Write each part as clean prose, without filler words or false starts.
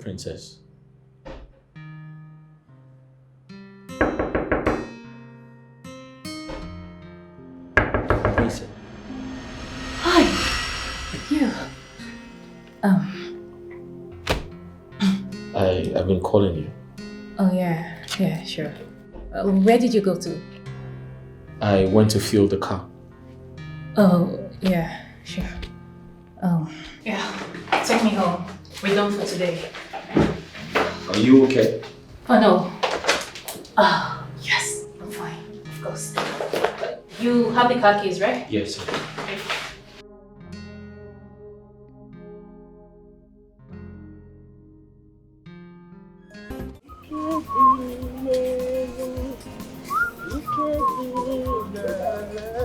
princess. Lisa. Hi. You. I've been calling you. Oh yeah, sure. Where did you go to? I went to fuel the car. Oh, yeah, sure. Oh. Yeah, take me home. We're done for today. Are you okay? Oh no. Oh, yes, I'm fine, of course. You have the car keys, right? Yes.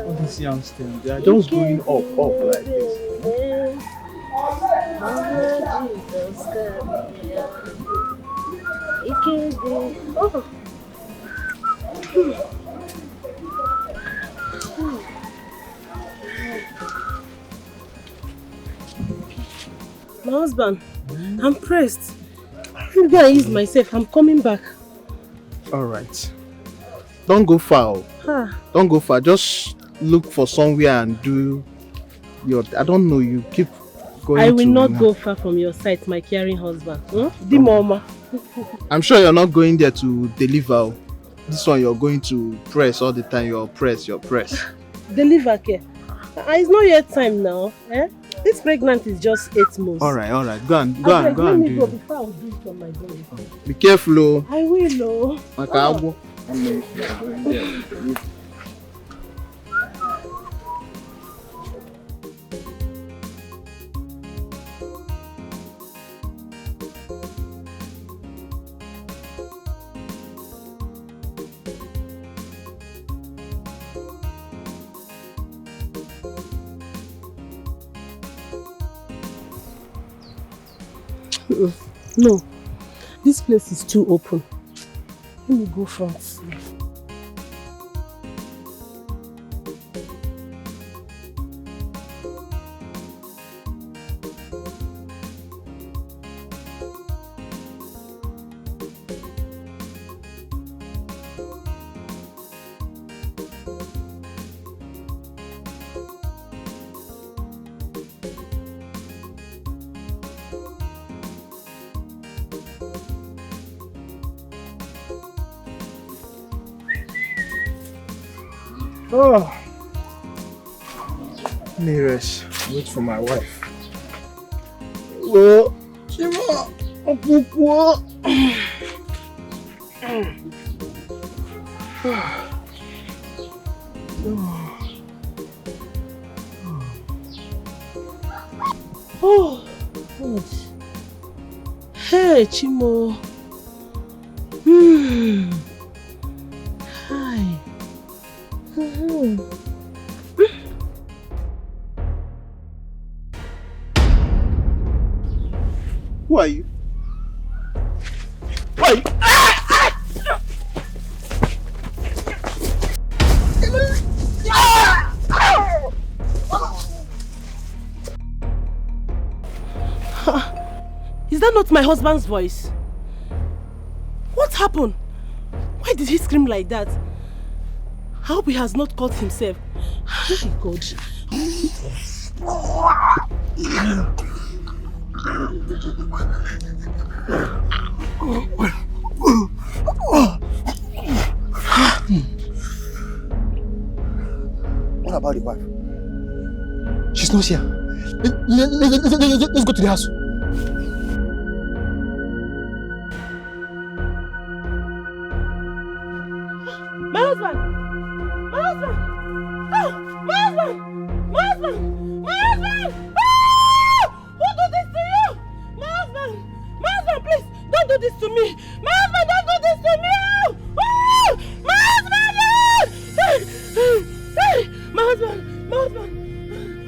All these youngsters, they are just going up like this. My husband, I'm pressed. I'm gonna use myself. I'm coming back. Alright. Don't go far. Don't go far. Just look for somewhere and do your... I don't know, you keep going. I will not go far from your side, my caring husband. The mama. I'm sure you're not going there to deliver. This one you're going to press all the time. You're press. Deliver care. It's not yet time now. This pregnant is just 8 months. Alright. Go and do it. Before I will do it on my body. Be careful. I will. No, this place is too open. Let me go front. Oh, Nearest, wait for my wife. Oh, Chima, Apupo. Oh, God. Hey, Chimo. Hi. Who are you? Who are you? Is that not my husband's voice? What happened? Why did he scream like that? I hope he has not caught himself. Oh God. What about the wife? She's not here. Let's go to the house. My husband! My husband! Oh, my husband! My husband! My husband! Oh! Who did this to you? My husband! My husband, please! Don't do this to me! My husband, don't do this to me! Oh! My husband! Hey! My husband! My husband!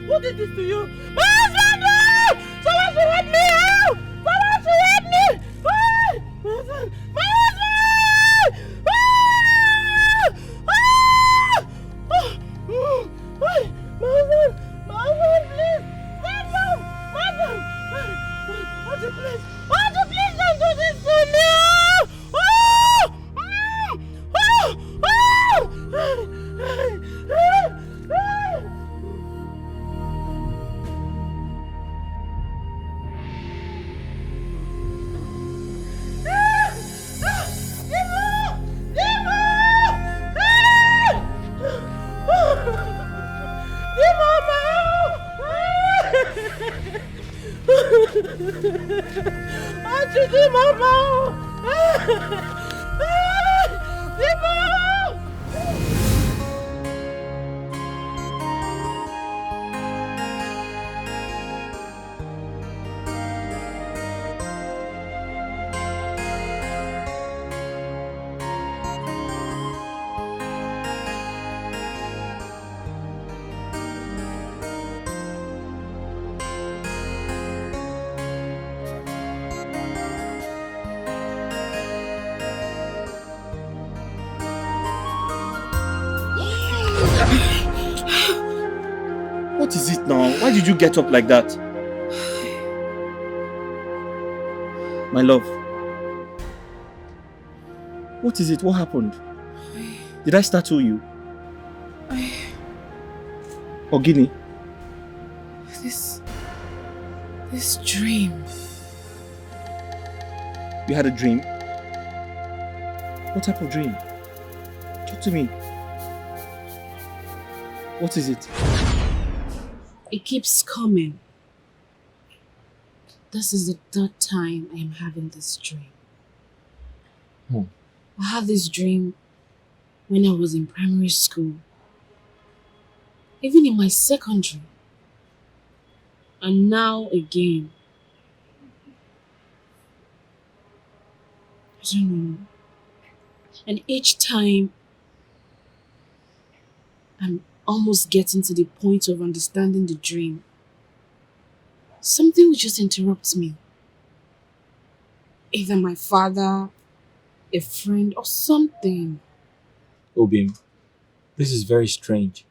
Who did this to you? My husband! Oh! Someone should help me! Oh! Someone should help me! Oh! My husband! My husband! Oh! Oh! My husband, please! Stand up! Madam! Would you please Achidi mama. Dimo. What is it now? Why did you get up like that? My love. What is it? What happened? Did I startle you? Ogini? This dream. You had a dream? What type of dream? Talk to me. What is it? It keeps coming. This is the third time I am having this dream. I had this dream when I was in primary school. Even in my secondary. And now again. I don't know. And each time, I'm almost getting to the point of understanding the dream. Something will just interrupt me. Either my father, a friend, or something. Obim, this is very strange.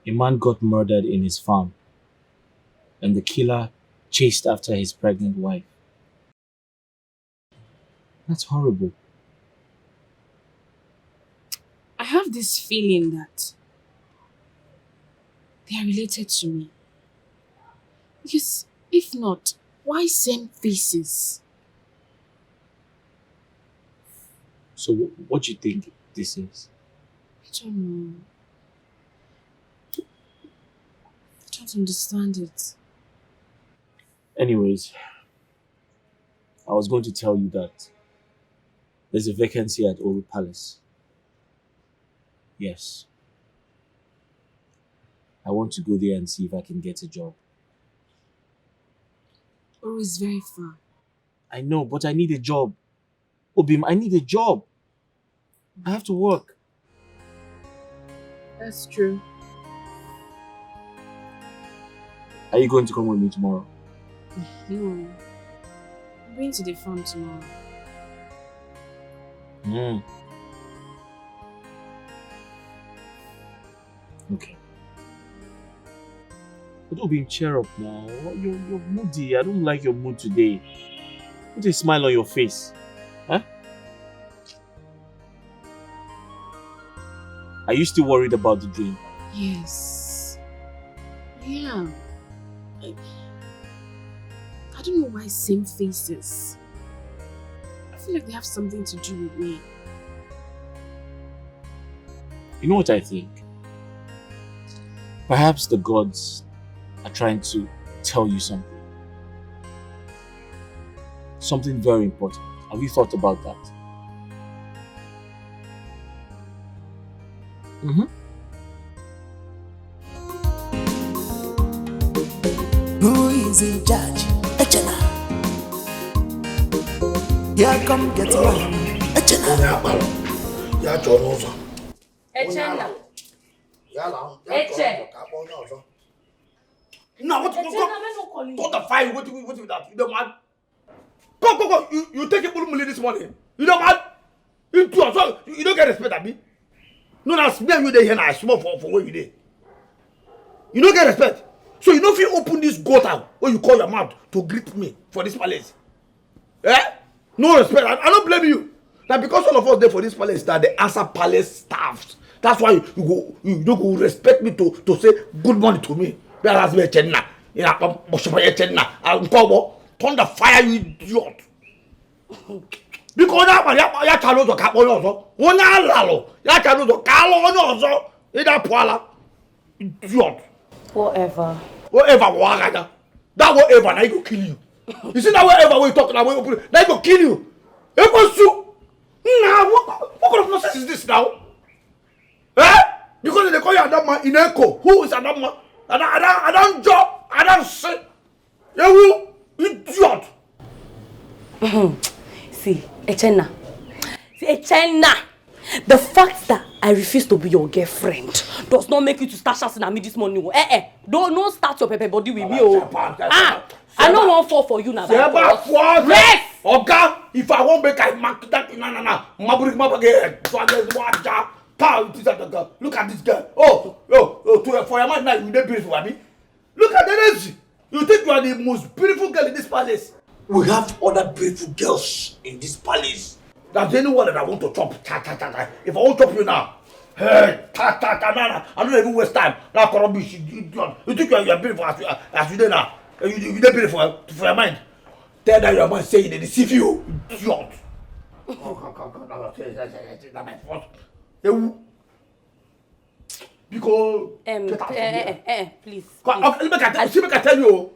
A man got murdered in his farm, and the killer chased after his pregnant wife. That's horrible. I have this feeling that they are related to me. Because if not, why same faces? So what do you think this is? I don't know. I don't understand it. Anyways, I was going to tell you that there's a vacancy at Oru Palace. Yes. I want to go there and see if I can get a job. Oru is very far. I know, but I need a job. Obim, I need a job. I have to work. That's true. Are you going to come with me tomorrow? No. I'm going to the farm tomorrow. Okay. But Obim, cheer up now. You're moody. I don't like your mood today. Put a smile on your face. Huh? Are you still worried about the dream? Yes. Yeah. I don't know why same faces. I feel like they have something to do with me. You know what I think? Perhaps the gods are trying to tell you something. Something very important. Have you thought about that? Who is in charge? Echena. Here come get one. Echena. Echena. Eche. Now what the fire? What with that? You don't mad? Go. You take a full million this morning. You don't mad? You too. So you don't get respect at me. No, that's me and you there here now. Small for where you there. You don't get respect. So you know if you open this gutter when you call your mouth to greet me for this palace. Eh? No respect. I don't blame you. Now because all of us there for this palace that they answer palace staffs. That's why you don't go respect me to say good morning to me. Whereas we Chenna. You know, Chenna. I'll call turn the fire, you idiot. Because that one, ya chalo to kapo yoso. Wona lalo. Ya chalo to kalo yoso. Ida poala. Idiot. Whatever. Whatever wagada. That whatever na go kill you. You see that wherever we talk now, they go kill you. They go sue. Now, what kind of nonsense is this now? Eh? Because they call you Adam man in Echo. Who is Adam man? Adam job. Adam say. You idiot. See, Echena. The fact that I refuse to be your girlfriend does not make you to start shouting at me this morning. Don't start your pepper body with me. I don't want fall for you now. Yes! Okay, if I won't make I mark that look at this girl. For your man now, you don't beautiful, Abby. Look at the energy. You think you are the most beautiful girl in this palace? We have other beautiful girls in this palace. There's anyone that I want to chop. If I won't chop you now, hey, I don't even waste time. Now, rubbish, you think you are beautiful as you do now. You don't beautiful for your mind. Tell that your mind saying they deceive you. Idiot. Because please. Let me tell you.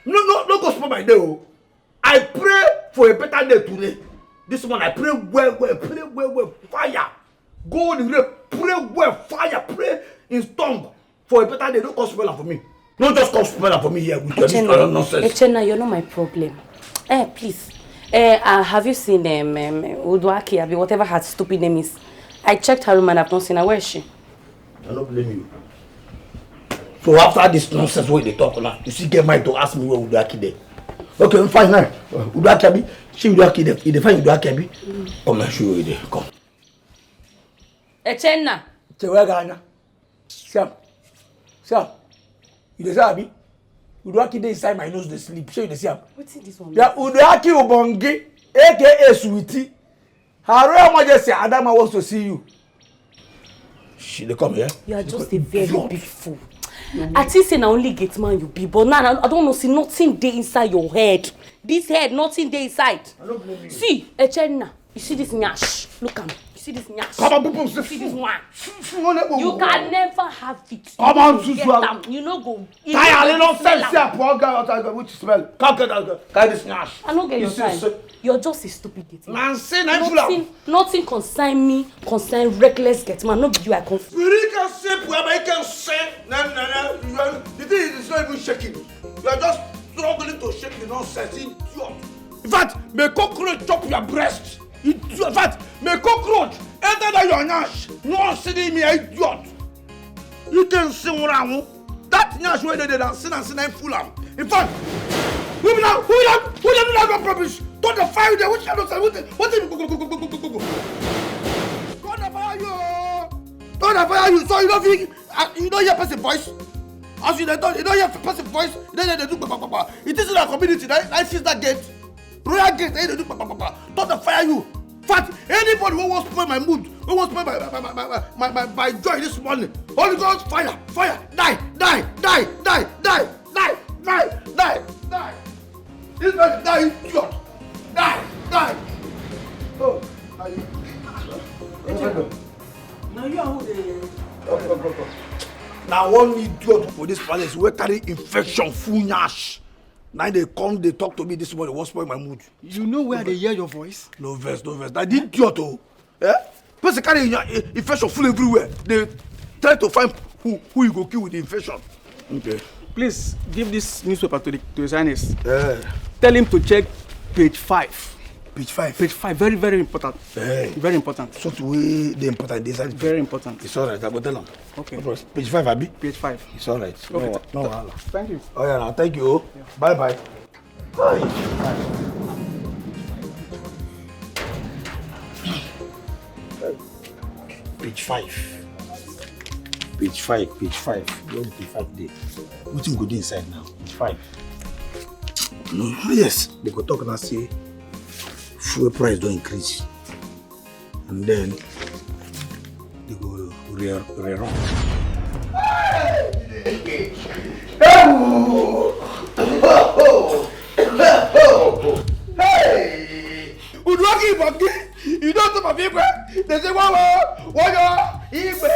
No go spoil my day. I pray for a better day today. This one I pray well, fire. Go in the pray well, fire, pray in tongue for a better day. Don't come spoil for me. Don't just come spoil for me here with your nonsense. Echena, you're not my problem. Please. Have you seen Uduaki, whatever her stupid name is? I checked her room and I've not seen her. Where is she? I don't blame you. So after this nonsense where they talk now, you see get mind to ask me where Uduaki there. Okay, fine now. Uduaki, she Uduaki there. If they find Uduaki, come and show you there. Come. Echena. Chewagana. Sam. You dey see abi? Uduaki dey inside my nose dey sleep. Show you dey see am. What's this one? Yeah, Uduaki Ubongi, aka Sweetie. Her real majesty Adama wants to see you. She dey come here. You are just a very big fool. I think say na only gate man you be, but now I don't know, see nothing dey inside your head. This head, nothing dey inside. I don't blame you. See, Echena, you see this nyash? Look at me. You see this nyash? Come on, you see this one? You You can never have it. Come on, you Susu. them. You no go. Tired, no sense here, poor guy outside which smell. Come get that guy this nyash. I don't get your time. You're just a stupid gate man. Man, say na Nothing concern me, concern reckless gate man. No be you I confuse. We can say whoever you can say. No. The thing is not even shaking. You are just struggling to shake the nonsense. Idiot. In fact, may cockroach chop your breast. In fact, may cockroach enter that your nyash. No sitting me, idiot. You can sing around. That nyash where they did and sin and fool am. In fact, who do that rubbish? Don't the fire there. Which kind of say? What go. God fire you. Don't fire you. So you don't think you don't hear person voice. As you don't hear person voice. Then they do. It is in our community. I see that gate. Royal gate. They do. Don't fire you. Fact, anybody who wants to spoil my mood, who wants to spoil my joy this morning, Holy Ghost, fire, die. This man die, idiot. Die. Oh, Now you are who the... Now one idiot for this palace will carry infection, full nyash. Now they come, they talk to me this morning, what's spoil my mood? You know where they hear your voice? No verse. That idiot, person carry infection full everywhere. They try to find who you go kill with the infection. Okay. Please give this newspaper to his highness. Tell him to check page 5. Page 5? Page 5, very, very important. Very important. So to way the important design. Very important. It's alright, I go tell him. Okay. Page 5, Abi? Page 5. It's alright. Okay. No. Thank you. Oh yeah, now thank you. Yeah. Bye. Page 5. Page 5. Where the page 5 day? What you go do inside now? Page 5. No, yes. They go talk and say fuel price don't increase. And then they go re-run. Hey! Uduaki Bagi, you don't know my people. They say, wow, they say,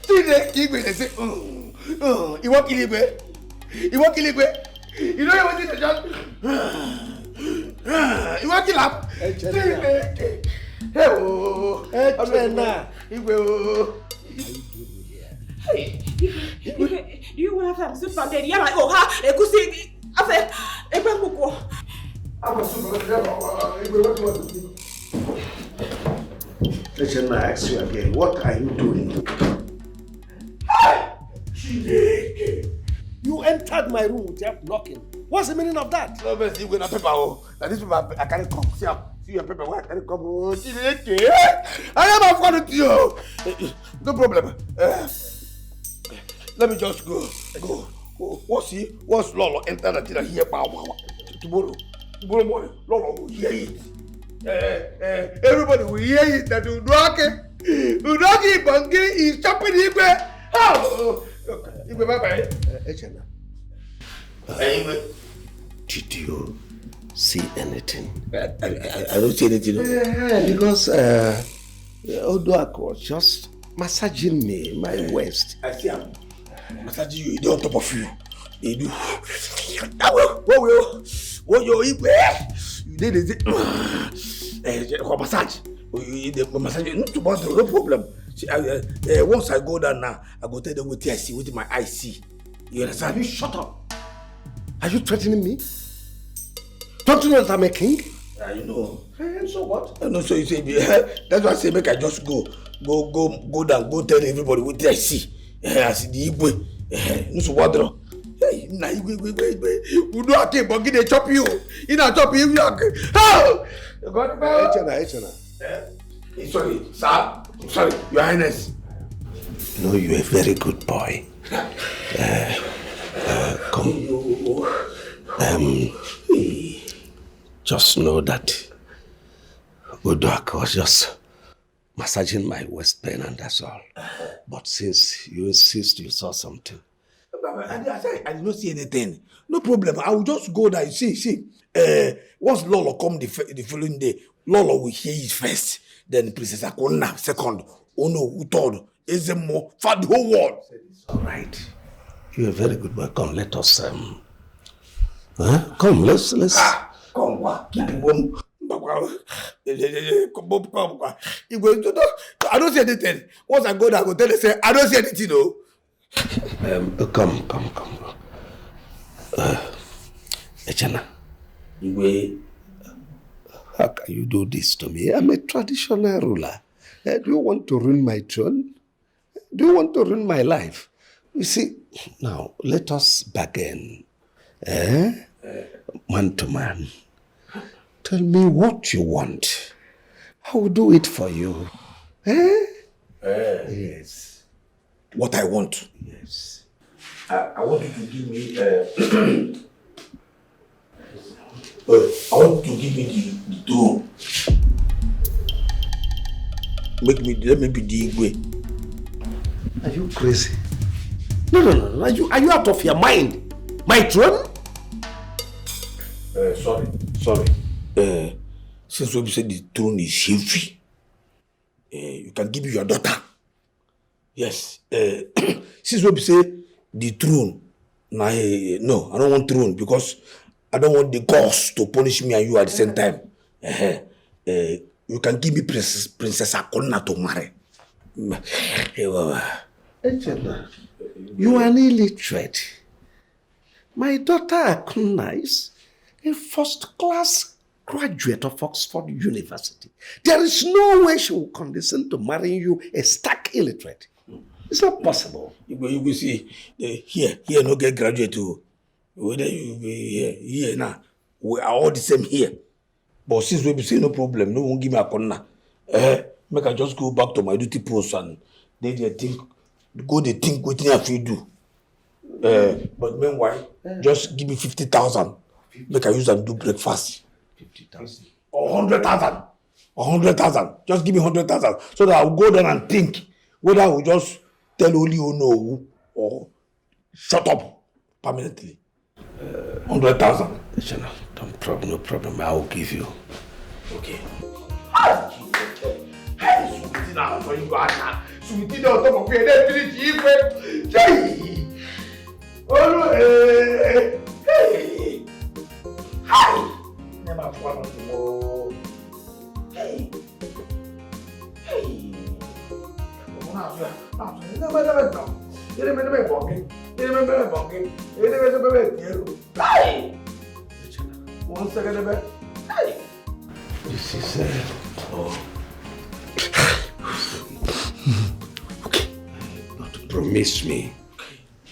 see the Igwe, they say, you want Kiligwe? You know what you just... You want to laugh? Hey, oh. Do you want to have some fun? Yeah, like, oh, ha, I could see. I said, I can't go. Listen, I ask you again, what are you doing? You entered my room without knocking. What's the meaning of that? No, but you going to paper. Oh, this paper I can't come. See your paper. Why can't come? Oh, I am a friend to you. No problem. Let me just go. What's Lolo enter the dinner here? Tomorrow morning, Lolo will hear it. Everybody will hear it that Udoki Bangi is chopping him. Oh, bye. Did you see anything? I don't see anything. Because Odoak was just massaging me, my waist. I see him. Massaging you, he on top of you. He do. What you eat? You did it. Massage. Massage. No problem. Once I go down now, I go tell them what I see, with my eyes see. You understand? You shut up. Are you threatening me? Don't you know that I'm a king? You know. And so what? No, so you say, that's why I say make I just go down, go tell everybody what I see. I see the Igwe. No, so what? Hey, now you do a cake, but get a chop you. You know, chop you. Oh! Sorry, sir. Sorry, Your Highness. No, you're a very good boy. Come. Just know that Udoak was just massaging my waist pain and that's all. But since you insist you saw something. I did not see anything. No problem. I will just go there. See. Once Lolo come the following day, Lolo will hear it first. Then Princess Akona second. Oh no, third. Ezemo for the whole world. All right. You're a very good boy. Come, let us come, let's come, keep him warm. I don't see anything. Once I go there, I go tell them, say, I don't see anything, no. Come. Echana. How can you do this to me? I'm a traditional ruler. Do you want to ruin my throne? Do you want to ruin my life? You see, now, let us bargain. Man to man. Tell me what you want. I will do it for you. Yes. What I want? Yes. I want you to give me... I want you to give me the throne. Let me be the Igwe. Are you crazy? No. Are you out of your mind? My throne? Sorry. Since we said the throne is heavy, you can give me your daughter. Yes. Since we say the throne, no, I don't want throne because I don't want the gods to punish me and you at the same time. You can give me Princess Akona to marry. Echena, you are an illiterate. My daughter Akuna is a first-class graduate of Oxford University. There is no way she will condescend to marrying you, a stark illiterate. It's not possible. You will see, here no get graduate too. Whether you be here now, we are all the same here. But since we say no problem, no one give me a corner. Make I just go back to my duty post and they think what they have to do. But meanwhile, just give me 50,000. Make I use and do breakfast. 50,000. Or 100,000. 100,000. Just give me 100,000 so that I will go down and think whether I will just tell only you know or shut up permanently. 100,000. No problem. I will give you. Okay. Sweetie now for you, Asha. Sweetie on top of your head, oh, hey. Never follow tomorrow. Hey. Hey. One second, hey. This is okay. But promise me.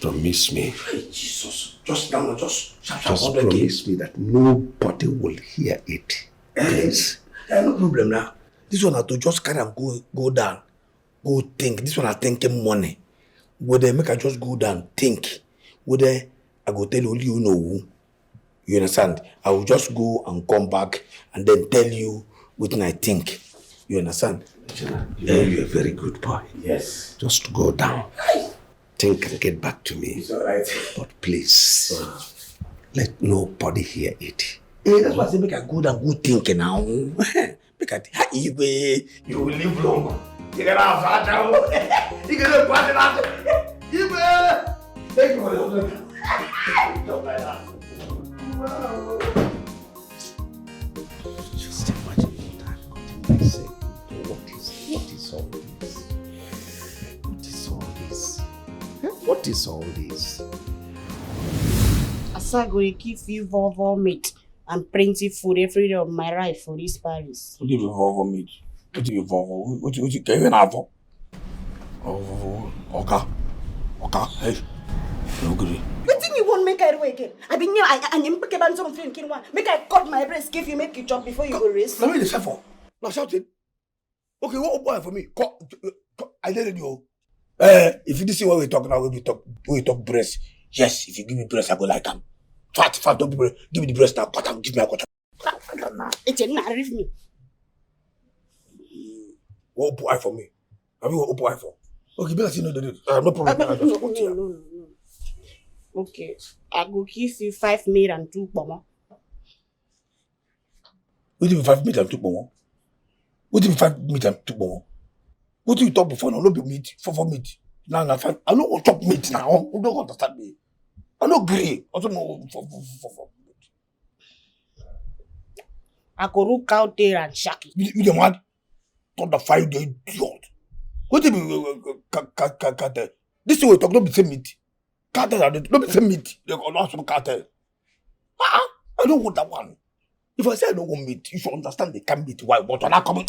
Hey, Jesus. Just now, just promise me that nobody will hear it. Please. No problem now. This one I to just kind of go down. Go think. This one I thinking money. Whether make I just go down, think. Whether I go tell only you know who. You understand? I will just go and come back and then tell you what I think. You understand? You're a very good boy. Yes. Just go down. Think and get back to me. It's alright. But please, let nobody hear it. That's why I say make I go down, good thinking now. Make I think, you will live long. You can have fat now. You can have fat now. Thank you for the don't like that. Wow. Just imagine that. What is all this? What is all this? Asagori give you vovo meat and plenty food every day of my life for this Paris. What do you vovo meat? What do you vovo? What you can even have? Oh, okay, hey, no good. What thing you want make I do again? I been here, and you pick a band of film, make I cut my breast, give you make you chop before you go race. Let me listen for. Now shouting. Okay, what boy for me? I let you. If you see what we talk now, we talk breast. Yes, if you give me breast, I go like them. Fat, don't give me the breast now. Cut them, give me a cut. It's not with me. What boy for me? Have you what boy for? Okay, better see no problem. No. Okay, I go give you 5 meat and 2 pomo. What do you mean 5 meat and 2 pomo? What do you mean 5 meat and 2 pomo? What do you talk before now? No be meat, for meat. Now, I don't want to chop meat now. You don't understand me. I don't agree. I don't know for meat. I go look out there and shack it. You the man? Don't the fire the idiot. What do you mean? This way talk, don't be same meat. Cartel, don't be same meat. They go not some cartel. I don't want that one. If I say I don't want meat, you should understand they can meat. Why? But when I come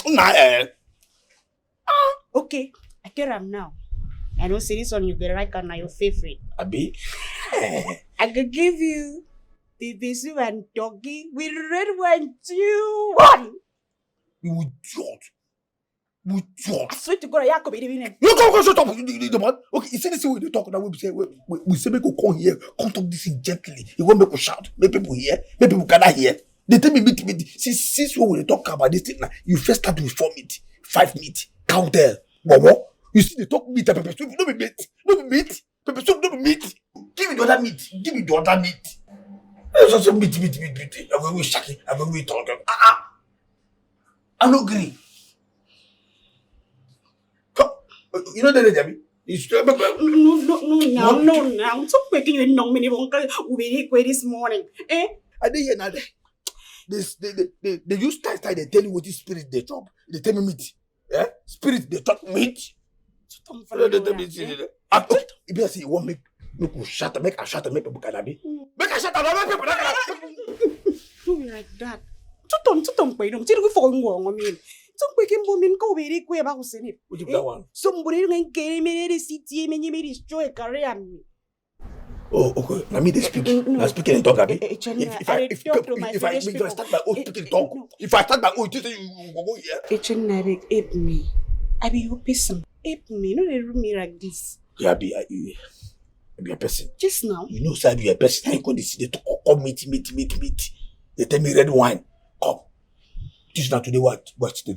Okay, I care am now. I don't say this one you be right and your favorite. Abi? I could give you the bisu and doggy with red wine 2-1. You idiot. I swear to God, I could be the You go shut up. The man. Okay, you see this way they talk now. We say make you come here, come talk this in gently. You won't make you shout. Make people hear. Make people cannot hear. They tell me meat. Since when we talk about this thing now, you first start with 4 meat, 5 meat, count there. Momo, you see they talk meat and pepper soup. No be meat. Pepper soup no be meat. Give me the other meat. There's also meat. I'm going to shake it. I'm going to talk. I'm not agree. You know the Debbie? No. I'm so making you know many won't this morning. I didn't hear nothing. They use style. They tell you what is spirit they chop. They tell me meat. Yeah? Spirit they talk meat. If you say you want make you shut make a shut make people can be. Make a shut make people do me like that. Tuton pay them. Tell you for I mean. Some quick women go very quick about saying it. What you that one? Somebody can me the city and you may destroy a career. Oh, okay. Now me they speak. I speak and talk. If I start my own speaking talk. If I start my own, you go here. Help me. I be your person. Help me. No, they do me like this. Yeah, I be a person. Just now. You know, sir, I be a person. I go to see they talk. Come meet. They tell me red wine. Come. This now today what they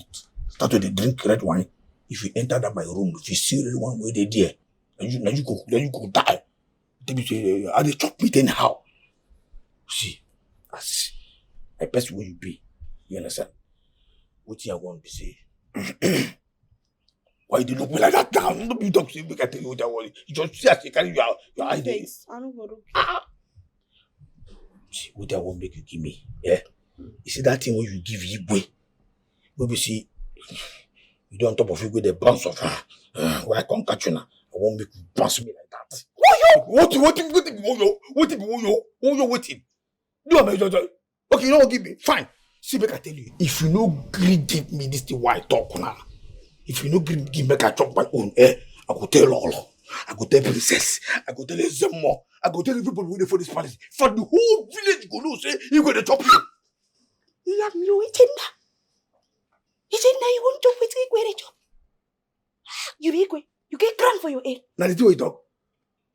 start to drink red wine. If you enter that my room, if you see red wine where they there, then you go die. They be say, are they chop meat anyhow? See, as a person where you be, you understand? What you want to say? Why you look me like that now? Don't be talk to me. I tell you what I want. You just see as you carry your idea. I don't go to. See, what I won't make you give me. Yeah. You see that thing when you give Igwe, we see you don't top of Igwe the bounce of her. Where I can't catch you now. I won't make you bounce me like that. What waiting? Do a major. Okay, you know what, give me. Fine. See, make I tell you, if you no greed give me this thing why I talk now. If you no greed give me I chop my own I go tell Lolo. I go tell Princess. I go tell Zemo. I go tell everybody who for this palace. For the whole village go know say you going to chop you. You have no it in that. It's in that you won't chop with Igwe chop. You be Igwe. You get cramp for your head. Now the two you talk.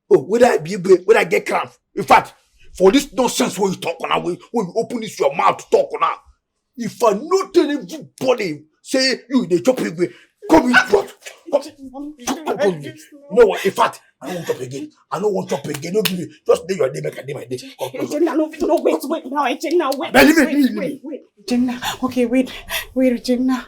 Oh, whether I be Igwe, whether I get cramp. In fact, for this nonsense when you talk on when you open this your mouth to talk on now. If I not tell everybody say you they chop Igwe, come in front. You know what? In fact, I don't want chop again. I don't want chop again. Don't give me. Just day your day, make a day my day. No, wait now, Jenna, wait. Wait. Jenna, okay, wait, Jenna.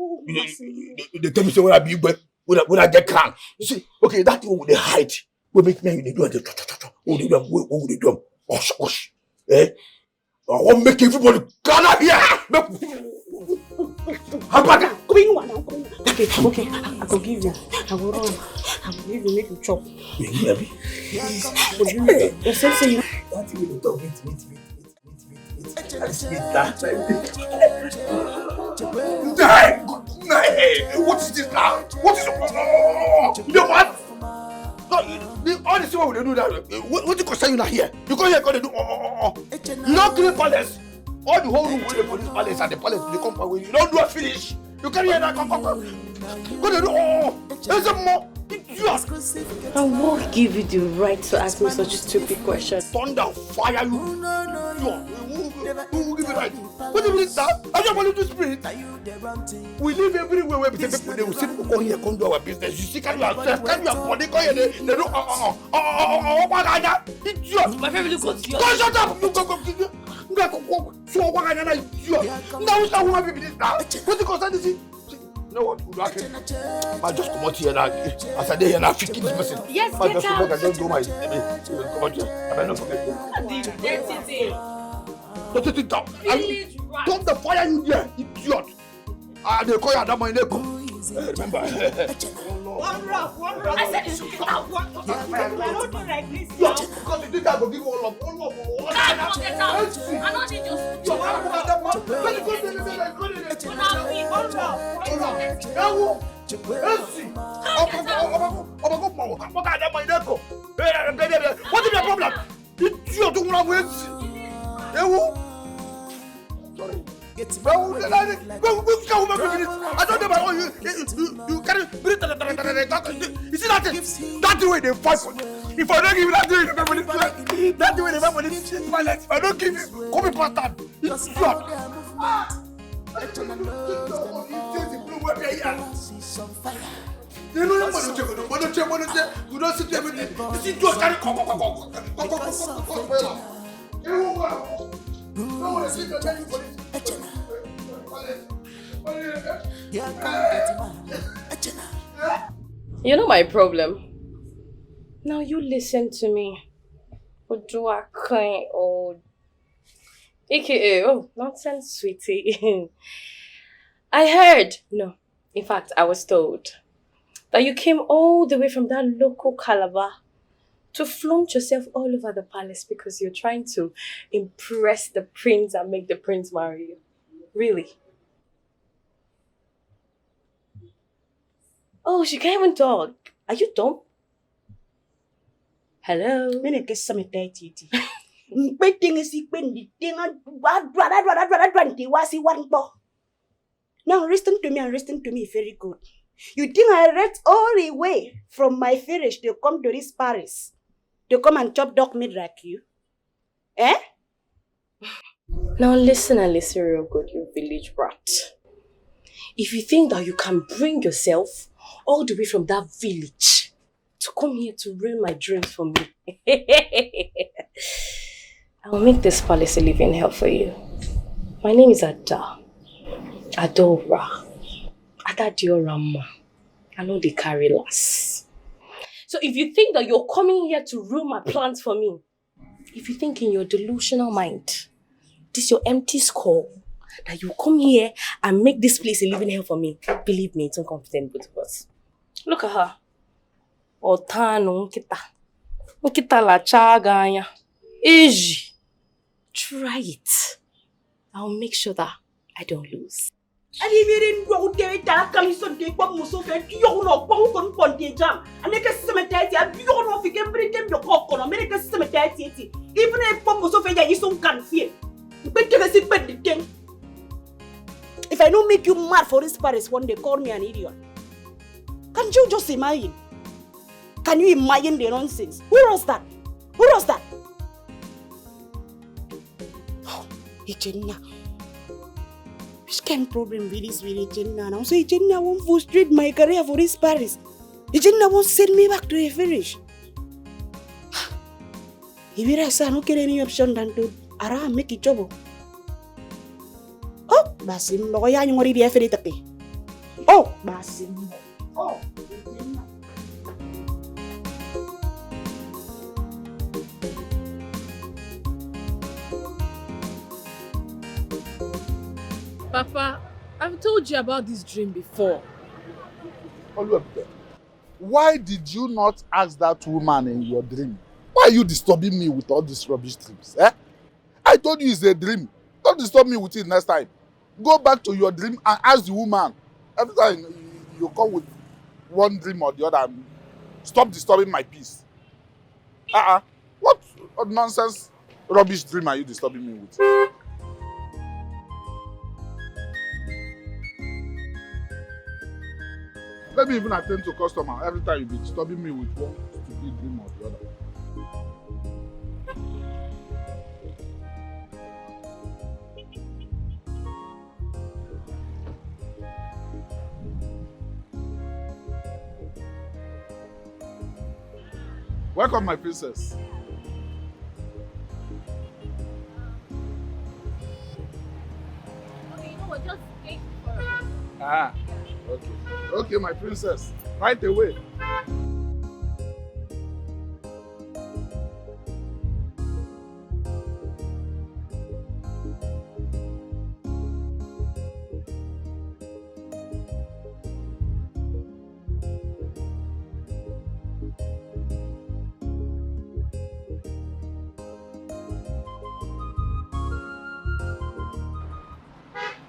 Oh, they tell me say when I be Igwe, when I get cramp. You see, okay, that thing with the height. We make me they do it. Oh, they do. What they do? Osh. Eh? I want make everybody gather here. How about that? Okay. I will give you. I will run. I will give you. Make you chop. Maybe. Yourself say you. That thing will talk. Wait. What is this now? What is it? You know what? All the people will do that. What you concern you not here? You go here, go to do. You don't clean palace. All the whole room where the police palace and the palace they come away. You don't do a finish. You carry here that come. Go to do. There's a more. I won't give you the right to ask me such stupid questions. Thunder, fire you. Who will give you right? What do you mean that? I just want you to spirit. We live everywhere where people they will see people come here, come do our business. You see, can you access? Can you afford it? They do idiot. My family goes to you. Go shut up. Go. So what are you idiot? Now who's that woman this now? What you concern this? You know what? I just come out here now. As I here now, 15 person. Yes, I get just out. I just do my. Come out here. I don't forget. Don't take it down. Don't the fire you there, idiot. They call you that my name. Remember. One rock. I said you should get out. I don't do like this. Because you think I go give one love. I don't get out. I don't need What is your problem? Idiot, don't want to sorry. I don't know you carry you see that the way they fight for you. If I don't give you that way, that way they fight for this violence. If I don't give you, come in pattern. It's short. You know what you don't sit there with it. You see, just carry You know my problem. Now you listen to me. AKA, oh, nonsense, sweetie. I heard, no, in fact, I was told that you came all the way from that local Calabar to flaunt yourself all over the palace because you're trying to impress the prince and make the prince marry you. Really? Oh, she can't even talk. Are you dumb? Hello? Now listen to me and listen to me very good. You think I left all the way from my village to come to this Paris to come and chop dog meat like you? Eh? Now listen and listen real good, you village brat. If you think that you can bring yourself all the way from that village to come here to ruin my dreams for me, I will make this palace a living hell for you. My name is Ada. Adora. Adadiorama. I know they carry less. So if you think that you're coming here to ruin my plans for me, if you think in your delusional mind, this your empty skull, that you come here and make this place a living hell for me, believe me, it's incompetent both of us. Look at her. Otano kita. Kita la chaganya. Eji. Try it. I'll make sure that I don't lose. And if you didn't go there, that can be so deep, but Musso fed you know, Pong Ponte Jam, and make a cemetery, and you know if you can bring them the cock on American cemetery. Even if Musso fed you so can't feel. But the thing. If I don't make you mad for this Paris one day, call me an idiot. Can't you just imagine? Can you imagine the nonsense? Who was that? Who was that? Oh, Ejena. Which kind of problem with this with Ejena now? So Ejena won't frustrate my career for this Paris. Ejena won't send me back to a finish. If you say no get any option than to make it trouble. Oh, Basim, no, I am already a ferry. Oh, Basim. Oh, Papa, I've told you about this dream before. Why did you not ask that woman in your dream? Why are you disturbing me with all these rubbish dreams? Eh? I told you it's a dream. Don't disturb me with it next time. Go back to your dream and ask the woman. Every time you come with one dream or the other, and stop disturbing my peace. What nonsense rubbish dream are you disturbing me with? Let me even attend to customer every time you be disturbing me with one stupid dream or the other. Welcome, my princess. Okay, you know what? Just wait for Okay. Okay, my princess. Right away.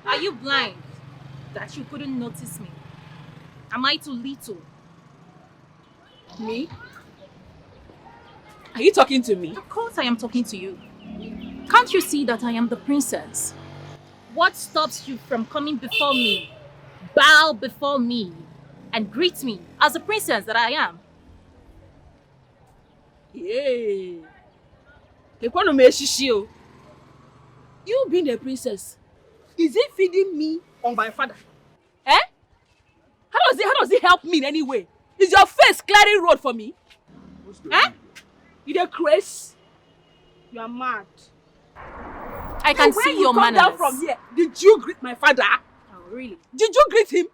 Are you blind that you couldn't notice me? Am I too little? me. Are you talking to me? Of course I am talking to you. Can't you see that I am the princess? What stops you from coming before me, bow before me, and greet me as the princess that I am? Yay! You being a princess, is it feeding me or my father? Eh? How does it help me in any way? Is your face clearing road for me? Eh? You the craze? You are mad. I can see your manners. When you come down from here, did you greet my father? Oh, really? Did you greet him?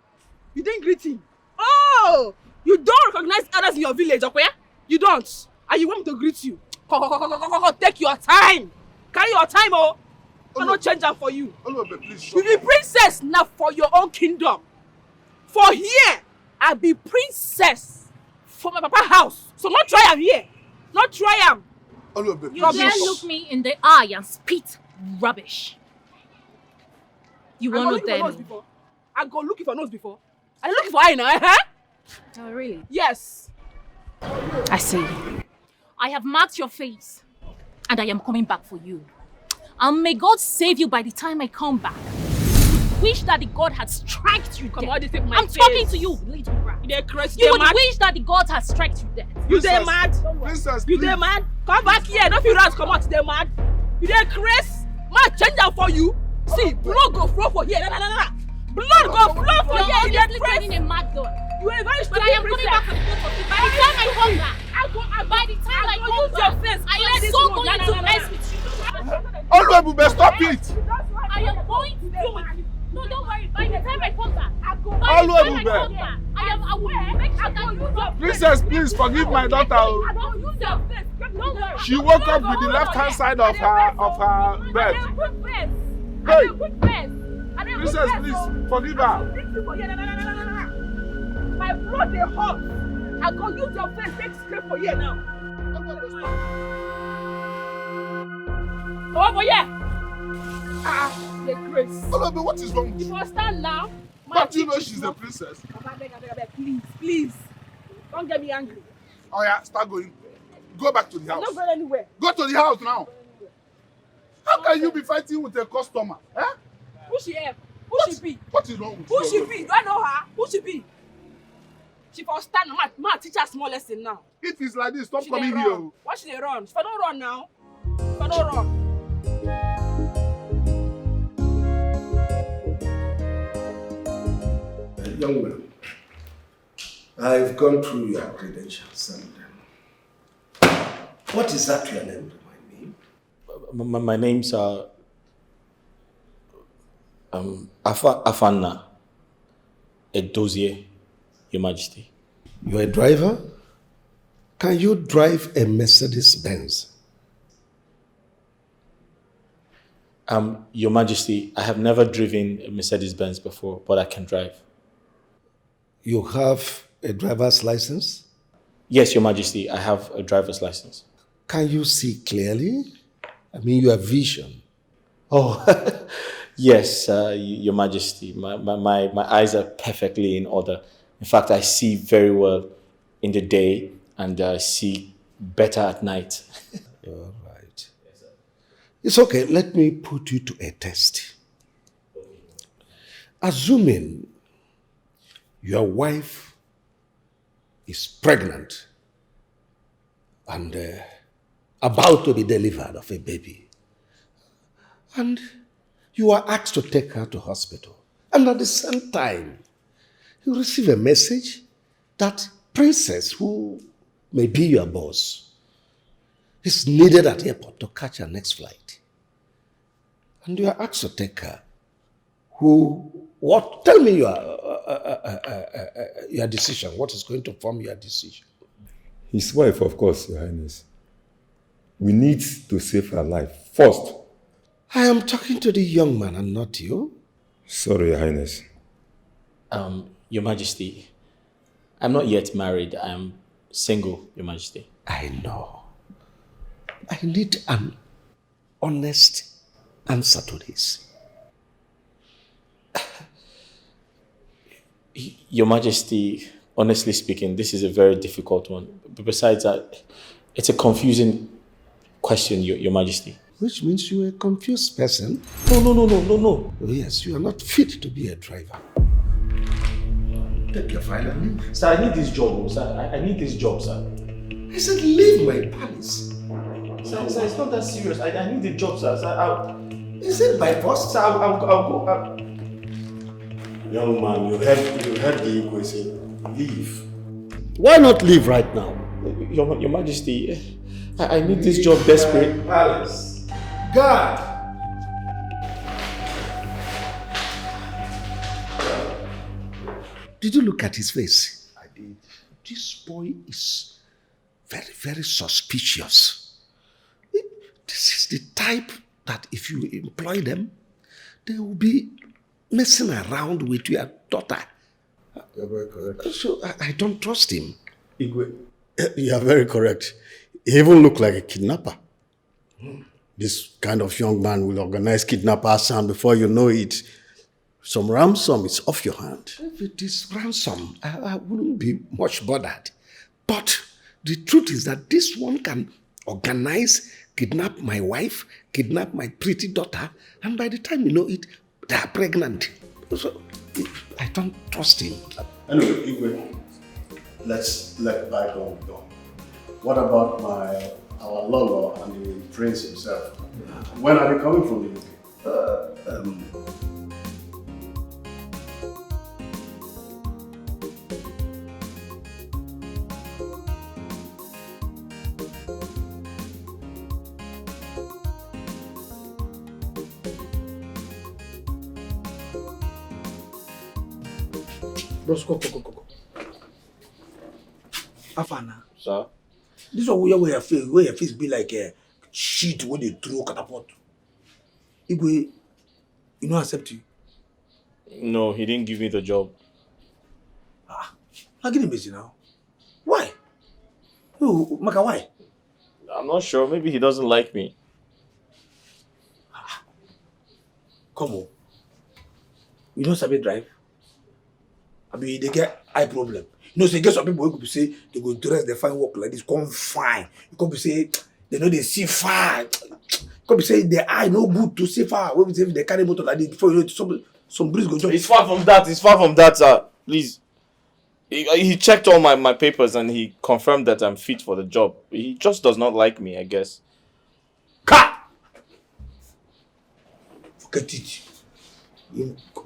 You didn't greet him. Oh! You don't recognize others in your village, okay? You don't. And you want me to greet you. Take your time. Carry your time, oh. I'm not changing for you. You be princess now for your own kingdom. For here, I be princess for my papa house. So not try am here. Not try am. You dare look me in the eye and spit rubbish. You want to tell me? I go looking for nose before. I looking for eye now, eh? Oh, really? Yes. I see. I have marked your face, and I am coming back for you. And may God save you by the time I come back. Wish that the God had struck you dead. I'm talking to you, little brat. You would wish that the God had struck you dead. You dey mad? Princess, you dey mad? Come back here. Don't feel rats come out. They mad. You dey crazy? Man, change that for you. See, blood go flow for here. Nah. Blood go flow for here. You're obviously getting a mad girl. You are a very But I am coming back for the both of you. By the time I come back, I am so going to mess with you. Oluebube, stop it! I am going to do it. No, don't worry. By the time I come back, I will make sure that you don't. Princess, please forgive my daughter. I don't use your face. Don't worry. She woke up with the left-hand side of her bed. Hey! Princess, please, forgive her. My blood they hot. I go use your face take scrape for you now. Come over here. The grace. Olobi, what is wrong with You you? must stand now. Don't you know she's a princess? I beg, please. Don't get me angry. Oh yeah, start going. Go back to the I'm house. not going anywhere. Go to the house now. How can you be fighting with a customer? Eh? Who she help? Who she be? What is wrong with Who you? she be? Do I know her? Who she be? She for stand. Ma teach her small lesson now. If it's like this, stop She coming dey here. run. Why she dey run? If I don't run now. If I don't run. Young man, I've gone through your credentials and what is that your name? Remind me. My name's Afanna Edozie, Your Majesty. You're a driver? Can you drive a Mercedes Benz? Your Majesty, I have never driven a Mercedes Benz before, but I can drive. You have a driver's license? Yes, Your Majesty, I have a driver's license. Can you see clearly? I mean, you have vision. Oh, yes, Your Majesty. My eyes are perfectly in order. In fact, I see very well in the day and see better at night. All right. It's okay. Let me put you to a test. Assuming your wife is pregnant and about to be delivered of a baby, and you are asked to take her to hospital, and at the same time, you receive a message that Princess, who may be your boss, is needed at the airport to catch her next flight. And you are asked to take her. Tell me your decision. What is going to form your decision? His wife, of course, Your Highness. We need to save her life first. I am talking to the young man and not you. Sorry, Your Highness. Your Majesty, I'm not yet married. I am single, Your Majesty. I know. I need an honest answer to this. Your Majesty, honestly speaking, this is a very difficult one. But besides that, it's a confusing question, Your Majesty. Which means you're a confused person. No. Oh, yes, you are not fit to be a driver. Take your file and leave. Sir, I need this job, sir. I need this job, sir. I said leave my palace. Sir, it's not that serious. I need the job, sir. Is it by force? Sir, I'll go. Young man, you heard the Igwe say, leave. Why not leave right now? Your Majesty, I need this job desperate. Palace. God! Did you look at his face? I did. This boy is very, very suspicious. This is the type that if you employ them, they will be messing around with your daughter. You're very correct. So I don't trust him. Igwe, you are very correct. He even looked like a kidnapper. This kind of young man will organize kidnappers, and before you know it, some ransom is off your hand. If it is ransom, I wouldn't be much bothered. But the truth is that this one can organize, kidnap my wife, kidnap my pretty daughter, and by the time you know it, they are pregnant. So I don't trust him. Anyway, Igwe, let's let bygone go. What about our Lolo and the prince himself? When are they coming from the UK? Bros, go. Afana. Sir? This one where your face be like a shit when they throw catapult. Igwe, you don't accept you. No, he didn't give me the job. I'm getting busy now. Why? Oh, Maka, why? I'm not sure. Maybe he doesn't like me. Come on. You don't sabi drive? I mean, they get eye problem. You know, so you get some people who could say they go dress, they find work like this, come fine. You could be say they know they see far. You could be say their eye no good to see far. When we say they carry motor like this before you know some breeze go jump. It's far from that. It's far from that, sir. Please. He checked all my papers and he confirmed that I'm fit for the job. He just does not like me, I guess. Cut! Forget it.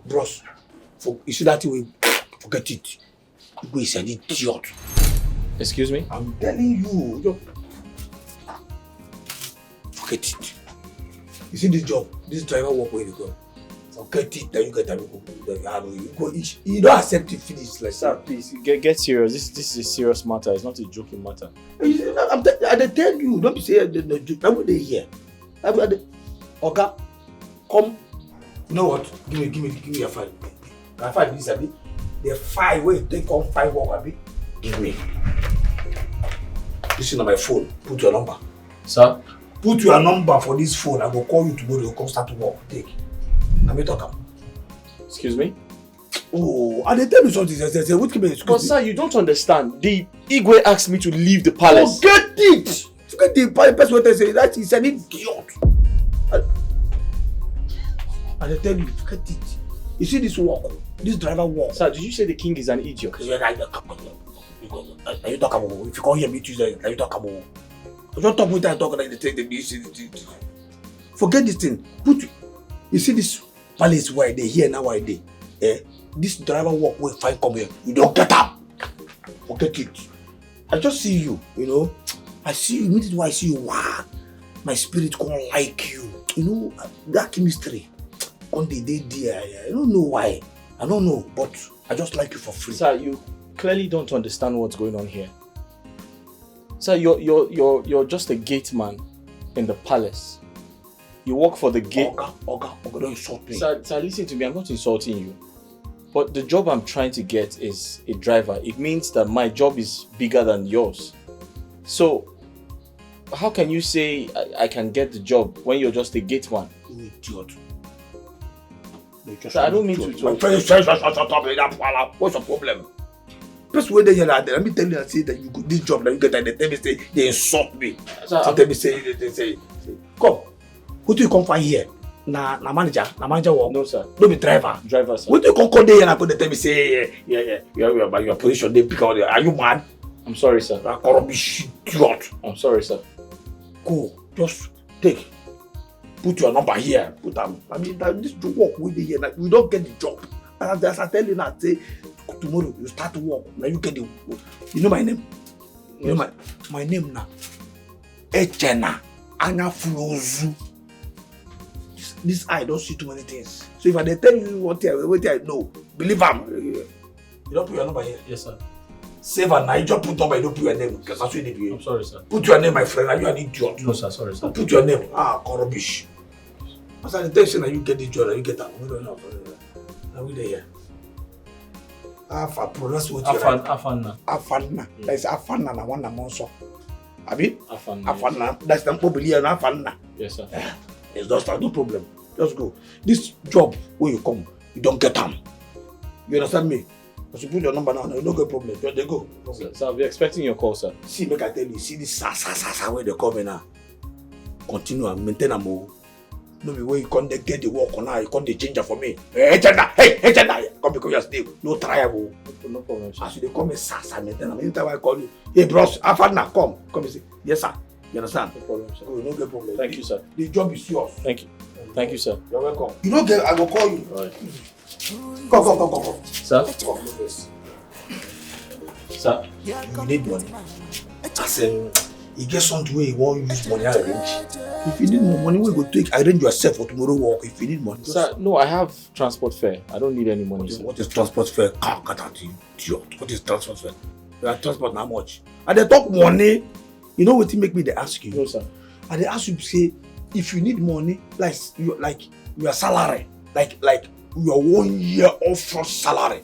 Bros. You see that way? Forget it. You is an idiot. Excuse me? I'm telling you. Forget it. You see this job, this driver work where you go. Forget it, then you get a you don't accept it, finish like sir, please get serious. This is a serious matter. It's not a joking matter. I tell you, don't be saying the joke. I'm they here. Okay, come. You know what? Give me your file. I find this abi. The file where you take on 5 work abi. Give me. This is on my phone. Put your number. Sir? Put your number for this phone. I will call you tomorrow. You come start to work. Take. Let me talk. Excuse me? Oh, and they tell me something. They say, what can be excuse but me? Sir, you don't understand. The Igwe asked me to leave the palace. Forget it! Forget the person what they say. That is an idiot. And they tell you, forget it. You see this work, this driver work. Sir, did you say the king is an idiot? Are you talk about? If you can't hear me Tuesday, are you talk about? I don't talk with that talk like they take the forget this thing. You see this palace where they here now why they this driver work will find come here. You don't get up. Forget it. I just see you, you know. I see you, immediately when I see you, wow, my spirit gonna like you. You know, that chemistry on the day there. I don't know why. I don't know, but I just like you for free. Sir, you clearly don't understand what's going on here. Sir, you're just a gate man in the palace. You work for the gate. Oga, don't insult me. Sir, listen to me. I'm not insulting you. But the job I'm trying to get is a driver. It means that my job is bigger than yours. So, how can you say I can get the job when you're just a gate man? You idiot. Sir, I don't mean to. What's your problem? First when they hear that, let me tell you, I say that you got this job, that you get that, they tell me say they insult me. Sir, so tell me say, come. Who do you come find here? Na manager work. No sir. Don't be driver. Driver sir. Who do you come there and go tell me say your position they pick out there? Are you mad? I'm sorry sir. I can't be idiot. I'm sorry sir. Go, just take. Put your number here. Put them. I mean this work with the here. Like, we don't get the job. As I tell you now, say tomorrow you start to work. Now you get the. You know my name. You know my name now. Echena Anya Fulozu. This eye don't see too many things. So if I tell you what I know, believe them. You don't put your number here. Yes sir. Save and I just put number. You don't put your name because that's what they do. I'm sorry sir. Put your name, my friend. Are you an idiot? No sir. Sorry sir. Put your name. Rubbish. As I tell you that you get the job, you get that. We don't know. Now we there. Pronounce what you like. Afanna. That's Afanna na one monso. Abi? Afanna. That's the probably Afanna. Yes sir. It's just no problem. Just go. This job when you come, you don't get them. You understand me? As you put your number now, you don't get problem. Just they go. So I'll be expecting your call, sir. See, make I tell you, see this sa where they come in now. Continue and maintain them. No be where you can't get the work on now, you can't change it for me. Hey, Chanda! Come because you're still no triable. No problem, sir. As you come in sa maintain them. Anytime I call you, hey bros, Afanna, come and say, yes sir. You understand? No problem, sir. Go, no get problem. Thank you, sir. The job is yours. Thank you. Thank you, sir. You're welcome. You don't get, I will call you. All right. Come. Sir? Come, please. Sir? You need money. As you get something where you want to use money, I arrange. If you need more money, we go take, arrange yourself for tomorrow work. If you need money. Sir, no, I have transport fare. I don't need any money, sir. What is transport fare? What is transport fare? You are transport how much? And they talk money. You know what it make me they ask you? No, sir. And they ask you say, if you need money, like your salary, like your 1 year upfront salary.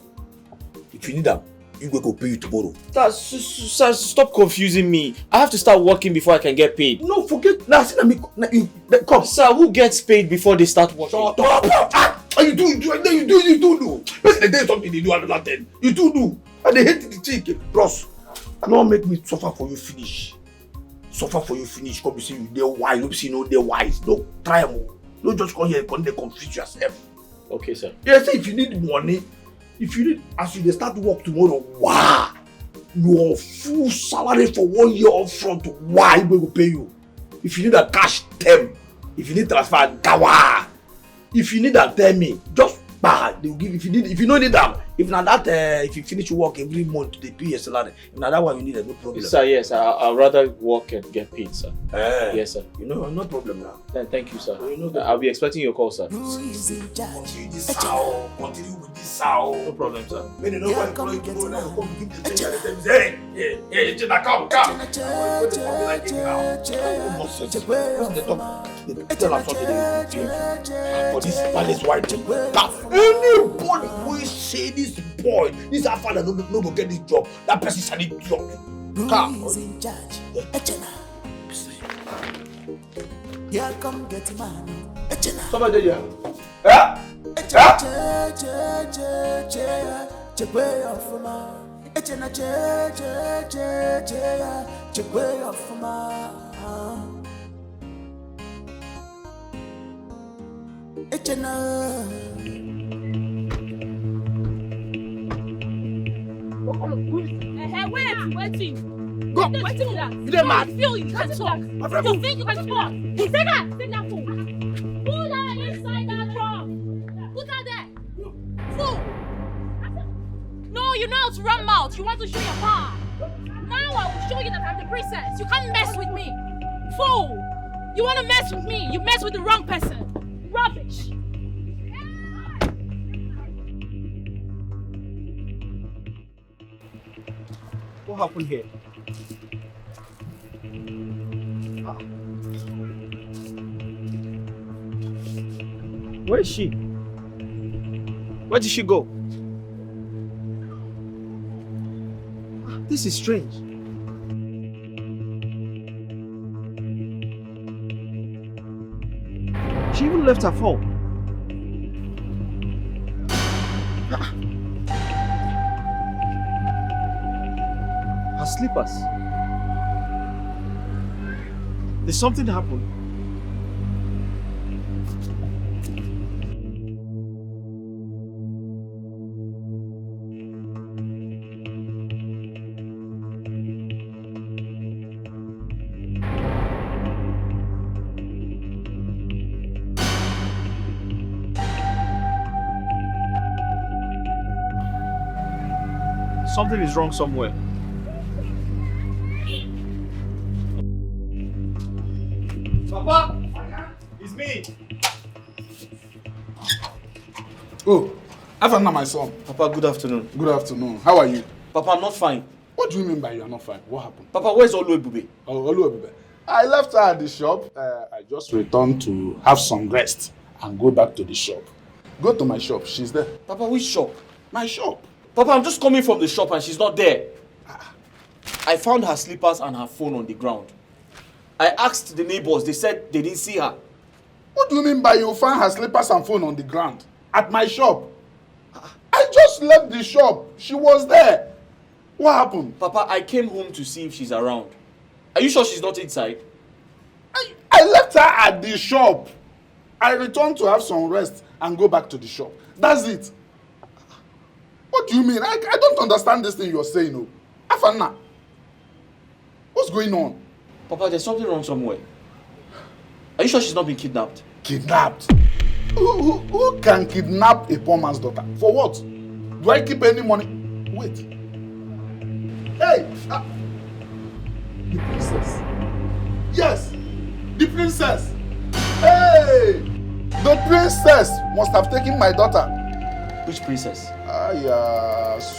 If you need them, you go pay you tomorrow. Sir, stop confusing me. I have to start working before I can get paid. No, forget. Now, come. Sir, who gets paid before they start working? Shut up! You do. Listen, there is something they do another thing. You do. And they hate the chick. Bros, no make me suffer for you finish. Suffer for you finish. Come you see you they're wise. You see no they're wise. No try them. No just come here and confuse yourself. Okay, sir. Yeah, say if you need money, as you start work tomorrow, wow, your full salary for 1 year upfront, why we will pay you? If you need a cash, them. If you need transfer, gawa. If you need that, tell me. Just they will give. If you don't need them, if not that, if you finish work every month, they pay your salary. If not that one, you need no problem. Sir, yes, I'd rather work and get paid, sir. Yes, sir. You know, no problem now. Thank you, sir. I'll be expecting your call, sir. Continue with this sound. No problem, sir. When you know when you go now, come give the thing. Hey, Jenna, come. Tell us something for this palace white. Anybody who say this boy, this our father no go get this job, that person is an idiot. Come. In charge. Here come get man. Somebody there. Waiting. Go. Waiting with that. You're mad. Feel you can talk. You think you can talk. Take that phone. Put that inside that truck. Put that there. Fool. No, you know how to run mouth. You want to show your power. Now I will show you that I'm the princess. You can't mess with me. Fool. You want to mess with me. You mess with the wrong person. Rubbish. What happened here? Where is she? Where did she go? This is strange. She even left her phone. Her slippers. Did something happen? Something is wrong somewhere. Papa! It's me! Oh, Afternoon, my son. Papa, good afternoon. Good afternoon. How are you? Papa, I'm not fine. What do you mean by you are not fine? What happened? Papa, where's Oluebube? Oh, Oluebube. I left her at the shop. I just returned to have some rest and go back to the shop. Go to my shop. She's there. Papa, which shop? My shop. Papa, I'm just coming from the shop and she's not there. I found her slippers and her phone on the ground. I asked the neighbors. They said they didn't see her. What do you mean by you found her slippers and phone on the ground? At my shop? I just left the shop. She was there. What happened? Papa, I came home to see if she's around. Are you sure she's not inside? I left her at the shop. I returned to have some rest and go back to the shop. That's it. What do you mean? I don't understand this thing you're saying. No. Afana, what's going on? Papa, there's something wrong somewhere. Are you sure she's not been kidnapped? Kidnapped? Who can kidnap a poor man's daughter? For what? Do I keep any money? Wait. Hey! The princess. Yes! The princess! Hey! The princess must have taken my daughter. Which princess?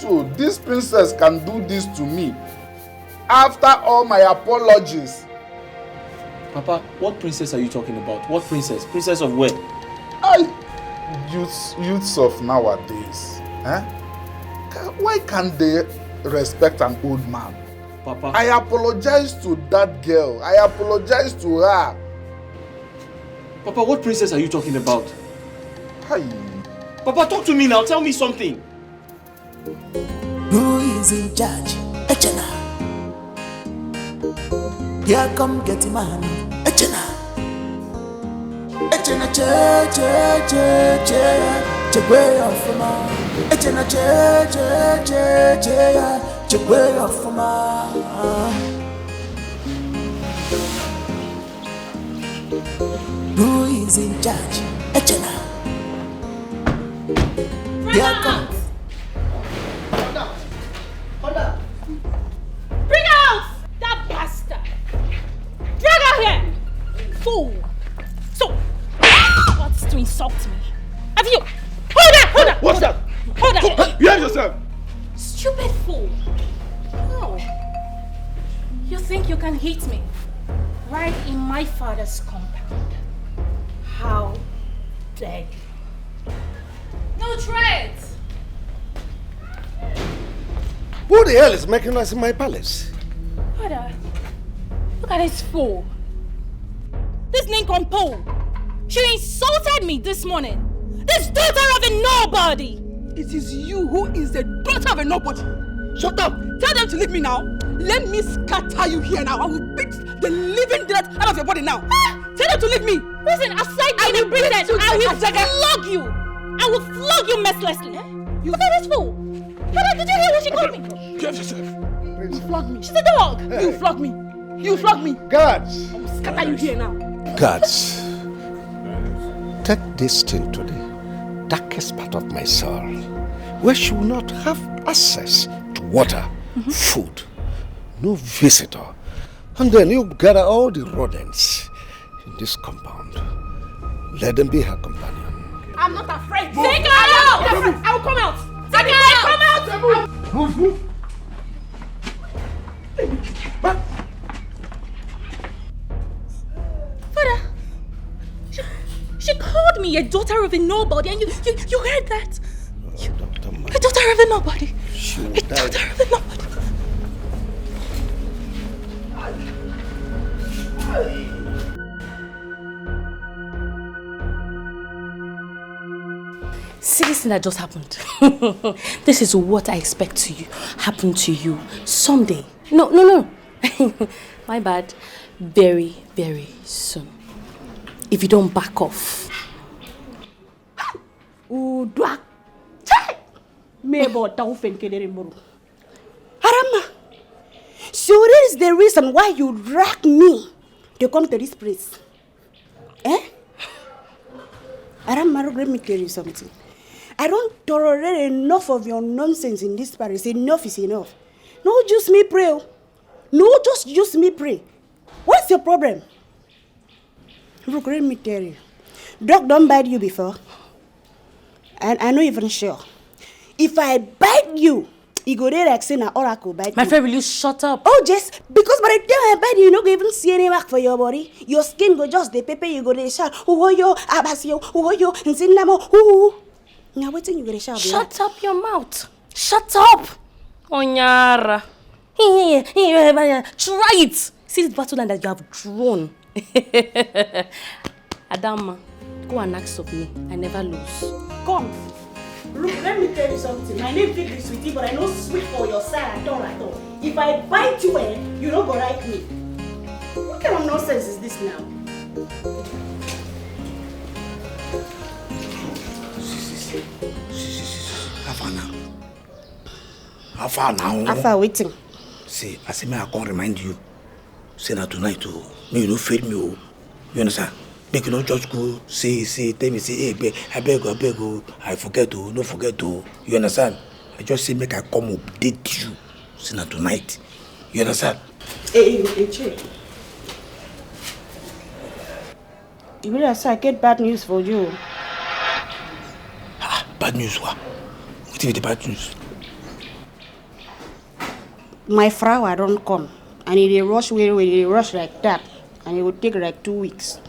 So this princess can do this to me. after all my apologies. Papa, what princess are you talking about? What princess? Princess of where? Youths of nowadays, why can't they respect an old man? Papa. I apologize to that girl. I apologize to her. Papa, what princess are you talking about? Hi. Papa, talk to me now. Tell me something. Who is in charge? Echena. Here come get him man. Echena. Echena che way of ma. Echena che way of ma. Who is in charge? Echena. Here come. Bring out that bastard! Drag her here! Fool! So, what's to insult me? Have you? Hold on! What's that? Hold on! Behave yourself! Stupid fool! Oh. You think you can hit me? Right in my father's compound. How dare you? No threats! Who the hell is making us in my palace? Father, look at this fool. This nincompoop. She insulted me this morning. This daughter of a nobody. It is you who is the daughter of a nobody. Shut up! Tell them to leave me now. Let me scatter you here now. I will beat the living death out of your body now. Tell them to leave me. Listen, aside being a princess, I will flog you. I will flog you mercilessly. Look at this fool. Father, did you hear what she called me? Behave yourself. You flog me. She's a dog. Hey. You flog me. You flog me. Guards. I will scatter you here now. Guards. Take this thing to the darkest part of my soul, where she will not have access to water, food, no visitor. And then you gather all the rodents in this compound. Let them be her companion. I'm not afraid. Take her out! I will come out. Take her out! Come out! Move. Father, she called me a daughter of a nobody, and you heard that? A daughter of a nobody. A daughter of a nobody. See this thing that just happened. This is what I expect to happen to you someday. No. My bad. Very, very soon. If you don't back off. Udwa. Harama. So that is the reason why you drag me to come to this place. Harama, let me tell you something. I don't tolerate enough of your nonsense in this palace. Enough is enough. No, just me pray. No, just use me pray. What's your problem? Look, let me tell you. Dog don't bite you before. And I'm not even sure. If I bite you, you go there like saying an oracle bite My friend, will you shut up? Oh, just because by the time I bite you, you don't even see any mark for your body. Your skin go just the pepper, you go there shout, oh yo, abasio, oh yo, and sinamo, now waiting you go there shout. Shut up your mouth. Shut up. Onyara. Try it. See this battle line that you have drawn. Adama, go and ask of me. I never lose. Come. Look, let me tell you something. My name is Sweetie, but I know sweet for your side at all. If I bite you, you don't go like me. What kind of nonsense is this now? How far now? How far waiting? See, I say, I can't remind you. Say that tonight, me, you don't fail me. You understand? Make you not just go, say, tell me, say, hey, I beg, I forget to, no forget to. You understand? I just say, make I come update you. Say that tonight. You understand? Hey, Che. You really say I get bad news for you. Bad news, what? What is the bad news? my flower don't come. And it dey rush where they rush like that. And it would take like 2 weeks.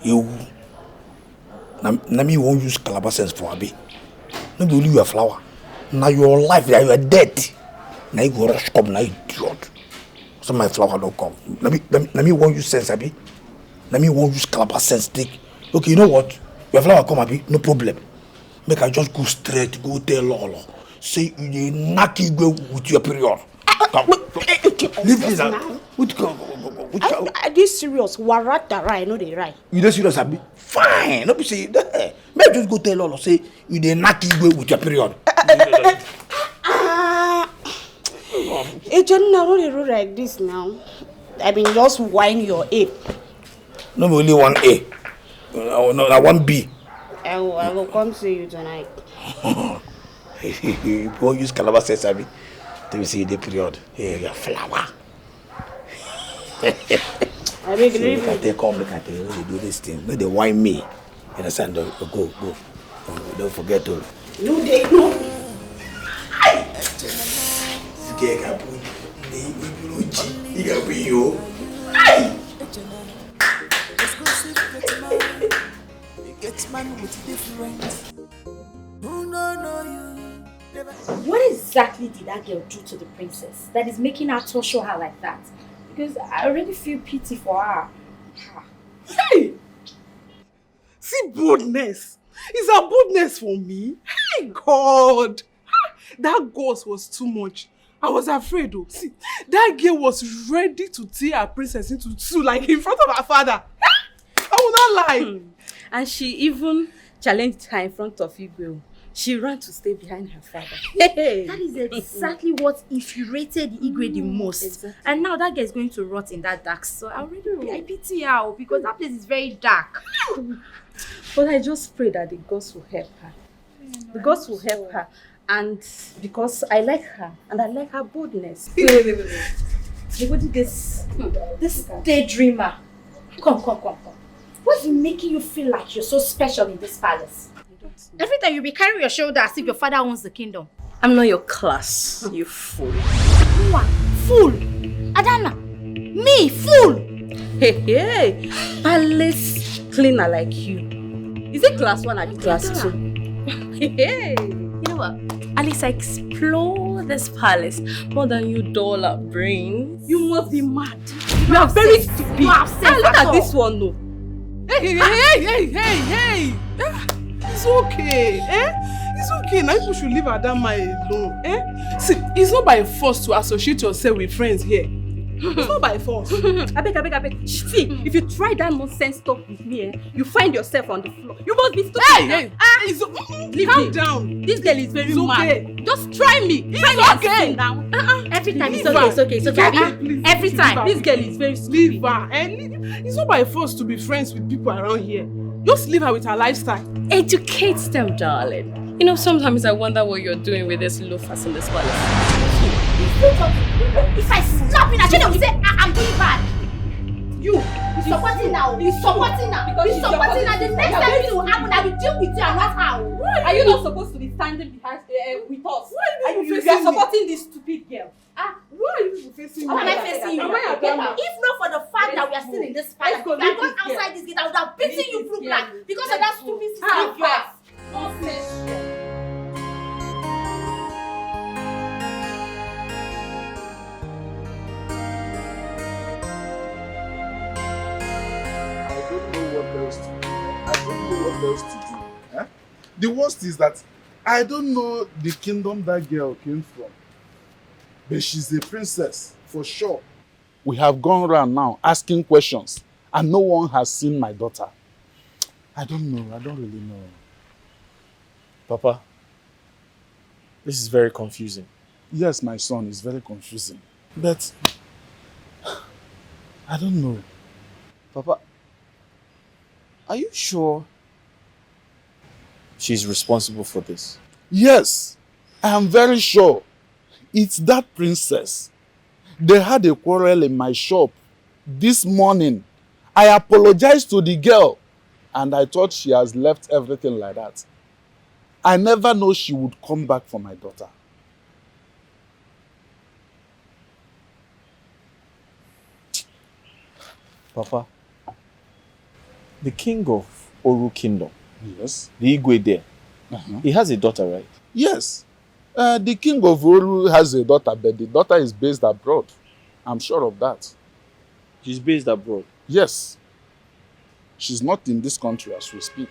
You na me won't use calabar sense for Abi. No be only your flower. Now your life, you are dead. Now you go rush come, now you idiot. So my flower don't come. Let me won't use sense, Abi. Let me won't use calabar sense. Take. Okay, you know what? Your flower come, Abi, no problem. Make I just go straight, go tell Lolo. Say you dey knack you go with your period. Leave this out. Are this serious? Warata, right? No, they right. You dey serious, Abi? Fine. No be say that. May I just go tell Lolo say you dey knack you go with your period. Agent, now don't do like this now. I mean, just whine your ape. No be only one A. No, one B. I will come see you tonight. You won't use calabar sense, Abi. Let me see the period. Here, your flower. I beg you. Look at they come, look at they do this thing. No, they whine me. You understand? Go. Don't forget to. No, they no. You can be you. What exactly did that girl do to the princess that is making her torture her like that? Because I already feel pity for her. Hey! See boldness. Is that boldness for me? Hey God! That ghost was too much. I was afraid though. See, that girl was ready to tear her princess into two like in front of her father. I will not lie. And she even challenged her in front of Igwe. She ran to stay behind her father. Hey. That is exactly what infuriated Igwe the most. Exactly. And now that girl is going to rot in that dark. So I pity her because that place is very dark. But I just pray that the gods will help her. The gods will help her. And because I like her and I like her boldness. Wait. What did this daydreamer? Come. What's making you feel like you're so special in this palace? Every time you be carrying your shoulder as if your father owns the kingdom. I'm not your class, you fool. Who are? Fool? Adana? Me? Fool? Hey. Palace cleaner like you. Is it class 1 or class 2? Hey. You know what? At least I explore this palace more than you dollar brains. You must be mad. You are very stupid. You are safe. Look at this one though. Hey. It's okay. It's okay. Now you should leave Adama alone. See, it's not by force to associate yourself with friends here. It's not by force. I beg. See, if you try that nonsense talk with me, you find yourself on the floor. You must be stupid. Calm down. This girl is very mad. Just try me. It's okay. Down. Every time it's okay. Every time. This girl is very stupid. Leave her. It's not by force to be friends with people around here. Just leave her with her lifestyle. Educate them, darling. You know, sometimes I wonder what you're doing with this loafers in this palace. If I slap you, I will say I'm doing bad. You supporting now. Because the next time this will happen, I will deal with you and not how. Are you not supposed to be standing behind with us? You are supporting this stupid girl. Why are you facing me? Am I facing you? If not for the fact that we are still in this palace, if I got outside this gate, I would have beaten you blue black because of that stupid sister of yours. I don't know what else to do. Eh? The worst is that I don't know the kingdom that girl came from. But she's a princess, for sure. We have gone around now asking questions, and no one has seen my daughter. I don't know. I don't really know. Papa, this is very confusing. Yes, my son, it's very confusing. But I don't know. Papa, are you sure she's responsible for this? Yes, I am very sure. It's that princess. They had a quarrel in my shop this morning. I apologized to the girl and I thought she has left everything like that. I never know she would come back for my daughter. Papa, the king of Oru Kingdom, yes, the Igwe there, he has a daughter, right? Yes. The king of Oru has a daughter, but the daughter is based abroad. I'm sure of that. She's based abroad? Yes. She's not in this country as we speak.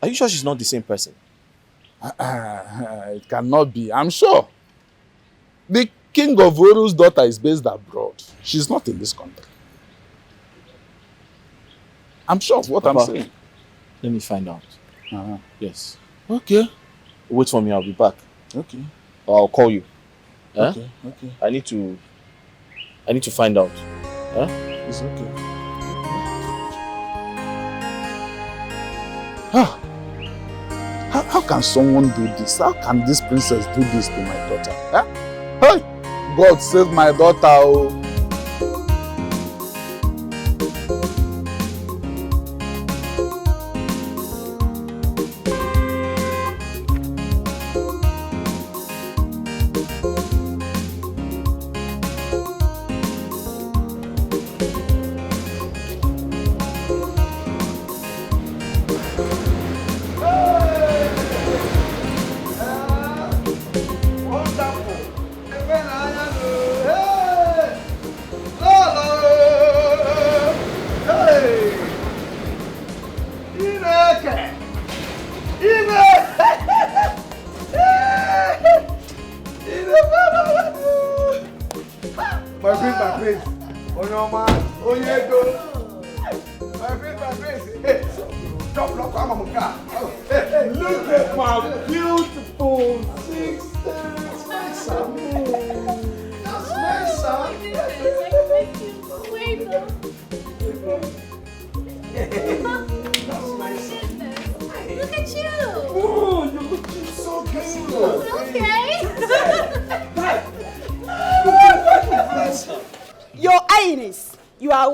Are you sure she's not the same person? It cannot be. I'm sure. The king of Oru's daughter is based abroad. She's not in this country. I'm sure of what Papa, I'm saying. Let me find out. Yes. Okay. Wait for me, I'll be back. Okay. Or I'll call you. Okay, okay. I need to find out. It's okay. How can someone do this? How can this princess do this to my daughter? Hey! God save my daughter. Oh.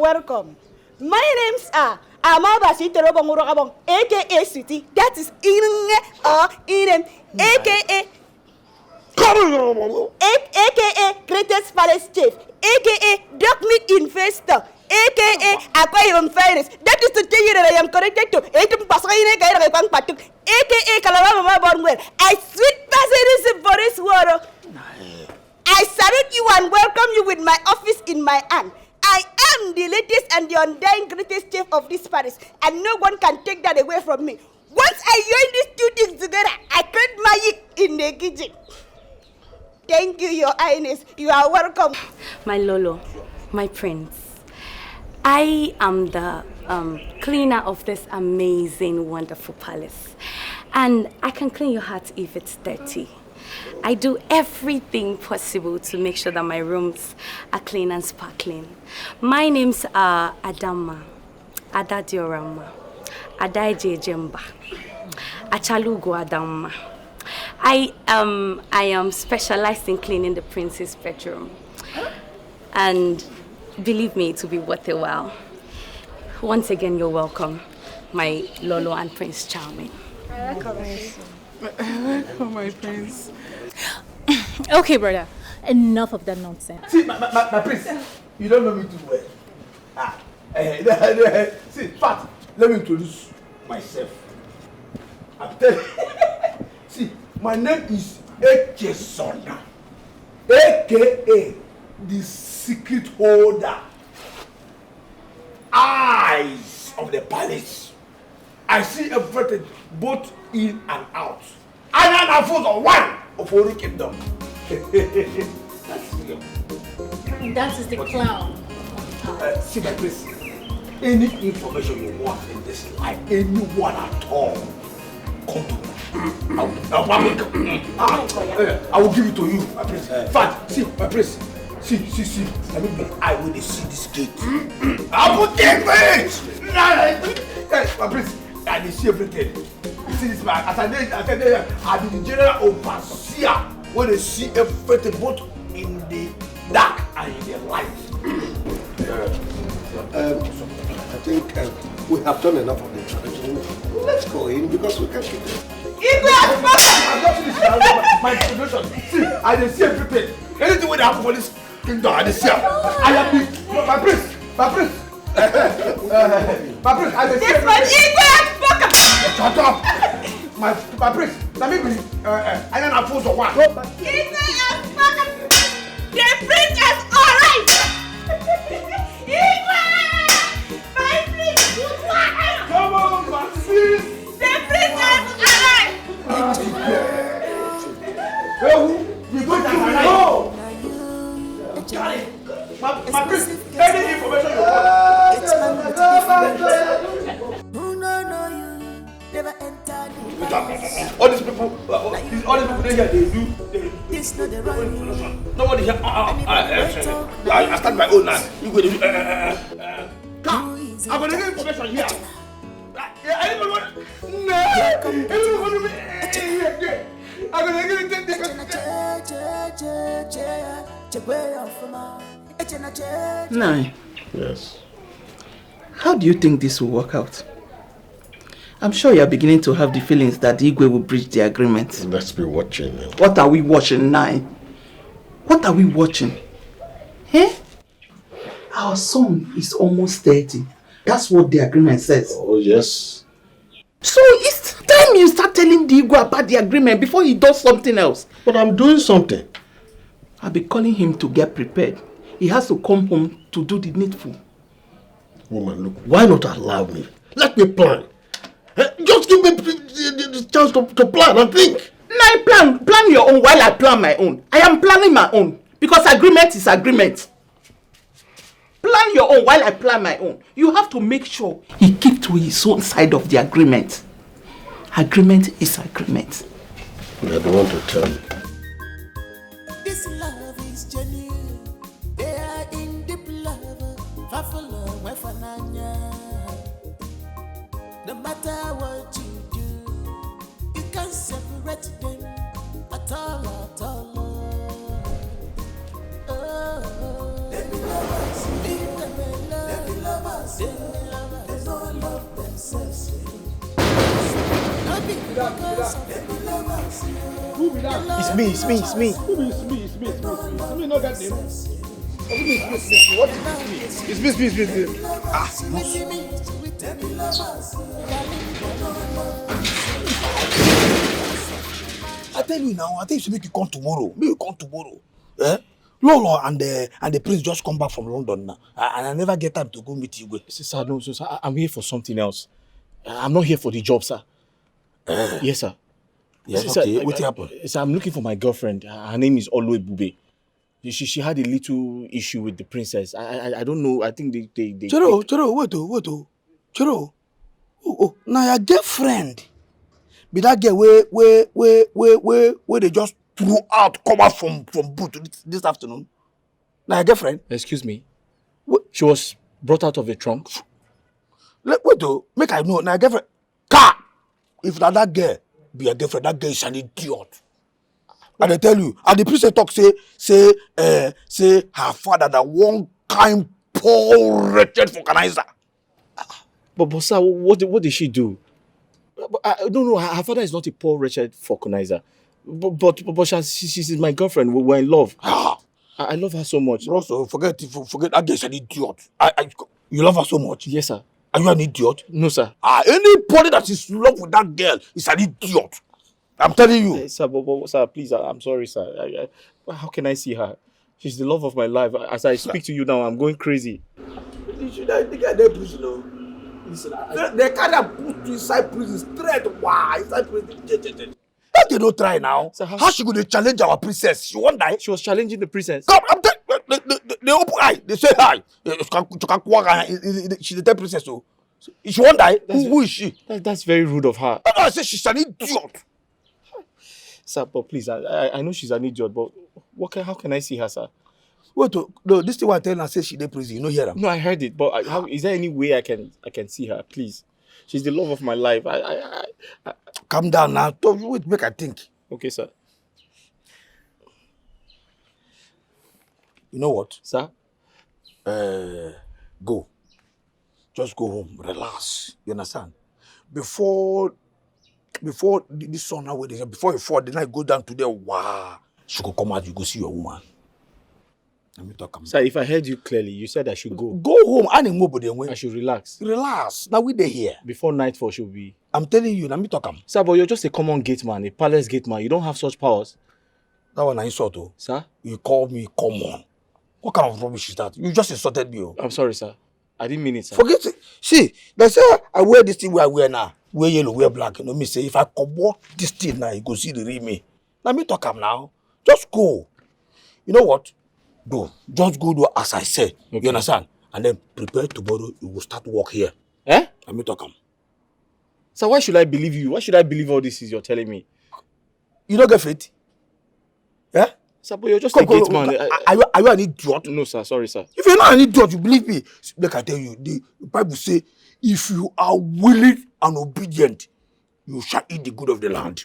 Welcome. My names are Amabasi Terobongurabong, aka City, that is Inem, aka Greatest Palace Chief, aka Dog Meat Investor, aka Aquarium Virus, that is to tell you that I am connected to aka Kalama Bornwell. I sweet passages for this water. I salute you and welcome you with my office in my hand. I am the latest and the undying greatest chief of this palace, and no one can take that away from me. Once I join these two things together, I create magic in the kitchen. Thank you, Your Highness. You are welcome. My Lolo, my prince, I am the cleaner of this amazing, wonderful palace. And I can clean your heart if it's dirty. I do everything possible to make sure that my rooms are clean and sparkling. My names are Adama, Adadiorama, Adaije Jemba, Achalugo Adama. I am specialized in cleaning the prince's bedroom. And believe me, it will be worth a while. Once again, you're welcome, my Lolo and Prince Charming. Oh, my prince. Okay, brother. Enough of that nonsense. See, my prince, you don't know me too well. See, Fat, let me introduce myself. I'm telling you. See, my name is Eke Sona, aka the secret holder. Eyes of the palace. I see everything both in and out. And I'm a foot of one of Oru Kingdom. That is the clown. See my place. Any information you want in this life, anyone at all, come to me. I will give it to you, my prince. Fact, see, my prince. See. I mean, I will see this gate. I will take it. My prince, I will see everything. You see this man, as I be the general overseer when they see everything both in the dark and in the light. think we have done enough of the tradition. Let's go in because we can't keep it. My introduction. See, I didn't see everything. Anything will happen for this kingdom, I didn't see. I am my prince. My prince, I didn't see everything. Shut up. My prince, let me be. I don't have food for one. The prince is alright! My prince! Come on, my sis! The prince is alright! You go to no! My prince, any information you want. All these people here, they do. Nobody here. I start my own now. You go to I'm gonna get information here. Anybody want? No. Anybody want to? I'm gonna get it. Nine. Yes. How do you think this will work out? I'm sure you're beginning to have the feelings that Igwe will breach the agreement. Let's be watching. What are we watching, Nine? What are we watching? Eh? Our son is almost 30. That's what the agreement says. Oh, yes. So it's time you start telling the Igwe about the agreement before he does something else. But I'm doing something. I'll be calling him to get prepared. He has to come home to do the needful. Woman, look, why not allow me? Let me plan. Just give me the chance to plan and think. Now plan your own while I plan my own. I am planning my own because agreement is agreement. Plan your own while I plan my own. You have to make sure he keeps to his own side of the agreement. Agreement is agreement. I don't want to tell you. This love is genuine. They are in deep love. Fafalo, wefananya. No matter what you do, you can't separate them at all, at all. Oh, let me love us, leave them alone. Let me love us, they don't love themselves. It's me. It's me, not that name. What is me? It's me. I tell you now, I think you should make you come tomorrow. Make you come tomorrow. Eh? Lolo and the prince just come back from London now. And I never get time to go meet you. Sir, no, sir, I'm here for something else. I'm not here for the job, sir. Yes, sir. Yes, sir, okay. What happened? Sir, I'm looking for my girlfriend. Her name is Oluebube. She had a little issue with the princess. I don't know. I think they Choro, wait. Choro. Oh, now your girlfriend. Be that girl where they just threw out, come out from boot this afternoon. Now your girlfriend. Excuse me. What? She was brought out of the trunk. Wait though, make I know. Now your girlfriend. Car! If that girl be a girlfriend, that girl is an idiot. And I tell you, and the priest talk say her father that one kind poor wretched vulcanizer. But sir, what did she do? I don't know. Her father is not a poor wretched vulcanizer. But she's my girlfriend. We're in love. I love her so much. Also, forget that girl is an idiot. You love her so much? Yes, sir. Are you an idiot? No, sir. Anybody that is in love with that girl is an idiot. I'm telling you. Sir, sir, please, I'm sorry, sir. How can I see her? She's the love of my life. As I speak to you now, I'm going crazy. Should I get that prison? Listen, they can't put you inside prison straight. Why? Inside prison. How they don't try now? Sir, how she going to challenge our princess? She won't die. She was challenging the princess. Come, I'm telling they open eye. They say hi. She's the 10th princess. So she won't die. Who is she? That's very rude of her. I say she's an idiot. Sir, but please, I know she's an idiot, but how can I see her, sir? Wait, no, this thing I tell her says she in prison. You know hear her? No, I heard it, but how is there any way I can see her? Please, she's the love of my life. I calm down now. Don't wait, make her think. Okay, sir. You know what, sir? Go. Just go home, relax. You understand? Before this sun now, before you fall, the night go down to there, wow. She could come out, you go see your woman. Let me talk. Sir, if I heard you clearly, you said I should go. Go home. I should relax. Relax. Now we there here. Before nightfall should be. I'm telling you, let me talk. Sir, but you're just a common gate man, a palace gate man. You don't have such powers. That one I insult you. Sir? You call me common. What kind of rubbish is that? You just insulted me. I'm sorry, sir. I didn't mean it, sir. Forget it. See, they say I wear this thing where I wear now. Wear yellow, wear black. You know me say, if I come this thing now, you go see the real me. Let me talk now. Just go. You know what? Go. Just go do as I said. Okay. You understand? And then prepare tomorrow, you will start work here. Eh? Let me talk. So why should I believe you? Why should I believe all this is you're telling me? You don't get fit? Yeah? Sir, but you're just a gate man. Are you an idiot? No, sir. Sorry, sir. If you're not an idiot, you believe me. Like I tell you, the Bible say, if you are willing and obedient, you shall eat the good of the land.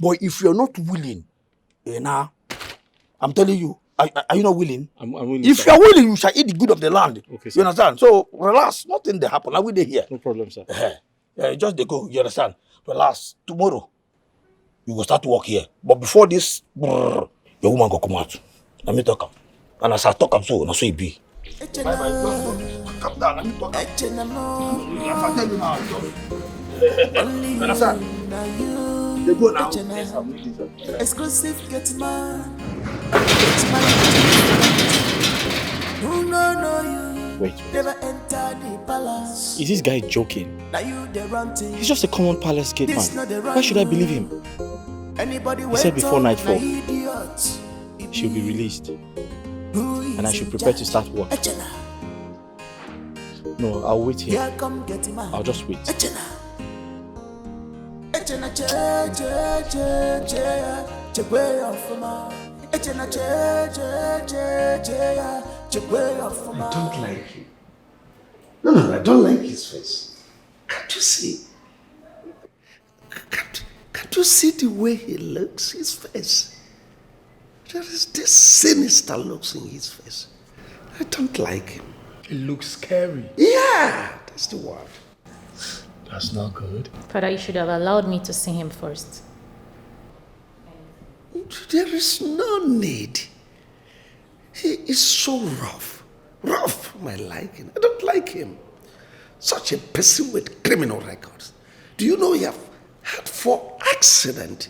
But if you're not willing, I'm telling you, are you not willing? I'm willing. If you're willing, you shall eat the good of the land. Okay, sir. You understand? So relax. Nothing they happen. I will there here. No problem, sir. Just they go. You understand? Relax. Tomorrow, you will start to work here. But before this, your woman go come out. Let me talk. And as I talk, I'm so it be. Bye. Come down. Let me talk. I tell you now. You understand? They go now. Exclusive get man. Wait. Never enter the palace. Is this guy joking? Now you the run thing. He's just a common palace gate man. Why should I believe him? He said before nightfall, she'll be released. And I should prepare to start work. No, I'll wait here. I'll just wait. I don't like him. No, I don't like his face. Can't you see? Can't you see the way he looks, his face? There is this sinister looks in his face. I don't like him. It looks scary. Yeah, that's the word. That's not good. Father, you should have allowed me to see him first. There is no need. He is so rough. Rough for my liking. I don't like him. Such a person with criminal records. Do you know he have had 4 accidents?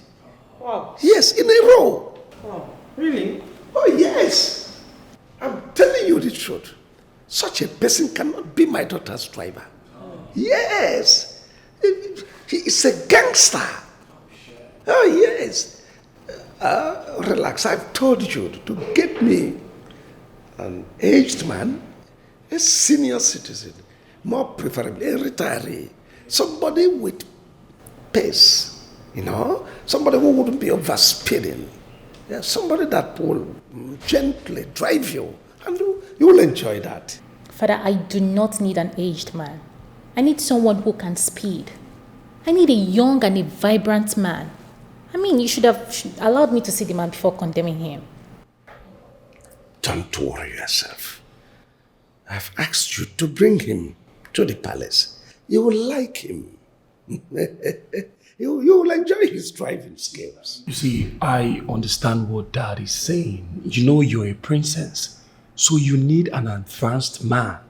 Wow. Yes, in a row. Wow. Really? Oh, yes. I'm telling you the truth. Such a person cannot be my daughter's driver. Oh. Yes. He is a gangster. Oh, yes. Relax. I've told you to get me an aged man, a senior citizen, more preferably a retiree, somebody with pace, somebody who wouldn't be overspeeding, somebody that will gently drive you, and you will enjoy that. Father, I do not need an aged man. I need someone who can speed. I need a young and a vibrant man. I mean, you should have allowed me to see the man before condemning him. Don't worry yourself. I've asked you to bring him to the palace. You will like him. You will enjoy his driving skills. You see, I understand what Dad is saying. You know you're a princess, so you need an advanced man,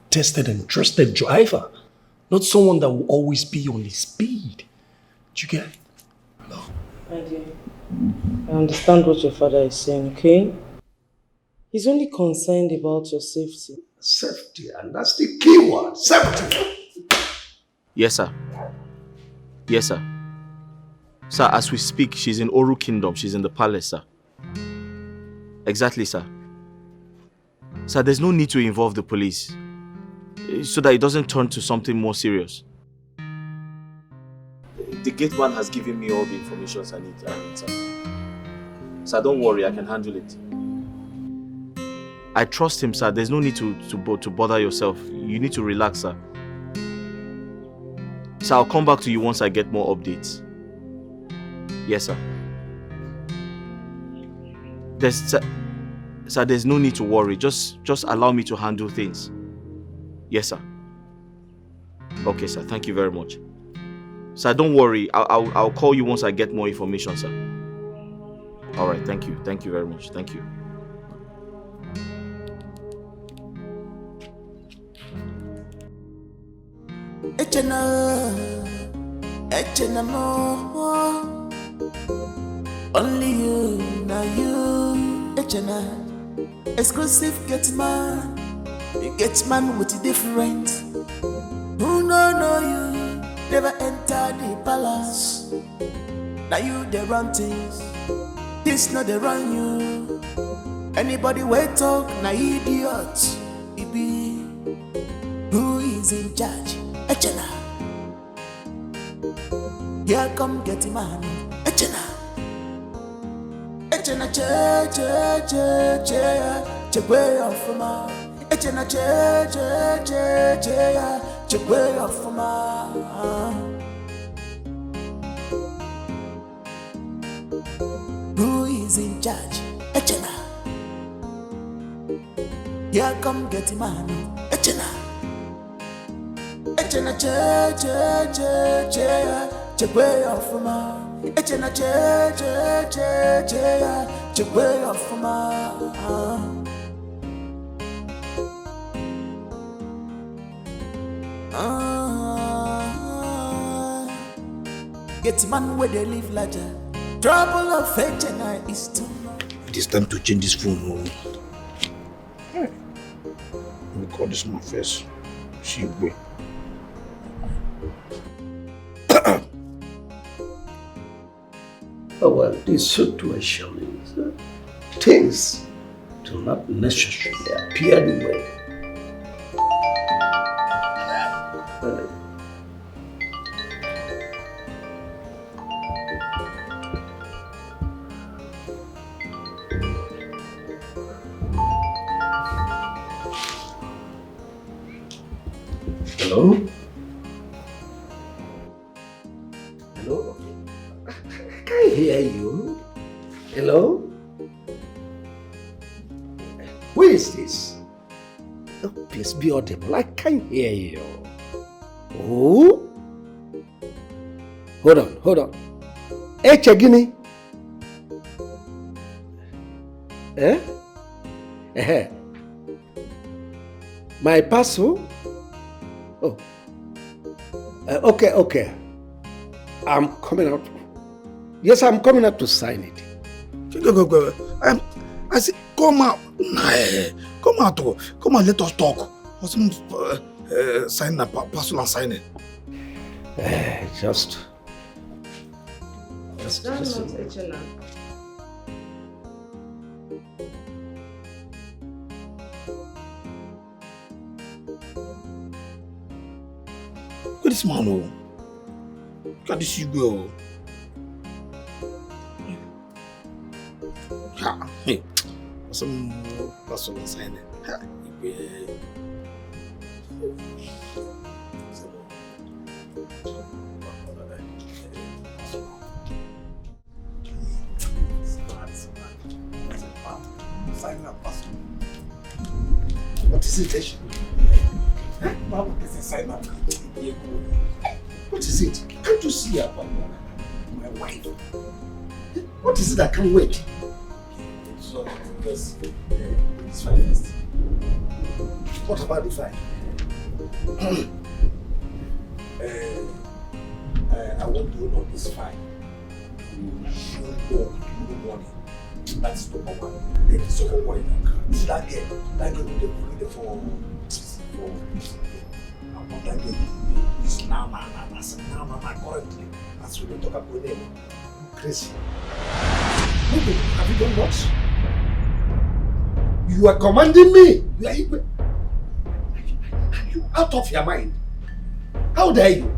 tested and trusted driver, not someone that will always be on his speed. Do you get it? No. My dear, I understand what your father is saying, okay? He's only concerned about your safety. Safety, and that's the key word, safety. Yes, sir. Yes, sir. Sir, as we speak, she's in Oru Kingdom. She's in the palace, sir. Exactly, sir. Sir, there's no need to involve the police so that it doesn't turn to something more serious. The gate man has given me all the information I need, sir. Sir, don't worry, I can handle it. I trust him, sir. There's no need to bother yourself. You need to relax, sir. Sir, I'll come back to you once I get more updates. Yes, sir. Sir, there's no need to worry. Just allow me to handle things. Yes, sir. Okay, sir. Thank you very much. Sir, don't worry. I'll call you once I get more information, sir. All right. Thank you. Thank you very much. Thank you. Echena mo, only you, now you. Echena, exclusive get man, you get man with a different. Who know you, never enter the palace. Now you the run things, this not the run you. Anybody wait talk, na idiot. It be who is in charge. Echena, here come get him man. Echena, Echena che way off ma. Echena che way off ma. Who is in charge? Echena, here come get him man. Echena. Echena che way off ma. Echena che way off ma. Get man where they live larger. Trouble of Echena is too much. It is time to change this phone. Let me call this man first. She go. Oh, well, this situation is things do not necessarily appear the way. Hello? Hello? I can't hear you. Hello? Who is this? Oh, please be audible. I can't hear you. Oh? Hold on. Hey, Chagini. My parcel? Oh. Okay. I'm coming out. Yes, I'm coming out to sign it. Go. I said, come out. Come out. Come on, let us talk. Sign the parcel and sign it. Just. That's not Echena. Look at this man, oh. Look at this girl. Hey, some parcel and sign it. What is it? What is it? Can't you see about my wife? What is it I can't wait? So, it's fine first. What about the fine? I want to know this fine. You should go tomorrow morning. That's the number one. Then the second one, is that girl. That girl will be for about that girl. It's now currently. As we don't talk about her name. Crazy. Maybe, have you done what? You are commanding me. Are you out of your mind? How dare you?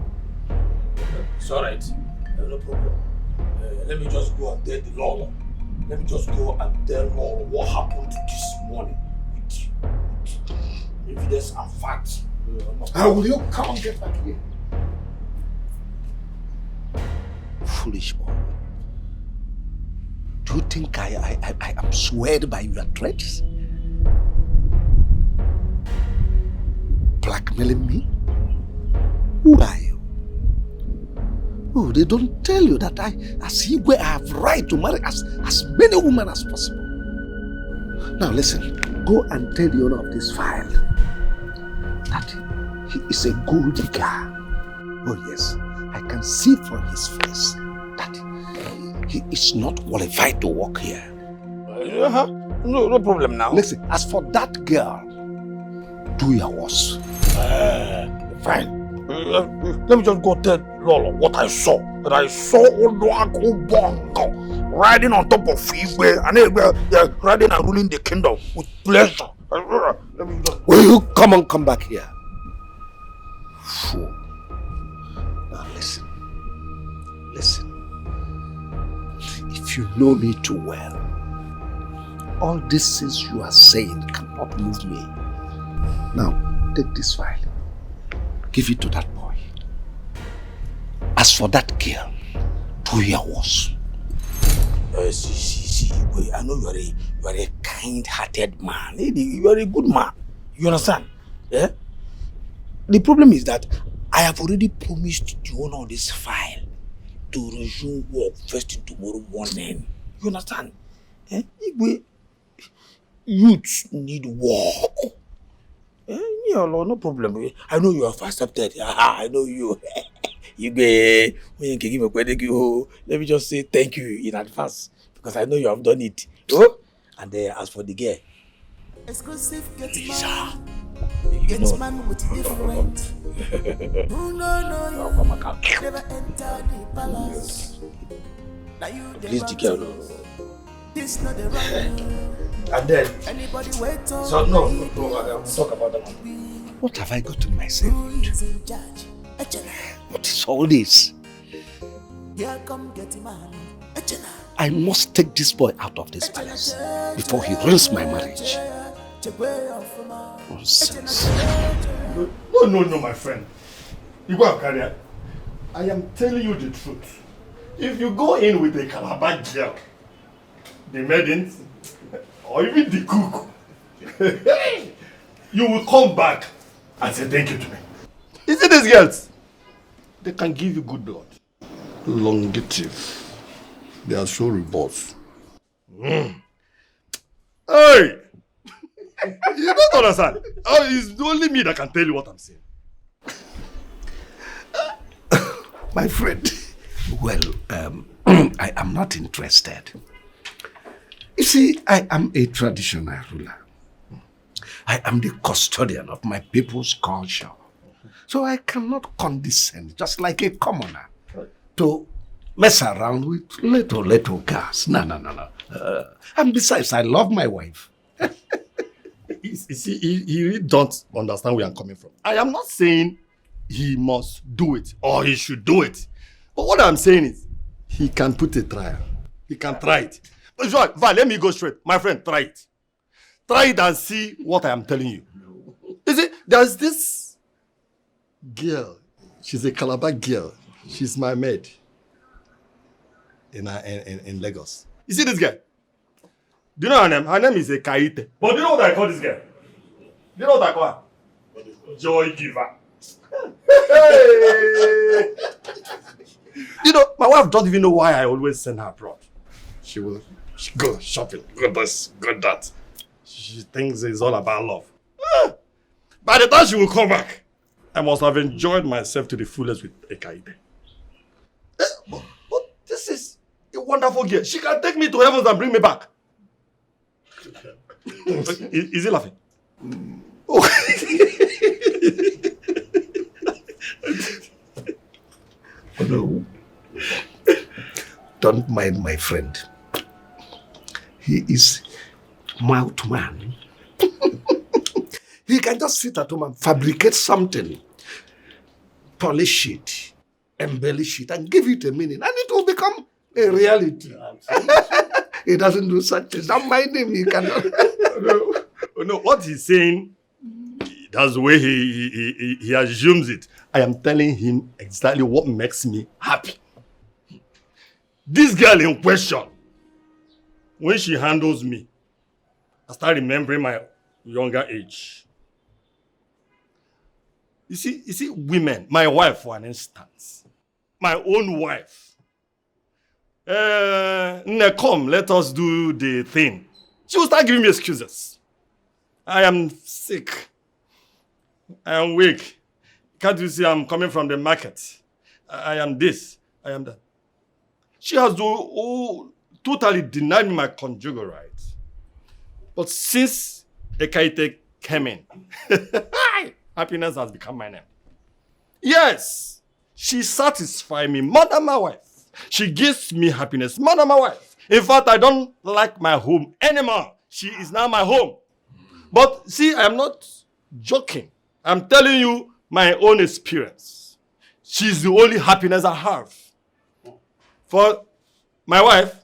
It's alright. No problem. Let me just go and tell the Lord. Let me just go and tell Lord what happened this morning with evidence and facts. How will you come and get back here? Foolish boy. Do you think I am swayed by your threats? Blackmailing me? Who are you? Oh, they don't tell you that as Igwe, I have right to marry as many women as possible. Now listen, go and tell the owner of this file that he is a gold digger. Oh yes, I can see from his face that he is not qualified to work here. No problem now. Listen, as for that girl, do your worst. Fine. Let me just go tell Lolo what I saw. That I saw Odoako Bongo riding on top of Igwe and riding and ruling the kingdom with pleasure. Will you come back here? Fool. Now listen. If you know me too well, all these things you are saying cannot move me. Now, take this file. Give it to that boy. As for that girl, do your worst. See, I know you are a kind-hearted man. You are a good man. You understand? Yeah? The problem is that I have already promised the owner of this file to resume work first thing tomorrow morning. You understand? Eh? Youths need work. Yeah, no problem. I know you have accepted. I know you. Let me just say thank you in advance because I know you have done it. Oh? And as for the girl, exclusive get man with different. Who no, never enter the palace. Now you please the girl. This not the right. And then, anybody wait on so no, we'll talk about that one. What have I gotten myself into? What is all this? Here come get man. I must take this boy out of this palace before he ruins my marriage. Nonsense. No, my friend. You go career. I am telling you the truth. If you go in with a Calabar girl, the Maiden, or even the cook, you will come back and say thank you to me. You see these girls? They can give you good blood. Longative. They are so robust. Hey! You don't understand. Oh, it's only me that can tell you what I'm saying. My friend, well, I am not interested. You see, I am a traditional ruler. I am the custodian of my people's culture. So I cannot condescend, just like a commoner, to mess around with little girls. No. And besides, I love my wife. You see, he really don't understand where I'm coming from. I am not saying he must do it or he should do it. But what I'm saying is, he can put a trial. He can try it. But sure, let me go straight. My friend, try it. Try it and see what I am telling you. You see, there's this girl. She's a Calabar girl. She's my maid in Lagos. You see this girl? Do you know her name? Her name is a Kaite. But do you know what I call this girl? Do you know what I call her? Joy giver. Hey! You know, my wife doesn't even know why I always send her abroad. She will go shopping, go this, go that. She thinks it's all about love. By the time she will come back, I must have enjoyed myself to the fullest with a Kaite. But this is a wonderful girl. She can take me to heavens and bring me back. Is he laughing? Oh. Oh no. Don't mind my friend. He is mouth man. He can just sit at home and fabricate something, polish it, embellish it, and give it a meaning, and it will become a reality. He doesn't do such things. Don't mind him. He cannot. No, what he's saying, that's the way he assumes it. I am telling him exactly what makes me happy. This girl in question, when she handles me, I start remembering my younger age. You see, women, my wife, for an instance, my own wife. Come, let us do the thing. She will start giving me excuses. I am sick. I am weak. Can't you see I'm coming from the market? I am this. I am that. She has totally denied me my conjugal rights. But since Ekaite came in, happiness has become my name. Yes, she satisfies me more than my wife. She gives me happiness more than my wife. In fact, I don't like my home anymore. She is now my home. But see, I am not joking. I'm telling you my own experience. She's the only happiness I have. For my wife,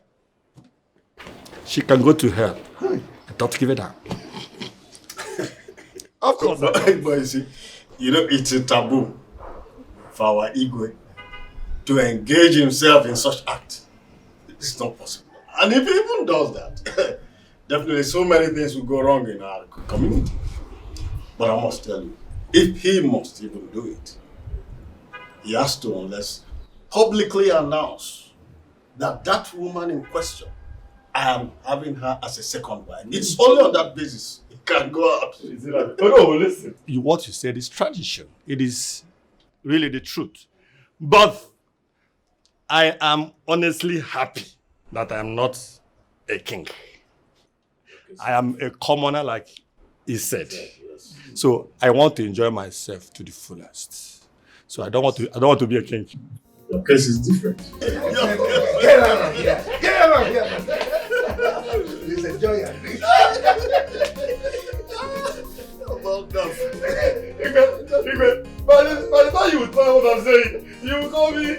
she can go to hell. I don't give it up. Of course. But you see, it's a taboo for our Igwe to engage himself in such act. It's not possible. And if he even does that, definitely so many things will go wrong in our community. But I must tell you, if he must even do it, he has to, unless publicly announce that that woman in question, I am having her as a second wife. It's only on that basis it can go out. Oh no, listen. What you said is tradition. It is really the truth. But I am honestly happy that I am not a king. I am a commoner, like he said. So I want to enjoy myself to the fullest. So I don't want to be a king. Your case is different. Get out of here! Get out of here! Please enjoy your drink. Well done. By the time you would find what I'm saying, you will call me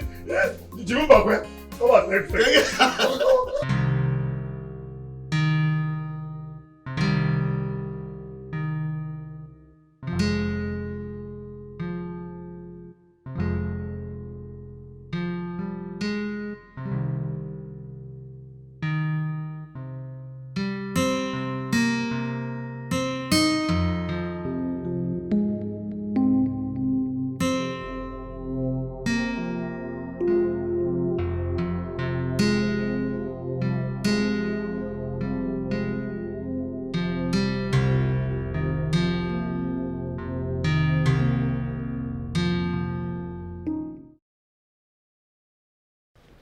Jimu Bakwe. Come on, next.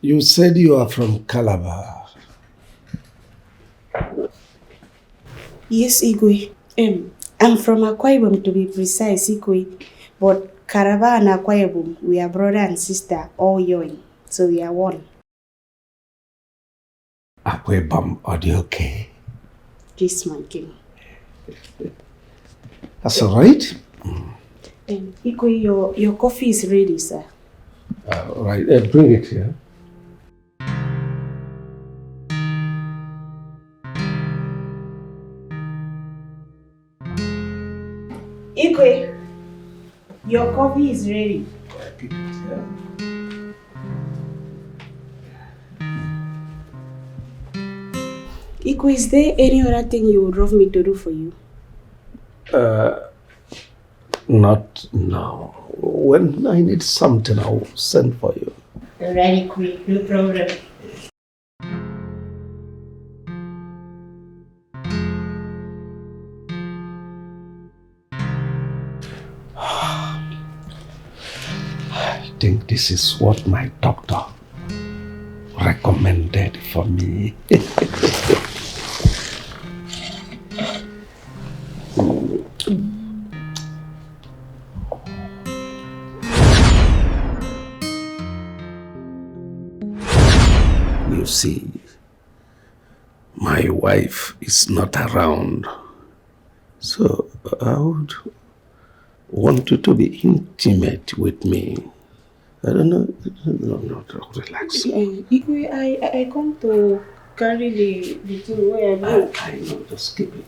You said you are from Calabar. Yes, Igwe. I'm from Akwa Ibom, to be precise, Igwe. But Calabar and Akwa Ibom, we are brother and sister, all young. So we are one. Akwa Ibom, are you okay? Yes, my king. That's all right. Igwe, your coffee is ready, sir. All right, bring it here. Igwe, your coffee is ready. Igwe, is there any other thing you would love me to do for you? Not now. When I need something, I'll send for you. Very quick, no problem. I think this is what my doctor recommended for me. You see, my wife is not around, so I would want you to be intimate with me. I don't know. No, relax. Igwe, I come to carry the thing where I go. I know, just keep it.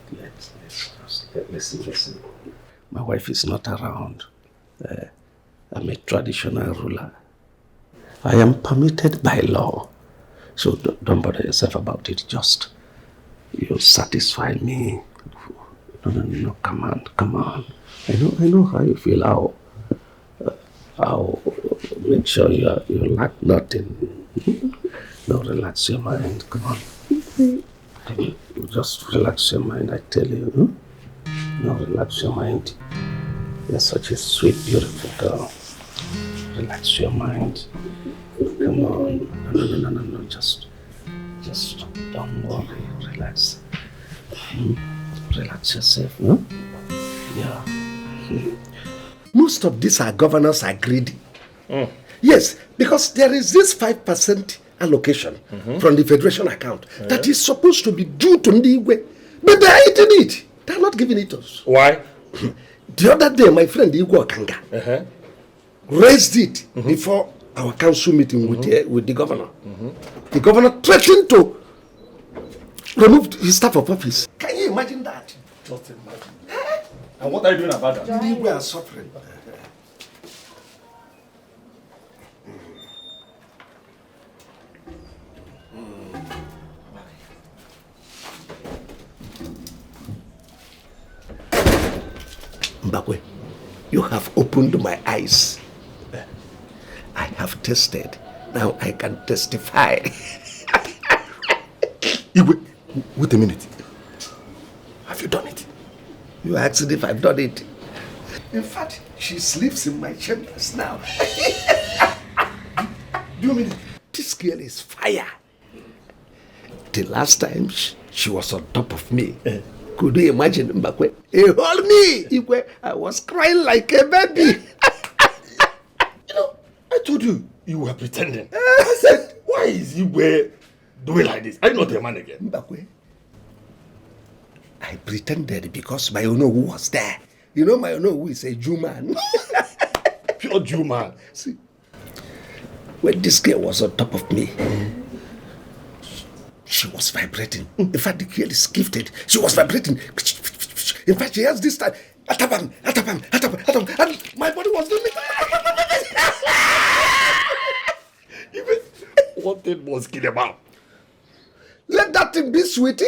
Listen. My wife is not around. I'm a traditional ruler. I am permitted by law. So don't bother yourself about it. Just, you satisfy me. No, come on. I know how you feel. Now, make sure you lack nothing. Now, relax your mind. Come on. Just relax your mind, I tell you. Now, relax your mind. You're such a sweet, beautiful girl. Relax your mind. Come on. No. Just don't worry. Relax. Relax yourself. Yeah. Most of these are governors are greedy. Yes, because there is this 5% allocation from the federation account that is supposed to be due to Ndigwe. But they are eating it. They are not giving it to us. Why? The other day, my friend Igwe Okanga raised it before our council meeting with the governor. The governor threatened to remove his staff of office. Can you imagine that? Just imagine. And what are you doing about that? The Igwe are suffering. Mbakwe, you have opened my eyes. I have tested. Now I can testify. Igwe, wait a minute. Have you done it? You asked if I've done it. In fact, she sleeps in my chambers now. Do you mean it? This girl is fire. The last time she was on top of me. Could you imagine, Mbakwe? He hold me! Igwe, I was crying like a baby. I told you were pretending. I said, why is Igwe doing like this? I'm not a man again. Mbakwe, I pretended because my Onowu was there. You know my Onowu is a Jew man. Pure Jew man. See, when this girl was on top of me, she was vibrating. In fact, the girl is gifted. She was vibrating. In fact, she has this time. Atapam. And my body was doing it. Even what thing was Kilema? Let that thing be, sweetie.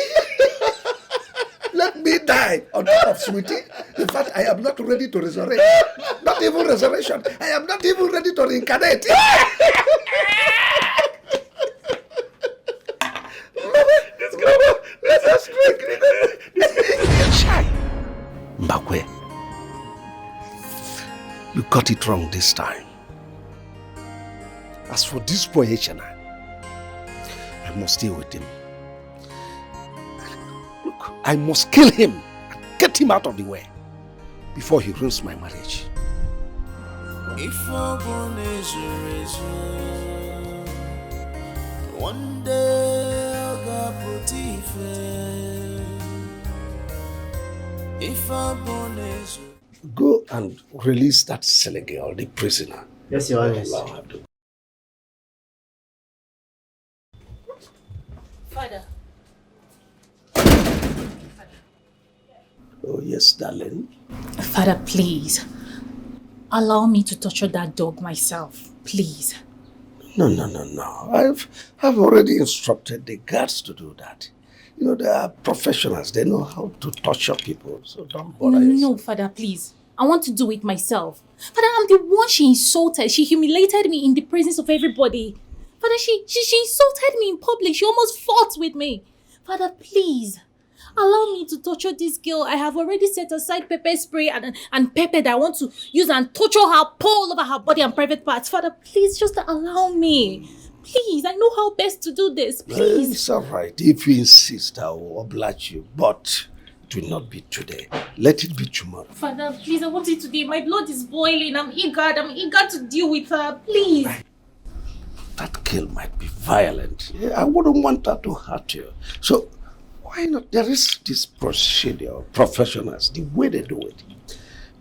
Let me die on top of sweetie. In fact, I am not ready to resurrect. Not even resurrection. I am not even ready to reincarnate. This girl, let us drink. Mbakwe, you got it wrong this time. As for this boy Echena, I must stay with him. Look, I must kill him and get him out of the way before he ruins my marriage. If I born is one day I got put if I born is Go and release that silly girl, the prisoner. Yes, Your Honor. Father. Oh, yes, darling. Father, please. Allow me to torture that dog myself. Please. No. I've already instructed the guards to do that. You know, they are professionals. They know how to torture people. So don't bother yourself. No, Father, please. I want to do it myself. Father, I'm the one she insulted. She humiliated me in the presence of everybody. Father, she insulted me in public. She almost fought with me. Father, please. Allow me to torture this girl. I have already set aside pepper spray and pepper that I want to use and torture her, pour all over her body and private parts. Father, please just allow me. Please, I know how best to do this. Please. It's all right. If you insist, I will oblige you. But it will not be today. Let it be tomorrow. Father, please, I want it today. My blood is boiling. I'm eager to deal with her. Please. That girl might be violent. I wouldn't want her to hurt you. So, why not? There is this procedure, professionals, the way they do it.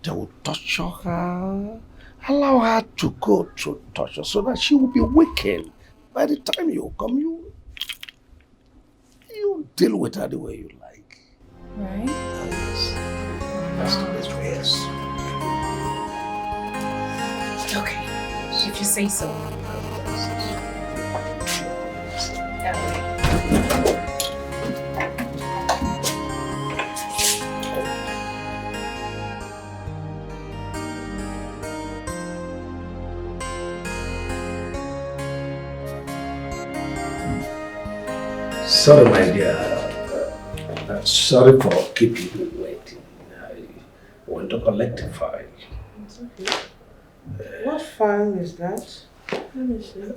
They will torture her, allow her to go through torture so that she will be weakened. By the time you come, you deal with her the way you like. Right? Yes. That's the best way, yes. Okay, if you say so. Sorry, my dear. Sorry for keeping you waiting. I want to collect a file. It's okay. What file is that? Let me see.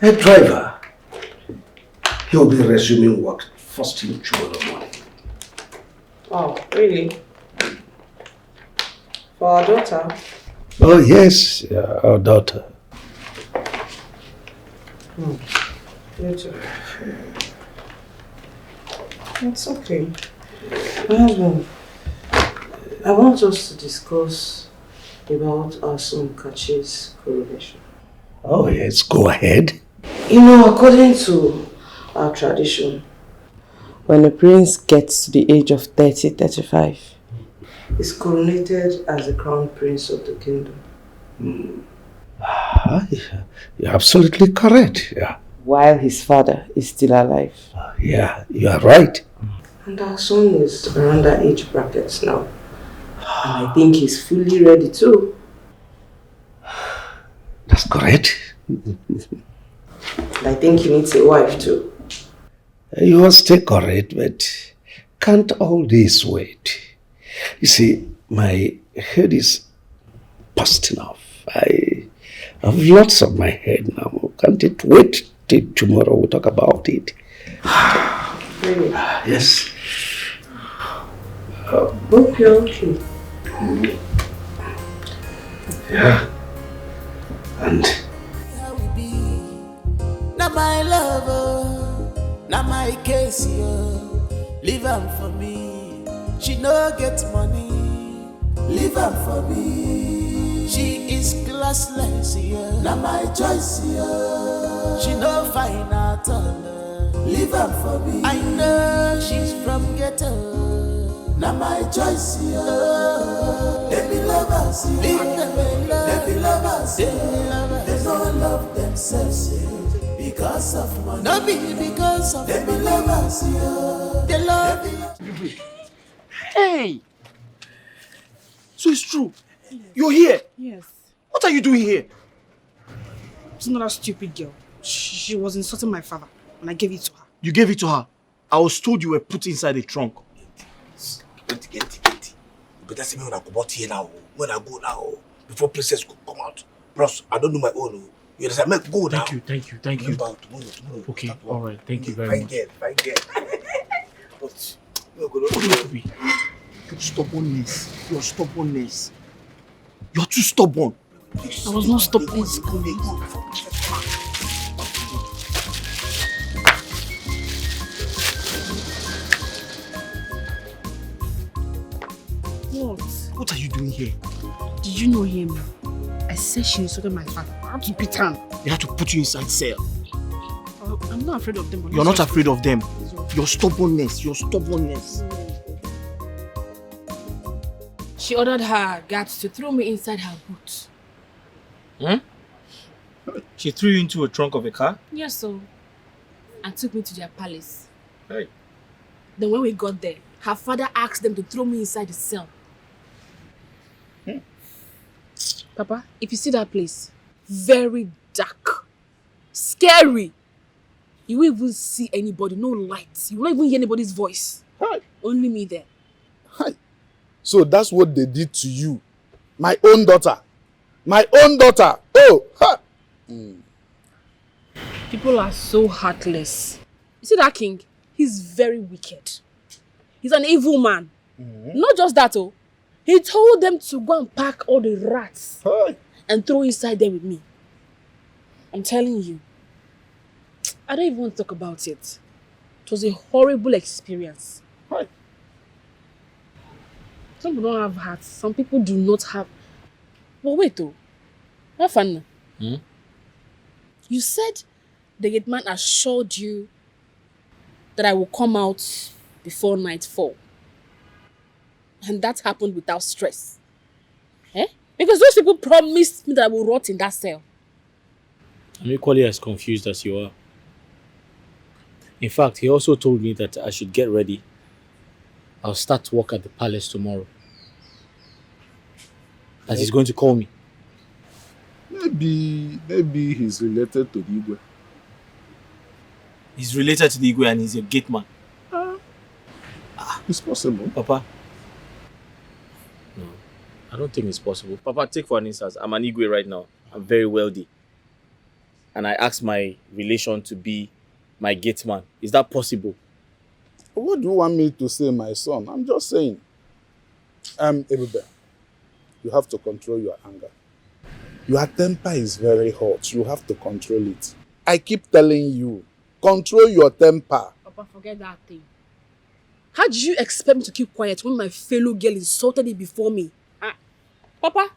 A driver. He'll be resuming work first thing tomorrow morning. Oh, really? For our daughter? Oh, yes, our daughter. It's okay. My husband, I want us to discuss about our son Kachi's coronation. Oh, yes, go ahead. You know, according to our tradition, when a prince gets to the age of 30, 35, he's coronated as the crown prince of the kingdom. You're absolutely correct. Yeah. While his father is still alive. Yeah, you are right. And our son is around that age bracket now. And I think he's fully ready too. That's correct. I think he needs a wife too. You are still correct, but can't all this wait? You see, my head is busting off. I have lots on my head now. Can't it wait till tomorrow we talk about it? Really? Yes. Hope you're okay. Yeah. And Now my lover, now my case, yeah. Leave am for me. She no get money. Leave am for me. She is classless, yeah. Now my choice, yeah. She no fine at all. Leave am for me. I know she's from ghetto. Now my choice, yeah. They be lovers, yeah. They be lovers, yeah. They don't love themselves, yeah. Because of money. No be because of they be lovers, yeah. They love you. Hey! So it's true. You're here. Yes. What are you doing here? It's not that stupid girl. She was insulting my father when I gave it to her. You gave it to her. I was told you were put inside the trunk. Get. You better see me when I go out here now. When I go now, before princess could come out. Bros, I don't do my own. You understand? Make go now. Thank you. Tomorrow. Okay, all right. Thank you very much. Fine girl. But you go to be. Your stubbornness. You're too stubborn. I was not stubborn. What are you doing here? Did you know him? I said she insulted my father. I had to beat her. They had to put you inside cell. I'm not afraid of them. But You're not afraid of them. Your stubbornness. She ordered her guards to throw me inside her boot. She threw you into a trunk of a car? Yes, so. And took me to their palace. Hey. Then when we got there, her father asked them to throw me inside the cell. Papa, if you see that place, very dark, scary. You won't even see anybody, no lights. You won't even hear anybody's voice. Hi. Only me there. Hi. So that's what they did to you. My own daughter. Oh, ha. People are so heartless. You see that king? He's very wicked. He's an evil man. Not just that, oh. He told them to go and pack all the rats and throw inside them with me. I'm telling you. I don't even want to talk about it. It was a horrible experience. Some people don't have hearts. Some people do not have. But wait though. Have fun. You said the gate man assured you that I will come out before nightfall. And that happened without stress. Because those people promised me that I will rot in that cell. I'm equally as confused as you are. In fact, he also told me that I should get ready. I'll start work at the palace tomorrow. That he's going to call me. Maybe he's related to Igwe. He's related to the Igwe and he's a gate man. It's possible. Papa? No, I don't think it's possible. Papa, take for an instance, I'm an Igwe right now. I'm very wealthy. And I asked my relation to be my gate man. Is that possible? What do you want me to say, my son? I'm just saying. Ebube, you have to control your anger. Your temper is very hot. You have to control it. I keep telling you, control your temper. Papa, forget that thing. How did you expect me to keep quiet when my fellow girl insulted it before me? Papa,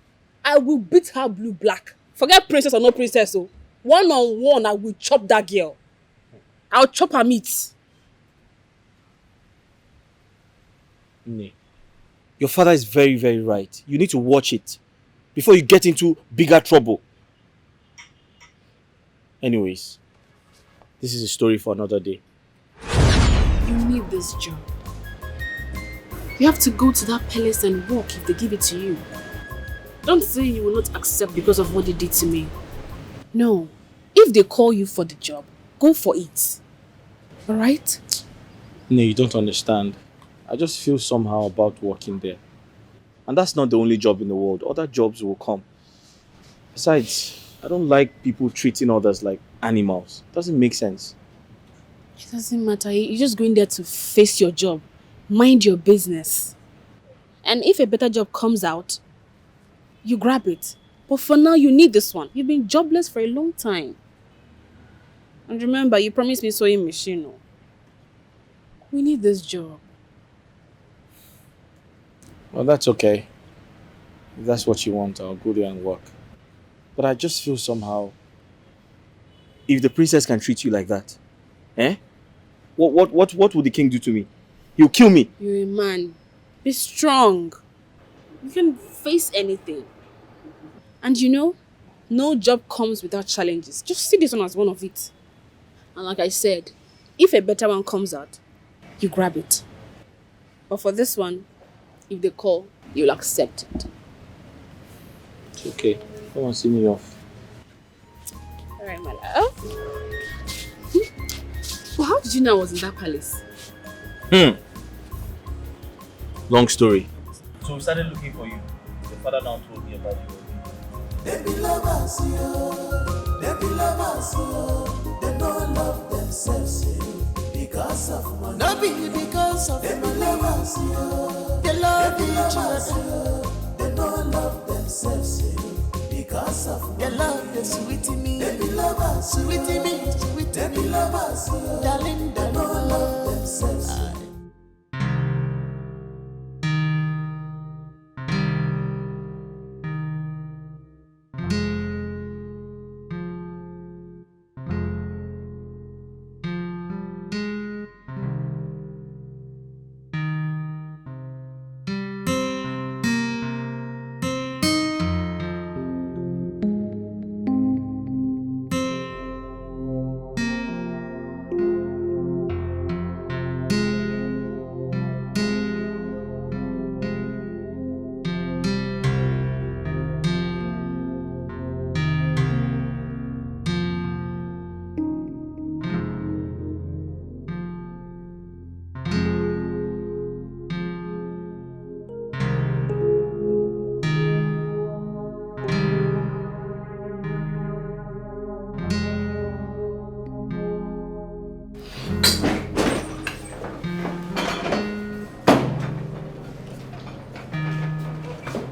I will beat her blue-black. Forget princess or no princess, so one-on-one, I will chop that girl. I'll chop her meat. Nee. Your father is very, very right. You need to watch it before you get into bigger trouble. Anyways, this is a story for another day. You need this job. You have to go to that palace and work if they give it to you. Don't say you will not accept because of what they did to me. No. If they call you for the job, go for it. Alright? No, you don't understand. I just feel somehow about working there. And that's not the only job in the world. Other jobs will come. Besides, I don't like people treating others like animals. It doesn't make sense. It doesn't matter. You're just going there to face your job. Mind your business. And if a better job comes out, you grab it. But for now, you need this one. You've been jobless for a long time. And remember, you promised me sewing machine. No? We need this job. Well, that's okay. If that's what you want, I'll go there and work. But I just feel somehow, if the princess can treat you like that, what would the king do to me? He'll kill me. You're a man. Be strong. You can face anything. And you know, no job comes without challenges. Just see this one as one of it. And like I said, if a better one comes out, you grab it. But for this one, if they call, you'll accept it. It's okay. Come on, see me off. Alright, my love. Well, how did you know I was in that palace? Long story. So we started looking for you. Your father now told me about you. They be lovers, yo. They be lovers, yo. They don't love themselves, yo. Because of money. No be because of money. They be lovers, yo. They love each other. They don't love themselves, yo. Because of money. They love the sweetie me. They be lovers, sweetie me, sweetie me. They be lovers, yo. Darling, they don't love themselves, yo.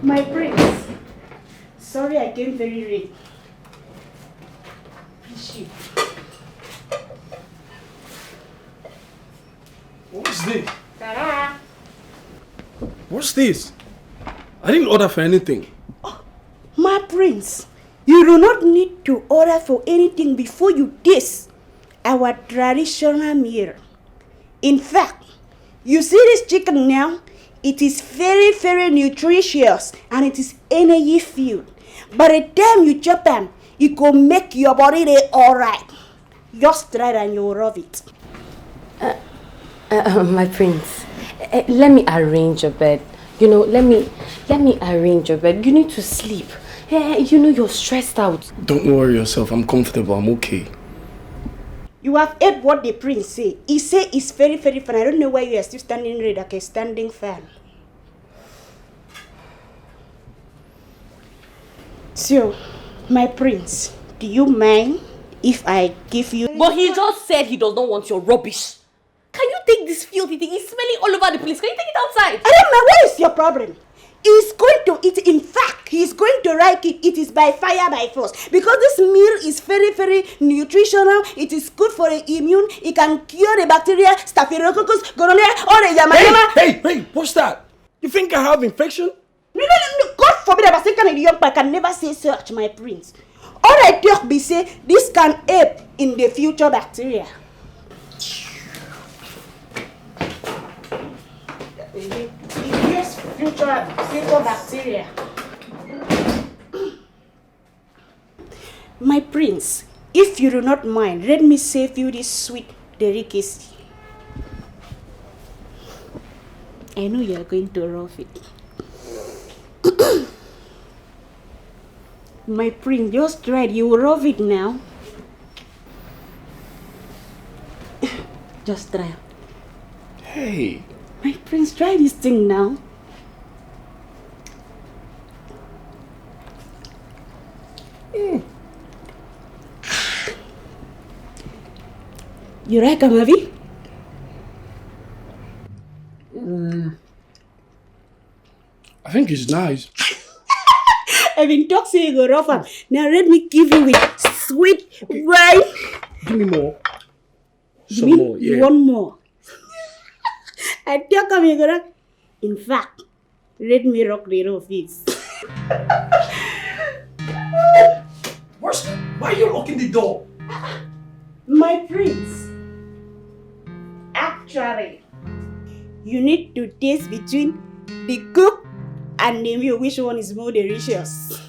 My prince. Sorry I came very late. Appreciate. What's this? Ta-da! What's this? I didn't order for anything. My prince, you do not need to order for anything before you taste our traditional meal. In fact, you see this chicken now? It is very, very nutritious and it is energy filled. By the time you chop them, it will make your body alright. Just try it and you'll love it. My prince, let me arrange your bed. You know, let me arrange your bed. You need to sleep. You know you're stressed out. Don't worry yourself. I'm comfortable. I'm okay. You have heard what the prince say. He say it's very, very fun. I don't know why you are still standing red like a standing fan. So, my prince, do you mind if I give you... But he just said he does not want your rubbish. Can you take this filthy thing? It's smelling all over the place. Can you take it outside? I don't know. What is your problem? He's going to eat. In fact, he's going to like it. It is by fire, by force. Because this meal is very, very nutritional. It is good for the immune. It can cure the bacteria, staphylococcus, gonorrhea, or the yamayama. Hey, what's that? You think I have infection? No. God forbid I was saying the young man can never say such, my prince. All I talk be say, this can help in the future bacteria. Yes, future bacteria. My prince, if you do not mind, let me save you this sweet delicacy. I know you are going to rough it. My prince, just try it. You will rough it now. Just try. Hey. My prince, try this thing now. You like a movie? I think it's nice. I've been talking to you, rough. Now let me give you with sweet wine. Give me more. Some Me? more, yeah. You want more? I talk to you, in fact, let me rock the rough this. Why are you locking the door? My prince, actually, you need to taste between the cook and the meal which one is more delicious.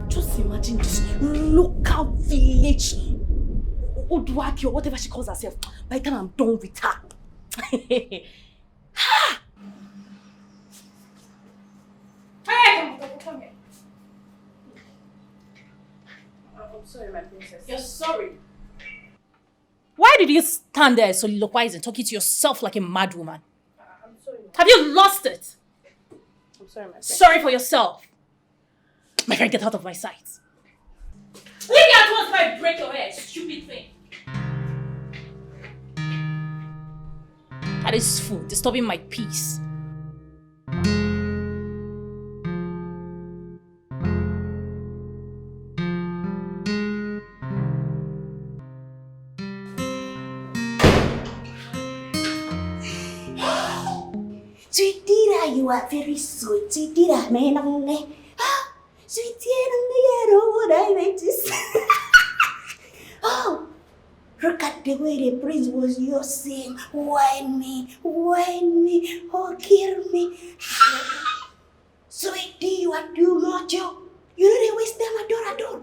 Just imagine this local village Oduaki or whatever she calls herself. By the time I'm done with her. Hey, come here. I'm sorry, my princess. You're sorry. Why did you stand there soliloquizing, talking to yourself like a mad woman? I'm sorry. Have you lost it? I'm sorry, my princess. Sorry for yourself. My friend, get out of my sight. Leave me at once before I break your head, stupid thing. That is food, disturbing my peace. Sweetie, you are very sweet. Sweetie, man, sweetie, I don't know what I meant to say. Oh, look at the way the prince was just saying, whine me, oh, kill me. Sweetie, you are too much. You know they waste them at all.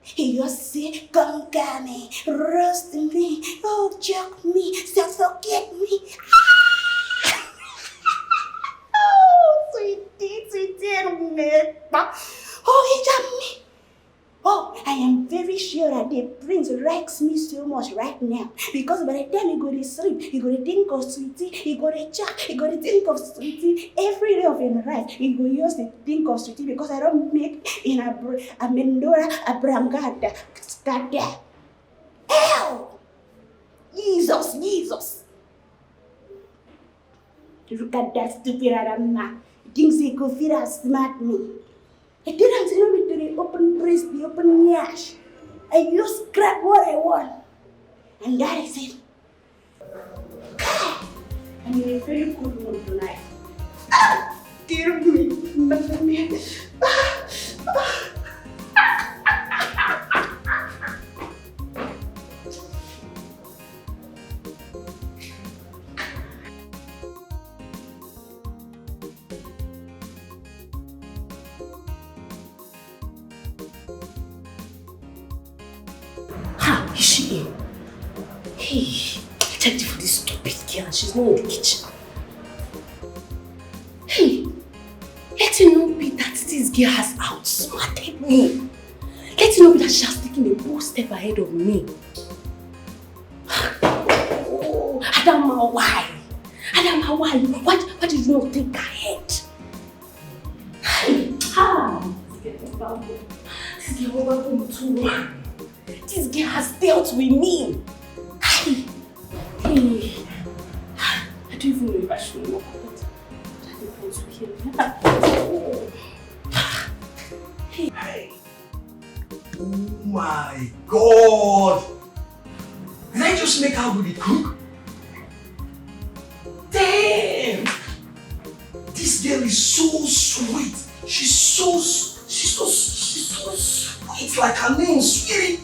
He just say, come get me, roast me, oh, choke me, suffocate me. Oh, sweetie, oh, he jumped me. Oh, I am very sure that the prince likes me so much right now. Because by the time he go to sleep, he go to think of sweetie, he go to chat, he go to think of sweetie. Every day of his life, he go use to think of sweetie because I don't make in a Mendora, a Brangada, Skada. Hell! Jesus! Look at that stupid Adama. He thinks he could feel as smart me. I didn't tell me to the open breast, the open yash. I just grab what I want. And that is it. I'm in a very good mood tonight. kill me. Ha! Is she in? Hey, I checked for this stupid girl and she's not in the kitchen. Hey, let it not be that this girl has outsmarted me. Let it not be that she has taken a bold step ahead of me. Oh, Adama, why? Adama, why? Why did you not think ahead? This girl over too. This girl has dealt with me. Hey, I don't even know if I should know about it. I don't want to hear. Hey. Oh my God! Did I just make her with the cook? Damn! This girl is so sweet. She's so sweet, like her name, sweetie.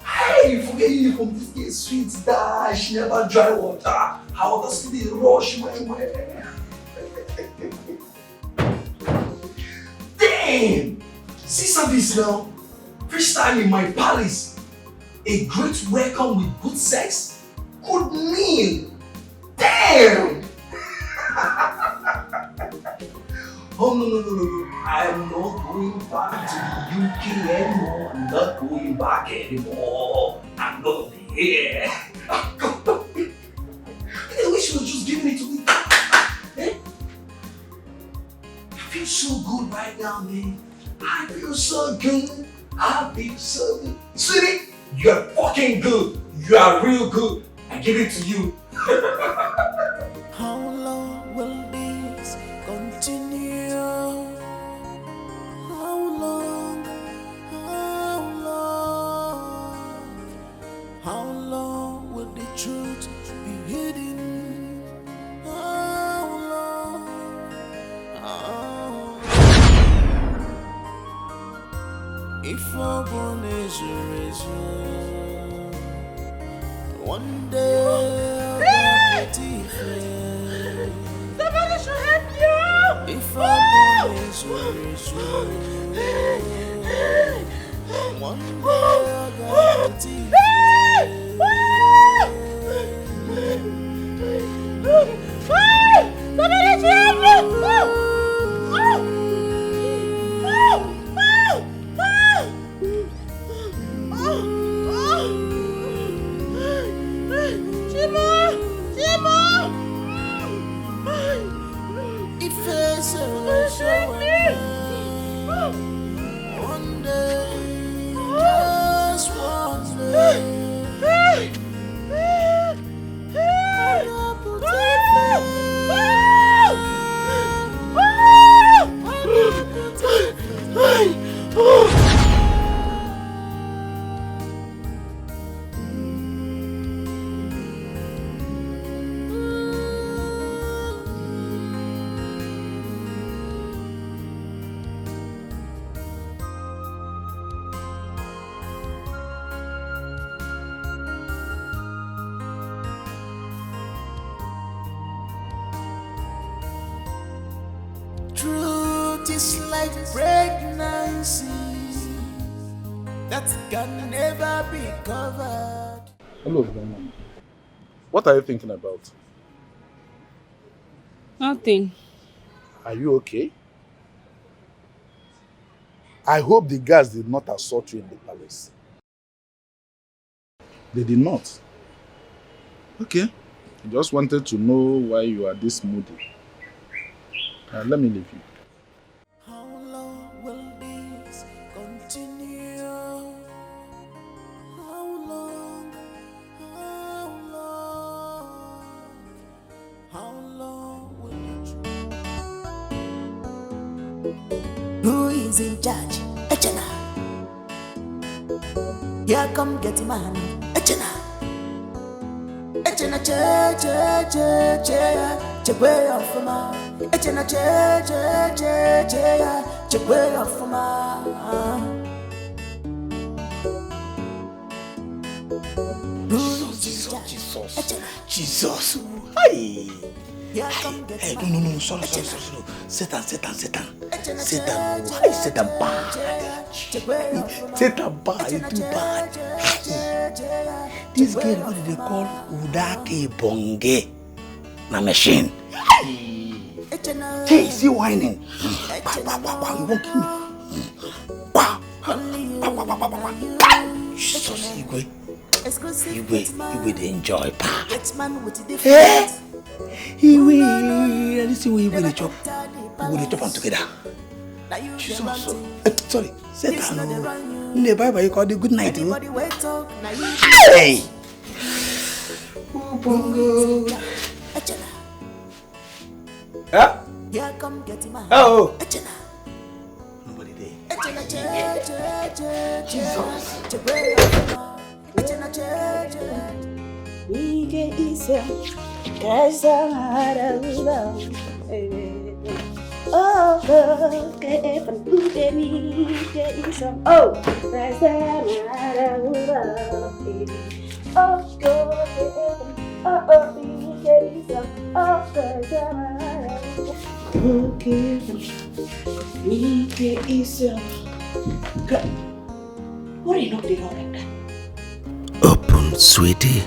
Hey, you forget you from this girl, sweet dash, she never dry water. How does it rush my way? Damn! See service now. First time in my palace. A great welcome with good sex, good meal. Damn! Oh no. I'm not going back to the UK anymore. I'm not going back anymore. I'm not here. I wish you were just giving it to me. Eh? I feel so good right now, man. I feel so good. I feel so good. Sweetie, you're fucking good. You are real good. I give it to you. How long will this continue? How long? How long will the truth be hidden? How long? If a born is one day I'll be different. Somebody should help you! If a born is one day I'll be different. Somebody should help you! One day, just one day. Truth is like pregnancy that can never be covered. Hello, Grandma. What are you thinking about? Nothing. Are you okay? I hope the guards did not assault you in the palace. They did not. Okay. I just wanted to know why you are this moody. Let me leave you. How long will this continue? How long? How long will it? Who is in charge? Echena. Here come get man. Echena. Echena, che. chegwe ofuma. Echena chegwe ofuma. Jesus. Hey. Hey, no, sorry. Satan. Satan bad. Satan bad, you too bad. This girl, what do they call Udake Bonge? Na machine. Hey, see whining. You won't kill me. Jesus, you will enjoy part. Eh? You will see we will chop. We will chop them together. Jesus. Sorry, Satan. In the Bible, you call it good night. Hey! Bongo. Huh? Oh. Nobody there. Jesus. What are you not doing like that? Open, sweetie.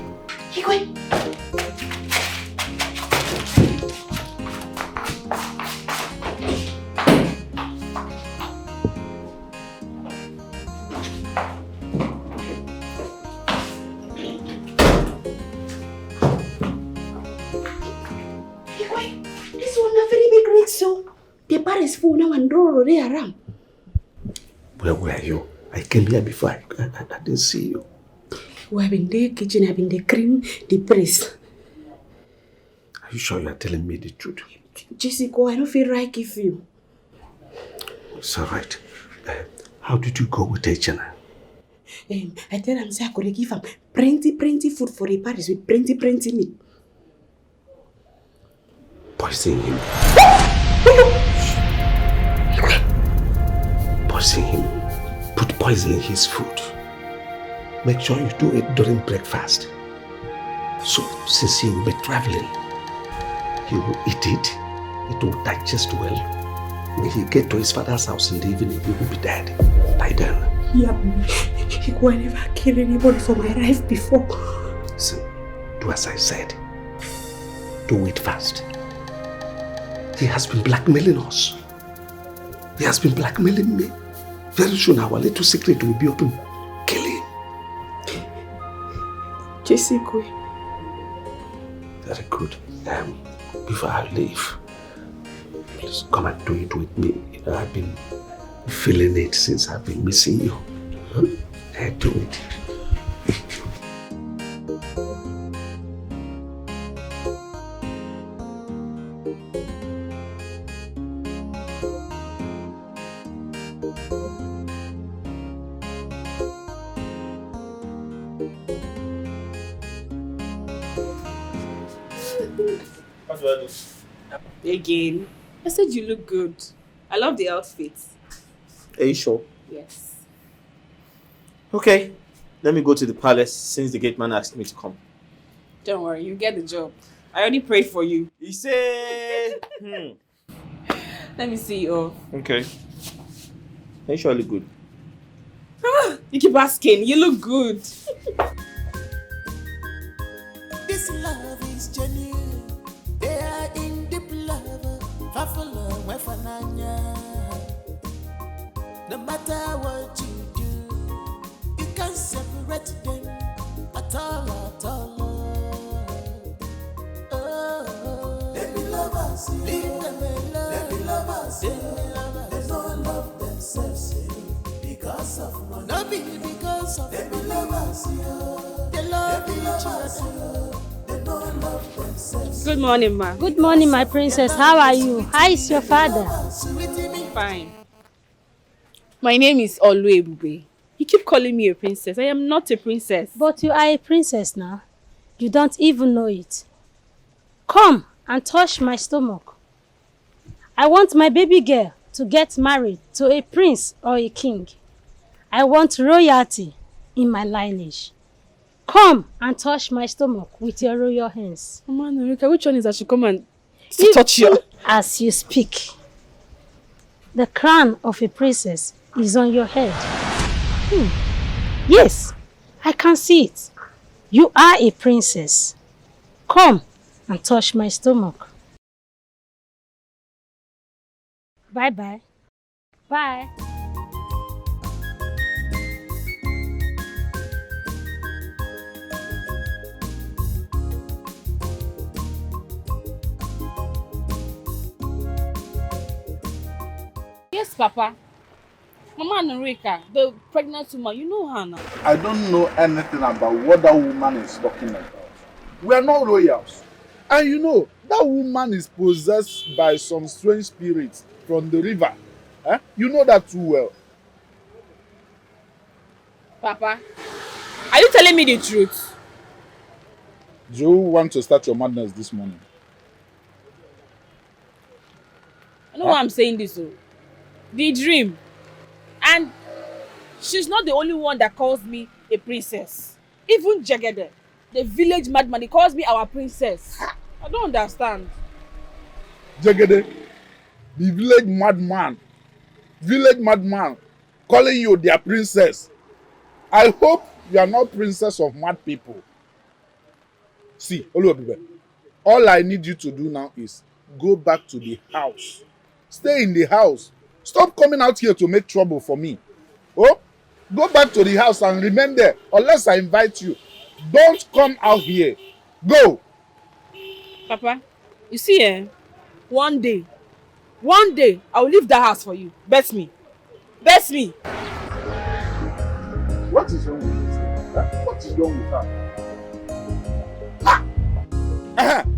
This one a very big rig, so the bar is full now and roll around. Where were you? I came here before. I didn't see you. We have been the kitchen, have been the cream, the press. Are you sure you are telling me the truth? Jessica, I don't feel right if you. It's all right. How did you go with Echena? I tell him say I could give him plenty food for the Paris with plenty meat. Poison him. Poison him. Put poison in his food. Make sure you do it during breakfast. So, since he will be traveling, he will eat it. It will digest well. When he get to his father's house in the evening, he will be dead by then. Yeah, he could never kill anybody for my life before. Listen, do as I said. Do it fast. He has been blackmailing us. He has been blackmailing me. Very soon our little secret will be open. Kill him. Jessica. Very good. Before I leave, please come and do it with me. You know, I've been feeling it since I've been missing you. Do it. What do I do? Again. I said you look good. I love the outfit. Are you sure? Yes. Okay. Let me go to the palace since the gate man asked me to come. Don't worry, you get the job. I already prayed for you. He said... Let me see you. Okay. Are you sure I look good? You keep asking. You look good. This love is genuine. They are in deep love. Fafala wefananya. No matter what you do, you can't separate them at all. Oh, let me love us. Leave them alone. Let me love us. They don't love themselves because of money. Not because of let me love us. They love each other. They don't love themselves. Good morning, ma. Good morning, my princess. How are you? How is your father? Fine. My name is Oluebube. You keep calling me a princess. I am not a princess. But you are a princess now. You don't even know it. Come, and touch my stomach. I want my baby girl to get married to a prince or a king. I want royalty in my lineage. Come and touch my stomach with your royal hands. Mama Norika, which one is that she come and touch you? As you speak, the crown of a princess is on your head. Yes, I can see it. You are a princess. Come and touch my stomach. Bye-bye. Bye. Yes, Papa. Mama Norika, the pregnant woman, you know her now. I don't know anything about what that woman is talking about. We are not royals. And you know, that woman is possessed by some strange spirits from the river. You know that too well. Papa, are you telling me the truth? Do you want to start your madness this morning? I know why I'm saying this, though. The dream. And she's not the only one that calls me a princess. Even Jegede, the village madman, he calls me our princess. I don't understand. Jegede, the village madman, calling you their princess. I hope you are not princess of mad people. See, all I need you to do now is go back to the house. Stay in the house. Stop coming out here to make trouble for me. Oh, go back to the house and remain there unless I invite you. Don't come out here. Go. Papa, you see, one day, I will leave that house for you. Bet me. What is wrong with this? What is wrong with her?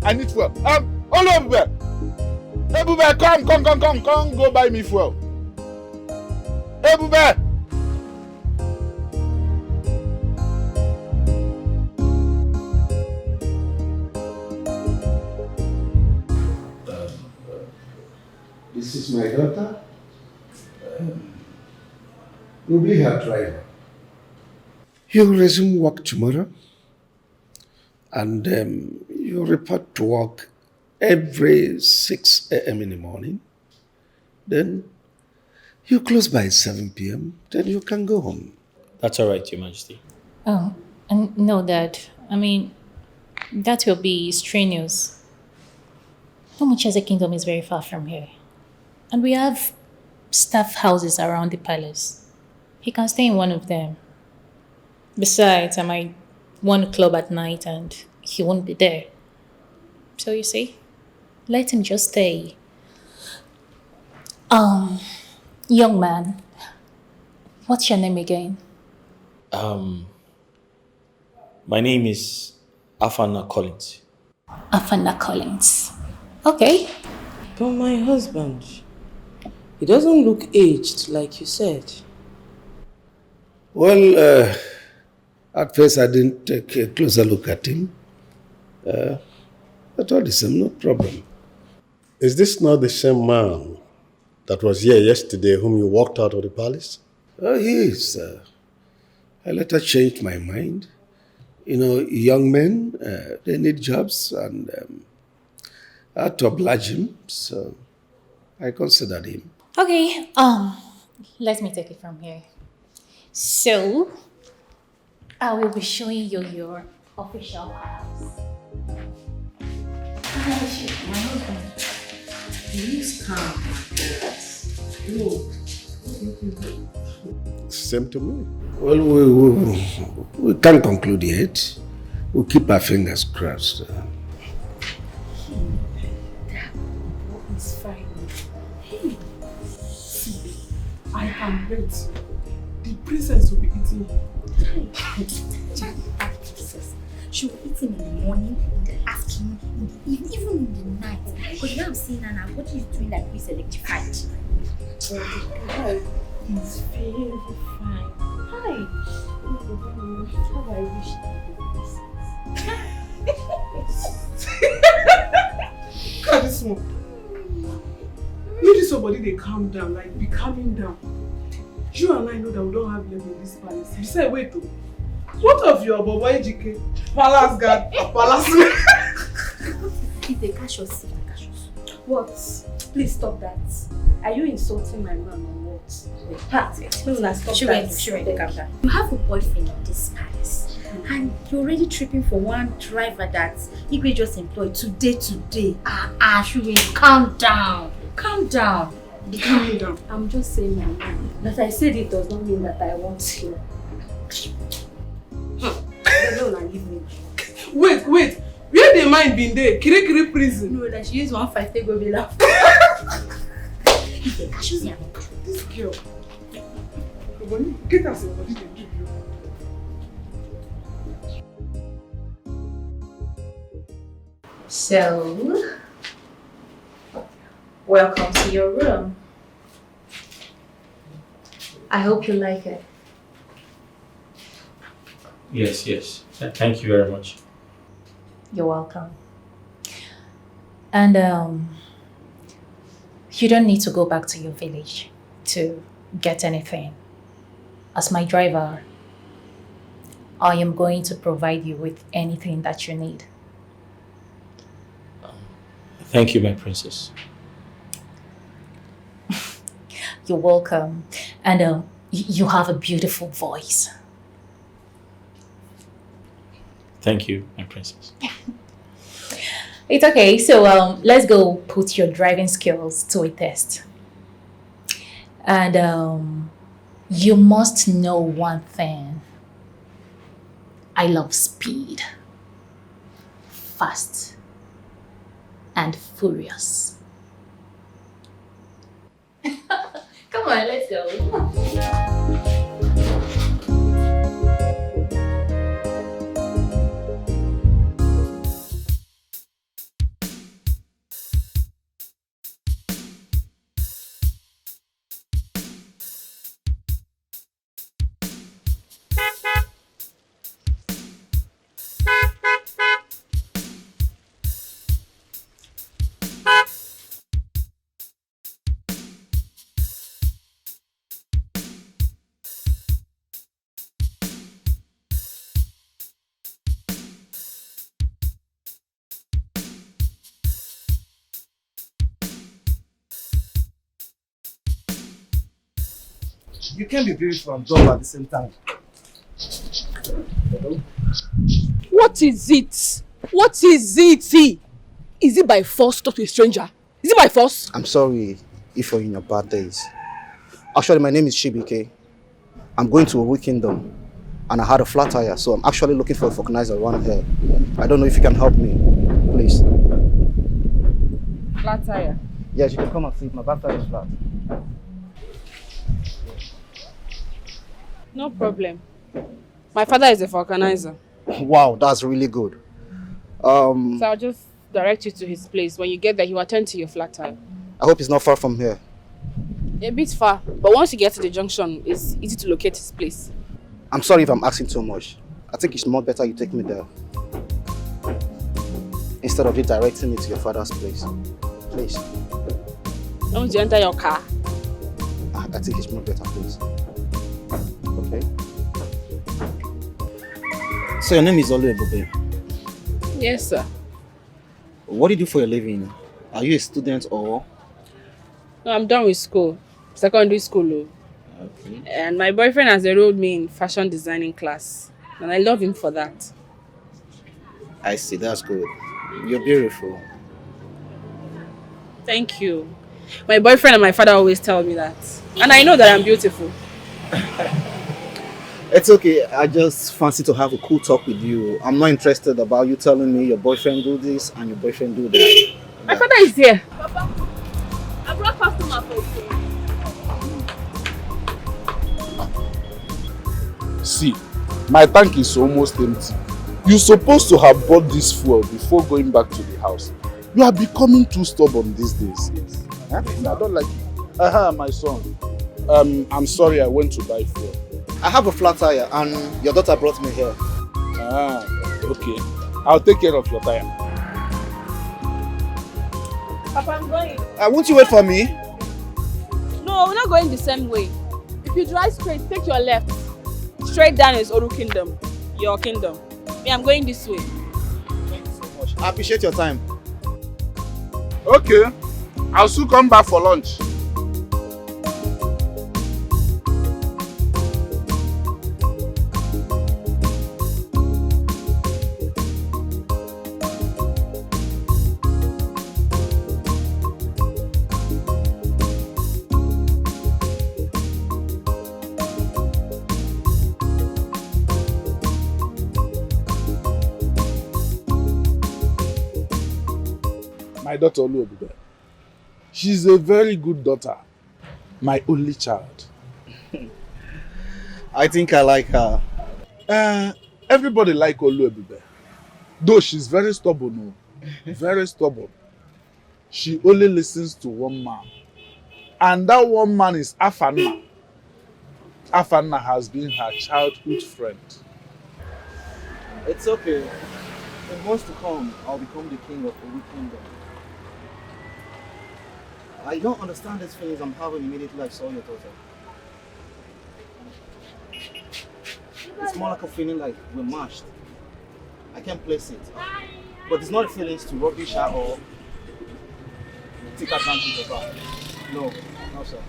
I need fuel. All over there. Ebube, come, go buy me fuel. Ebube! This is my daughter. You'll be her driver. You'll resume work tomorrow. And you'll report to work every 6 a.m. in the morning. Then you close by 7 p.m. Then you can go home. That's all right, Your Majesty. Oh, no, Dad. I mean, that will be strenuous. Umucha's kingdom is very far from here. And we have staff houses around the palace. He can stay in one of them. Besides, I might want to club at night and he won't be there. So you see, let him just stay. Young man, what's your name again? My name is Afana Collins. Afana Collins. Okay. But my husband, he doesn't look aged like you said. Well, at first I didn't take a closer look at him. But all the same, no problem. Is this not the same man that was here yesterday whom you walked out of the palace? Oh, he is. I later changed my mind. You know, young men, they need jobs, and I had to oblige him, so I considered him. Okay, let me take it from here. So, I will be showing you your official house. My husband, please come. Same to me. Well, we can't conclude yet. We'll keep our fingers crossed. It's fine. Hey, see, I am ready. The princess will be eating him. She will eat him in the morning, in the afternoon, in the evening, even in the night. Because now I'm seeing her now, what is doing like we selectified? Hi. He's very fine. Hi. How I wish that small. Maybe somebody they calm down, like be calming down. You and I know that we don't have level in this palace. Besides, wait though. What of your Bobo Dikeh? Palace guard, a palace man. If they catch us, what? Please stop that. Are you insulting my mom or what? Stop. You have a boyfriend in this palace, and you're already tripping for one driver that Igwe just employed today. Shuwe, calm down. Calm down. Be calming down. I'm just saying my mind. That I said it does not mean that I want you. Wait. Where the mind been there? Kiri prison. No, like she used 1.5 to go be laugh. This girl. Get us a body to give you. So, welcome to your room. I hope you like it. Yes. Thank you very much. You're welcome. And you don't need to go back to your village to get anything. As my driver, I am going to provide you with anything that you need. Thank you, my princess. You're welcome. And you have a beautiful voice. Thank you, my princess. It's okay. So let's go put your driving skills to a test. And you must know one thing. I love speed. Fast. And furious. Come on, let's go. You can't be beautiful and dumb at the same time. What is it? What is it? Is it by force to talk to a stranger? Is it by force? I'm sorry if you're in your bad days. Actually, my name is Chibike. I'm going to a weak kingdom and I had a flat tire, so I'm actually looking for a vulcanizer around here. I don't know if you can help me, please. Flat tire? Yes, you can come and see if my back tire is flat. No problem. My father is a vulcanizer. Wow, that's really good. So I'll just direct you to his place. When you get there, he will attend to your flat tire. I hope it's not far from here. A bit far, but once you get to the junction, it's easy to locate his place. I'm sorry if I'm asking too much. I think it's more better you take me there. Instead of you directing me to your father's place. Please. Don't you enter your car? I think it's more better, please. Okay. So your name is Oluebube? Yes, sir. What do you do for a living? Are you a student or? No, I'm done with school. Secondary school. Okay. And my boyfriend has enrolled me in fashion designing class. And I love him for that. I see, that's good. You're beautiful. Thank you. My boyfriend and my father always tell me that. And I know that I'm beautiful. It's okay. I just fancy to have a cool talk with you. I'm not interested about you telling me your boyfriend do this and your boyfriend do that. My father is here. Papa, I brought customer for you. See, my tank is almost empty. You're supposed to have bought this fuel before going back to the house. You are becoming too stubborn these days. Huh? I don't like it. My son. I'm sorry I went to buy fuel. I have a flat tire and your daughter brought me here. Okay. I'll take care of your tire. Papa, I'm going. Won't you wait for me? No, we're not going the same way. If you drive straight, take your left. Straight down is Oru Kingdom. Your kingdom. Me, I'm going this way. Thank you so much. I appreciate your time. Okay. I'll soon come back for lunch. My daughter Oluobibe. She's a very good daughter. My only child. I think I like her. Everybody like Oluobibe. Though she's very stubborn. Very stubborn. She only listens to one man. And that one man is Afanna. Afanna has been her childhood friend. It's okay. In months to come, I'll become the king of Oru Kingdom. I don't understand these feelings I'm having immediately I saw your daughter. It's more like a feeling like we're matched. I can't place it. But it's not a feeling to rubbish her or take advantage of her. No, no sir.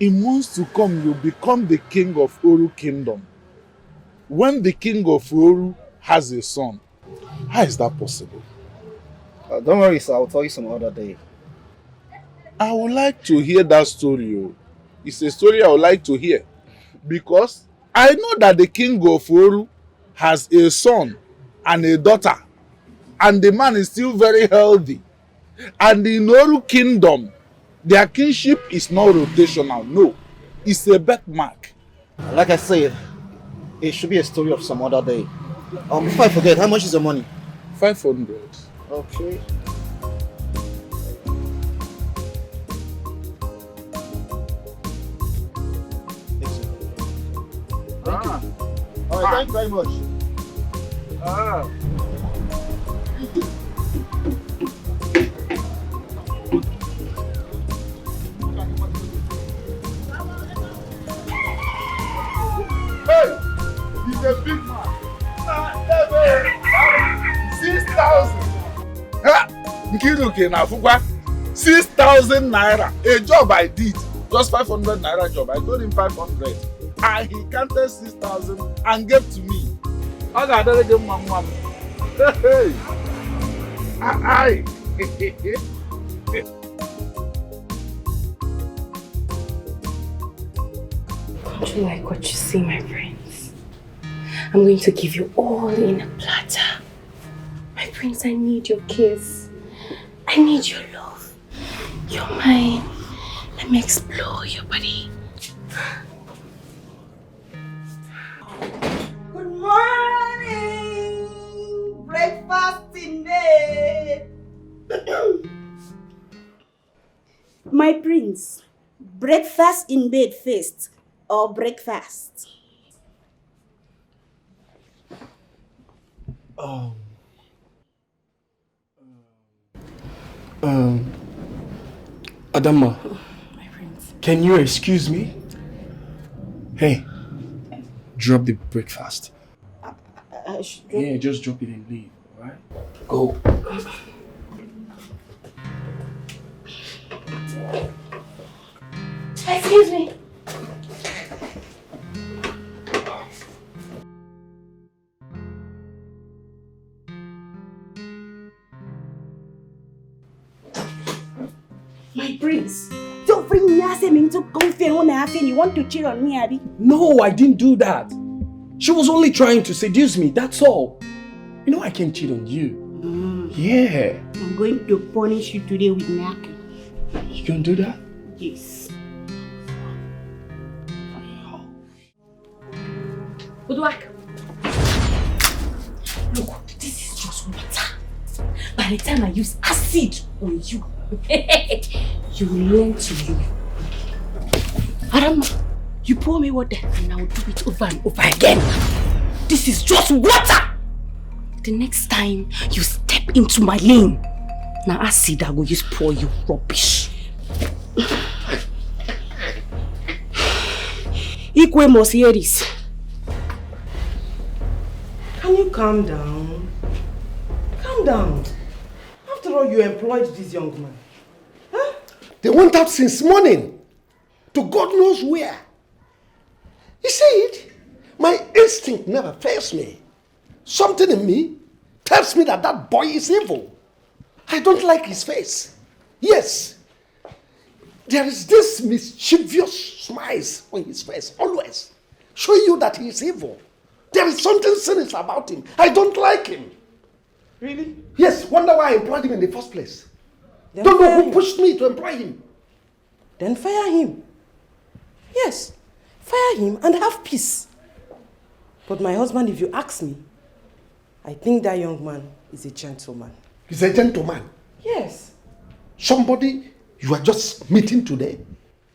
In months to come, you'll become the king of Oru Kingdom. When the king of Oru has a son, how is that possible? Don't worry sir, I'll tell you some other day. I would like to hear that story. It's a story I would like to hear. Because I know that the king of Oru has a son and a daughter. And the man is still very healthy. And in Oru Kingdom, their kinship is not rotational. No, it's a birthmark. Like I said, it should be a story of some other day. Before I forget, how much is the money? 500. Okay. Alright, thank you very much. Hey, he's a big man. 6,000. Nkiruke na Fugwa. 6,000 naira. A job I did. Just 500 naira job. I told him 500. And he counted 6,000 and gave to me. I got to give my mom. Hey. Aye. Don't you like what you see, my prince? I'm going to give you all in a platter. My prince, I need your kiss. I need your love. You're mine. Let me explore your body. Good morning! Breakfast in bed! My prince, breakfast in bed first or breakfast? Adama, can you excuse me? Hey, drop the breakfast. Yeah, just drop it and leave, alright? Go. Excuse me. My prince, don't bring me into confidence when I have you want to cheat on me, Abby. No, I didn't do that. She was only trying to seduce me, that's all. You know I can't cheat on you. Yeah. I'm going to punish you today with napkin. You gonna do that? Yes. Good work. Look, this is just water. By the time I use acid on you, you will learn to live. Arama, you pour me water and I will do it over and over again. This is just water. The next time you step into my lane, Now acid I go use pour you rubbish. Ikwe must hear this. Can you calm down? Calm down. After all, you employed this young man. Huh? They went out since morning to God knows where. You see it? My instinct never fails me. Something in me tells me that that boy is evil. I don't like his face. Yes, there is this mischievous smile on his face, always, showing you that he is evil. There is something sinister about him. I don't like him. Really? Yes, wonder why I employed him in the first place. Then Don't know fire who him. pushed me to employ him. Then fire him. Yes, fire him and have peace. But my husband, if you ask me, I think that young man is a gentleman. He's a gentleman. Yes. Somebody you are just meeting today,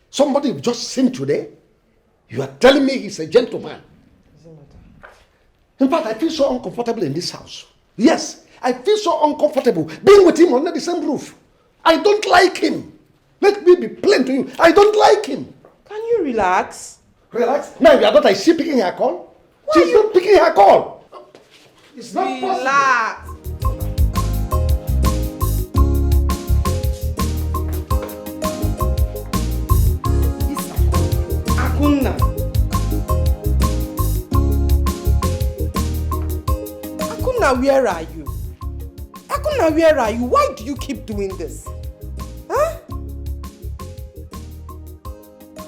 somebody you've just seen today, you are telling me he's a gentleman. In fact, I feel so uncomfortable in this house. Yes, I feel so uncomfortable being with him under the same roof. I don't like him. Let me be plain to you. I don't like him. Can you relax? Relax? Now your daughter, is she picking her call? She's not picking her call. It's not Relax. Akunna. Akunna, where are you? Akunna, where are you? Why do you keep doing this? Huh?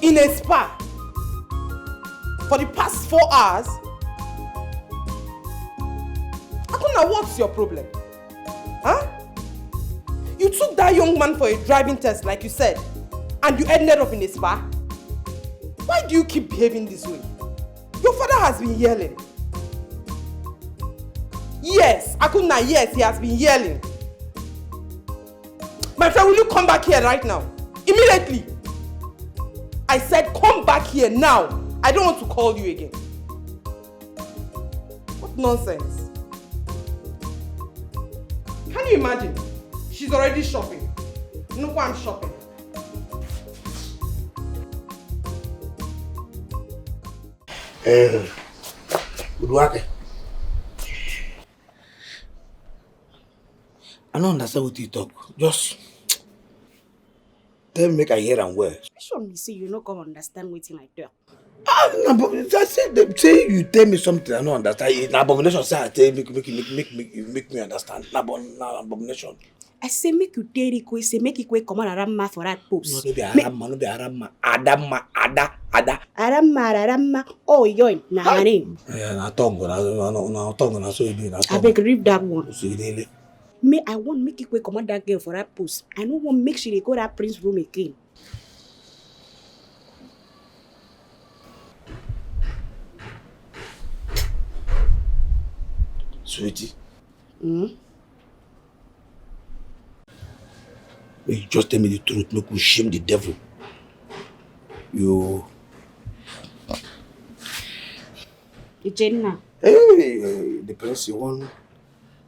In a spa? For the past 4 hours? Akunna, what's your problem? Huh? You took that young man for a driving test, like you said, and you ended up in a spa? Why do you keep behaving this way? Your father has been yelling. Yes, Akunna, yes, he has been yelling. My friend, will you come back here right now? Immediately. I said come back here now. I don't want to call you again. What nonsense. Can you imagine? She's already shopping. No one shopping. Good work. I don't understand what you talk. Just tell me make I hear and well. Sure me say you no come understand wetin I talk. No, but just say you tell me something I don't understand. It's an abomination. Say I tell you make me understand. Na abomination. I say make you tell Ikwe, say make Ikwe come on Aramma for that post. No be Aramma, no be Aramma. Ada. Aramma. Oh, yoy, na her name. Yeah, na tongue, na so you do. I beg read that one. So you dey. Me, I want make Ikwe come on that girl for that post. I don't want make she dey go that prince room again. Sweetie. You just tell me the truth, make you shame the devil. You. Jenna. Hey, the prince, you want.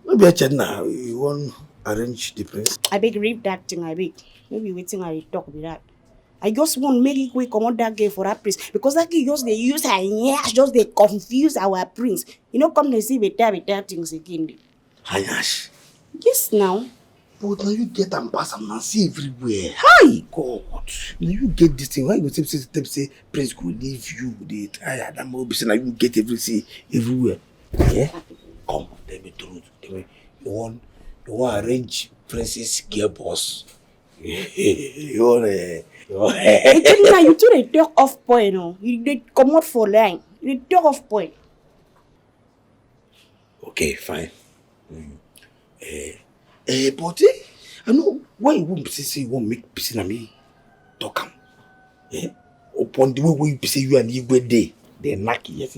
Maybe a Jenna, you want arrange the prince. I beg read that thing, I beg. Maybe waiting I talk with that. I just want make Ikwe come on that girl for that prince. Because that girl just they use her nyash, just they confuse our prince. You know, come to see better things again. Hayash. Yes, now. But now you get and pass and now see everywhere. Hi, God. Now you get this thing. Why you say prince could leave you? They tired. I'm now you get everything everywhere. Yeah? Come, tell me truth. Tell me, you want arrange princess girl boss. You want Jenna, you do the talk off point, no? You did come out for line. You did talk off point. Okay, fine. But I know why you won't say you won't make peace in me talk am. Upon the way you say you and Igwe day, they're lucky, yes.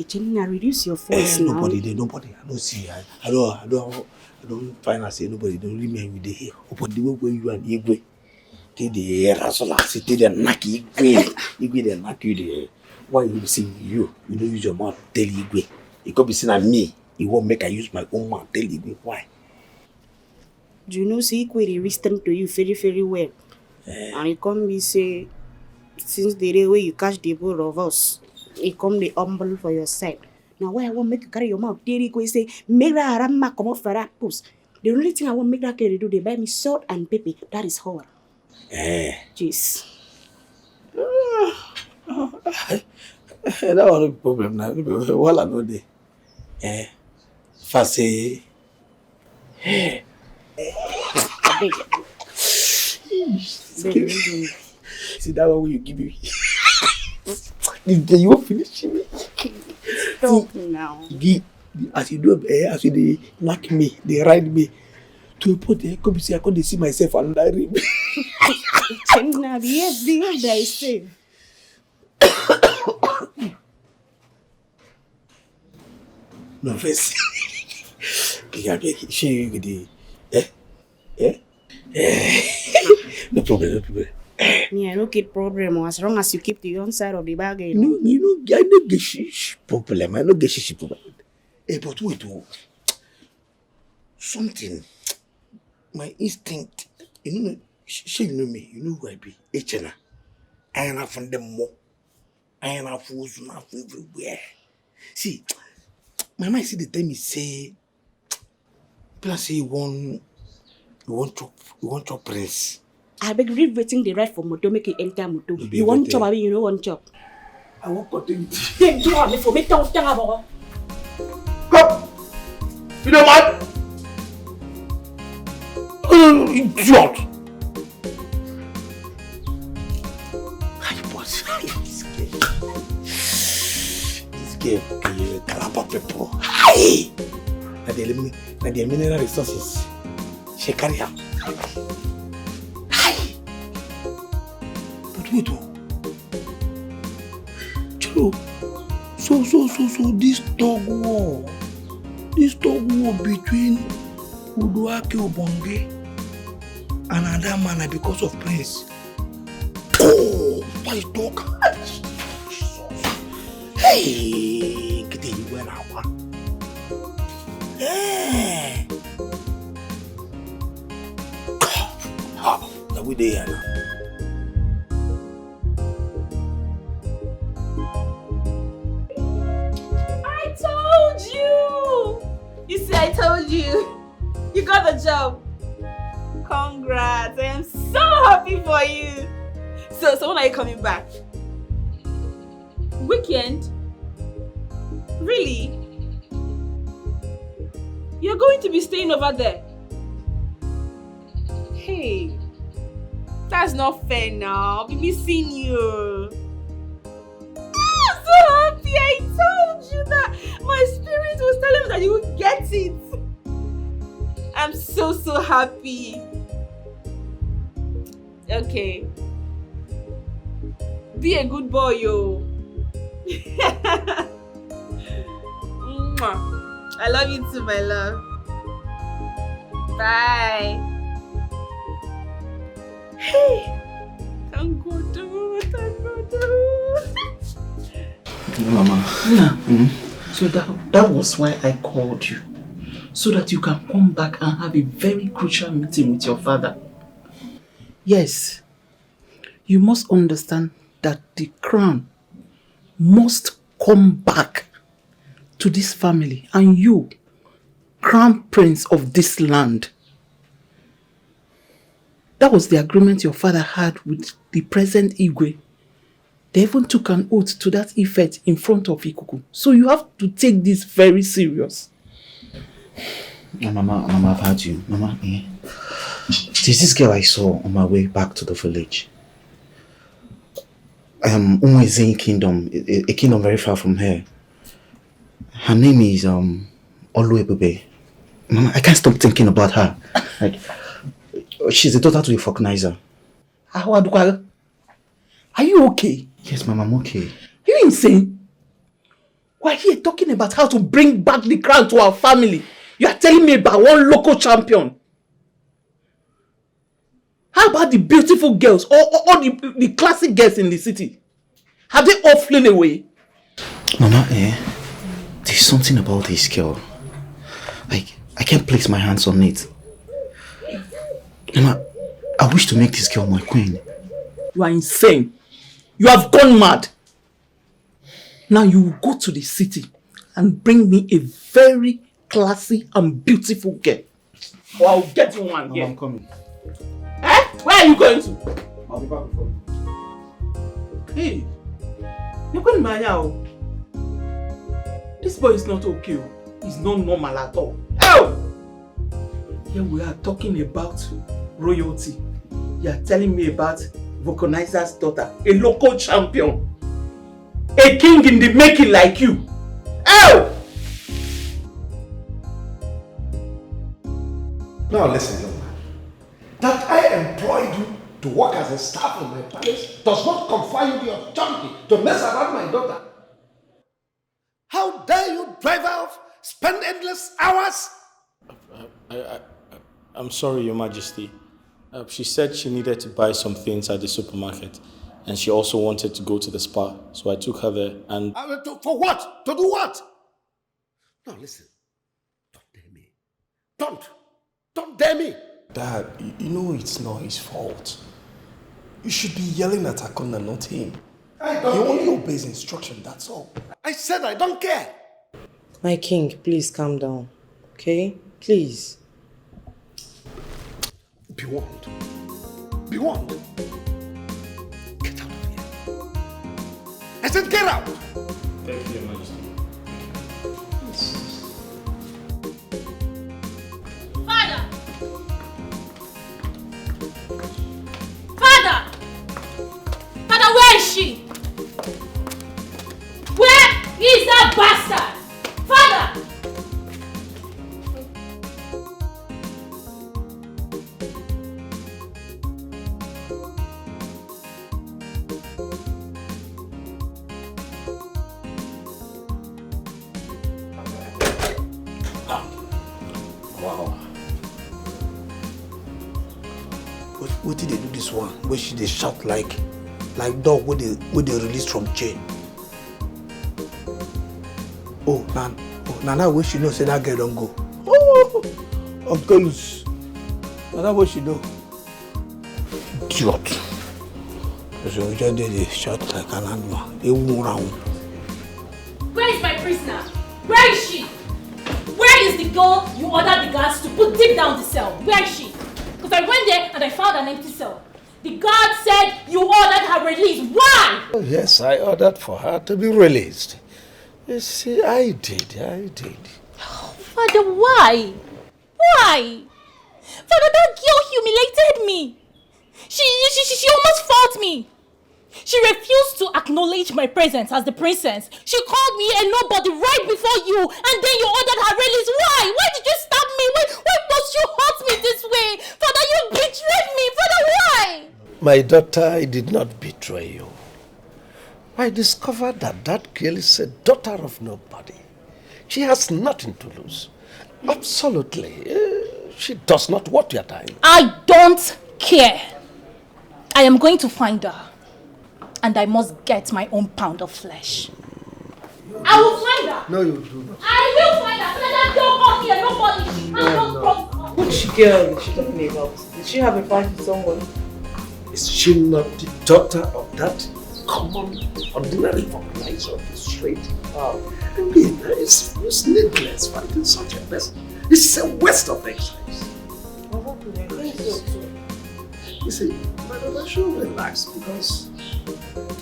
Jenna, reduce your voice now. Nobody. I don't see. I don't find out say nobody. Don't remain with the hair. Upon the way you and Igwe, they the hair as well as they knock Igwe they knock you the. Why you see you don't use your mouth tell Igwe. It could be seen at me. It won't make I use my own mouth tell Igwe why. Do you know, see, they listen to you very, very well. And it come be say, since the day where you catch the both of us, it come the humble for your side. Now, why I want make you carry your mouth, they say, make that Arama come off for that post. The only thing I want make that carry do, they buy me salt and pepper. That is all. Jeez. That was no problem now. Well, I know the Fassi. See that one you give me. You won't finish me. Stop now. As you do, as you knock me, they ride me to a point. I come see, I can't see myself and I read. Yes, they say. No face. She no problem. Yeah, no kid problem. As long as you keep the own side of the bargain. No, I don't get shish problem. I don't get shish problem. But wait, something. My instinct, she know me. You know who I be. Echena. I am from them more. I am a fool everywhere. See, my mind see the time he say, plus say you want chop prince. I beg read waiting the right for moto make it enter moto. You want chop, I mean you know want chop. I want cutting. Then do me for me tongue about. Come! You know what? Idiot! This girl, Calabar people. Hi! Now the mineral resources. She carry her. Hi! But wait, Chilo. So this dog war between Uduake Obonge and Adamana because of Prince. Oh, my dog. Hey, get you where I want. Hey. Now we there now. You see, I told you. You got the job. Congrats. I am so happy for you. So when are you coming back? Weekend? Really? You're going to be staying over there? Hey, that's not fair now. I'll be missing you. I'm so happy. I told you that. My spirit was telling me that you would get it. I'm so happy. Okay. Be a good boy, yo. I love you too, my love. Bye. Hey. Thank God. Mama. Yeah. So that was why I called you. So that you can come back and have a very crucial meeting with your father. Yes. You must understand that the crown must come back to this family, and you, crown prince of this land. That was the agreement your father had with the present Igwe. They even took an oath to that effect in front of Ikuku. So you have to take this very serious. Mama, I've heard you. Mama, there's this girl I saw on my way back to the village. Umwezin Kingdom, a kingdom very far from here. Her name is Oluebube. Mama, I can't stop thinking about her. Like, she's the daughter to a Falconizer. Are you okay? Yes, Mama, I'm okay. Are you insane? We're here talking about how to bring back the crown to our family. You are telling me about one local champion. How about the beautiful girls or the classic girls in the city? Have they all flown away? Mama, there's something about this girl. Like, I can't place my hands on it. Mama, I wish to make this girl my queen. You are insane. You have gone mad. Now you will go to the city and bring me a very classy and beautiful girl. Or I'll get you one girl. I'm coming. Eh? Where are you going to? I'll be back before you. Hey, you're going to this boy is not okay. He's not normal at all. Oh! Here we are talking about royalty. You are telling me about Vulcanizer's daughter, a local champion. A king in the making like you. Oh! Now listen, young man. That I employed you to work as a staff in my palace does not confer you the authority to mess around my daughter. How dare you drive her off, spend endless hours? I'm sorry, Your Majesty. She said she needed to buy some things at the supermarket, and she also wanted to go to the spa, so I took her there and... For what? To do what? Now listen, don't dare me. Don't dare me. Dad, you know it's not his fault. You should be yelling at Akona, not him. He only obeys instruction, that's all. I said I don't care. My king, please calm down. Okay? Please. Be warned. Be warned. Get out of here. I said get out. Thank you, Your Majesty. Father! Father! Father, where is she? Where is that bastard? Father! Wow. What did they do this one? Where she they shout like dog when they release from chain. Oh, now where she know say that girl don't go. Oh, uncles. Now what she know? Idiot. So we just did shout like an animal. They won't round. Where is my prisoner? Where is she? Where is the girl you ordered the guards to put deep down the cell? Where is she? Because I went there and I found an empty cell. The guard said you ordered her released. Why? Oh, yes, I ordered for her to be released. You see, I did. Father, why? Why? Father, that girl humiliated me. She almost fought me. She refused to acknowledge my presence as the princess. She called me a nobody right before you, and then you ordered her release. Why? Why did you stab me? Why must you hurt me this way? Father, you betrayed me. Father, why? My daughter, I did not betray you. I discovered that girl is a daughter of nobody. She has nothing to lose. Absolutely. She does not want your time. I don't care. I am going to find her. And I must get my own pound of flesh. I will find her. No, you do not. I will find her. That girl called me a nobody. Which girl is she talking about? Did she have a fight with someone? Is she not the daughter of that common, ordinary organizer of the street? I mean, it's needless fighting such a person. It's a waste of exercise. You see, my should relax because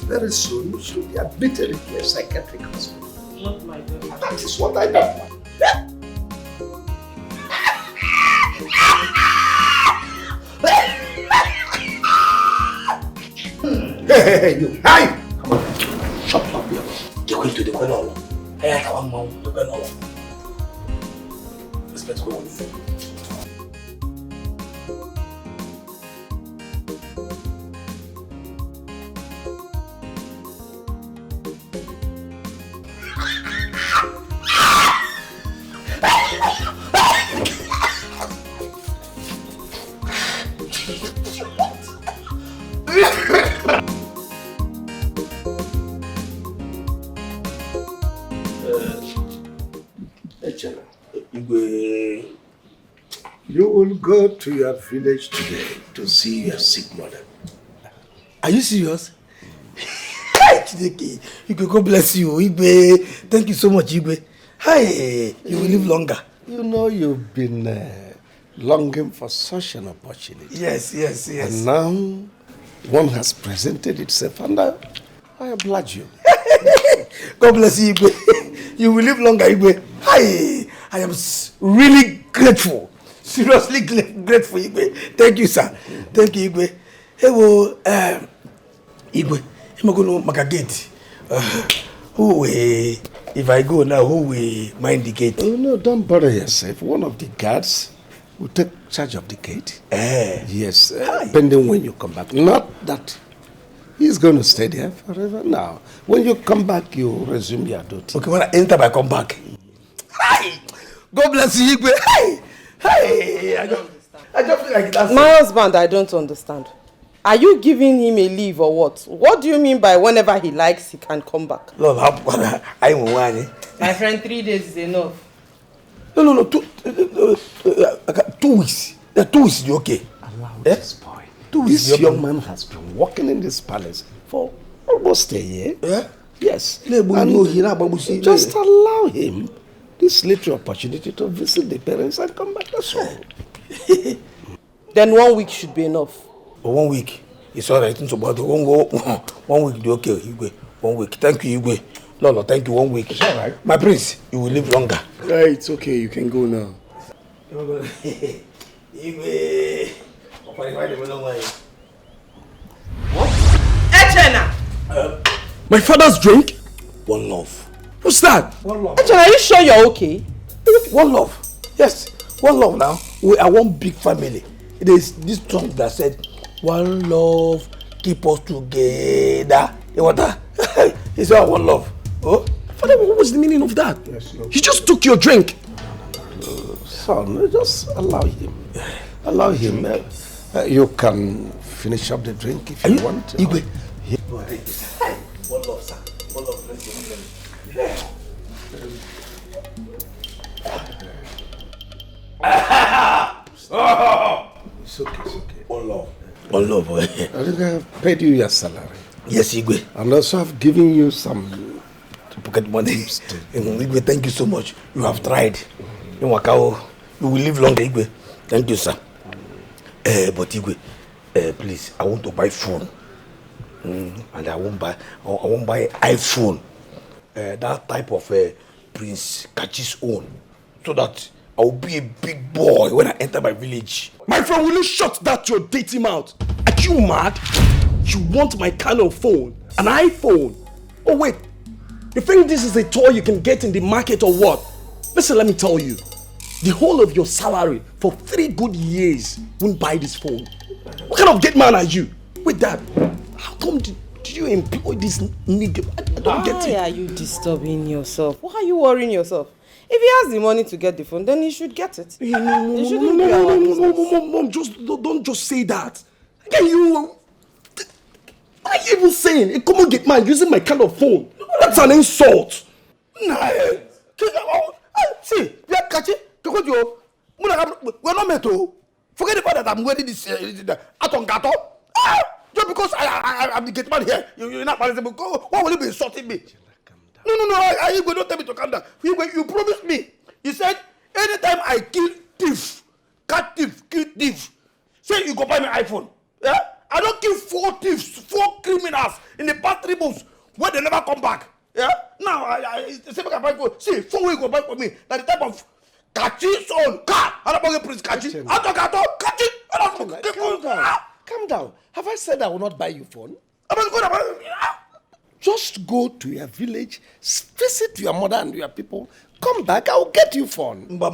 very soon you should be admitted into a psychiatric hospital. Not my daughter. That is what I don't want. Hey, you! Hi! Come on, shut up here. They're going to the corner. Hey, I can't mount the corner. Let's go on. You will go to your village today to see your sick mother. Are you serious? Hi, Dikeh. Igwe, God bless you. Igwe, thank you so much, Igwe. Hi, you will live longer. You know you've been longing for such an opportunity. Yes. And now one has presented itself, and I oblige you. God bless you, Igwe. You will live longer, Igwe. Hi, I am really grateful. Seriously grateful, Igwe. Thank you, sir. Thank you, Igwe. Hey, well, Igwe, I'm going to make a gate. If I go now, who will mind the gate? Oh, no, don't bother yourself. One of the guards will take charge of the gate. Yes, depending when you come back. Not that he's going to stay there forever now. When you come back, you resume your duty. Okay, when I enter, I come back. Hi! God bless you, Igwe. Hi! I just feel like that's My husband, I don't understand. Are you giving him a leave or what? What do you mean by whenever he likes, he can come back? Love, I want My friend, 3 days is enough. No. 2 weeks. 2 weeks is okay. Allow this boy. 2 weeks. This young man has been working in this palace for almost a year. Yeah? Yes. And just allow him this little opportunity to visit the parents and come back. That's all. Then 1 week should be enough. 1 week. It's all right. It's about 1 week. Okay, Igwe. 1 week. Thank you, Igwe. No, thank you. 1 week. It's all right. My prince, you will live longer. Yeah, it's okay. You can go now. Igwe. What? Echena! My father's drink? One love. What's that? One love. Echena, are you sure you're okay? One love. Yes. One love now. We are one big family. It is this song that said, one love, keep us together. You want that? It's all one love. Oh? Father, what was the meaning of that? Yes, no. He just took your drink. Son, just allow him. Allow him. You can finish up the drink if you want. Igwe. One love, sir. One love. It's okay. One love. One love. I think I've paid you your salary. Yes, Igwe. And also I've given you some pocket money. Igwe, thank you so much. You have tried. You will live longer, Igwe. Thank you, sir. But Igwe, please, I want to buy phone. And I won't buy iPhone. That type of Prince Kachi's own. So that I will be a big boy when I enter my village. My friend, will you shut that your dating mouth? Are you mad? You want my kind of phone? An iPhone? Oh wait, you think this is a toy you can get in the market or what? Listen, let me tell you. The whole of your salary for 3 good years won't buy this phone. What kind of gate man are you? Wait, Dad, how come did you employ this nigga? I don't get it. Why are you disturbing yourself? Why are you worrying yourself? If he has the money to get the phone, then he should get it. Mom, don't just say that. Again, what are you even saying? A common gate man using my kind of phone. That's an insult. Nah. See, we're not meant to. Forget about that. I'm wearing this atongato. Just because I'm the gate man here, you're not manageable. Why will you be insulting me? No. I don't tell me to calm down. You promised me. You said anytime I kill thief, kill thief. Say you go buy me iPhone. Yeah? I don't kill 4 thieves, 4 criminals in the past 3 months where they never come back. Yeah? Now I say I buy for. See, 4 weeks go buy for me. Like the type of Kachi's own car. I don't buy Prince Kachi. Calm down. Have I said I will not buy you phone? Just go to your village, visit your mother and your people. Come back, I will get you phone. No.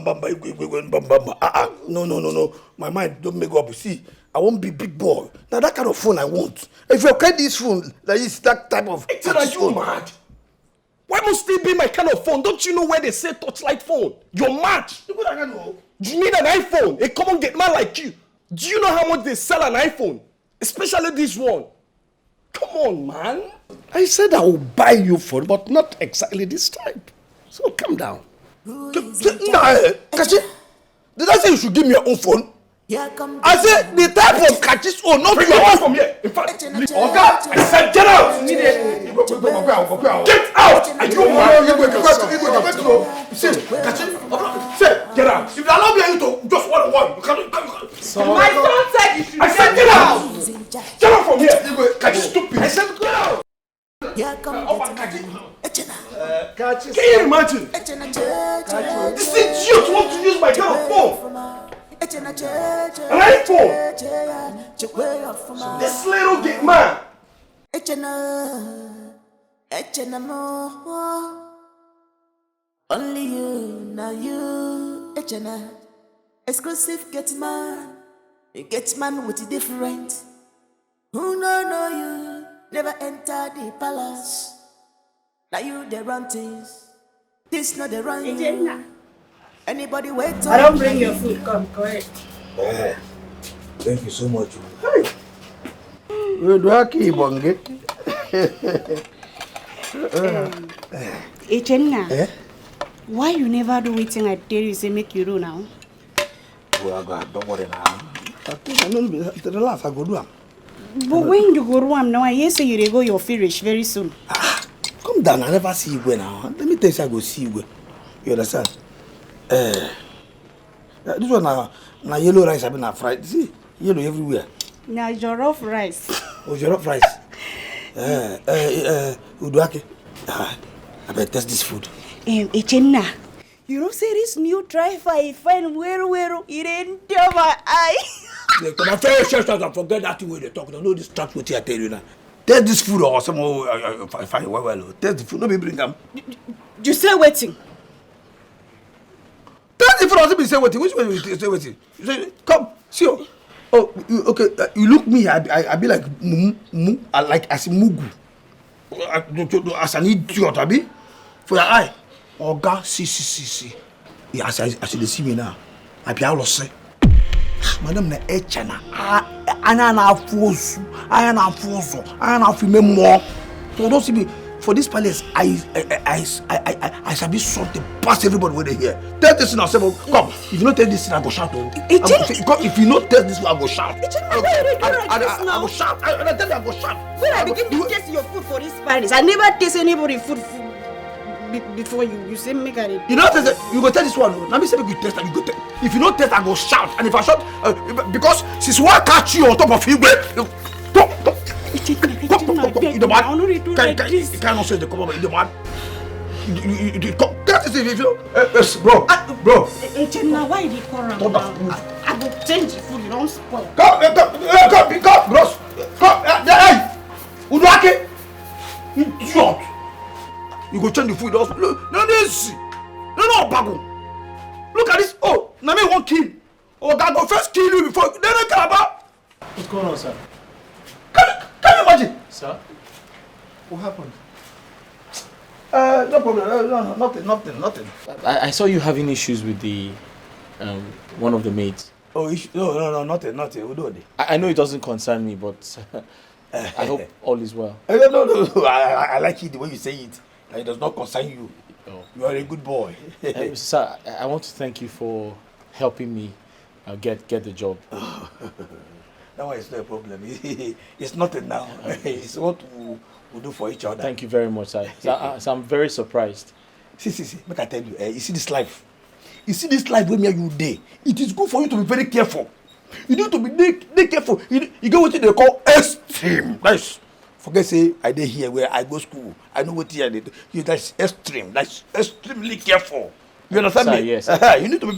My mind don't make up. See, I won't be big boy. Now that kind of phone I want. If you get this phone, that is that type of. Are you mad? Why must it be my kind of phone? Don't you know where they say touchlight phone? You're mad. You need an iPhone. A common gate man like you. Do you know how much they sell an iPhone? Especially this one. Come on, man. I said I will buy you phone, but not exactly this type. So calm down. Kachi, Did I say you should give me your own phone? I said the type of catches own, not your own from here. In fact, Oga, I said get out! Immediately. Get out! I don't want you. Say, get out. If you allow me to just one, you can't. My son said you should I said get out! Get out from here! Catch stupid. I said get out! Can you imagine? This idiot wants to use my kind of phone. An iPhone. This little gay man. Only you, now you, exclusive get man. You get man with different. Who know you, never enter the palace. Now you the run things. This not the run you. Anybody wait? I don't bring your food. Come, go ahead. Thank you so much. Echenna, why you never do wetin I tell you say make you do now? Well, God, don't worry now. I think I know relax, I go do am. But when you go do am now, I hear say you dey go your finish very soon. Come down, I never see you now. Let me tell you, I go see you. You understand? This one now yellow rice, I been fried. See, yellow everywhere. Now jollof rice. Oh, jollof rice. Uduake. I better test this food. Echenna, you know say this new driver I find where it enter my eye. When I finish church, I forget that way they talk. Don't know this trap what I tell you now. Test this food or some fine well. Test the food. No be bring them. You say waiting. Test the food. Also be say waiting. Which way you say waiting? You say come see. Oh, okay. You look me. I be like mumu. I like as mugu. As an idiot, I be for your eye. Oga, see. Yeah, as you see me now, I be all say. Madam na echana. Anya na force. Anya na film more. So don't see me for this palace. I shall be something past everybody when they hear. Tell this thing I say, come. If you not tell this thing, I go shout. If you not tell this thing, I go shout. I go shout. I tell you, I go shout. When I begin to taste your food for this palace, I never taste anybody food before you say make I. You know taste. You go tell this one. Let me say make you taste and you go tell. If you not taste, I go shout. And if I shout, because since one catch you on top of you, you the man. You cannot say the come over. You the man. You can't say if you bro. Echenna, why did you call around now? I will change the food. You don't spoil. Come, bros. Come, hey, Uduake. Idiot. You go change the food. No, Bago. Look at this. Oh, now me won't kill. Oh, God, go first kill you before. Then I care about. What's going on, sir? Can you imagine? Sir? What happened? No problem. No, nothing. I saw you having issues with the one of the maids. Oh, no, nothing. We'll do it. I know it doesn't concern me, but I hope all is well. No. I like it the way you say it. It does not concern you. Oh. You are a good boy. Sir, I want to thank you for helping me get the job. That one is not a problem. It's nothing now. It's what we do for each other. Thank you very much, sir. So I'm very surprised. See. Make I tell you, you see this life. You see this life where you day. It is good for you to be very careful. You need to be careful. You get what they call extreme. That's forget say I did here where I go school. I know what here they do. That's extreme. That's extremely careful. You understand sir, me? Yes. You need to be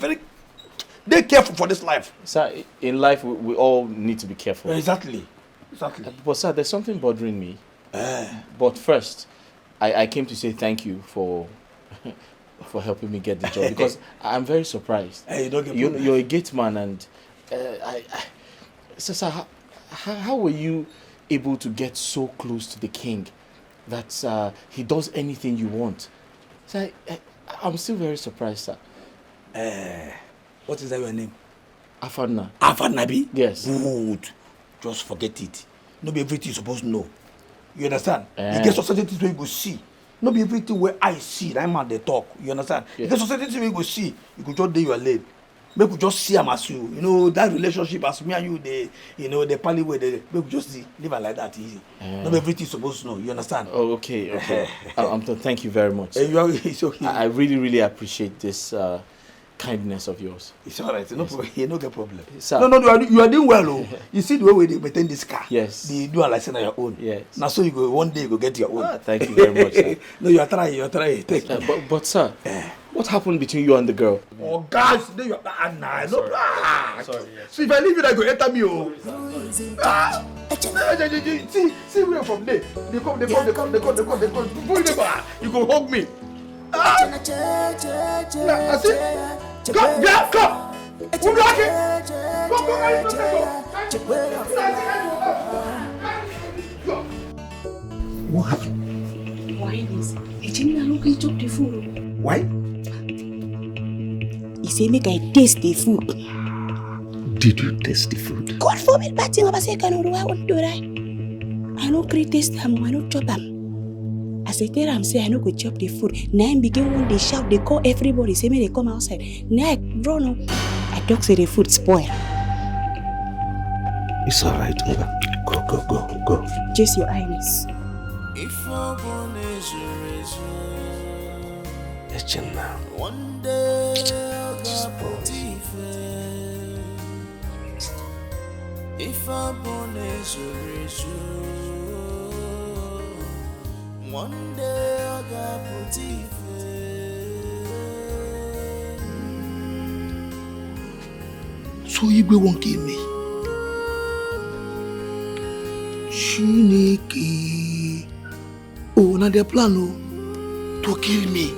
very careful for this life. Sir, in life we all need to be careful. Exactly. But sir, there's something bothering me. But first, I came to say thank you for helping me get the job because I'm very surprised. Hey, you don't get you're a gate man and sir, how were you able to get so close to the king that he does anything you want? So I'm still very surprised, sir. What is that your name? Afanna. Afannabi? Yes. Good. Just forget it. Not be everything you're supposed to know. You understand? You get certain things where you go see. Not be everything where I see. I'm at the talk. You understand? Yes. You get certain things where you go see. You could just do your lane. make we just see am as you know that relationship as me and you dey the pally way dey make we just live am like that easy. Not everything supposed to know, you understand? Oh, okay. Thank you very much. It's okay. I really appreciate this kindness of yours. It's all right. No problem. You no get problem. Sir. No, you are doing well. Oh. You see the way we maintain this car. Yes. They do a license on your own. Yes. Now so you go one day you go get your own. Thank you very much. Sir. No, you are trying. Take. But sir, what happened between you and the girl? Oh guys, you are no. Sorry. Yes. So if I leave you, I go enter me. Oh. See where from there. They come. You go hug me. I see. Come. Who block it? What happened? Why is it? Ejimi no gree chop the food. Why? He say make I taste the food. Did you taste the food? God forbid, bad thing about say can do I want to die. I no gree taste am, I no chop am. As I tell am say I no go chop the food. Now I begin when they shout, they call everybody, say me they come outside. Now I run up. I talk say the food spoil. It's alright, Mba. Go. Just your eyes. Now. One day I'll get if I'm born as a one day I'll get So Igwe won't kill me. Chineke. Oh, now their plan to kill me.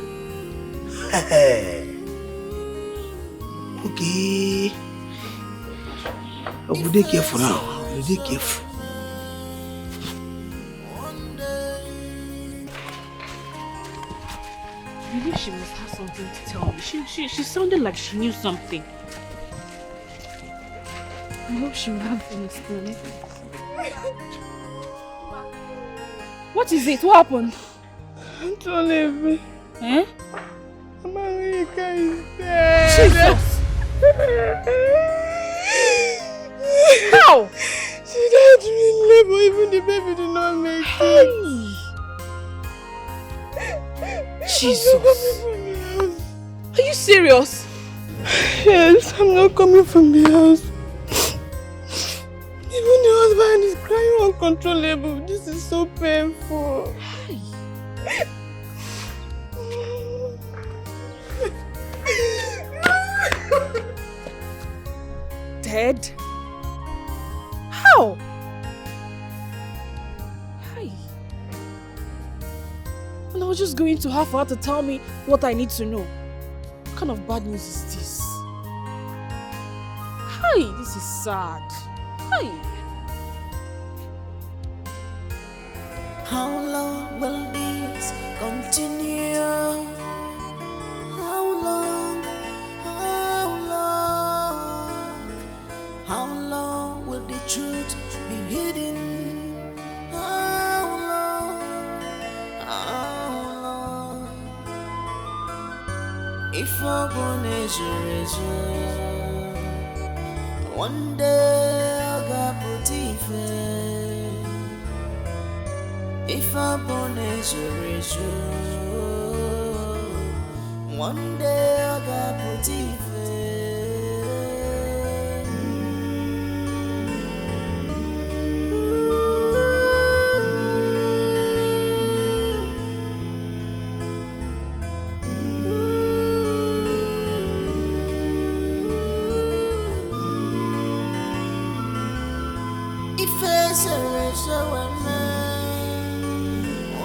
Okay. I will be careful now. I will be careful. Maybe she must have something to tell me. She sounded like she knew something. I hope she will have an explanation. What is it? What happened? Don't leave me. Eh? America is dead. Jesus! How? She died in labor, even the baby did not make it. Jesus! Are you serious? Yes, I'm not coming from the house. Even the husband is crying uncontrollable. This is so painful. Dead? How? Hi. And I was just going to her for her to tell me what I need to know. What kind of bad news is this? Hi, this is sad. Hi. How long will this continue? How long? How long will the truth be hidden? How long? If I'm born as a one day I'll get put if I'm born as a one day I'll get put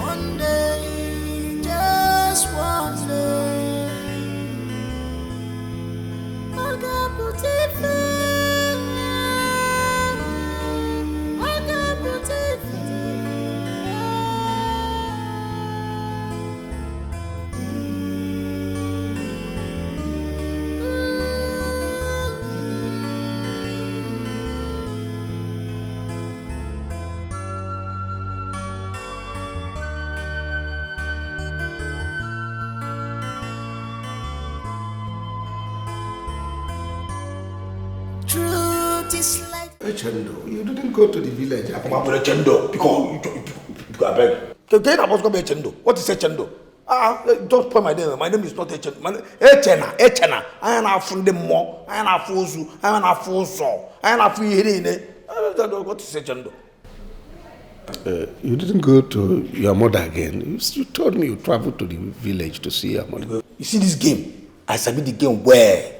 one day, just one day, I'll get put is like. Chendo, you didn't go to the village. I come up with a chendo because I beg. Then I was going to be a chendo. What is a chendo? Don't put my name. My name is not a chendo. Echena. I am not from the more. I am not Fuzu. I am not Fuso. I am not free. What is a chendo? You didn't go to your mother again. You told me you traveled to the village to see your mother. You see this game? I sabi the game where?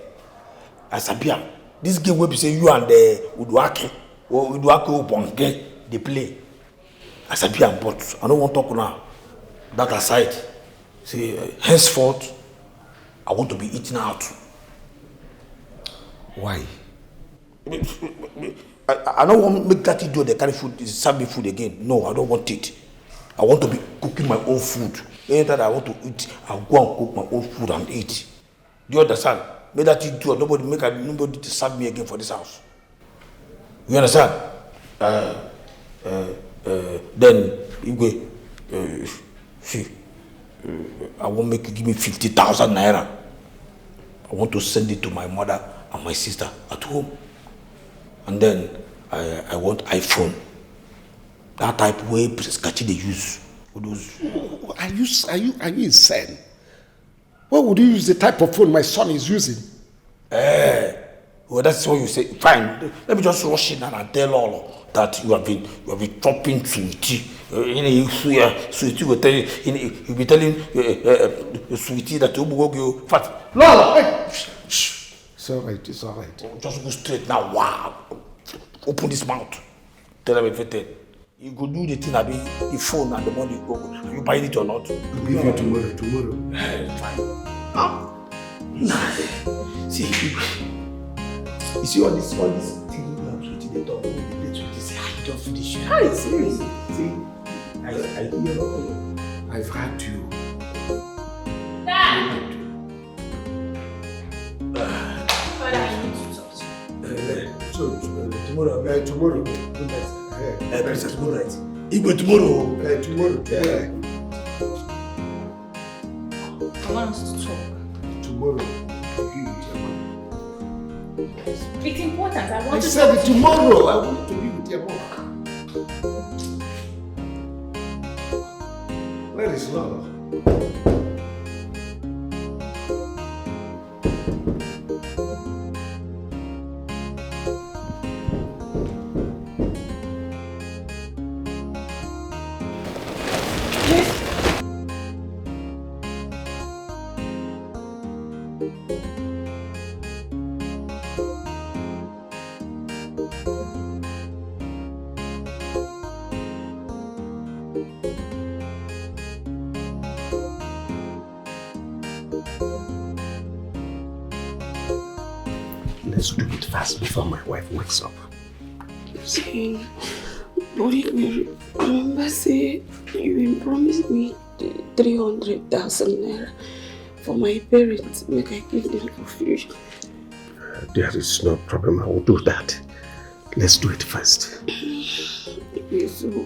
I sabi am. This game where you say you and the Uduake or Uduake Bonke they play. I sabi am, but I don't want to talk now. That aside, see, henceforth, I want to be eating out. Why? I don't want to make that idiot they carry food, serve me food again. No, I don't want it. I want to be cooking my own food. Anytime I want to eat, I'll go and cook my own food and eat. Do you understand? Make that idiot, nobody to serve me again for this house. You understand? Then you go, see, I won't make you give me 50,000 naira. I want to send it to my mother and my sister at home. And then I want iPhone. That type way Skachi they use. Are you insane? Why would you use the type of phone my son is using? Well, that's what you say. Fine. Let me just rush in and tell all that you have been chopping sweetie. Sweetie will tell you. You'll be telling sweetie that you will go fat. No. Shh. It's all right. Just go straight now. Wow. Open this mouth. Tell them everything. You go do the thing, the phone and the money go. Are you buying it or not? I'll give you tomorrow. Fine. Nah. See, you see all this thing you have to the dog. I don't finish. Hi, see. I hear I've had you. Dad! Father, I need to talk to you. Tomorrow. Good night. Princess, good night. Igwe tomorrow. Tomorrow. Yeah. I want us to talk. Tomorrow. It's important. I want to said talk tomorrow. I want to be with your mom. Where is Lolo? Let's do it fast before my wife wakes up. See, remember say you promised me 300,000 naira for my parents, make I give them for future. There is no problem, I will do that. Let's do it first. So,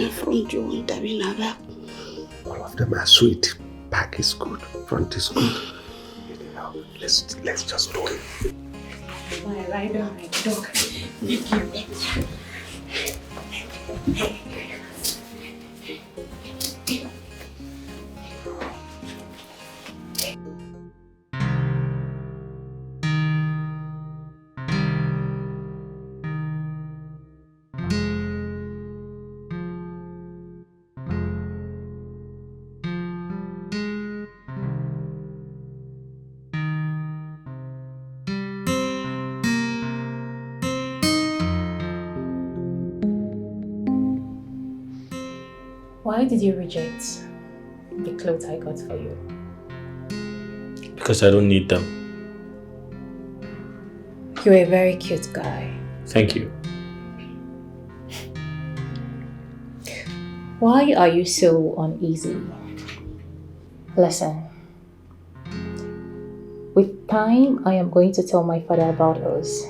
front you want to be back. All of them are sweet. Back is good, front is good. Let's just do it. my rider, my dog. Thank you. Why did you reject the clothes I got for you? Because I don't need them. You're a very cute guy. Thank you. Why are you so uneasy? Listen. With time, I am going to tell my father about us.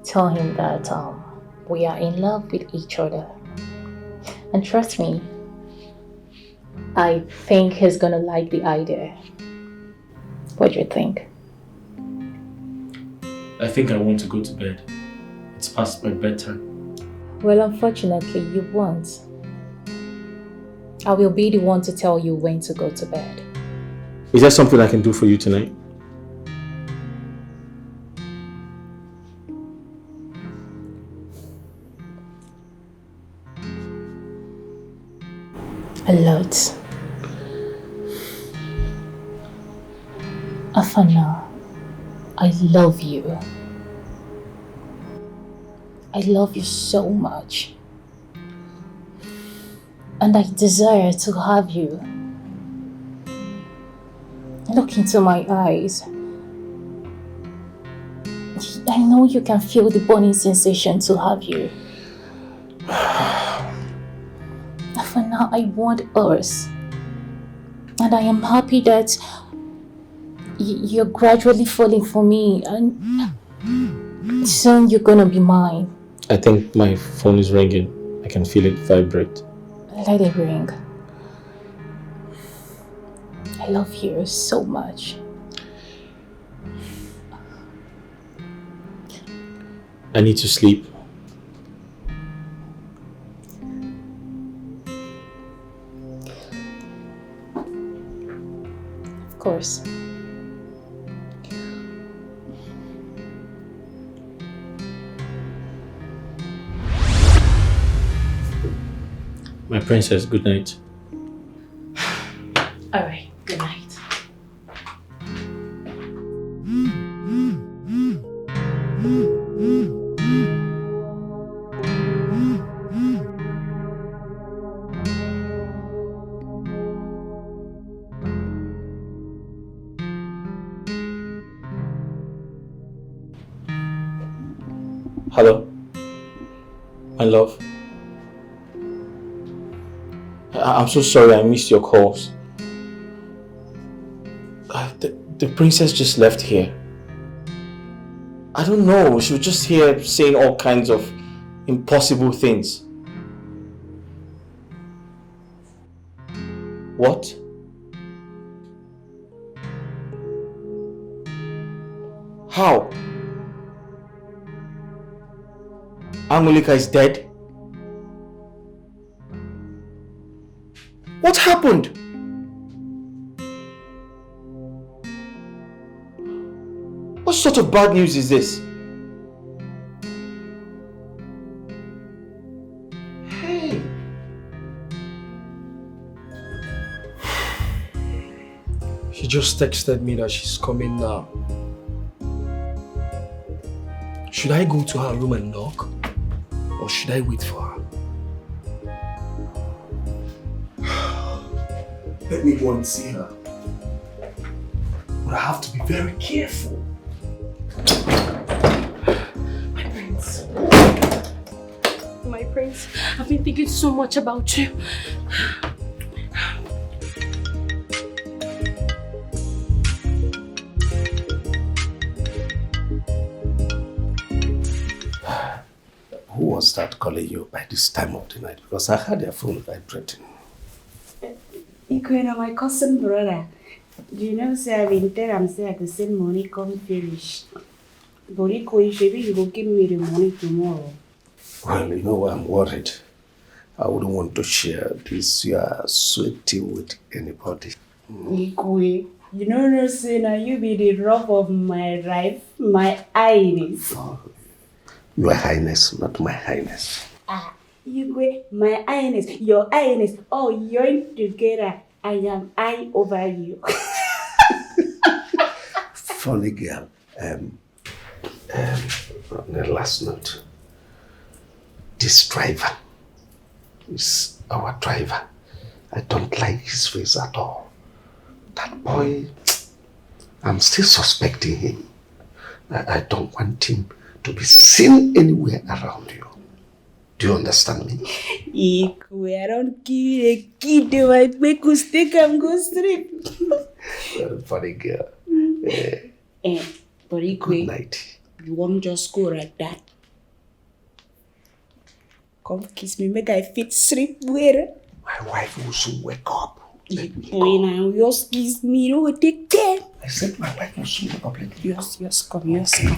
Tell him that we are in love with each other. And trust me, I think he's gonna like the idea. What do you think? I think I want to go to bed. It's past my bedtime. Well, unfortunately, you won't. I will be the one to tell you when to go to bed. Is there something I can do for you tonight? A lot. Afana, I love you. I love you so much. And I desire to have you. Look into my eyes. I know you can feel the burning sensation to have you. For now, I want us. And I am happy that you're gradually falling for me, and soon you're gonna be mine. I think my phone is ringing. I can feel it vibrate. Let it ring. I love you so much. I need to sleep. Of course. My princess, good night. All right, good night. Hello? My love? I'm so sorry I missed your calls. The princess just left here. I don't know, she was just here saying all kinds of impossible things. What? How? Angelica is dead? What happened? What sort of bad news is this? Hey! She just texted me that she's coming now. Should I go to her room and knock? Or should I wait for her? Let me go and see her. But I have to be very careful. My prince. My prince, I've been thinking so much about you. Who was that calling you by this time of the night? Because I heard your phone vibrating. Ikwena, my cousin brother. Do you know, say I've been telling him say I could send money come finish. But maybe you will give me the money tomorrow. Well, you know why I'm worried. I wouldn't want to share this sweaty with anybody. Ikwe, you know no say now you be the rock of my life, my highness. Oh, your highness, not my highness. Ikwe, my highness, your highness, oh, you're together. I am I over you. Funny girl. On the last note, this driver is our driver. I don't like his face at all. That boy, I'm still suspecting him. I don't want him to be seen anywhere around you. Do you understand me? Ikwe, I don't give a kid to my make you stick and go straight. Very funny girl. But Ikwe, good night. You won't just go like that. Come kiss me, make I fit sleep well. My wife will soon wake up. When I just kiss me, you will take care. I said my wife must soon be complete. Yes, come. Yes. You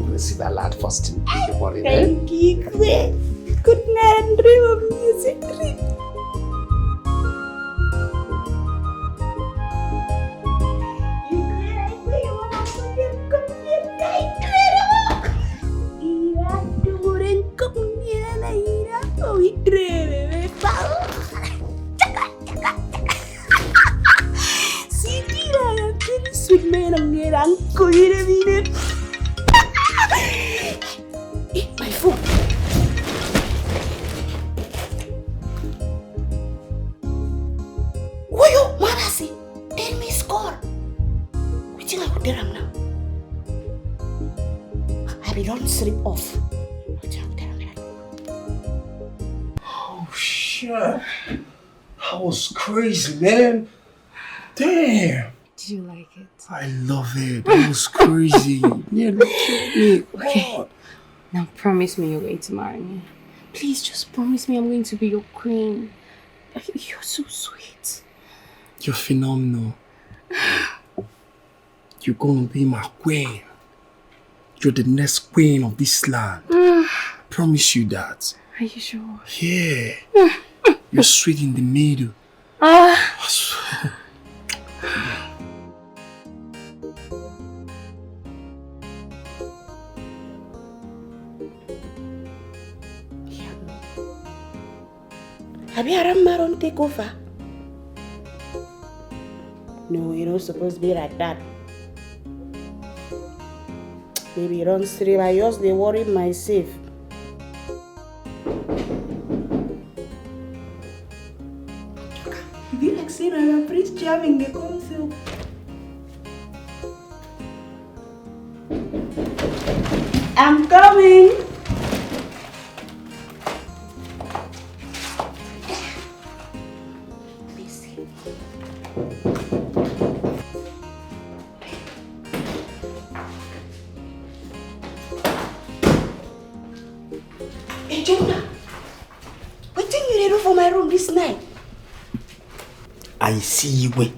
will see that lad first in the morning. Thank you. Good night and dream of music. My phone. Woyo, Marasi, tell me score. Which I would tell him now. I be don't sleep off. Oh shit. That was crazy, man. Damn. Did you like it? I love it. That was crazy. Yeah, look at me. Okay. Now promise me you're going to marry me. Please just promise me I'm going to be your queen. You're so sweet. You're phenomenal. You're gonna be my queen. You're the next queen of this land. I promise you that. Are you sure? Yeah. You're sweet in the middle. Have you had a Maron take over? No, you're not supposed to be like that. Maybe you don't sleep. I just they worry myself. Be like saying I'm a prince jamming the council. I'm coming. Hey, Jonah, what thing you do for my room this night? I see where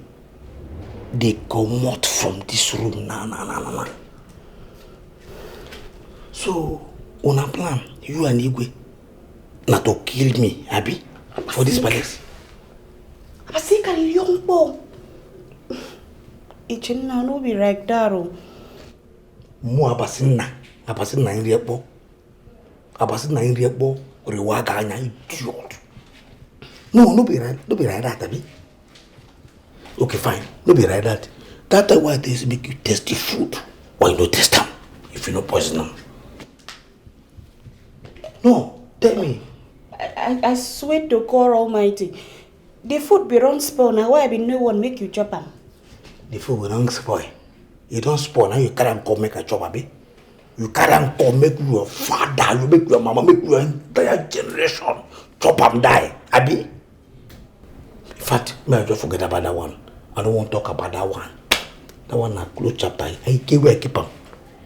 they come out from this room. Nah. So, on a plan, you and Igwe not to kill me, Abby, for this palace. I think I'm young boy. It's not be like that. Mo abasina in repo. Abasina in repo, rewaga anya idiot. No be right that, Abby. Okay, fine, no be right that. That's why they make you taste the food. Why you no taste them if you no poison them? No, tell me. I swear to God Almighty, the food be wrong spoil. Now why be no one make you chop them? The food will not spoil. You don't spoil. Now you can't come make a chop, Abby. You can't come make your father, you make your mama, make your entire generation chop and die, Abby. In fact, may I just forget about that one. I don't want to talk about that one. That one na close chapter. I keep them.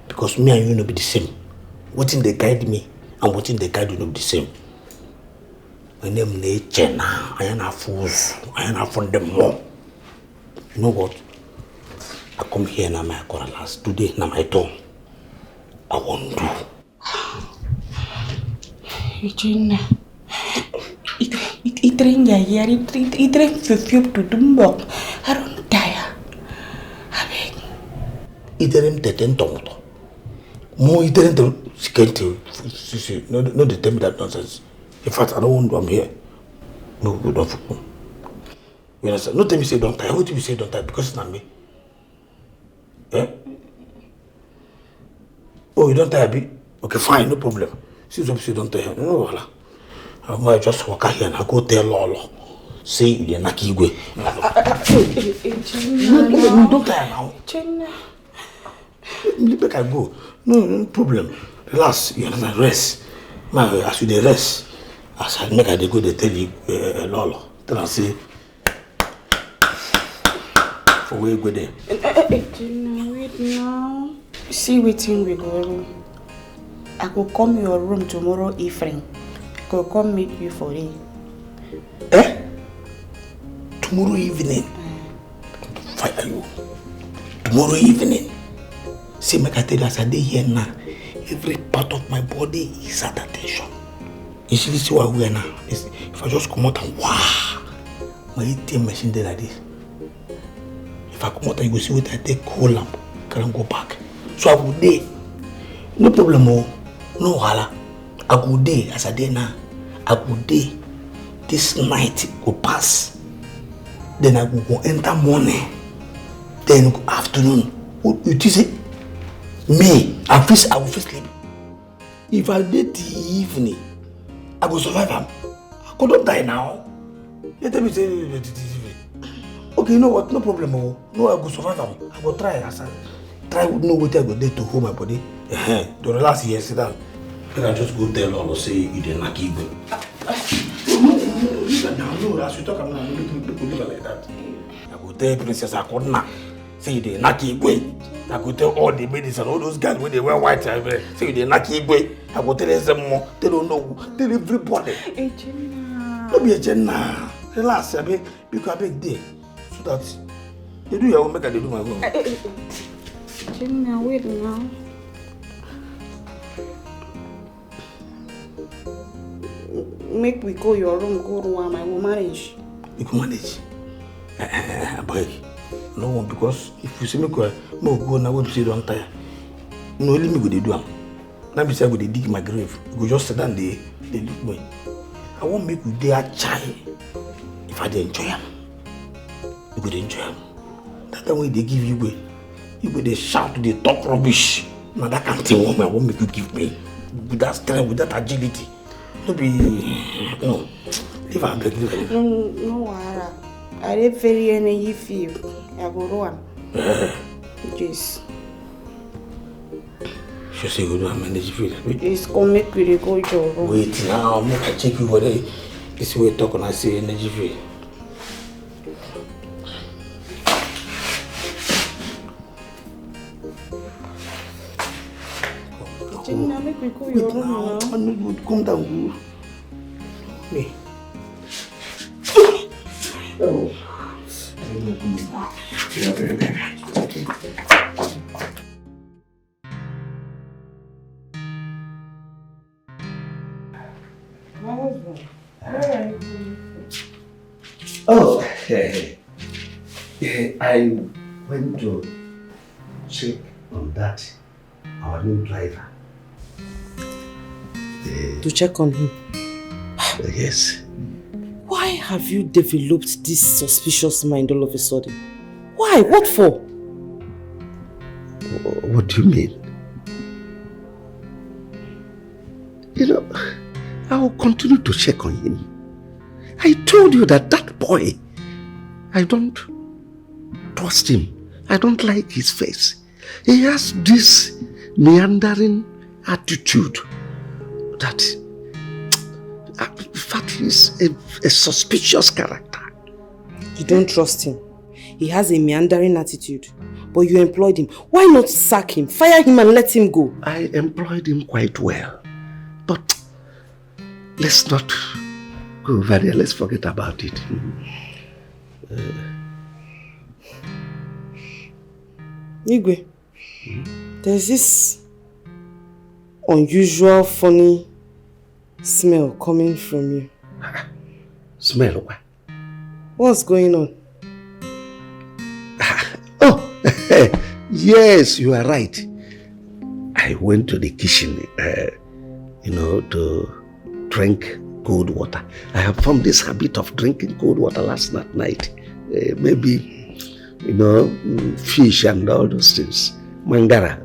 Because me and you no be the same. What in they guide me and what in they guide you no be the same. My name is Chena. I am a fool. I am a from them more. You know what? I come here now my corner last. Today now my turn. I want to. Regina. It drink here. It drink to Dumbok. I don't tire. It didn't teten tomato. More it didn't skate. No, they tell me that nonsense. In fact, I don't want to. I'm here. No, we don't. You understand? No, tell me say don't tire. What do you say don't tire? Because it's not me. Eh? Oh, you don't tire, Abi? Okay, fine, no problem. Since you don't tire, no, voila. I might just walk out here and I go tell Lolo. Say you're not Igwe. No, don't tire now. Let me go. No problem. Relax, you understand? Rest. As you dey rest, as I make I dey go, they tell you Lolo. Tell her say for where you go there. Wait now. See wetin we go. I go come your room tomorrow evening. Go come meet you for it. tomorrow evening. Fire you. Tomorrow evening. See, make I tell you, as I dey here now, every part of my body is at attention. You see this what we are now? If I just come out and wow, my ATM machine there like this. If I come out and you go see what I take cool lamp, can go back. So I go there. No problem, no wahala. I go there as I dey now. I go there. This night go pass. Then I go enter morning. Then go afternoon. You see? Me, I will sleep. If I did the evening, I will survive him. I could not die now. Let me say, okay, you know what? No problem. No, I will survive him. I will try. As I try, know what I go do to hold my body. To relax here, sit down. Then I just go tell all say you didn't knock you. No, as you talk, I'm not going to like that. I will tell Princess Akodna, say you didn't knock you. I could tell all the ladies and all those guys when they wear white, say they knocky boy. I will tell them more. They don't know. Tell everybody. Don't be a Jenna. Relax, I beg. Because I beg there. So that they do your own, make I do my own. Jenna, wait now. Make we go your room, go to one, I will manage. You can manage. Boy. No one, because if you see me go now, what you don't tire. No, let me go to do am. Now be say I go to dig my grave. You go just sit down there, they look me. I won't make you there child. If I dey enjoy am, you go enjoy am. That time when they give you way, you go they shout, they talk rubbish. Now that can't thing I won't make you give me. With that strength, with that agility. No be no. Leave am, leave am. No, Ara. I dey very energy feel. I go run. Yes. She say go do am energy feel. It's come make we go your room. Wait now, make I check you for there. This way talk and I say energy feel. Jenna, make we go your room now. Come down. Me. Oh. Yeah, very, very. My husband, where are you going? Oh, I went to check on that, our new driver. To check on him? Yes. Why have you developed this suspicious mind all of a sudden? Why? What for? What do you mean? You know, I will continue to check on him. I told you that boy, I don't trust him. I don't like his face. He has this meandering attitude that, in fact, he's a suspicious character. You don't trust him. He has a meandering attitude. But you employed him. Why not sack him, fire him and let him go? I employed him quite well. But let's not go over there. Let's forget about it. Igwe, there's this unusual, funny smell coming from you. Smell what? What's going on? Oh, yes, you are right. I went to the kitchen, to drink cold water. I have formed this habit of drinking cold water last night. Maybe, fish and all those things. Mangara,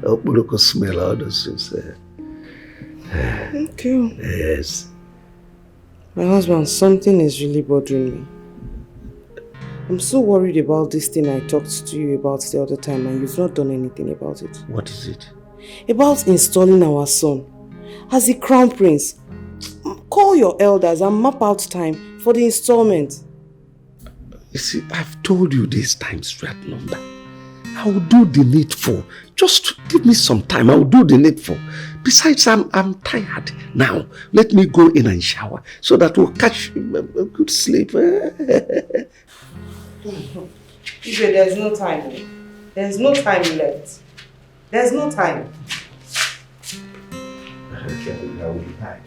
Oburoko smell, all those things. Okay. Yes. My husband, something is really bothering me. I'm so worried about this thing I talked to you about the other time and you've not done anything about it. What is it? About installing our son as the crown prince. Call your elders and map out time for the installment. You see, I've told you this time straight number. I will do the needful. Just give me some time. I will do the needful. Besides, I'm tired. Now, let me go in and shower so that we'll catch a good sleep. Ibe, there's no time. There's no time left. There's no time. Okay, I will be back.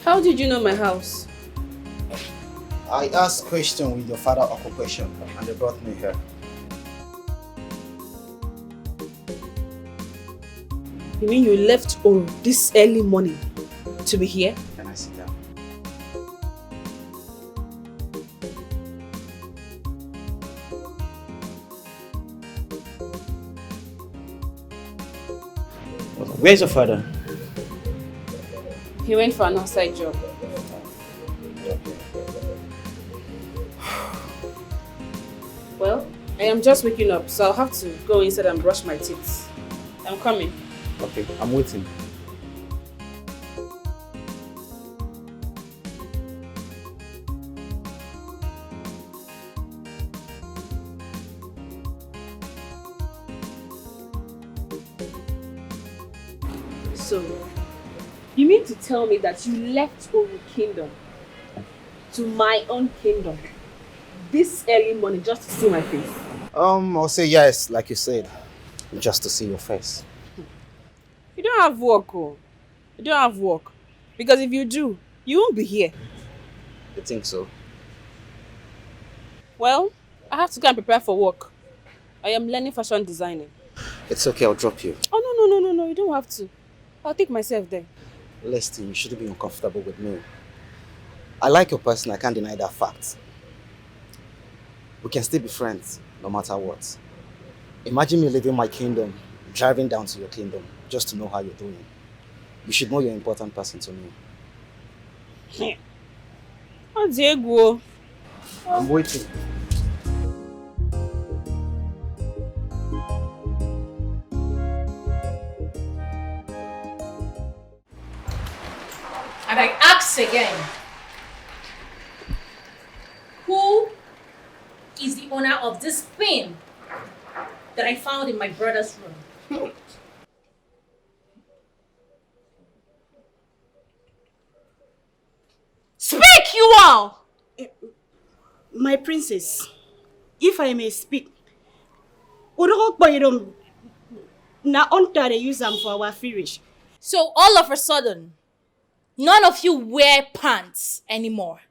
How did you know my house? I asked question with your father occupation and they brought me here. You mean you left Oro this early morning to be here? Can I sit down? Where's your father? He went for an outside job. Well, I am just waking up, so I'll have to go inside and brush my teeth. I'm coming. Okay, I'm waiting. So, you mean to tell me that you left Oro Kingdom to my own kingdom this early morning just to see my face? I'll say yes, like you said, just to see your face. You don't have work, oh. You don't have work. Because if you do, you won't be here. You think so? Well, I have to go and prepare for work. I am learning fashion designing. It's okay, I'll drop you. Oh, no, you don't have to. I'll take myself there. Leslie, you shouldn't be uncomfortable with me. I like your person, I can't deny that fact. We can still be friends, no matter what. Imagine me leaving my kingdom, driving down to your kingdom, just to know how you're doing. You should know you're an important person to me. What's Diego? I'm waiting. And I ask again, who is the owner of this thing that I found in my brother's room? Speak, you all! My princess, if I may speak, na onta they use them for our finish. So all of a sudden, none of you wear pants anymore.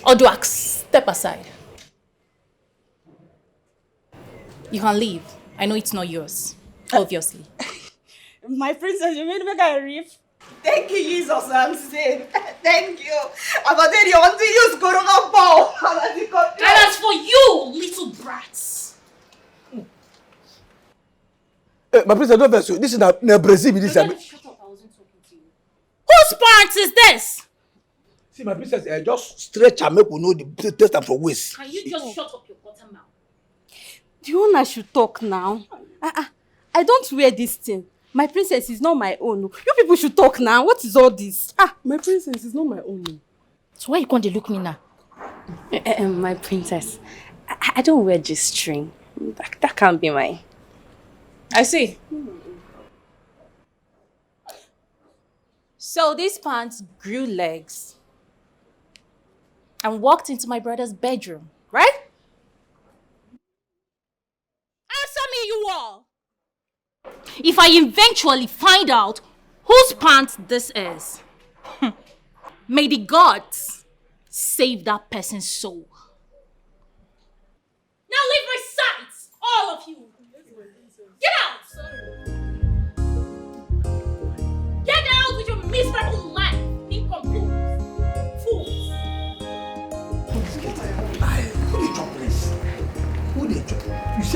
Oduak, step aside. You can leave. I know it's not yours, obviously. My princess, you made me make a riff. Thank you, Jesus, I'm saying. Thank you. I'm going to want to use Goroga ball. And as for you, little brats. My princess, don't vex you. This is not Brazil. This Shut up, I wasn't talking to you. Whose pants is this? See, my princess, just stretch and make we know the test and for waist. Can you just shut up your bottom mouth? Do you want I should talk now? I don't wear this thing. My princess is not my own. You people should talk now. What is all this? My princess is not my own. So why you going to look me now? My princess, I don't wear this string. That can't be mine. I see. So these pants grew legs and walked into my brother's bedroom, right? Answer me, you all! If I eventually find out whose pants this is, may the gods save that person's soul. Now leave my sight, all of you! Get out! Get out with your miserable life, incomplete fools!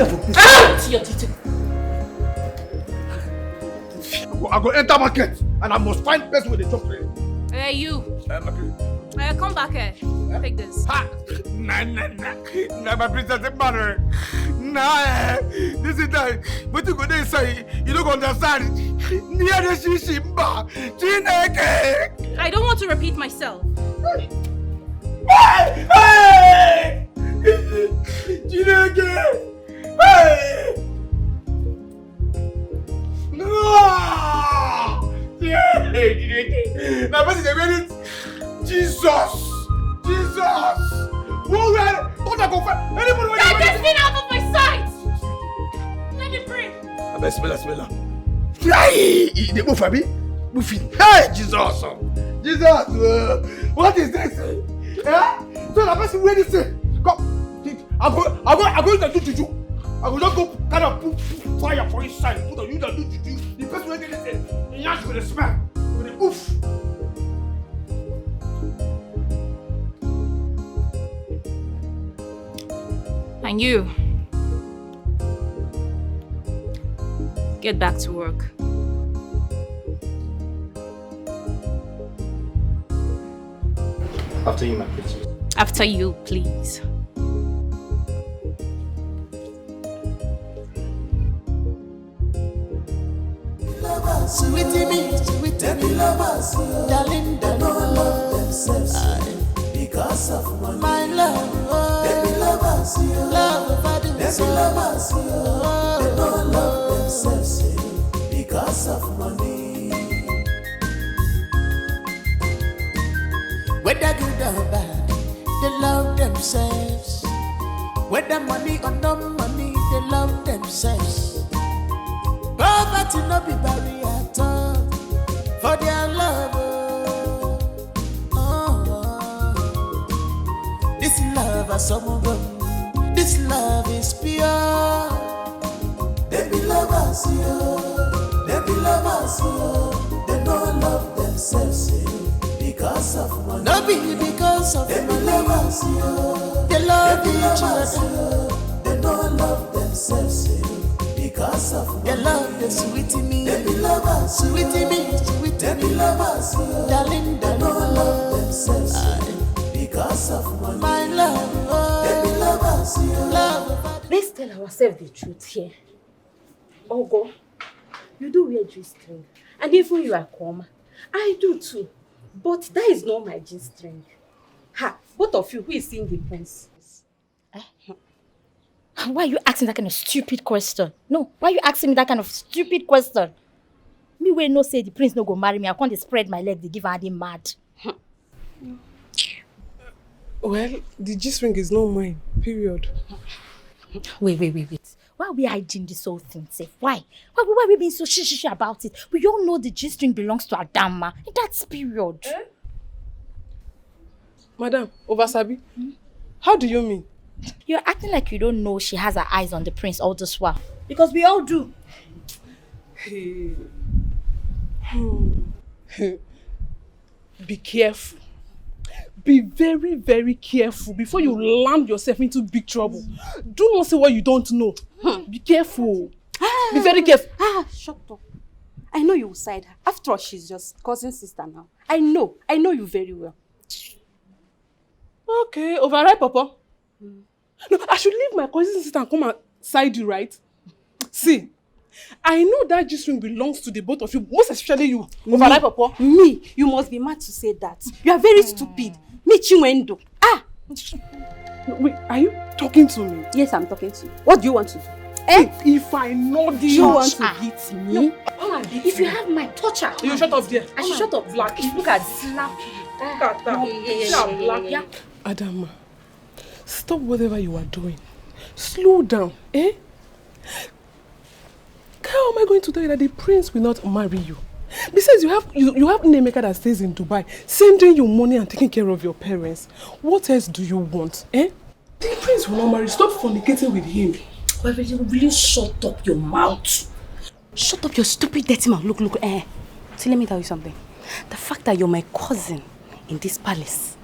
here for peace. To your duty. I go enter market and I must find person with the job trade. Hey, you. Come back here. Take this. Ha! Nah, my princess, it matter. Nah, this is that. What you gonna say? You don't understand. Near the shishimba, Dikeh. I don't want to repeat myself. Hey! Dikeh! Hey! No! Yeah, Dikeh. Now, what's the minute? Jesus! Who were? Don't go find anybody. Get this thing out of my sight! Let me breathe. Smell. Hey! They move for me? Move it. Hey, Jesus! What is this? So the person where they say, come, I'm going to do juju. I will not go kind of put fire for inside. Put on you that do juju. The person where they say, yes, with the smell, with the oof. And you, get back to work. After you, my princess. After you, please. Sweetie me, lovers, darling, they don't love themselves because of money. My love, baby lovers, love baby lovers, they don't love themselves because of money. Whether good or bad, they love themselves. Whether money or no money, they love themselves. Poverty no be barrier at all for their love. This love is some this love is pure. They be lovers, they be lovers, they don't love themselves because of money. No be because of they money. Be lovers, they love each other. They don't love themselves because of money. They love the sweetie me. They be lovers, sweetie me, sweetie they be lovers, darling. They don't love themselves because of money. My love, they be lovers, love. Let's tell ourselves the truth here. Ogo, you do wear G-string, and even you are Kwoma. I do too, but that is not my G-string. Ha! Both of you, who is seeing the prince? Why are you asking that kind of stupid question? No, why are you asking me that kind of stupid question? Me wey no say the prince no go marry me, I can't spread my leg, they give her mad. Well, the G-string is not mine, period. Wait. Why are we hiding this whole thing, safe? Why are we being so shish about it? We all know the G-string belongs to Adama. That's period. Madam, Ovasabi, how do you mean? You're acting like you don't know she has her eyes on the prince all this while. Because we all do. Be careful. Be very, very careful before you land yourself into big trouble. Do not say what you don't know. Be careful. Be very careful. Shut up. I know you will side her. After all, she's just cousin sister now. I know you very well. Okay, override, Papa. No, I should leave my cousin sister and come and side you, right? See, I know that G-string belongs to the both of you, most especially you. Override, Papa. Me, you must be mad to say that. You are very stupid. Me, Chinwendo. Wait, are you talking to me? Yes, I'm talking to you. What do you want to do? If I know do you want to beat me? No. If you have my toucher, you shut up there. I should shut up. Black. Look at slap you. Look at that. Yeah. Adama, stop whatever you are doing. Slow down, How am I going to tell you that the prince will not marry you? Besides, you have Nemeka that stays in Dubai, sending you money and taking care of your parents. What else do you want, The prince will not marry. Stop fornicating with him. Well, will you shut up your mouth? Shut up your stupid dirty mouth. Look. See, let me tell you something. The fact that you're my cousin in this palace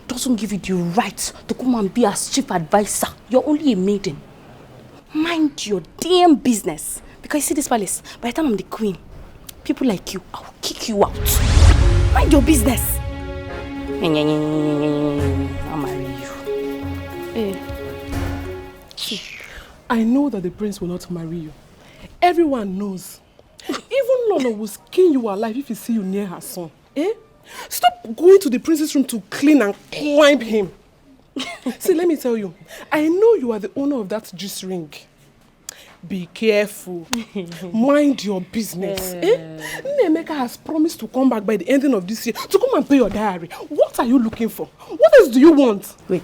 doesn't give you the right to come and be as chief advisor. You're only a maiden. Mind your damn business. Because you see this palace, by the time I'm the queen, people like you, I'll kick you out. Mind your business. I'll marry you. I know that the prince will not marry you. Everyone knows. Even Lolo will skin you alive if he see you near her son. Stop going to the prince's room to clean and climb him. See, let me tell you. I know you are the owner of that juice ring. Be careful. Mind your business. Nemeka has promised to come back by the ending of this year to come and pay your diary. What are you looking for? What else do you want? Wait.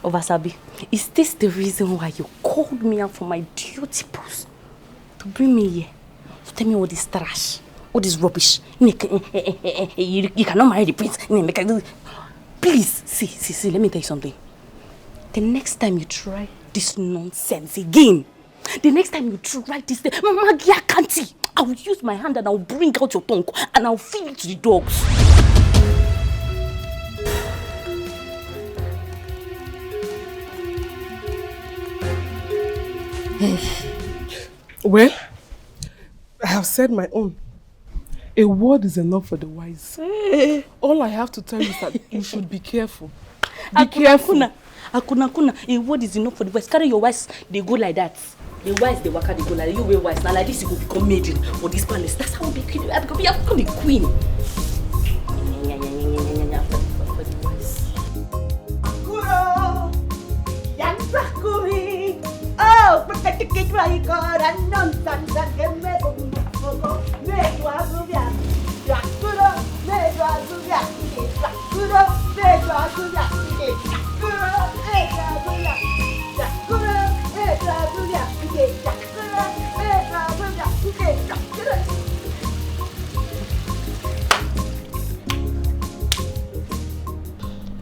Ovasabi, is this the reason why you called me out for my duty post? To bring me here? To tell me all this trash? All this rubbish? You cannot marry the prince. Please, see, let me tell you something. The next time you try this nonsense again, the next time you try this thing, Magia Kanti, I will use my hand and I will bring out your tongue and I will feed it to the dogs. Well, I have said my own. A word is enough for the wise. All I have to tell you is that you should be careful. Be careful. Akuna, a word is enough for the wise. Carry your wise, they go like that. The wise, they waka, they go like that. You were wise. Now like this, you will become maiden for this palace. That's how we become the queen. Oh, protect the kid while you got a nonsense and get me.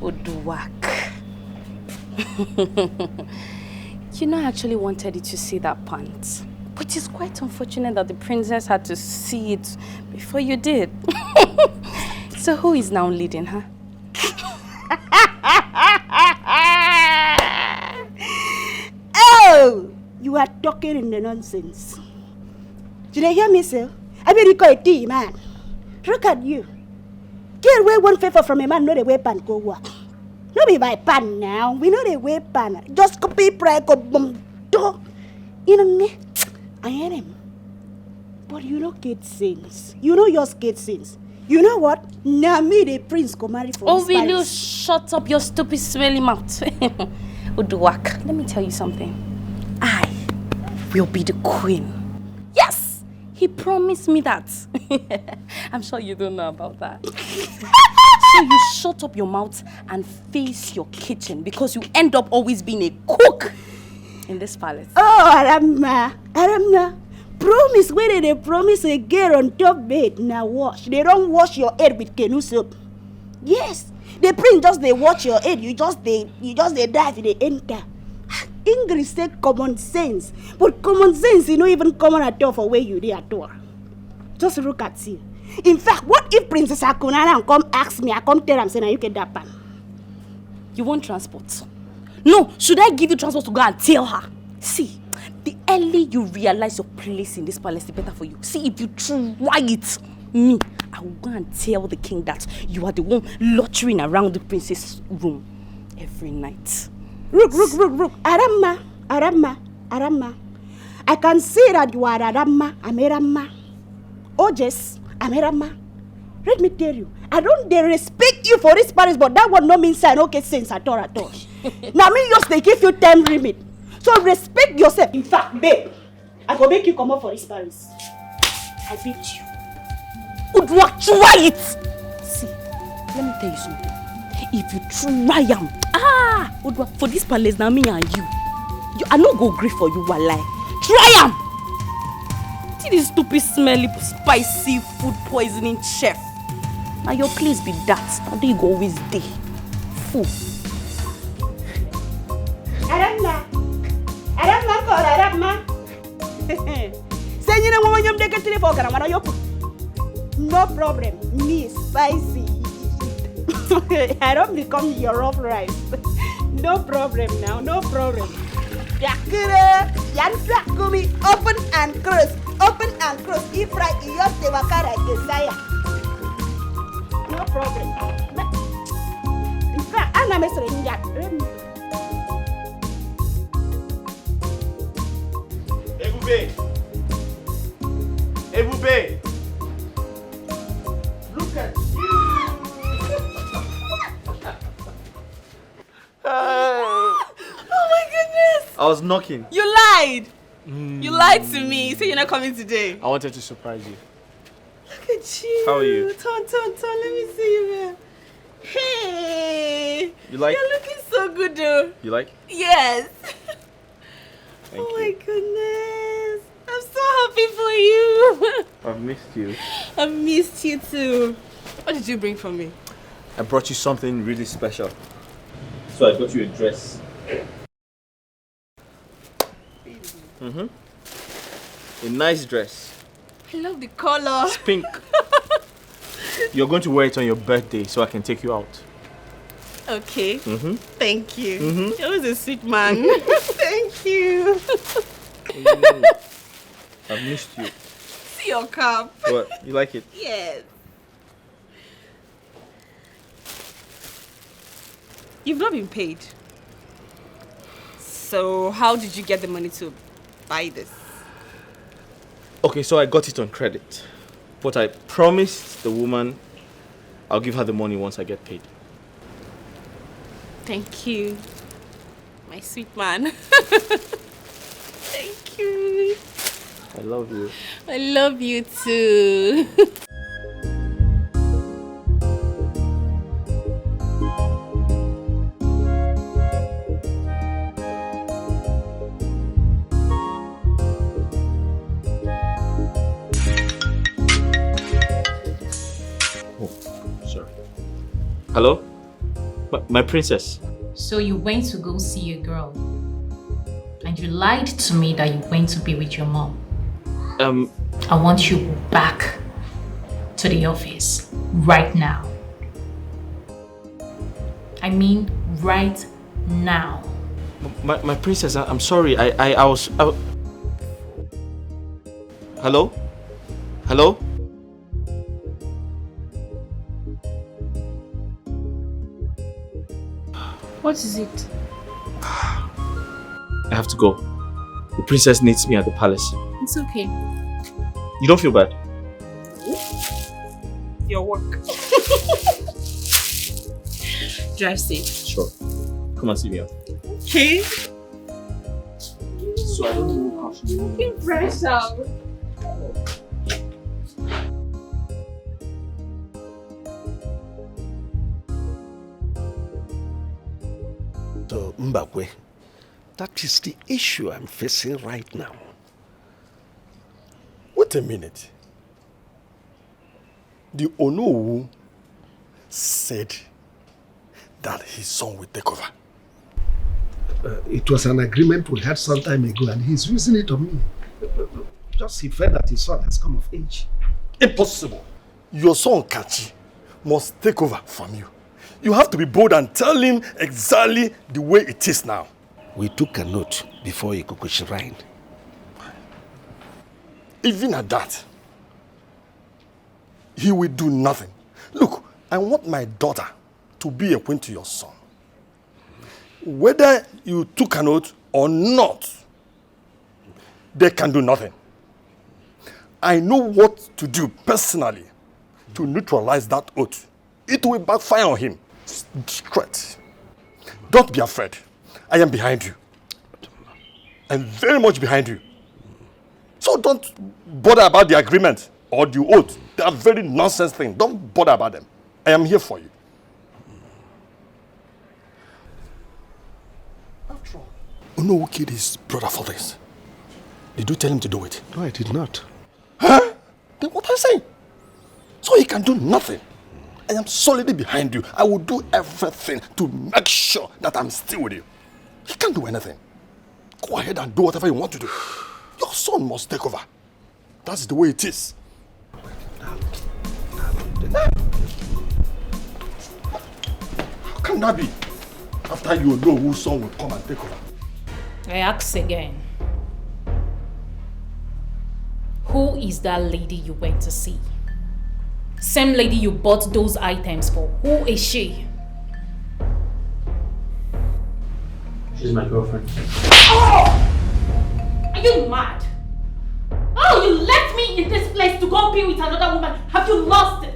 Oduwak. You know, I actually wanted you to see that pant. But it's quite unfortunate that the princess had to see it before you did. So who is now leading her? Oh! You are talking in the nonsense. Did you hear me, sir? I mean, you call it tea, man. Look at you. Get away one favor from a man, not a weapon, go work. No be my pan now. We know the weapon. Just copy pride go boom do. You know me? I am him. But you know get sense. You know yours get sense. You know what? Now me the prince go marry for Oh, will you shut up your stupid smelly mouth? Uduwak, let me tell you something. I will be the queen. Yes! He promised me that. I'm sure you don't know about that. So you shut up your mouth and face your kitchen because you end up always being a cook in this palace. Oh, Aramna. Promise when they promise a girl on top bed. Now wash. They don't wash your head with canoe soap. Yes. The prince just they wash your head. You just they dive in the enter. English say common sense. But common sense is not even common at all for where you there at all. Just look at you. In fact, what if Princess Akunana come ask me, I come tell them, say, now you get that pan. You want transport? No, should I give you transport to go and tell her? See, the early you realize your place in this palace, the better for you. See, if you try it, me, I will go and tell the king that you are the one loitering around the princess' room every night. Rook. Aramma. I can see that you are Aramma. I'm Aramma. Oh, yes. Amerama, let me tell you, I don't they respect you for this Paris, but that one no means I don't get sense at all. Now me just they give you time limit. So respect yourself. In fact, babe, I go make you come up for this Paris. I beat you. Udwa, try it! See, let me tell you something. If you try Udwa, for this palace now me and you I no go agree for you, walai. Try See this stupid, smelly, spicy food poisoning chef. Now your place be that. Now they go always day. Fool. Aramma. Say you know when you take it for no problem. Me spicy. I don't become your rough rice. No problem now. No problem. Open and close. Open and close. If right, you have to work like a desire. No problem. In fact, I'm not saying that. Ebube! Look at Oh my goodness! I was knocking. You lied! You lied to me. You said you're not coming today. I wanted to surprise you. Look at you. How are you? Ton, let me see you here. Hey! You like? You're looking so good though. You like? Yes. Thank oh my goodness. I'm so happy for you. I've missed you. I've missed you too. What did you bring for me? I brought you something really special. So I got you a dress. A nice dress. I love the color. It's pink. You're going to wear it on your birthday so I can take you out. Okay. Thank you. You're always a sweet man. Thank you. I've missed you. See your cup. What? You like it? Yes. You've not been paid. So how did you get the money to buy this? Okay, so I got it on credit. But I promised the woman I'll give her the money once I get paid. Thank you, my sweet man. Thank you. I love you. I love you too. Hello? My princess. So you went to go see a girl. And you lied to me that you went to be with your mom. I want you back to the office right now. I mean right now. My princess, I'm sorry. I was... Hello? Hello? What is it? I have to go. The princess needs me at the palace. It's okay. You don't feel bad? Your work. Drive safe. Sure. Come and see me out. Okay. So I don't know how she... Looking fresh out. So, Mbakwe, that is the issue I'm facing right now. Wait a minute. The Onowu said that his son will take over. It was an agreement we had some time ago and he's using it on me. Just he felt that his son has come of age. Impossible. Your son Kachi must take over from you. You have to be bold and tell him exactly the way it is now. We took a note before Ikuku Shrine. Even at that, he will do nothing. Look, I want my daughter to be a queen to your son. Whether you took an oath or not, they can do nothing. I know what to do personally to neutralize that oath. It will backfire on him. Straight. Don't be afraid. I am behind you. I'm very much behind you. So don't bother about the agreement or the oath. They are very nonsense things. Don't bother about them. I am here for you. After all, you know who killed his brother for this? Did you tell him to do it? No, I did not. Huh? Then what are you saying? So he can do nothing. I am solidly behind you. I will do everything to make sure that I'm still with you. He can't do anything. Go ahead and do whatever you want to do. Your son must take over. That's the way it is. How can that be? After you know whose son will come and take over. I ask again. Who is that lady you went to see? Same lady you bought those items for. Who is she? She's my girlfriend. Oh! Are you mad? Oh, you left me in this place to go be with another woman. Have you lost it?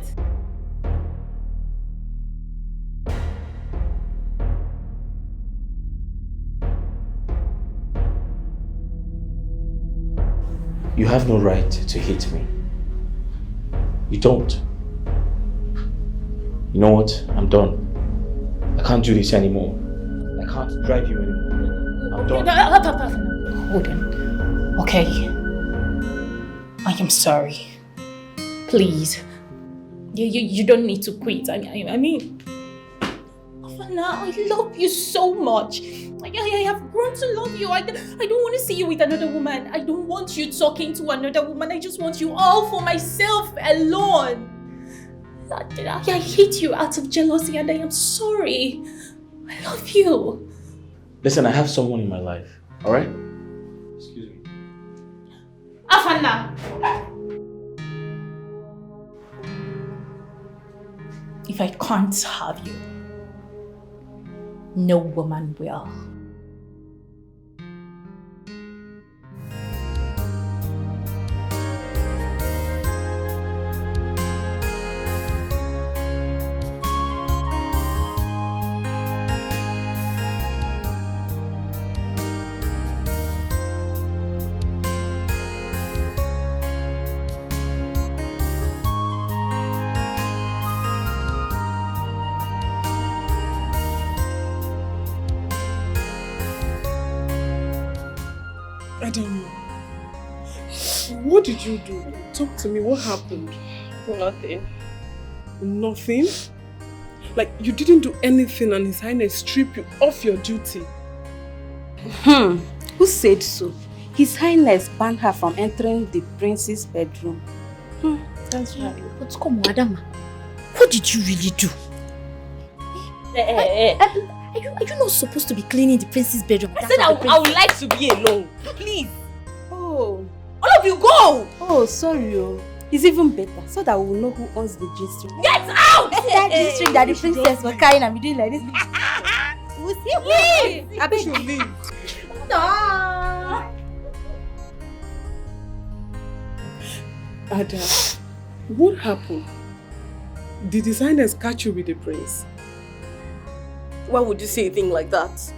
You have no right to hit me. You don't. You know what? I'm done. I can't do this anymore. I can't drive you anymore. I'm done. Hold on. Okay. I am sorry. Please. You don't need to quit. I mean, Afana, I love you so much. I have grown to love you. I don't want to see you with another woman. I don't want you talking to another woman. I just want you all for myself alone. I hate you out of jealousy and I am sorry. I love you. Listen, I have someone in my life, alright? Excuse me. Afana! If I can't have you, no woman will. Adam, what did you do? Talk to me, what happened? Nothing. Nothing? Like you didn't do anything and His Highness stripped you off your duty? Who said so? His Highness banned her from entering the prince's bedroom. That's right. But come on, Adam. What did you really do? Are you not supposed to be cleaning the prince's bedroom? I said I would like to be alone. Please. Oh. All of you go! Oh, sorry. It's even better so that we will know who owns the G-string. Get out! That G-string that the princess was carrying and be doing like this. We'll see. Leave! I bet you leave. No! Ada, what happened? Did His Highness catch you with the prince? Why would you say a thing like that?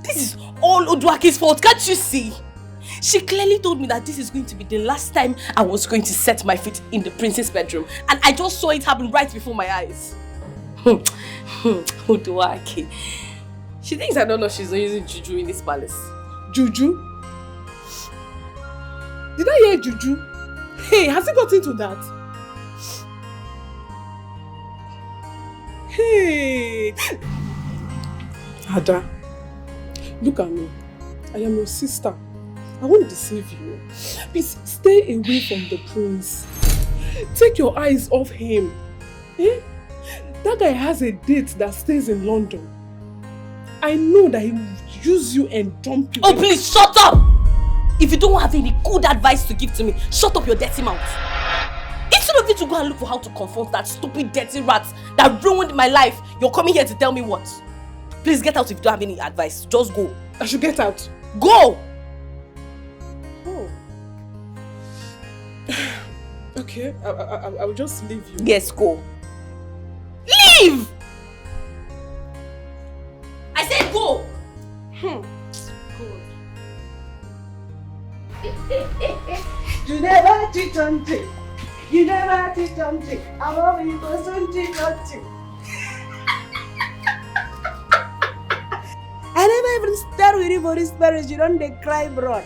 This is all Oduake's fault, can't you see? She clearly told me that this is going to be the last time I was going to set my feet in the prince's bedroom. And I just saw it happen right before my eyes. Oduake. She thinks I don't know she's not using juju in this palace. Juju? Did I hear juju? Hey, has it got into that? Hey! Ada, look at me. I am your sister. I won't deceive you. Please stay away from the prince. Take your eyes off him. Eh? That guy has a date that stays in London. I know that he will use you and dump you. Oh, please shut up! If you don't have any good advice to give to me, shut up your dirty mouth. Instead of you to go and look for how to confront that stupid dirty rat that ruined my life, you're coming here to tell me what? Please get out if you don't have any advice. Just go. I should get out. Go! Oh. Okay, I will just leave you. Yes, go. Leave! I said go! You never cheat on me. You never cheat on me. I love you, but don't cheat on me. I never even start with you for this marriage. You don't they cry, bro.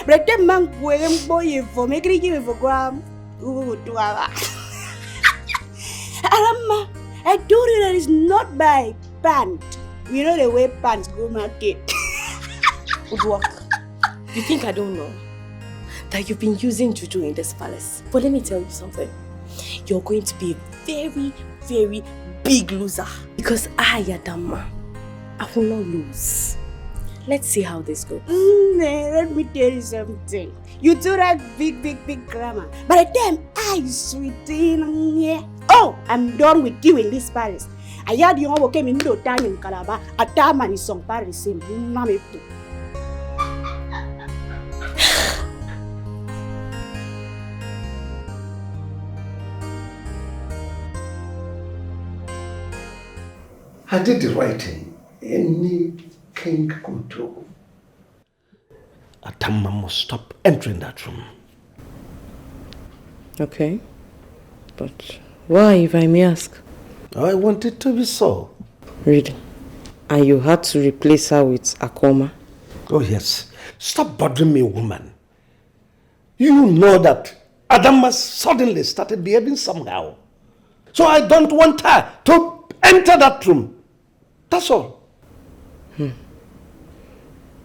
But the man going boy for making you for gram. Arama, I told you that it's not by pant. We know the way pants go market. Udwak, you think I don't know that you've been using juju in this palace? But let me tell you something. You're going to be a very, very big loser. Because I, Adama, I will not lose. Let's see how this goes. Let me tell you something. You do that big grammar. By the time I sweetie, oh, I'm done with you in this Paris. I heard you all came in no time in Calabar. A time and is on Paris. I did the right thing. Any king could do. Adama must stop entering that room. Okay. But why, if I may ask? I want it to be so. Really? And you had to replace her with Akoma? Oh yes. Stop bothering me, woman. You know that Adama suddenly started behaving somehow. So I don't want her to enter that room. That's all.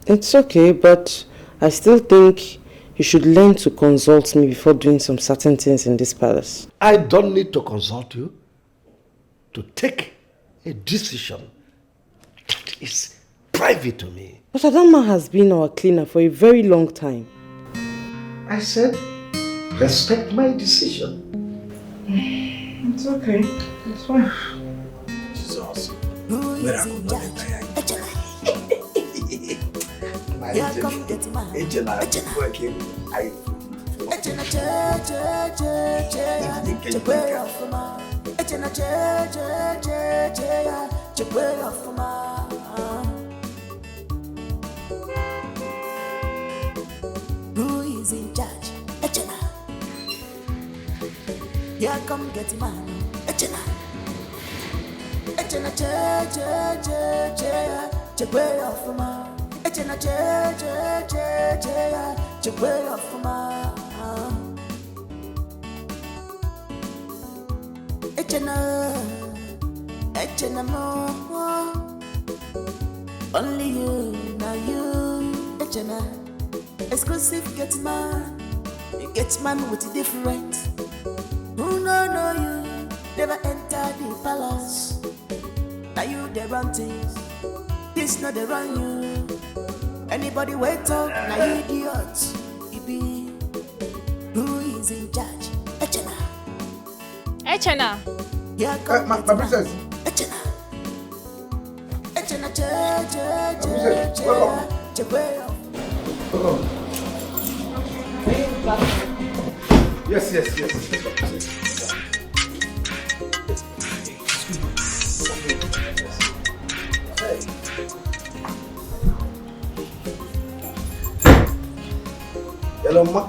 It's okay, but I still think you should learn to consult me before doing some certain things in this palace. I don't need to consult you to take a decision that is private to me. But Adama has been our cleaner for a very long time. I said, respect my decision. It's okay. It's fine. Jesus. Who is in charge? Echena. Yeah, come get man. Echena. Echena, way off ma. Echena, way off ma. Echena more. Only you, now you. Echena. Exclusive get man. You get man with a different. Who know you? Never enter the palace. Now you they run things. This not they run you. Anybody wait up, now you idiots. It be who is in charge? Echena. Echena. Yeah, come my princess. Echena. Echena, welcome. Yes. Hello, ma.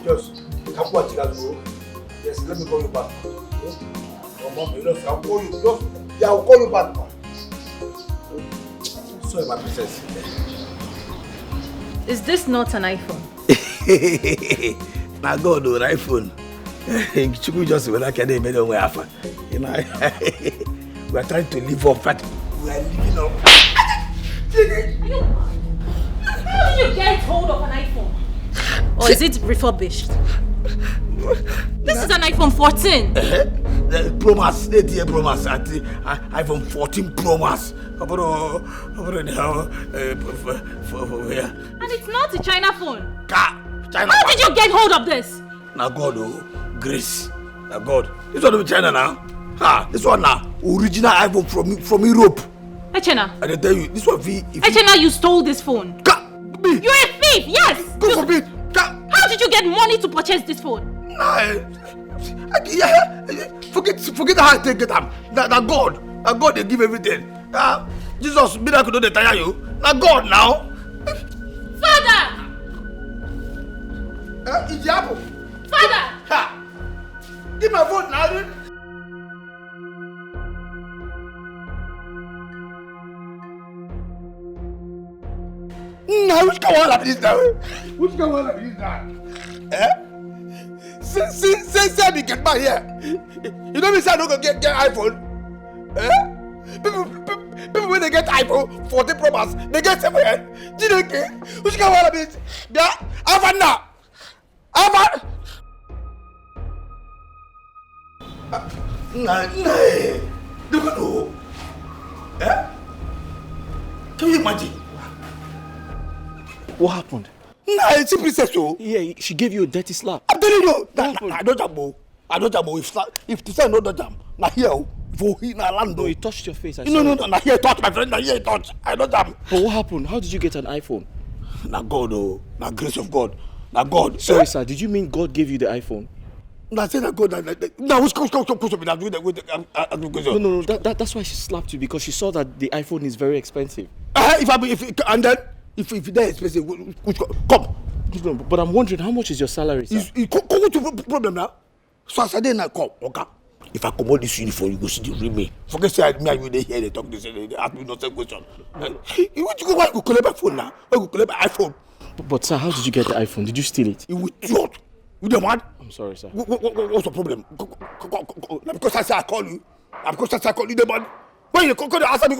Just come watch that go. Yes, let me call you back. Oh, mom, I'll call you. Yeah, I'll call you back, ma. Sorry, my princess. Is this not an iPhone? Now go do an iPhone. You just when I can make it away after. You know, we are trying to live up, but we are living up. How did you get hold of an iPhone? Or is it refurbished? This is an iPhone 14. The Pro Max, 8-year Pro Max, iPhone 14 Pro Max. And it's not a China phone. China. How did you get hold of this? Now God, grace. Now God. This one is China now. This one now, original iPhone from Europe. Echena. I tell you, this one Echena, you stole this phone. You're a thief, yes. Go for me. How did you get money to purchase this phone? Forget how I take it. Now God they give everything. Jesus, miracle don't tire you. Now God now. Father. Idiabo. Father. Give my phone now. Now which come on like this now? Which come on like this now? Say me get back here. You know me say I don't go get iPhone. People when they get iPhone 14 Pro Max, they get somewhere. Dikeh, which come on like this? Yeah, Avan now. Avan. Look know. Eh? Can you imagine? What happened? Nah, it's a princess, oh. Yeah, she gave you a dirty slap. I'm telling you, I don't jam. I don't jam. If the son no jam, now here, for he na land. No, he touched your face. No, now here touch my friend. Now here touch. I don't jam. But what happened? How did you get an iPhone? Na God, oh, na grace of God, na God. Sorry, sir. Did you mean God gave you the iPhone? Na say na God. Now who's come? No. That's why she slapped you, because she saw that the iPhone is very expensive. If they're expensive, come. No, but I'm wondering, how much is your salary, sir? Come to problem now. So I said, now come, okay. If I come out this uniform, you go see the real me. Forget say me and you they hear they talk this, they ask me no same question. You want to go why you collect my phone now? Why you collect my iPhone? But sir, how did you get the iPhone? Did you steal it? You idiot. You the man? I'm sorry, sir. What's the problem? Because I say I call you. Because I say I call you the man. Why you come ask me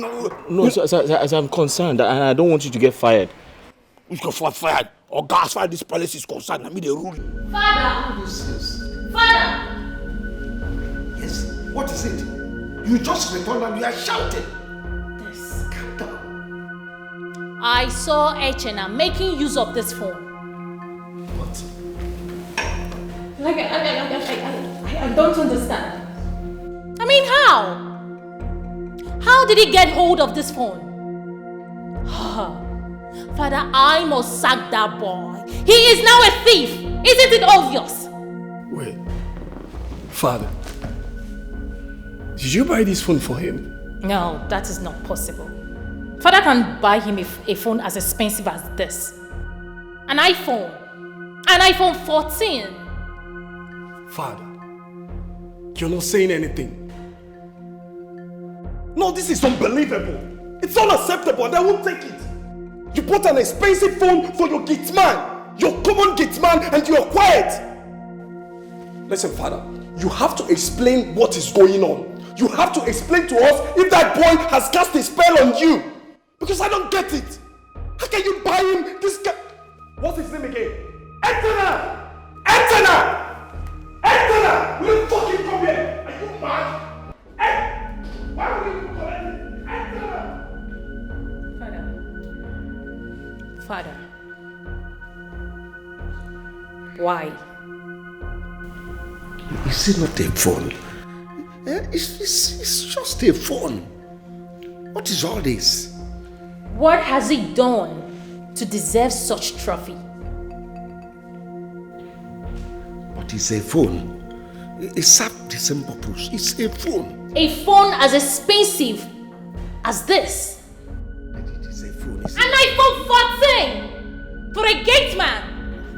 no? No, sir, as I'm concerned, and I don't want you to get fired. You can fired. Or gas fire this palace is concerned. I mean the rule. Father! Father! Yes, what is it? You just returned and you are shouting. This. Calm down. I saw Echena making use of this phone. What? Like, I don't understand. I mean, how? How did he get hold of this phone? Father, I must sack that boy. He is now a thief. Isn't it obvious? Wait. Father, did you buy this phone for him? No, that is not possible. Father can buy him a phone as expensive as this. An iPhone. An iPhone 14. Father, you're not saying anything. No, this is unbelievable. It's unacceptable and I won't take it. You bought an expensive phone for your gate man. Your common gate man, and you're quiet. Listen, Father, you have to explain what is going on. You have to explain to us if that boy has cast a spell on you. Because I don't get it. How can you buy him this guy? What's his name again? Antenna! Antenna! Antenna! Will you fucking come here? Are you mad? Hey! Why will you come here? Antenna! Father. Why? Is it not a phone? It's just a phone. What is all this? What has he done to deserve such trophy? But it's a phone. It serves the same purpose. It's a phone. A phone as expensive as this? It is a phone. An iPhone 14 for a gate man.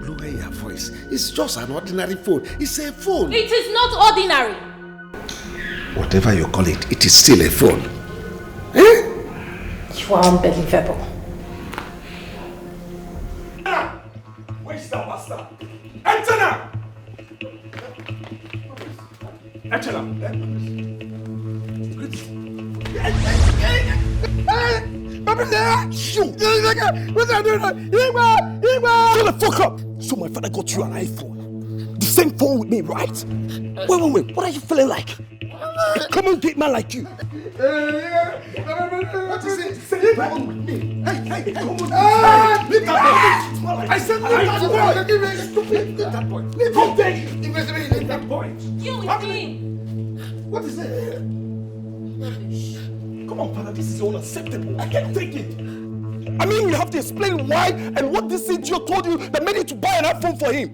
Lower your voice. It's just an ordinary phone. It's a phone. It is not ordinary. Whatever you call it, it is still a phone. You are unbelievable. Where's the master? Antenna! Shut the fuck up! So my father got you an iPhone. The same phone with me, right? Wait. What are you feeling like? A common gate man like you. What is it? Say phone with me. Hey, come on. Leave that boy. I said leave that boy. Leave that boy. Leave that boy. You with him. What is it? Come on, father, this is unacceptable. I can't take it. I mean, you have to explain why and what this idiot told you that made you to buy an iPhone for him.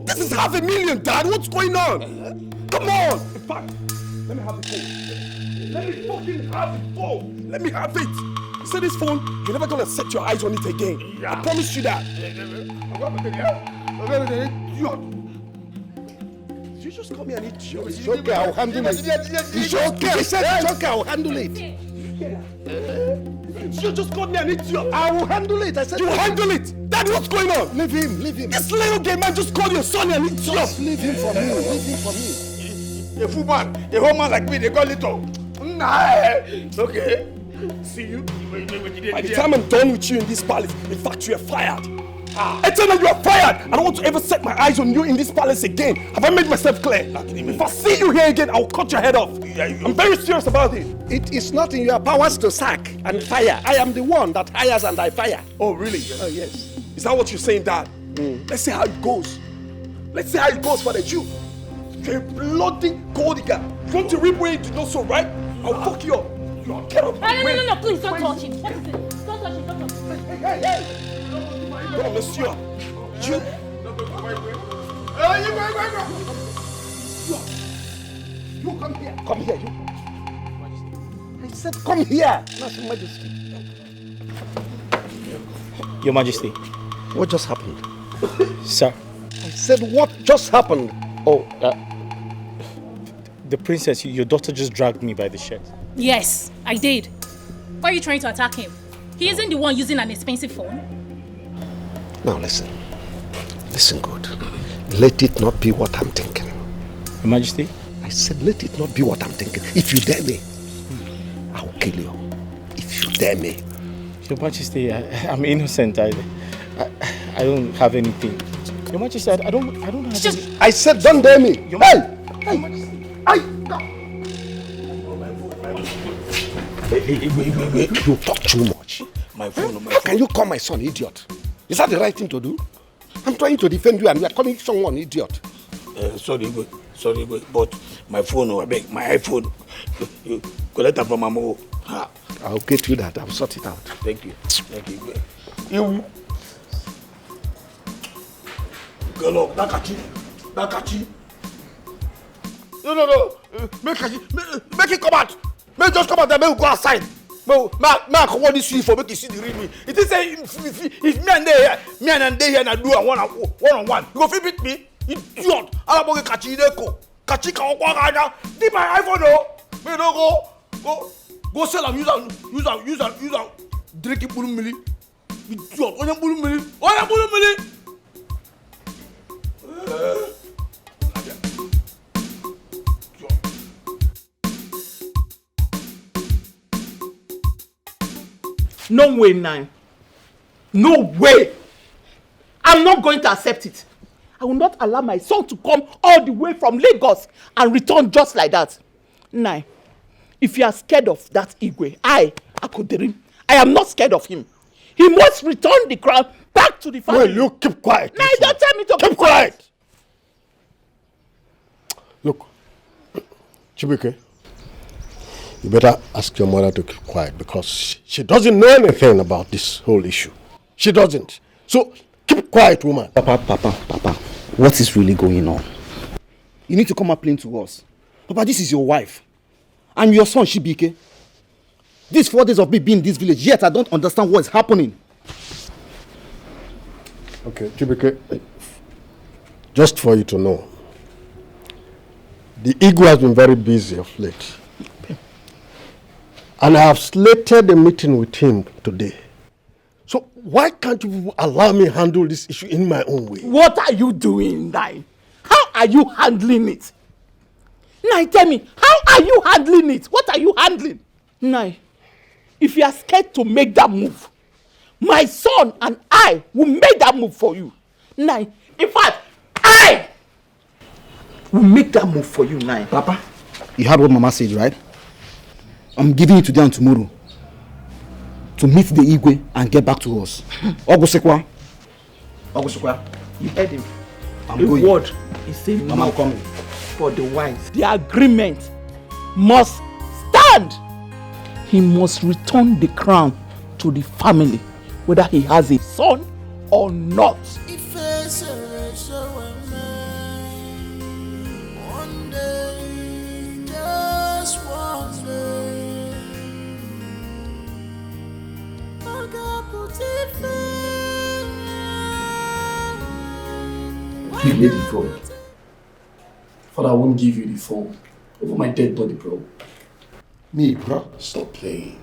This is $500,000, Dad. What's going on? Come on. In fact, let me have the phone. Let me fucking have the phone. Let me have it. You see this phone? You're never gonna set your eyes on it again. Yeah. I promise you that. You just call me an idiot. It's okay, I'll handle it. It's okay. I said it's okay, I'll handle it. You just called me an idiot. I will handle it. I said you handle it. Dad, what's going on? Leave him. This little gay man just called your son an idiot. Just leave him for me. Leave him for me. A fool man, a whole man like me, they call little. Nah, it's okay. See you. By the time I'm done with you in this palace, in fact, you are fired. I tell you, you are fired. I don't want to ever set my eyes on you in this palace again. Have I made myself clear? If I see you here again, I'll cut your head off. I'm very serious about it. It is not in your powers to sack and fire. I am the one that hires and I fire. Oh, really? Oh, yes. Is that what you're saying, Dad? Let's see how it goes. Let's see how it goes for the Jew. You're a bloody gold digger. You want to reap where you do not sow, right? I'll fuck you up. Get up. No, please don't touch him. What is it? Don't touch him, don't touch him. Hey. Oh, monsieur. You. You come here. Come here, you. I said come here. Not Your Majesty. Your Majesty. What just happened? Sir. I said what just happened? Oh, the princess, your daughter just dragged me by the shirt. Yes, I did. Why are you trying to attack him? He isn't the one using an expensive phone. Now listen. Listen good. Let it not be what I'm thinking. Your Majesty? I said let it not be what I'm thinking. If you dare me, I'll kill you. If you dare me. Your Majesty, I'm innocent. I don't have anything. Your Majesty, I don't have any... I said don't dare me. Hey! Your Majesty. You talk too much. My phone. How can you call my son idiot? Is that the right thing to do? I'm trying to defend you and you are calling someone idiot. Sorry, but my phone, my iPhone, you collect it from my mom. I'll get you that. I'll sort it out. Thank you. You. Girl up, Nakachi. No. Make it come out. Make just come out and make it go outside. I come on this week for make you see the real me. It is say if me and they here and do a one-on-one. You go fit beat me? Idiot. I don't want to catch you there. Catch you can walk around. Did my iPhone no? Me no go sell and use am. Drink it bulu mili. Idiot. Oya bulu mili. No way, Nine. No way. I'm not going to accept it. I will not allow my son to come all the way from Lagos and return just like that. Nine. If you are scared of that Igwe, Akoderim, I am not scared of him. He must return the crown back to the family. Well, you keep quiet. Nine, don't tell me to keep quiet. Look, Chibuike, you better ask your mother to keep quiet because she doesn't know anything about this whole issue. She doesn't. So, keep quiet, woman. Papa, what is really going on? You need to come and explain to us. Papa, this is your wife. And your son, Shibike. These 4 days of me being in this village, yet I don't understand what is happening. Okay, Chibike, just for you to know, the Igwe has been very busy of late. And I have slated a meeting with him today. So why can't you allow me handle this issue in my own way? What are you doing, Nai? How are you handling it? Nai, tell me, how are you handling it? What are you handling? Nai, if you are scared to make that move, my son and I will make that move for you. Nai, in fact, I will make that move for you, Nai. Papa, you heard what Mama said, right? I'm giving it to them tomorrow to meet the Igwe and get back to us. Ogusekwa, you heard him. I'm the going. Word is saying Mama, no I'm coming. For the wise. The agreement must stand. He must return the crown to the family, whether he has a son or not. One day, just one day, I got put it Give me the phone. Father, I won't give you the phone. Over my dead body, bro. Me, bro? Stop playing.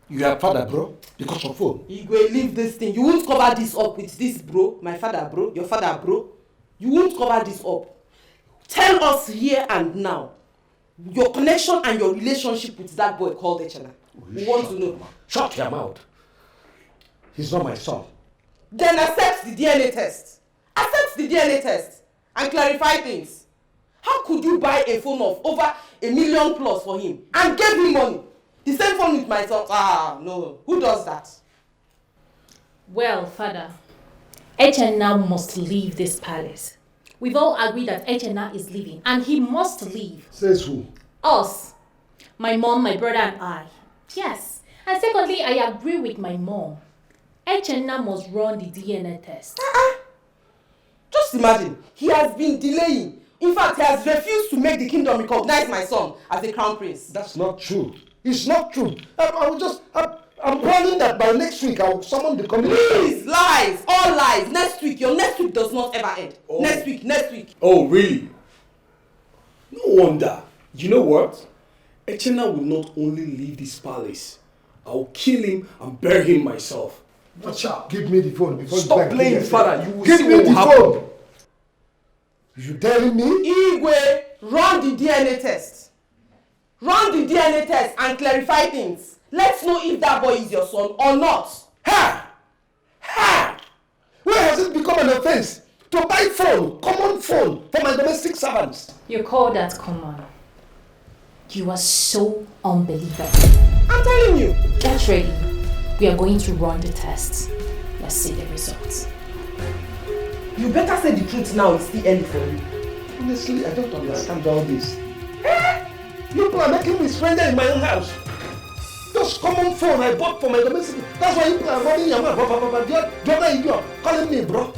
You are father, bro? Because of phone? Igwe, leave this thing. You won't cover this up with this, bro. My father, bro. Your father, bro. You won't cover this up. Tell us here and now your connection and your relationship with that boy called Echena. We want to know. Shut your mouth. He's not my son. Then accept the DNA test. Accept the DNA test and clarify things. How could you buy a phone of over $1 million plus for him and gave him money? The same phone with my son. Ah, no. Who does that? Well, Father, Echena must leave this palace. We've all agreed that Echena is leaving and he must leave. Says who? Us. My mom, my brother and I. Yes. And secondly, I agree with my mom. Echena must run the DNA test. Just imagine, he has been delaying. In fact, he has refused to make the kingdom recognize my son as the crown prince. That's not true. It's not true. I'm planning that by next week I will summon the committee. Please, lies, all lies. Next week, your next week does not ever end. Oh. Next week. Oh, really? No wonder. You know what? Echena will not only leave this palace. I will kill him and bury him myself. Watch out. Give me the phone before Stop playing, Father. You will give see me what the will happen. phone. You telling me? Igwe, run the DNA test. Run the DNA test and clarify things. Let's know if that boy is your son or not. Ha! Ha! Where has it become an offense to buy phone, common phone, for my domestic servants? You call that common? You are so unbelievable. I'm telling you. Get ready. We are going to run the test. Let's see the results. You better say the truth now. It's still early for you. Honestly, I don't understand all this. You people are making me stranger in my own house. Just common phone I bought for my domestic. That's why you people are running your mouth. The other idiot calling me bro.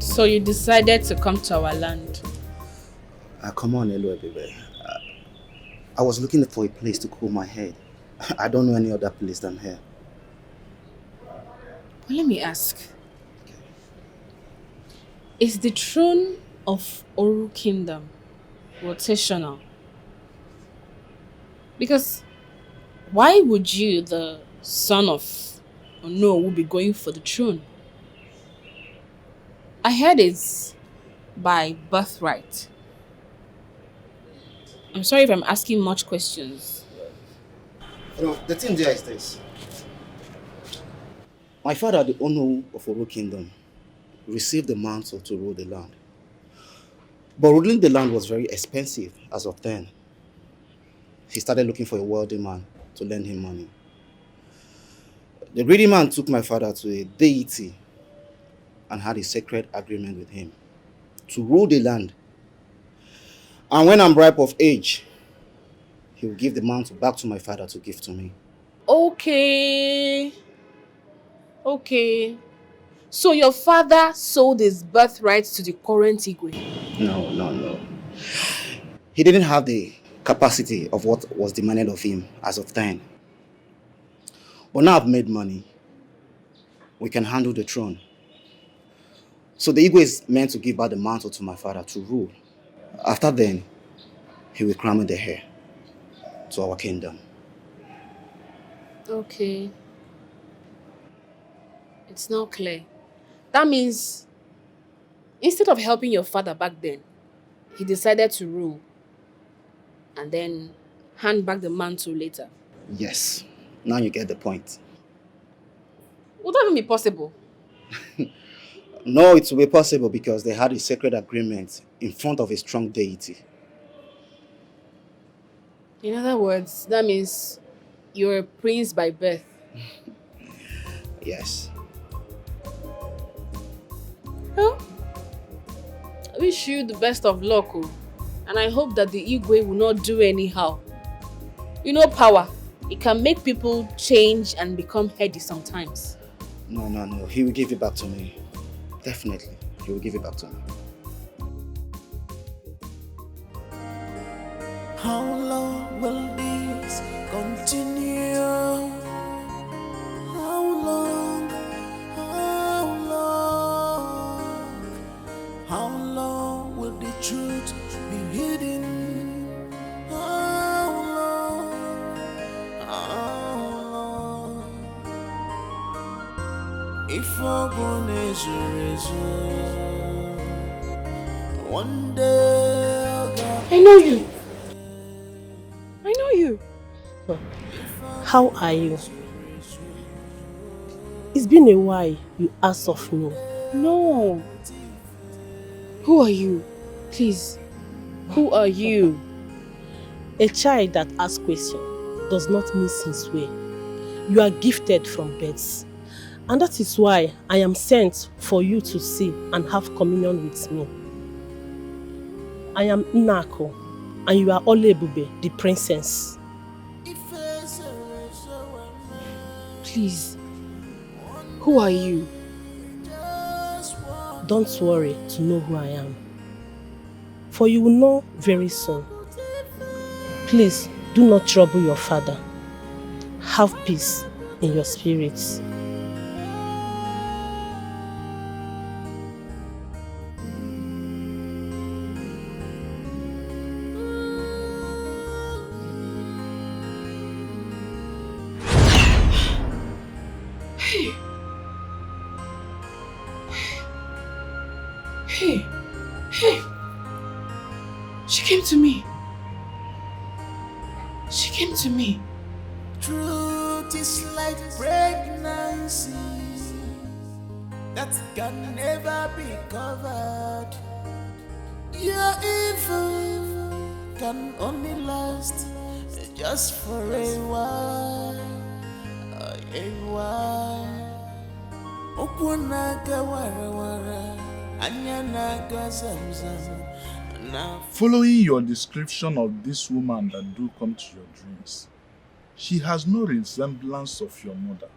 So you decided to come to our land? Come on, Elo, baby. I was looking for a place to cool my head. I don't know any other place than here. Well, let me ask. Is the throne of Oru Kingdom rotational? Because why would you, the son of Ono, be going for the throne? I heard it's by birthright. I'm sorry if I'm asking much questions. The thing there is this. My father, the Ono of Oru Kingdom, received the mantle to rule the land. But ruling the land was very expensive as of then. He started looking for a wealthy man to lend him money. The greedy man took my father to a deity and had a sacred agreement with him to rule the land. And when I'm ripe of age, he will give the mantle back to my father to give to me. Okay. So your father sold his birthright to the current Igwe? No. He didn't have the capacity of what was demanded of him as of then. But now I've made money. We can handle the throne. So the Igwe is meant to give back the mantle to my father to rule. After then, he will crown me the heir to our kingdom. Okay. It's now clear. That means, instead of helping your father back then, he decided to rule and then hand back the mantle later. Yes. Now you get the point. Would that even be possible? No, it will be possible because they had a sacred agreement in front of a strong deity. In other words, that means you're a prince by birth. Yes. Well, I wish you the best of luck, and I hope that the Igwe will not do anyhow. You know power, it can make people change and become heady sometimes. No. He will give it back to me. Definitely, he will give it back to me. How long will this continue? How long? How long will the truth be hidden? How long? If I'm gonna one day I know you. How are you? It's been a while you asked of me. No. Who are you? Please. Who are you? A child that asks questions does not mean sincere. You are gifted from birth. And that is why I am sent for you to see and have communion with me. I am Inako, and you are Olebube, the princess. Please. Who are you? Don't worry to know who I am. For you will know very soon. Please, do not trouble your father. Have peace in your spirits. Hey. She came to me. She came to me. Truth is like pregnancy that can never be covered. Your evil can only last just for a while. A while. Okunaga wara wara, anyanaga zamzam. Following your description of this woman that do come to your dreams, she has no resemblance of your mother.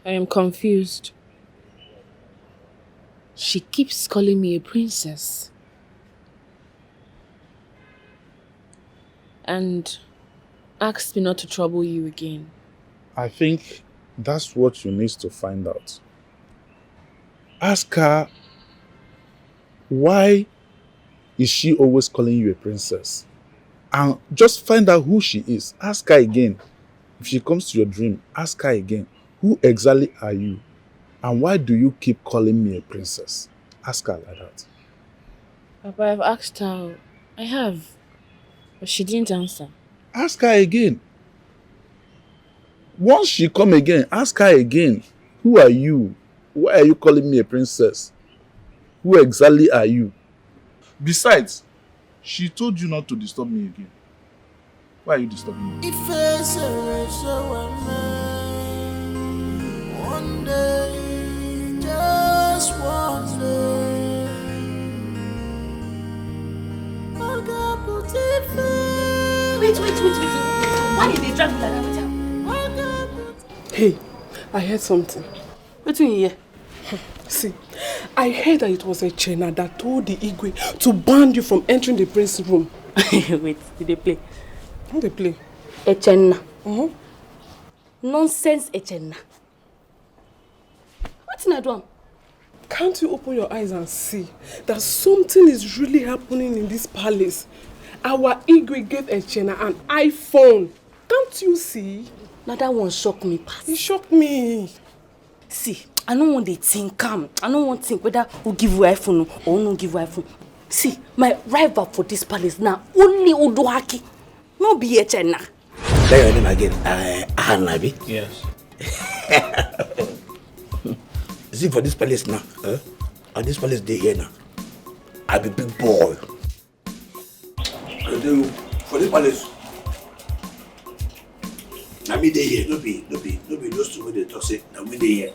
I am confused. She keeps calling me a princess. And asked me not to trouble you again. I think that's what you need to find out. Ask her, why is she always calling you a princess? And just find out who she is. Ask her again. If she comes to your dream, ask her again, who exactly are you? And why do you keep calling me a princess? Ask her like that. Papa, I've asked her. I have. But she didn't answer. Ask her again. Once she come again, ask her again, who are you? Why are you calling me a princess? Who exactly are you? Besides, she told you not to disturb me again. Why are you disturbing me? One day, just one day, Wait. Why did they drag me like that? Hey, I heard something. What do you hear? See, I heard that it was a Chena that told the Igwe to ban you from entering the prince's room. Wait, did they play? How they play? A Chena. Nonsense, a Chena. What's in that one? Can't you open your eyes and see that something is really happening in this palace? Our Igwe gave a Chena an iPhone. Can't you see? Now that one shocked me. It shocked me. See, I don't want to think calm. I don't want to think whether we'll give you iPhone or not give you iPhone. See, my rival for this palace now only Udohaki. No be a Chena. Then again, Hanabi. Yes. See, for this palace now, and this palace they here now, I be big boy. I tell you, for this palace, I mean they here, no be those two they talk say, I mean they here.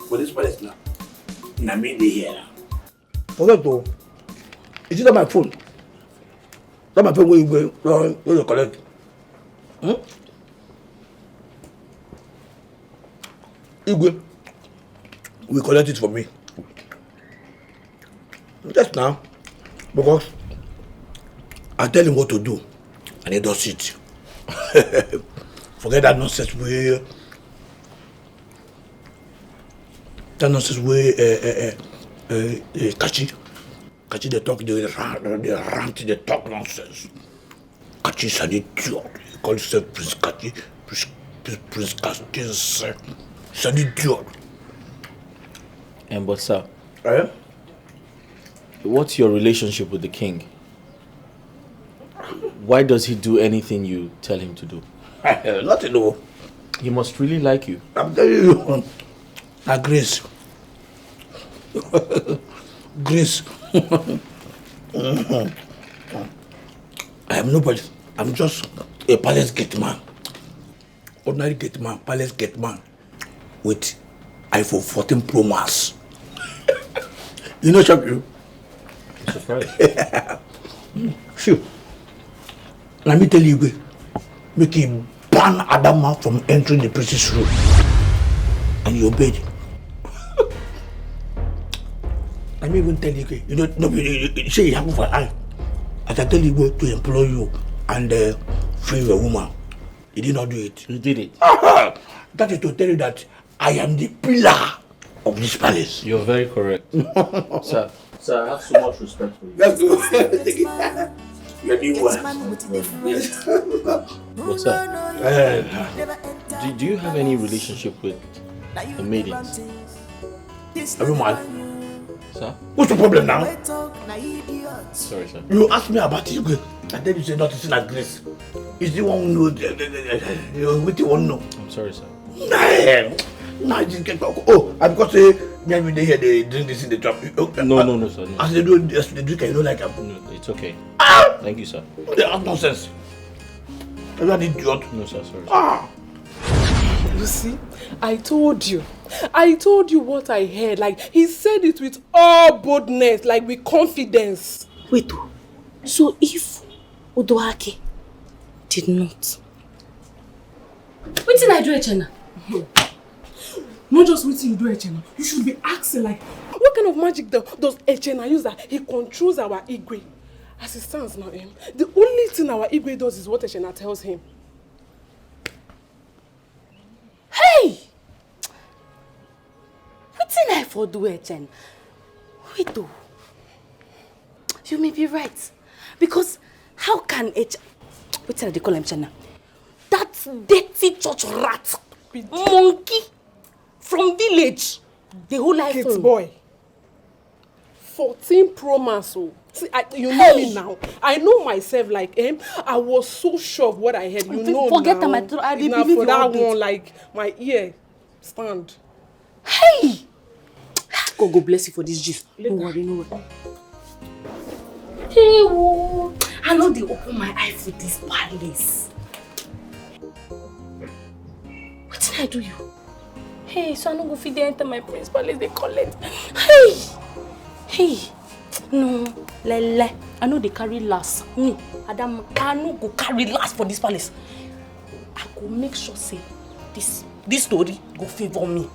For this palace now, I mean they here. Forget though, is it on my phone? Not my phone where you collect. Igwe, we collect it for me. Just now, because I tell him what to do, and he does it. Forget that nonsense way. That nonsense way. Kachi they talk, they rant, they talk nonsense. Kachi is an idiot. He calls himself Prince Kachi. Prince Kachi is an idiot. But sir, What's your relationship with the king? Why does he do anything you tell him to do? Nothing, no. He must really like you. I'm telling you. Grace. Grace. I am nobody. I'm just a palace gate man. Ordinary gate man, palace gate man. With iPhone 14 Pro Max. You know, shock you? I'm surprised. Sure. Let me tell you, make him ban Adama from entering the priest's room. And he obeyed. Let me even tell you, you know, no, say you have for eye. As I tell you to employ you and free a woman, he did not do it. He did it. That is to tell you that I am the pillar of this palace. You're very correct. Sir, I have so much respect for you. That's good. You're the one. What's up? Do you have any relationship with the maidens? Everyone. Sir? What's the problem now? Sorry, sir. You asked me about it, and then you say nothing like Grace. Is the one who knows, what you want to know? I'm sorry, sir. Nah, just get back. Oh, I because me and they here they drink this in the trap. No, sir. No. As they do, as they drink, you know, like No, it's okay. Thank you, sir. They have nonsense. You're an idiot. No, sir. Sorry. You see, I told you what I heard. Like, he said it with all boldness, like with confidence. Wait, so if Odoake did not, what did I do, Echena? Not just what you do, Echena. You should be asking, like, what kind of magic does Echena use that he controls our Igwe? As it stands now, the only thing our Igwe does is what Echena tells him. Hey! What did I for do, Echena? Wait, though. You may be right. Because how can what did they call him, Echena? That dirty church rat, monkey from village, the whole life. Kids boy. 14 Pro Max. See, you know me now. I know myself like him. I was so sure of what I heard. You know forget now. I believe for that you one, like my ear stand. Hey! God go bless you for this gist. No worry. Hey, whoa. I know they open my eye for this palace. What did I do you? Hey, so I don't go feed they enter my prince palace, they collect. Hey! No, lele. I know they carry last. Me, Adam, I no go carry last for this palace. I go make sure say this story go favor me.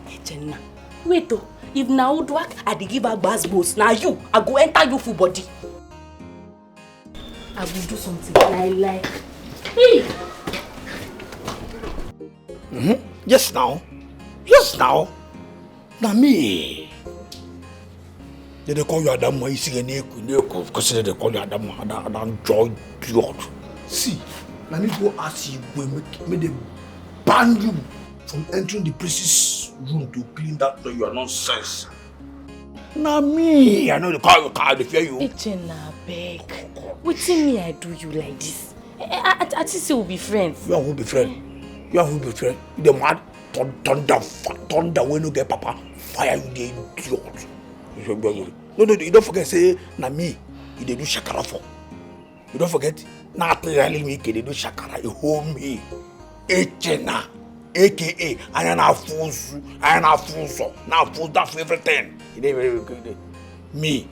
Hey, Jenna. Wait though, if now Udwak I dey give her bass now you, I go enter you full body. I will do something like. Hey! Yes now. Now me. They call you Adam, you see any because they call you Adam, Joy. See, let me go ask you, may they ban you from entering the priest's room to clean that so you are nonsense. Now me, I know the call you car, they fear you. Echena, beg. What me I do you like this? I just say we'll be friends. You will be friends. The mad thunder when you get papa fire you the idiot. No, you don't forget say na me you dey do shakara for. You don't forget not really me they do shakara you hold me. Echena aka I am a fool now fool that for everything. You dey very good. Me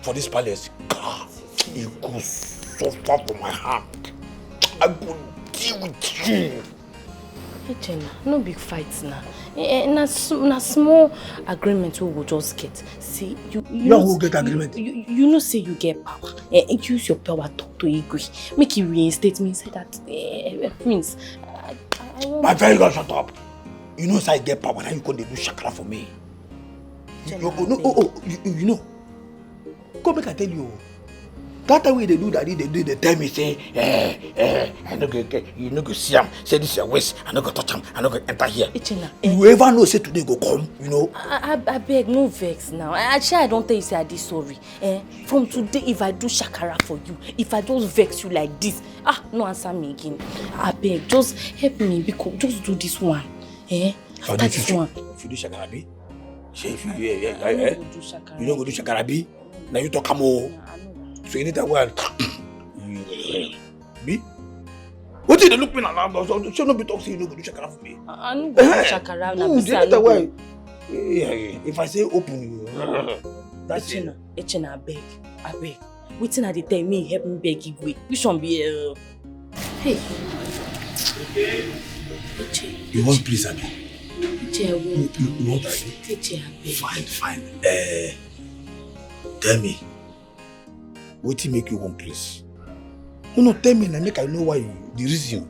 for this palace it goes so far from my hand. I go deal with you. Echena, no big fights now. Na small agreement we will just get. See, you will get agreement. You know, say you get power. Use your power talk to Igwe. Make you reinstate me. Say that, Prince. My very God, shut up. You know, say I get power. Now you can do shakara for me. You know. Go make I tell you. That time when they do that, they tell me, say, I no go get, you no go see him, say this is your waist, I no go touch him, I no go enter here. You ever know, say today go come, you know? I beg, no vex now. Actually, I don't tell you, say I did sorry. From today, if I do shakara for you, if I just vex you like this, no answer me again. I beg, just help me, because just do this one. After this one. If you do shakara, be? If you don't go do shakara, be? Now you talk more. So you need that one. Be? What did they look me now? So not be talking, you don't go do shakara for me. I don't go do shakara. No, you need that one. If I say open, you. That's it. Echena, I beg. Waiting at the time, me help me beg Igwe. We shouldn't be Hey. You want please, Abi? You want Abi? Fine. Tell me. What do you make you want please? No, tell me and make I know why the reason.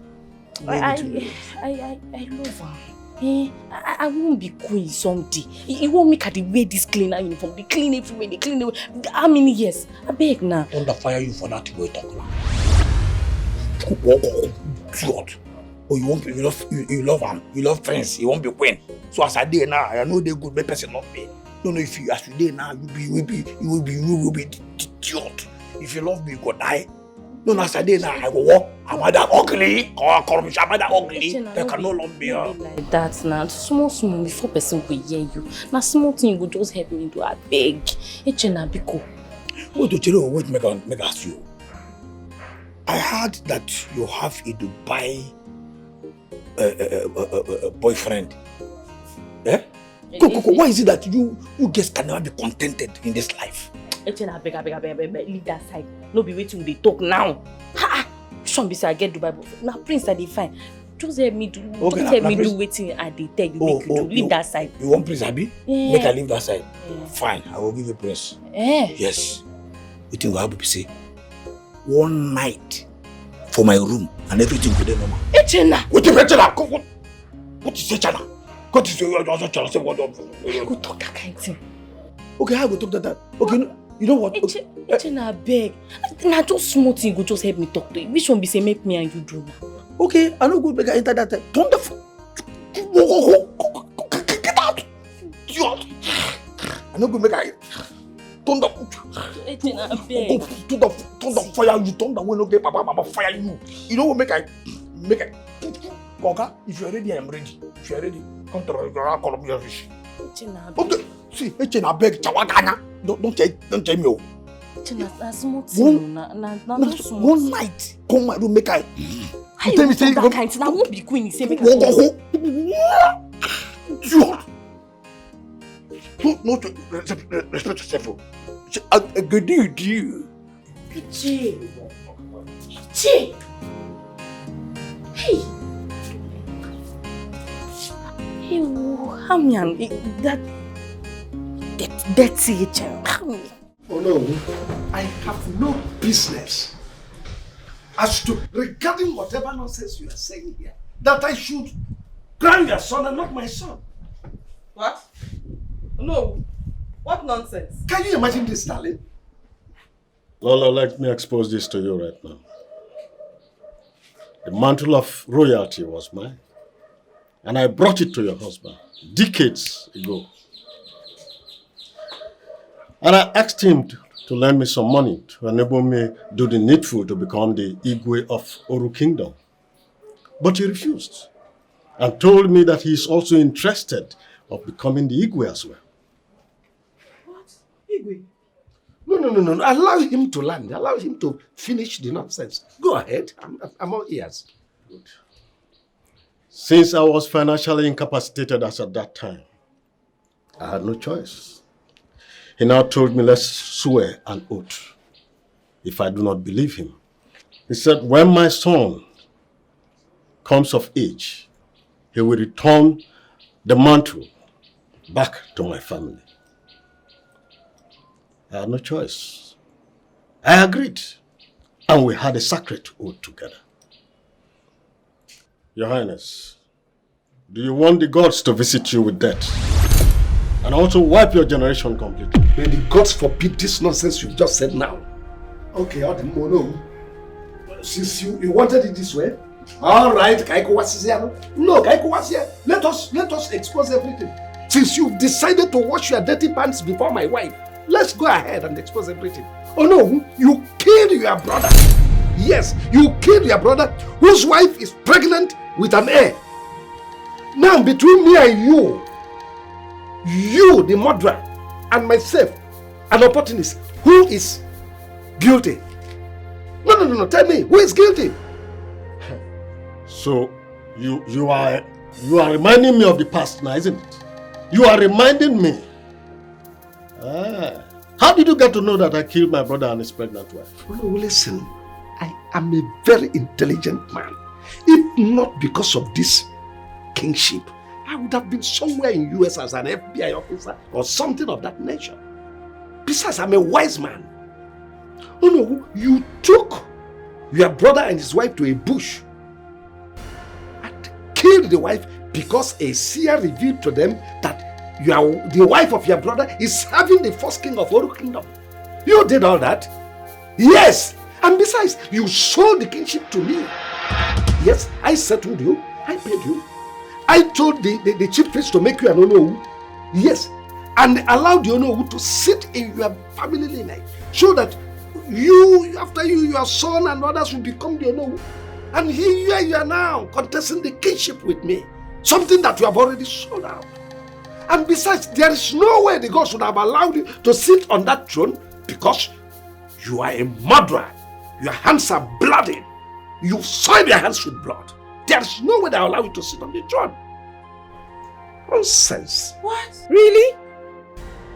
I love her. I won't be queen someday. It won't make her the wear this cleaner uniform. They clean everywhere, they clean everywhere. How many years? I beg now. Under fire you for that way talk now. God. Oh, you love him, you love friends, you won't be queen. So as I did now, I know they good, but person not me. No, if you as you did now, you will be idiot. If you love me, you go die. No, as I did now, I go walk. Am I that ugly? Am I that ugly? They can no love me. Like that now. Small before person will hear you. Now small thing you go just help me do. I beg. Echena biko. Wait to tell you what make ask you. I heard that you have a Dubai boyfriend. Eh? Go. Why is it that you guys can never be contented in this life? Echena beg. Leave that side. No be waiting they talk now. Shouldn't be say I get Dubai boyfriend. Now Prince are fine. Just help me do. Okay, just help me do waiting at the tell you make you do. Leave that side. You want Prince Abi? Yeah. Make I leave that side. Yeah. Fine, I will give you Prince. Yes. You think I will say one night for my room and everything will be normal. Echena! What is Echena? What is Echena? What is your Echena? Go talk that kind of thing. Okay, I will talk that. Okay, you know what? Echena beg. Now just small thing go just help me talk to you. Which one be say make me and you do now? Okay, I know good make I enter that time. Turn the get out! I know good make I turn the Echena beg. Turn the fire you, turn the window, okay, Papa fire you. You know what make I Koga, if you're ready, I'm ready. If you're ready, come to the call me your fish. Okay, see, Echena beg Chawagana. Don't tell me. Echena, small thing. One night, come my room make I. You tell me say that kind thing. I won't be queen. Say make No, respect yourself. A good deal. Che. Hey, how many that dirty Echena? Oh no, I have no business. As to regarding whatever nonsense you are saying here, that I should crown your son and not my son. What? No. What nonsense? Can you imagine this, darling? Lola, let me expose this to you right now. The mantle of royalty was mine, and I brought it to your husband decades ago. And I asked him to lend me some money to enable me do the needful to become the Igwe of Oru Kingdom. But he refused and told me that he is also interested of becoming the Igwe as well. What? Igwe? No. Allow him to land. Allow him to finish the nonsense. Go ahead. I'm all ears. Good. Since I was financially incapacitated as at that time, I had no choice. He now told me, let's swear an oath if I do not believe him. He said, when my son comes of age, he will return the mantle back to my family. I had no choice. I agreed, and we had a sacred oath together. Your Highness, do you want the gods to visit you with death? And also wipe your generation completely? May the gods forbid this nonsense you've just said now. Okay, no. Since you wanted it this way, all right, no, let us expose everything. Since you've decided to wash your dirty pants before my wife, let's go ahead and expose everything. Oh no, you killed your brother. Yes, you killed your brother whose wife is pregnant with an heir. Now between me and you the murderer, and myself, an opportunist, who is guilty? No, tell me, who is guilty? So, you are reminding me of the past now, isn't it? You are reminding me. How did you get to know that I killed my brother and his pregnant wife? Oh, listen, I am a very intelligent man. If not because of this kingship, I would have been somewhere in US as an FBI officer or something of that nature. Besides, I'm a wise man. Oh no, you took your brother and his wife to a bush and killed the wife because a seer revealed to them that the wife of your brother is having the first king of Oru Kingdom. You did all that? Yes! And besides, you sold the kingship to me. Yes, I settled you. I paid you. I told the chief priest to make you an Onowu. Yes. And allowed the Onowu to sit in your family lineage. So that after your son and others will become the Onowu. And here you are now contesting the kingship with me. Something that you have already sold out. And besides, there is no way the gods would have allowed you to sit on that throne because you are a murderer. Your hands are bloody. You soiled your hands with blood. There is no way they allow you to sit on the throne. Nonsense. What? Really?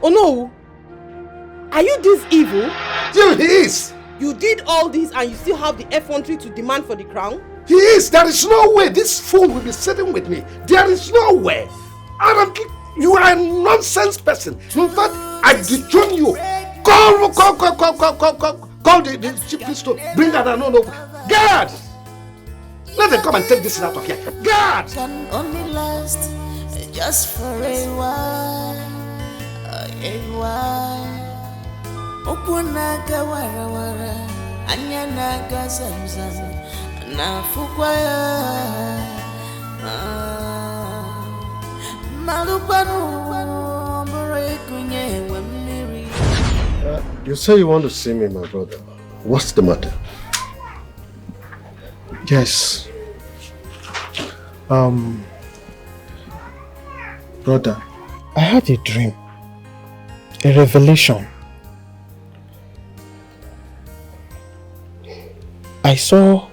Oh no. Are you this evil? Yeah, he is. You did all this and you still have the effrontery to demand for the crown? He is. There is no way this fool will be sitting with me. There is no way. You are a nonsense person. In fact, I dethrone you. Call the chief priest to bring that no. Guard! Let them come and take this out of here. Guard! Can only last just for a while. Okunaga wara wara, anyanaga zamzam, na fukwaya. You say you want to see me, my brother. What's the matter? Yes. Brother, I had a dream. A revelation. I saw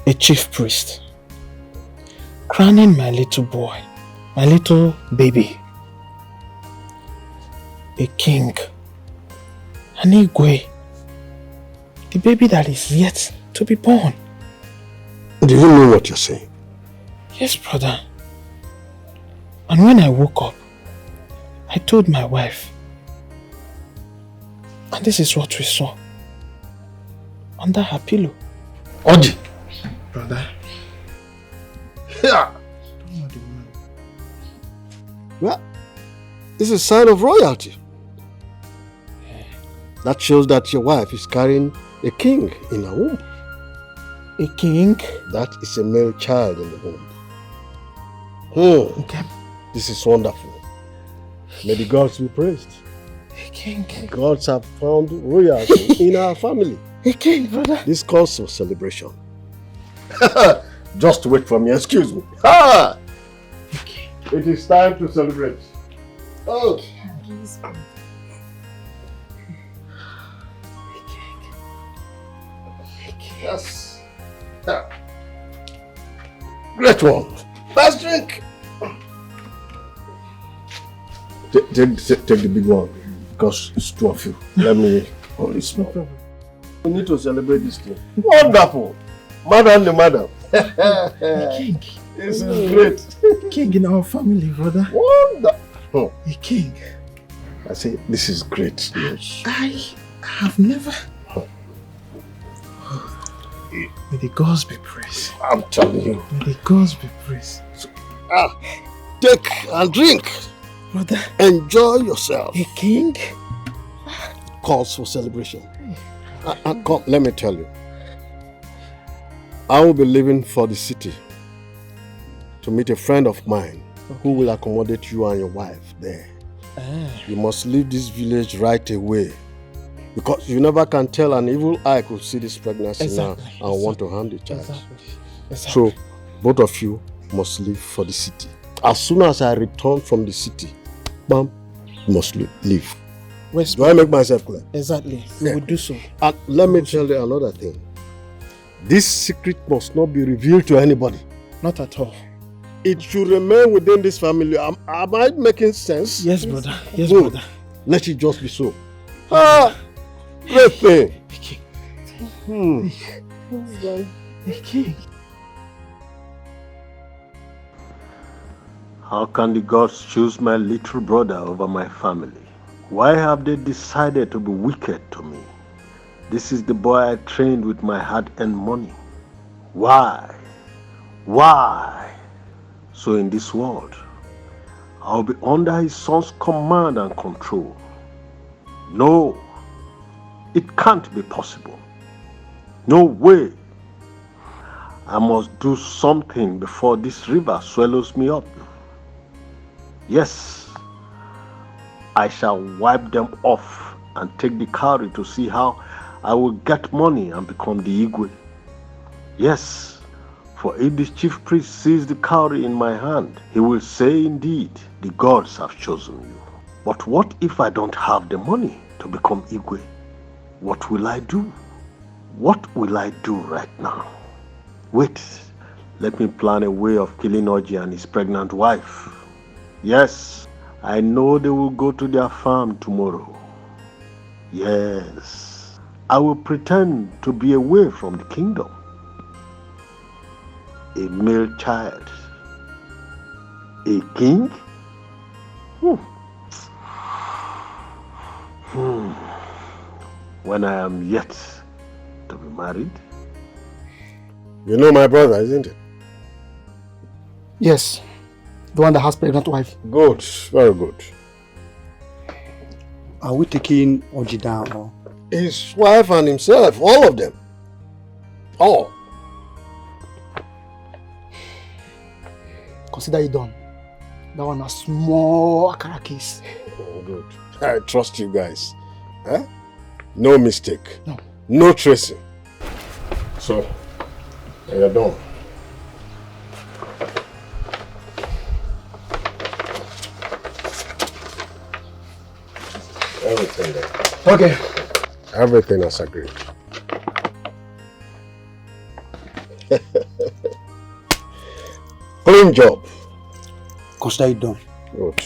a chief priest crowning my little boy, my little baby, a king, an Igwe, the baby that is yet to be born. Do you know what you're saying? Yes, brother. And when I woke up, I told my wife, and this is what we saw under her pillow. Oji! Brother. Yeah. Well, this is a sign of royalty. That shows that your wife is carrying a king in her womb. A king? That is a male child in the womb. Okay. This is wonderful. May the gods be praised. A king. The gods have found royalty in our family. A king, brother. This calls for celebration. Just wait for me, excuse me. Ah! Okay. It is time to celebrate. Oh. Yes. Yeah. Great one. Last drink. Take the big one because it's two of you. Let me hold this one. We need to celebrate this thing. Wonderful. Madam the madam. King. This is great. King in our family, brother. Wonderful. A king. I say this is great news. I have never. May the gods be praised. I'm telling you. May the gods be praised. Take and drink. Brother. Enjoy yourself. A king? Calls for celebration. Come, let me tell you. I will be leaving for the city to meet a friend of mine who will accommodate you and your wife there. You must leave this village right away, because you never can tell an evil eye could see this pregnancy now and want to harm the child. So, both of you must leave for the city. As soon as I return from the city, bam, you must leave. Do I make myself clear? Exactly. We will do so. And let me tell you another thing. This secret must not be revealed to anybody. Not at all. It should remain within this family. Am I making sense? Yes, brother. Yes, Good. brother. Let it just be so. Great thing. How can the gods choose my little brother over my family? Why have they decided to be wicked to me? This is the boy I trained with my hard-earned money. Why? Why? So in this world, I'll be under his son's command and control. No, it can't be possible. No way. I must do something before this river swallows me up. Yes, I shall wipe them off and take the cowrie to see how I will get money and become the Igwe. Yes, for if the chief priest sees the cowrie in my hand, he will say indeed, the gods have chosen you. But what if I don't have the money to become Igwe? What will I do? What will I do right now? Wait, let me plan a way of killing Oji and his pregnant wife. Yes, I know they will go to their farm tomorrow. Yes, I will pretend to be away from the kingdom. A male child. A king? When I am yet to be married. You know my brother, isn't it? Yes. The one that has pregnant wife. Good, very good. Are we taking Oji down or? His wife and himself, all of them. All. Consider it done. That one a small akara case. Oh, good. I trust you guys. Huh? No mistake. No. No tracing. So, you're done. Everything there. Okay. Everything as agreed. Clean job. Consider it done. Good.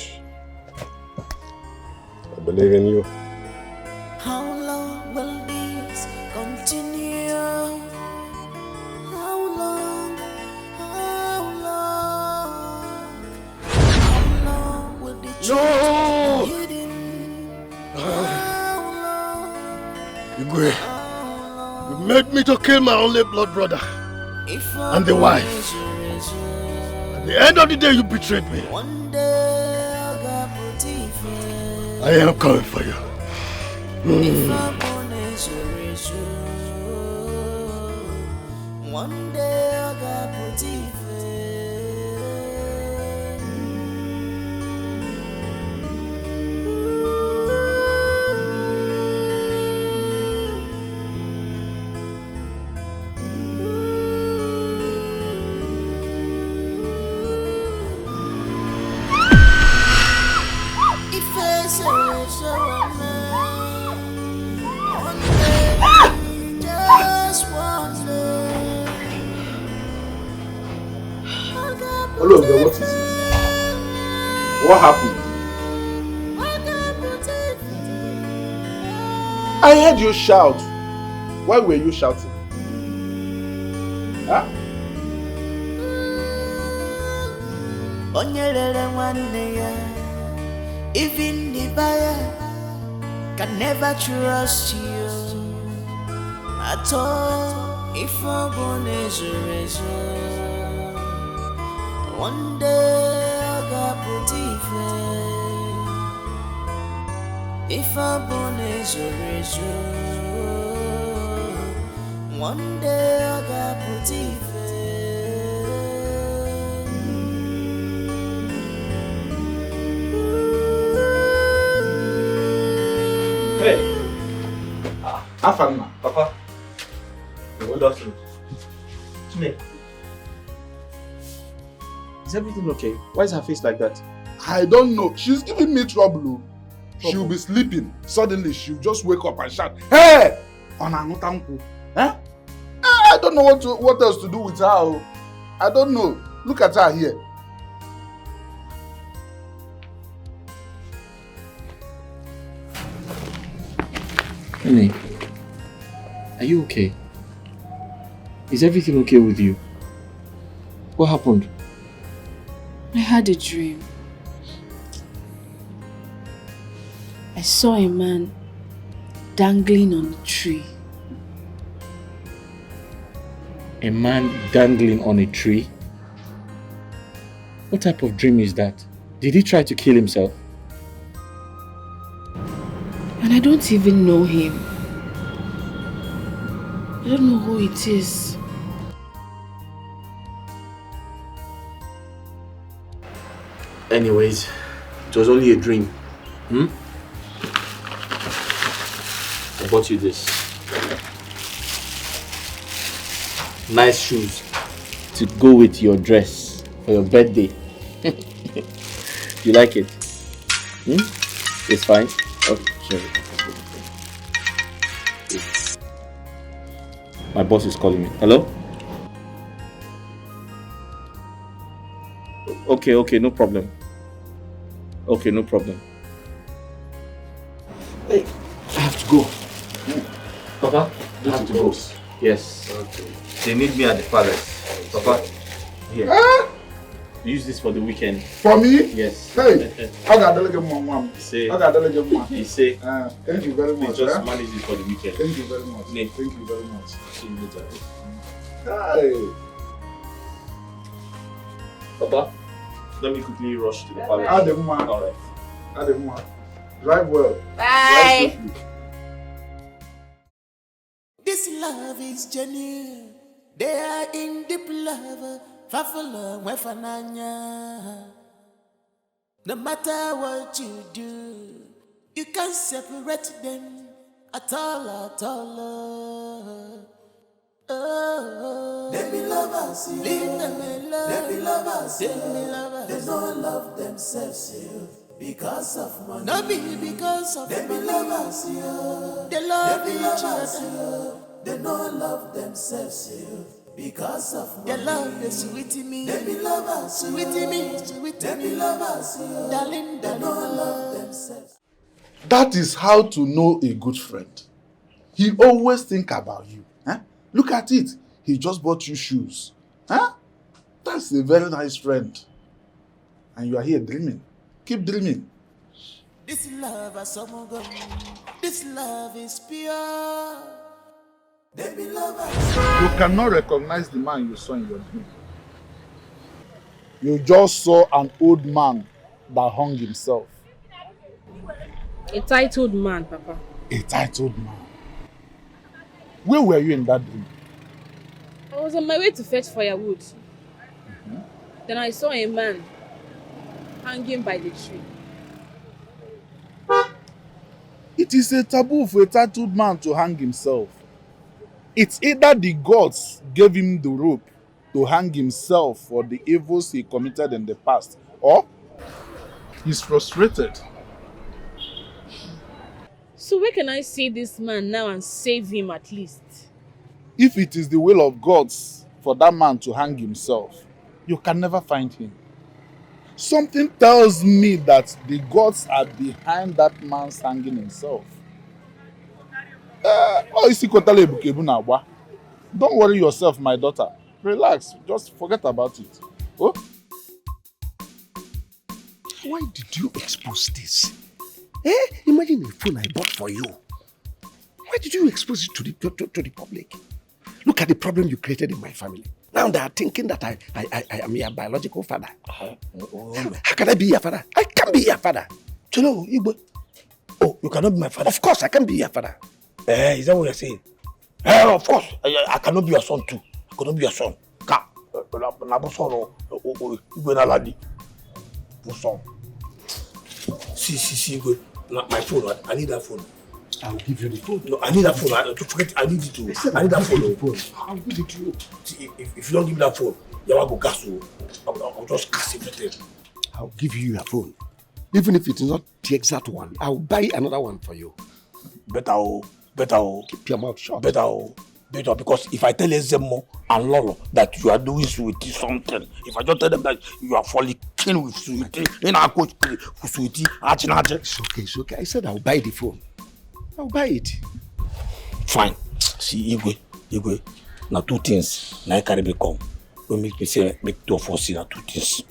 I believe in you. How long will this continue? How long? How long? How long will the truth be hidden? Igwe, you made me to kill my only blood brother and the wife. At the end of the day, you betrayed me. I am coming for you. One day I got put Ologa, what is it? What happened? I heard you shout. Why were you shouting? Huh? Even the buyer can never trust you at all. If I'm born as a razor, one day I got put if I'm born as a razor. One day I got pretty Hey! Afana. Papa. Good afternoon. Chime. Is everything okay? Why is her face like that? I don't know. She's giving me trouble. She'll be sleeping. Suddenly, she'll just wake up and shout, "Hey! Onanutanku." Eh? I don't know what else to do with her. I don't know. Look at her here. Ini, are you okay? Is everything okay with you? What happened? I had a dream. I saw a man dangling on a tree. A man dangling on a tree? What type of dream is that? Did he try to kill himself? And I don't even know him. I don't know who it is. Anyways, it was only a dream. I bought you this. Nice shoes to go with your dress for your birthday. You like it? It's fine? Okay, sure. My boss is calling me. Hello? Okay, no problem. Okay, no problem. Hey, I have to go. Papa, I have to go. Yes. Okay. They need me at the palace. Papa, here. Use this for the weekend. For me? Yes. Hey, I got to delegate mom. Say. I got to delegate mom. He say. Thank you very much. Just manage it for the weekend. Thank you very much. Nee. Thank you very much. See you later. Hey. Papa, let me quickly rush to the palace. Alright. Drive well. Bye. This love is genuine. They are in deep love. Fafala wefananya. No matter what you do, you can't separate them at all. Oh, they be lovers, you. Leave them alone. They be lovers, they be lovers. They don't love themselves, you. Because of money. No be because of they money. They be lovers, you. They love each other. They don't love themselves, you. Because of money. They love the sweet me. They be lovers, sweet me, sweet they me. Be lovers, you. Darling, they don't love themselves. That is how to know a good friend. He always think about you. Huh? Look at it. He just bought you shoes. Huh? That's a very nice friend. And you are here dreaming. Keep dreaming. This love is someone gone. This love is pure. They be lovers. You cannot recognize the man you saw in your dream. You just saw an old man that hung himself. A titled man, Papa. A titled man. Where were you in that dream? I was on my way to fetch firewood. Then I saw a man hanging by the tree. It is a taboo for a tattooed man to hang himself. It's either the gods gave him the rope to hang himself for the evils he committed in the past, or he's frustrated. So where can I see this man now and save him at least? If it is the will of gods for that man to hang himself, you can never find him. Something tells me that the gods are behind that man's hanging himself. Don't worry yourself, my daughter. Relax, just forget about it. Oh? Why did you expose this? Imagine a phone I bought for you. Why did you expose it to the public? Look at the problem you created in my family. Now they are thinking that I am your biological father. How can I be your father? I can't be your father. Oh, you cannot be my father? Of course, I can be your father. Is that what you're saying? Of course, I cannot be your son too. I cannot be your son. See, my phone. I need that phone. I'll give you the phone. No, I need that phone. I need it too. I need that phone. I'll give it to you. See, if you don't give me that phone, you will go gas. I'll just gas everything. I'll give you your phone. Even if it is not the exact one, I'll buy another one for you. Better. Keep your mouth shut. Better, because if I tell Ezemo and Lolo that you are doing Sweetie something, if I just tell them that you are fornicating with Sweetie, then I'll go with Sweetie. It's okay. I said I'll buy the phone. I'll buy it. Fine. See, Igwe, now two things. Now I carry me come. Don't make me say, make 2 of us see now 2 things.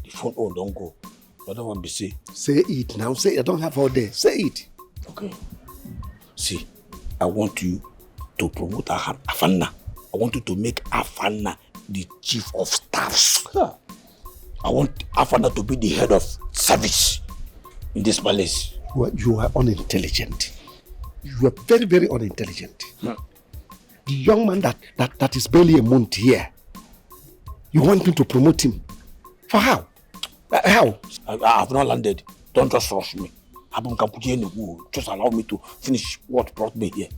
The phone, don't go. I don't want to be say. Say it now. Say it. I don't have all day. Say it. Okay. See, I want you to promote Afanna. I want you to make Afanna the chief of staffs. Huh. I want Afanna to be the head of service in this palace. You are unintelligent. You are very, very unintelligent. The young man that is barely a month here, you want me to promote him? For how? How? I have not landed. Don't just rush me. Just allow me to finish what brought me here.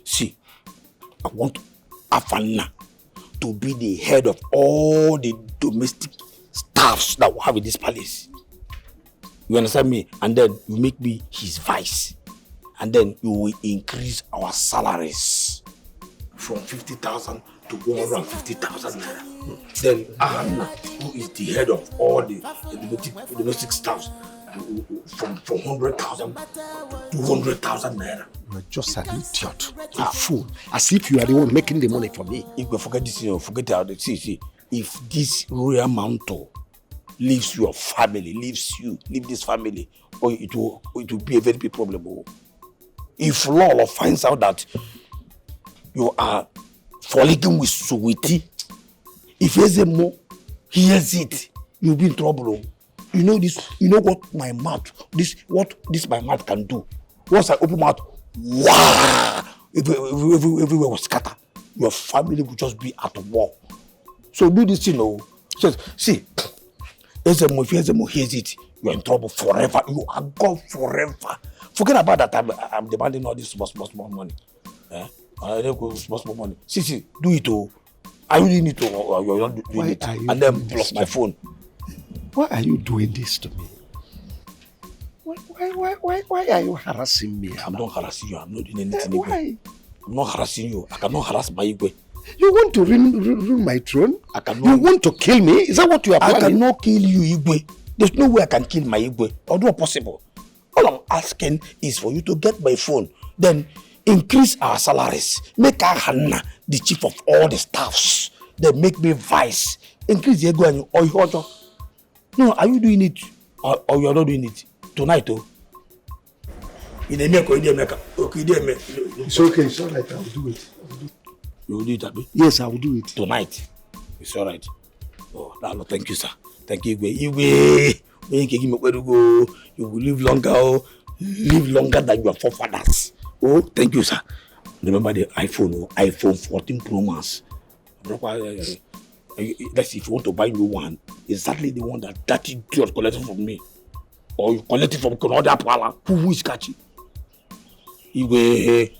See, I want Afanna to be the head of all the domestic staffs that we have in this palace. You understand me? And then you make me his vice. And then you will increase our salaries from 50,000 to 150,000 naira. Then Afanna, who is the head of all the domestic staffs, from 100,000 to 200,000 naira. You are just an idiot, a fool. As if you are the one making the money for me. If you forget this, forget how to see. If this royal mantle leaves your family, leave this family, or it will be a very big problem. If Lolo finds out that you are fornicating with Sweetie, if Ezemo hears it, you'll be in trouble. You know this. You know what my mouth my mouth can do. Once I open mouth, wow! Everywhere will scatter. Your family will just be at war. So do this, see, if Ezemo hears it, you're in trouble forever. You are gone forever. Forget about that. I'm demanding all this small money. I don't go small money. See, do it. I really need to. You're not doing it. And then plus my phone. Why are you doing this to me? Why are you harassing me? I'm not harassing you. I'm not doing anything. Why? I'm not harassing you. I cannot harass my Igwe. You want to ruin my throne? I cannot. You want to kill me? Is that what you are planning? I cannot kill you, Igwe. There's no way I can kill my Igwe. Although possible. All I'm asking is for you to get my phone. Then increase our salaries. Make Afanna the chief of all the staffs. Then make me vice. Increase the Igwe or you. No, are you doing it or you are not doing it tonight? It's okay, it's alright, I will do it. You will do it, Abi? Yes, I will do it. Tonight? It's alright. Oh, no, thank you, sir. Thank you, Igwe. You will live longer than your forefathers. Oh, thank you, sir. Remember the iPhone 14 Pro Max. Let's see, if you want to buy new one, exactly the one that idiot collected from me. Or you collect it from another pala. Who is catching? Hey,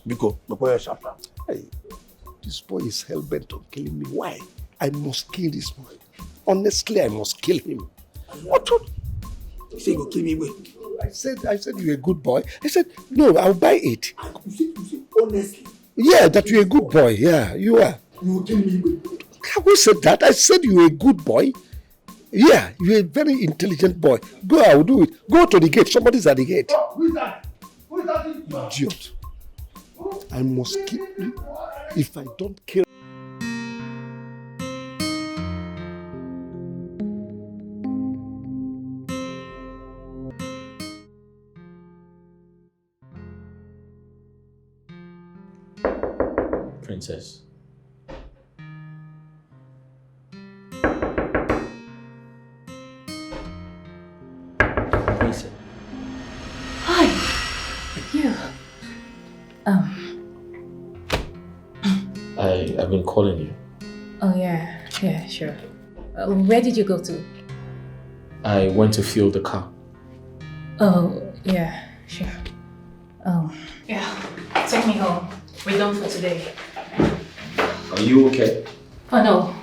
this boy is hell-bent on killing me. Why? I must kill this boy. Honestly, I must kill him. What? You say you kill me, I said you're a good boy. I said, no, I'll buy it. You say honestly? Yeah, that you're a good boy. Yeah, you are. You will kill me, Who said that? I said you're a good boy. Yeah, you're a very intelligent boy. Go, I will do it. Go to the gate. Somebody's at the gate. Oh, who is that? Who is that? Idiot. I must kill you. If I don't kill... Princess. Hi. You. I've been calling you. Oh, yeah, sure. Where did you go to? I went to fuel the car. Oh, yeah, sure. Oh, yeah. Take me home. We're done for today. Are you okay? Oh, no.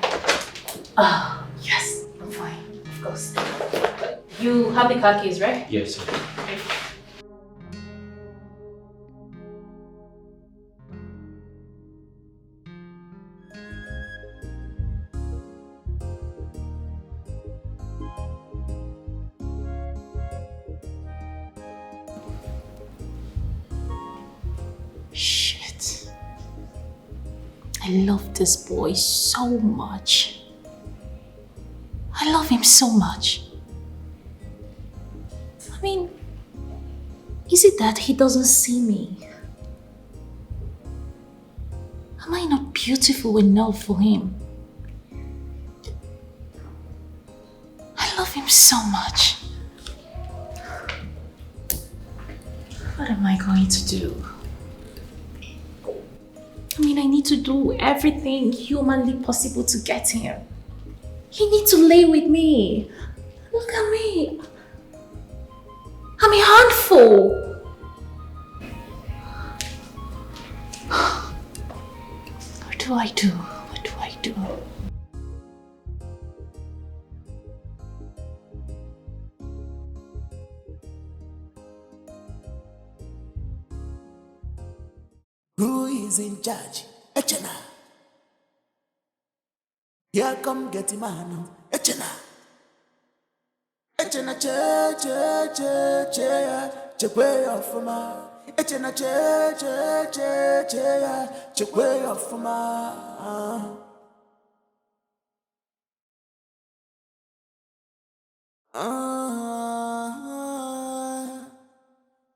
Oh, yes, I'm fine, of course. You have the car keys, right? Yes, sir. Shit. I love this boy so much. I love him so much. I mean, is it that he doesn't see me? Am I not beautiful enough for him? I love him so much. What am I going to do? I mean, I need to do everything humanly possible to get him. He needs to lay with me. Look at me. I'm a handful. What do I do? What do I do? Who is in charge? Echena. Here come get him man. Echena. Echena che way off ma. Echena che way off ma.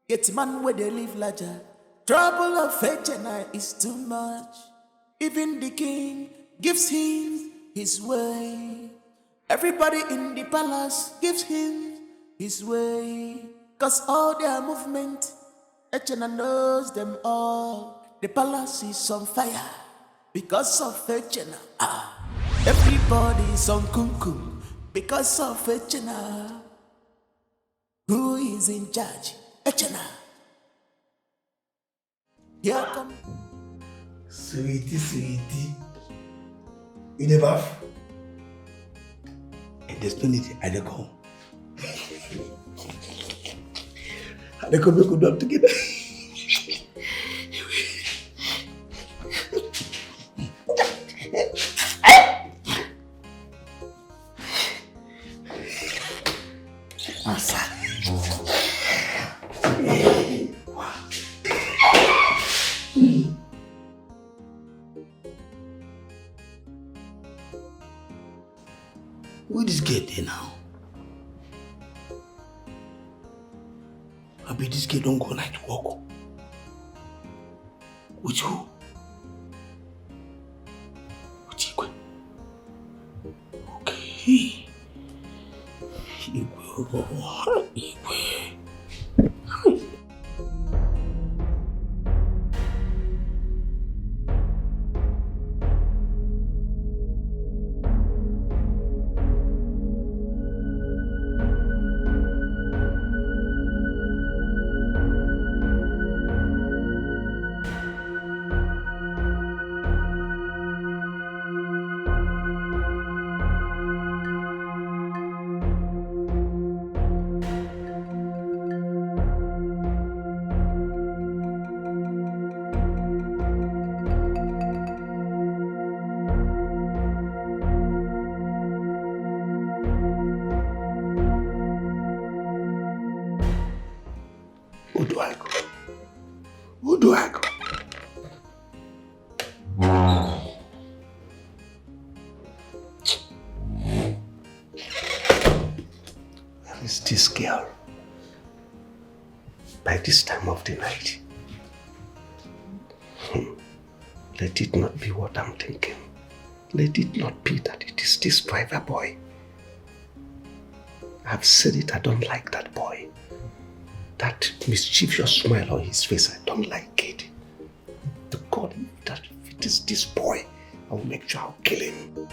Get man where they live larger. Trouble of Echena is too much. Even the king gives him his way. Everybody in the palace gives him his way. Cause all their movement, Echena knows them all. The palace is on fire because of Echena. Everybody's on kumkum because of Echena. Who is in charge? Echena. Here come. Sweetie. You the bath? And there's no need I don't go. I don't go, we could do together. Where this gate there now? I bet this gate don't go night walk. With who? With Igwe. Okay. Igwe. Who do I go? Where is this girl? By this time of the night. Let it not be what I'm thinking. Let it not be that it is this driver boy. I've said it, I don't like that boy. That mischievous smile on his face, I don't like it. To call him that notice this boy, I will make sure I'll kill him.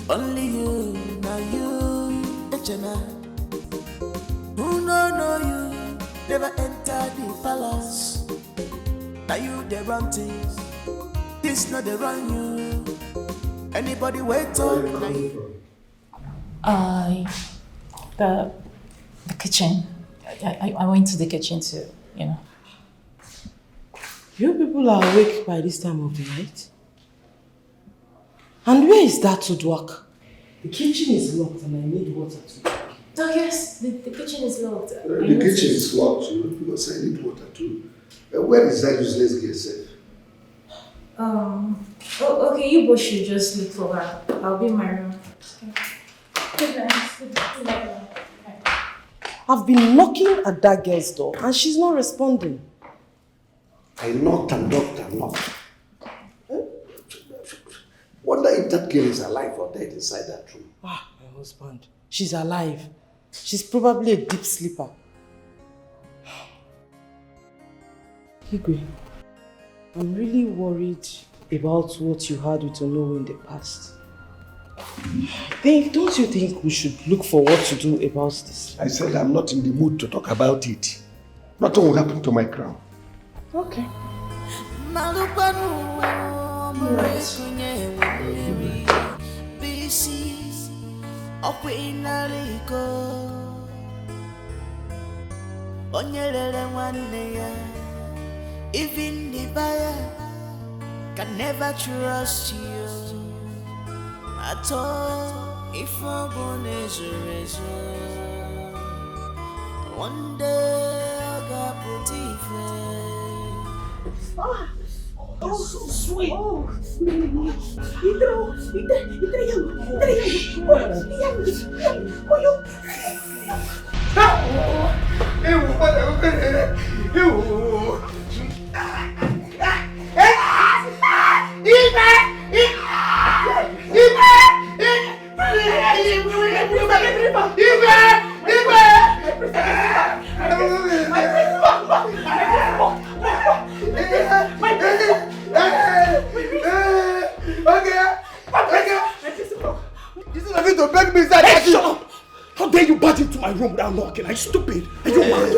Only you, now you, Echena. Who know you, never enter the palace. Now you they run things, this not they run you. Anybody wait on you? The kitchen. I went to the kitchen to, you know. You people are awake by this time of the night? And where is that to work? The kitchen is locked and I need water to drink. Oh yes, the kitchen is locked. The kitchen is locked too, because I need water too. Where is that useless girl safe? Okay, you both should just look for her. I'll be in my room. Okay. Good night. I've been knocking at that girl's door and she's not responding. I knocked and knocked and knocked. Wonder if that girl is alive or dead inside that room. Ah, my husband. She's alive. She's probably a deep sleeper. Igwe, I'm really worried about what you had with Onowu in the past. Don't you think we should look for what to do about this? I said I'm not in the mood to talk about it. Nothing will happen to my crown. Okay. Even the buyer can never trust you at all. If I'm born as a razor, one day I got put Oh, so sweet. Oh, To beg me inside. Hey, shut up! How dare you barge into my room without knocking? Are you stupid? Are you mad?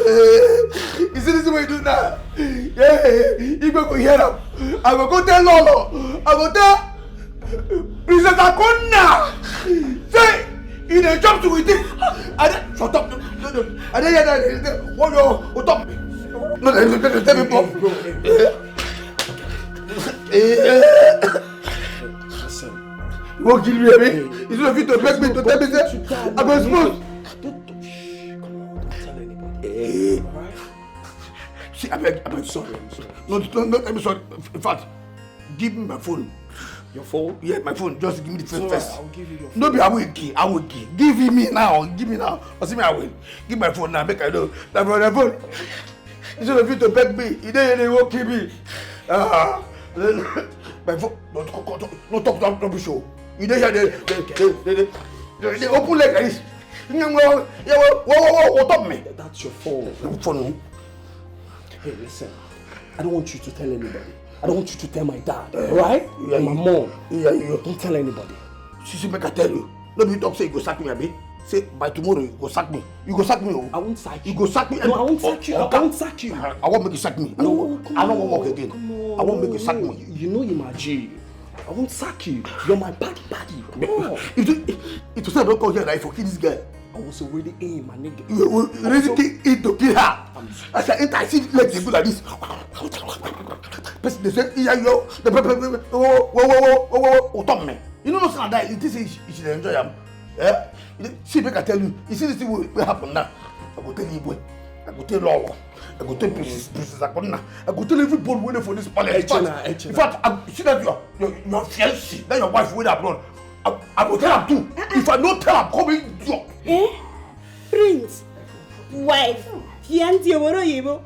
You see this way you do now? Yeah, you go hear them. I will go tell Lolo. I will tell Princess Akona. Say, in a job to with it. Shut up. I didn't hear that. What stop me? No, let me pop. You won't kill me, baby. It's not fit to beg me to tell me that I'm a smooth. Don't tell anybody. See, I'm sorry. No, I'm sorry. In fact, give me my phone. Your phone? Yeah, my phone. Just give me the phone first. I'll give you your phone. No, be I will give. Give me now. Give me now. Or see me, I will. Give my phone now. Make I know. That my phone. It's not fit to beg me. They won't kill me. My phone. Don't talk to show. You don't hear they open like this. What up me? That's your phone. Phone. Hey, listen. I don't want you to tell anybody. I don't want you to tell my dad, alright? Yeah, My mom. Yeah, you. Don't tell anybody. See, make I tell you. Nobody talk say you go sack me, abi. Say by tomorrow you go sack me. You go sack me. Oh. I won't sack you. You go sack me. No, I won't sack you. I won't sack you. I won't make you sack me. I don't want work again. I won't make you sack me. You know you're my G. I won't sack you. You're my buddy. Come on. It was not come here like for kill this guy. I was already in, my nigga. You really think to kill her? As I enter, I see legs go like this. Person they say, yeah, yo, the whoa, talk me. You know what's not that? It is you should enjoy them. Yeah. See, make I tell you. You see this thing will happen now. I go tell you, I go tell Lolo. I go tell Princess Akona. I go tell everybody waiting for this palace. In fact, I see that your fiancé, that your wife waiting abroad. I go tell him too. If I don't tell him, come in, drop. Eh? Prince, wife, fiancé, what are you?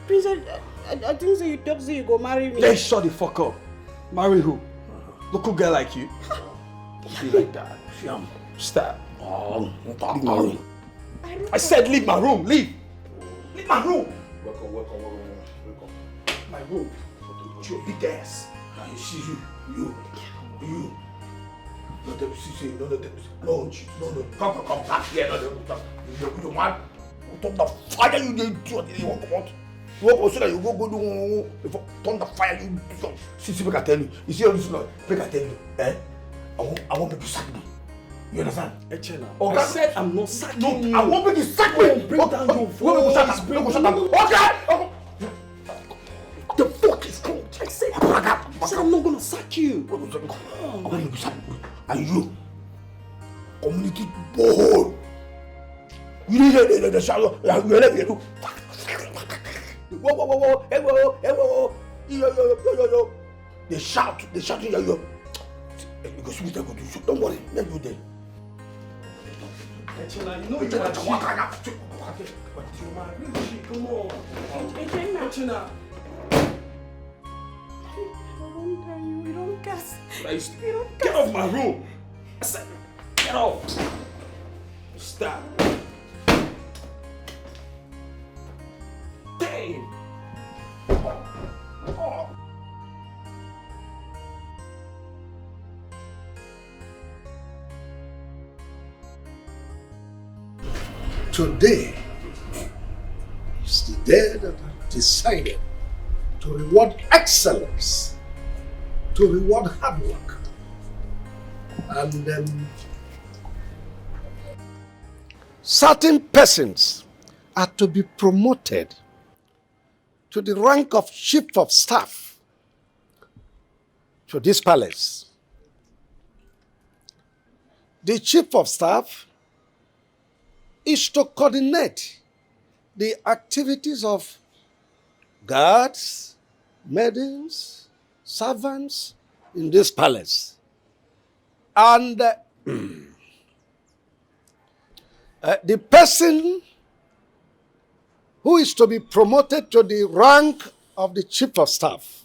Prince, I think so you talk so you go marry me. Let's shut the fuck up. Marry who? Local girl like you. Don't be like that. Stop. Leave my room. I said leave my room. Leave. Leave my room. Welcome. My room. Your big ass. You see you. No, come back here. You man. Turn the fire you did. You won't come out. You won't so that you go do before turn the fire you do. See, make I tell you. You see all this noise? Make I tell you. I want people to sack me. You understand? I said I'm not sacking you. I want people to sack me. Bring down your voice. Okay. The fuck is cold? I said I'm not gonna sack you. I want people to sack me. And you, community boy. You need the shadow. You let me do. Whoa. Yo. They shout, yo. Because we don't go to shoot. Don't worry, let you there. You know you're my G. Come on. Echena. You don't gas. Get off my room. I said, get off. Stop. Damn. Today is the day that I've decided to reward excellence, to reward hard work. And certain persons are to be promoted to the rank of chief of staff to this palace. The chief of staff is to coordinate the activities of guards, maidens, servants in this palace. And the person who is to be promoted to the rank of the chief of staff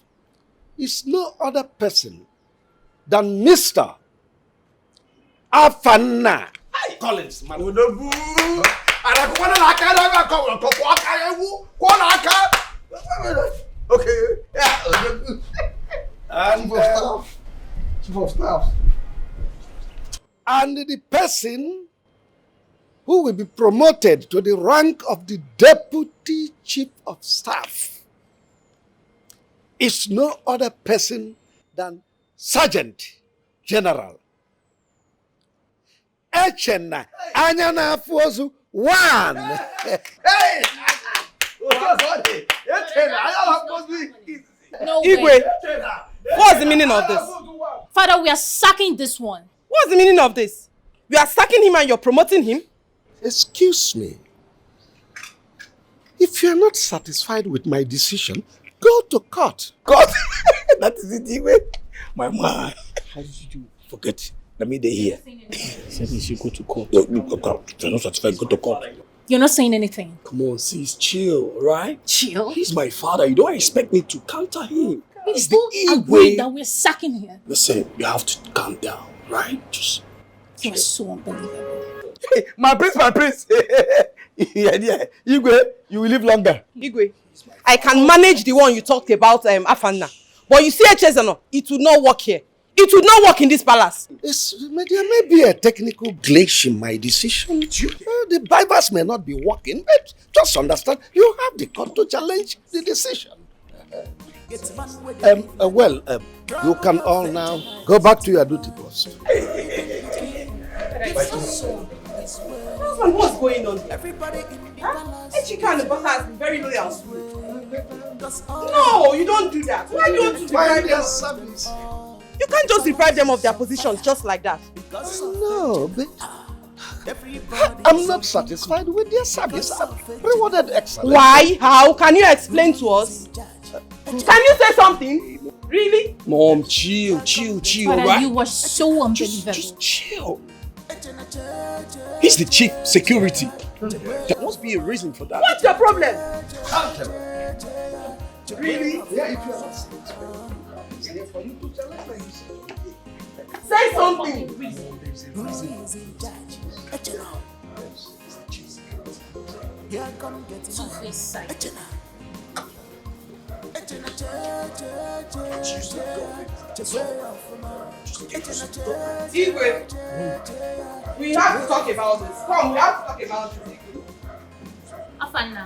is no other person than Mr. Afana Collins. Okay. And Chief of staff. And the person who will be promoted to the rank of the deputy chief of staff is no other person than Sergeant General Echena Anyana Fozu 1. Hey! No Igwe, way. what's the meaning of this? Father, we are sacking this one. What's the meaning of this? You are sacking him and you're promoting him? Excuse me. If you are not satisfied with my decision, go to court. Court? That is it, Igwe. My man. How did you forget? Let me here. Said you should go to court. You're not satisfied, go to court. You're not saying anything. Come on, sis, chill, right? Chill? He's my father. You don't expect me to counter him. It's the agree that we're sacking him. Listen, you have to calm down, right? Just You're so unbelievable. Hey, my prince. Yeah. Igwe, you will live longer. Igwe, I can manage the one you talked about, Afana. But you see Echezano, it will not work here. It will not work in this palace. There may be a technical glitch in my decision. The Bibles may not be working, but just understand, you have the court to challenge the decision. You can all now go back to your duty post. Husband, what's going on here? Echika and the butter has been very loyal. No, you don't do that. Why don't you deprive them? Service. You can't just deprive them of their positions just like that. No, but I'm not satisfied with their service. I've rewarded excellence. Why? How? Can you explain to us? Can you say something? Really? Mom, chill, Father, right? you were so unbelievable. Just chill. He's the chief security. There must be a reason for that. What's your problem? Really? Yeah, if you are say something. Igwe, we have to talk about this. Come, we have to talk about this. Afana.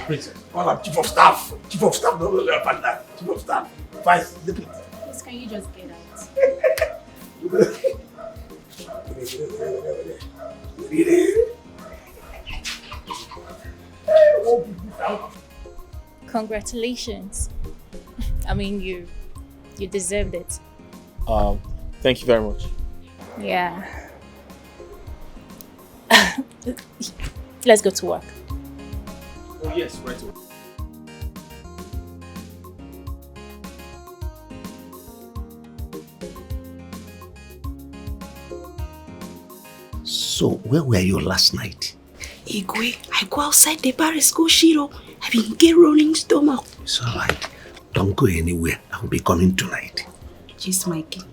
Princess, call up Chief of Staff. Chief of Staff, no, Chief of Staff. Vice, deputy. Please, can you just get out? Congratulations. I mean, you deserved it. Thank you very much. Yeah. Let's go to work. Oh yes, right away. So, where were you last night? Igwe, I go outside the bar, go Shiro. I been get rolling stomach. It's alright. Don't go anywhere. I'll be coming tonight. Just Mikey.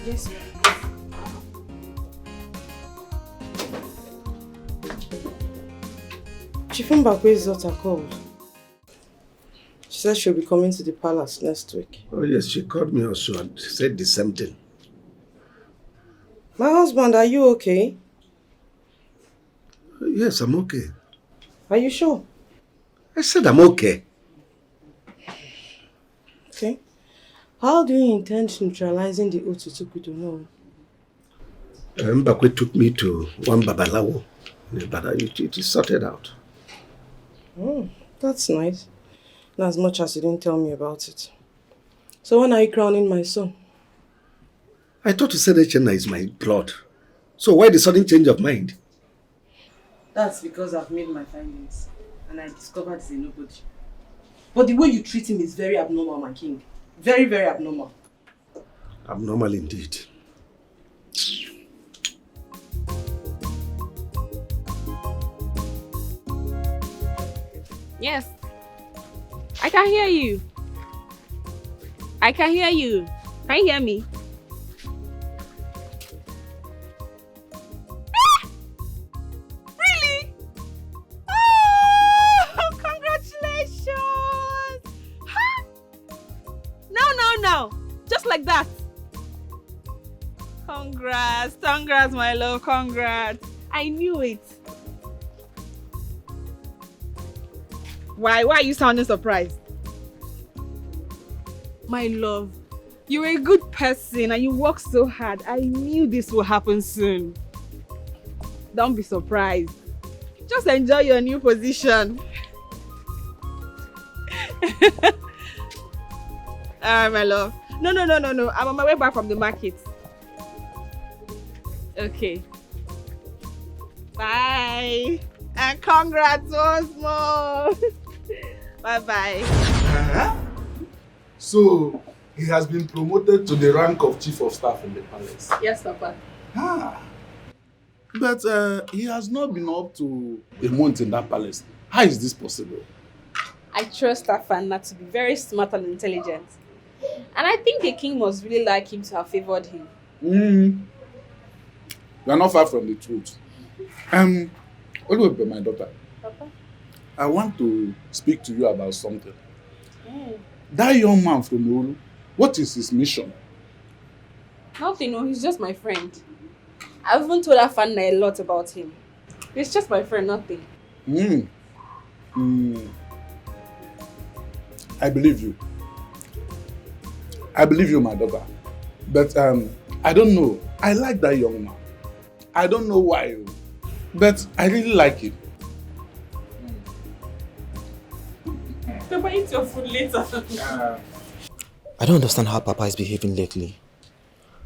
Yes, Chifumbakwe's daughter called. She said she'll be coming to the palace next week. Oh yes, she called me also and said the same thing. My husband, are you okay? Yes, I'm okay. Are you sure? I said I'm okay. Okay. How do you intend neutralizing the Otutukudu? No. Mbakwe took me to one Babalawo, but it is sorted out. Oh, that's nice. Not as much as you didn't tell me about it. So when are you crowning my son? I thought you said Echena is my blood. So why the sudden change of mind? That's because I've made my findings and I discovered he's a nobody. But the way you treat him is very abnormal, my king. Very, very abnormal. Abnormal indeed. Yes. I can hear you. I can hear you. Can you hear me? Ah! Really? Oh, congratulations! Huh? No. Just like that. Congrats, my love. Congrats. I knew it. Why are you sounding surprised? My love, you're a good person and you work so hard. I knew this would happen soon. Don't be surprised. Just enjoy your new position. Alright, my love. No. I'm on my way back from the market. Okay. Bye. And congrats once more. Bye-bye. So, he has been promoted to the rank of Chief of Staff in the palace. Yes, Papa. But he has not been up to a month in that palace. How is this possible? I trust Afana to be very smart and intelligent. And I think the king must really like him to have favored him. You are not far from the truth. Oluwebe, my daughter. Papa? I want to speak to you about something. That young man from Olu, what is his mission? Nothing, no, he's just my friend. I've even told Afana a lot about him. He's just my friend, nothing. I believe you. I believe you, my daughter. But I don't know. I like that young man. I don't know why, but I really like him. Papa, eat your food later. I don't understand how Papa is behaving lately.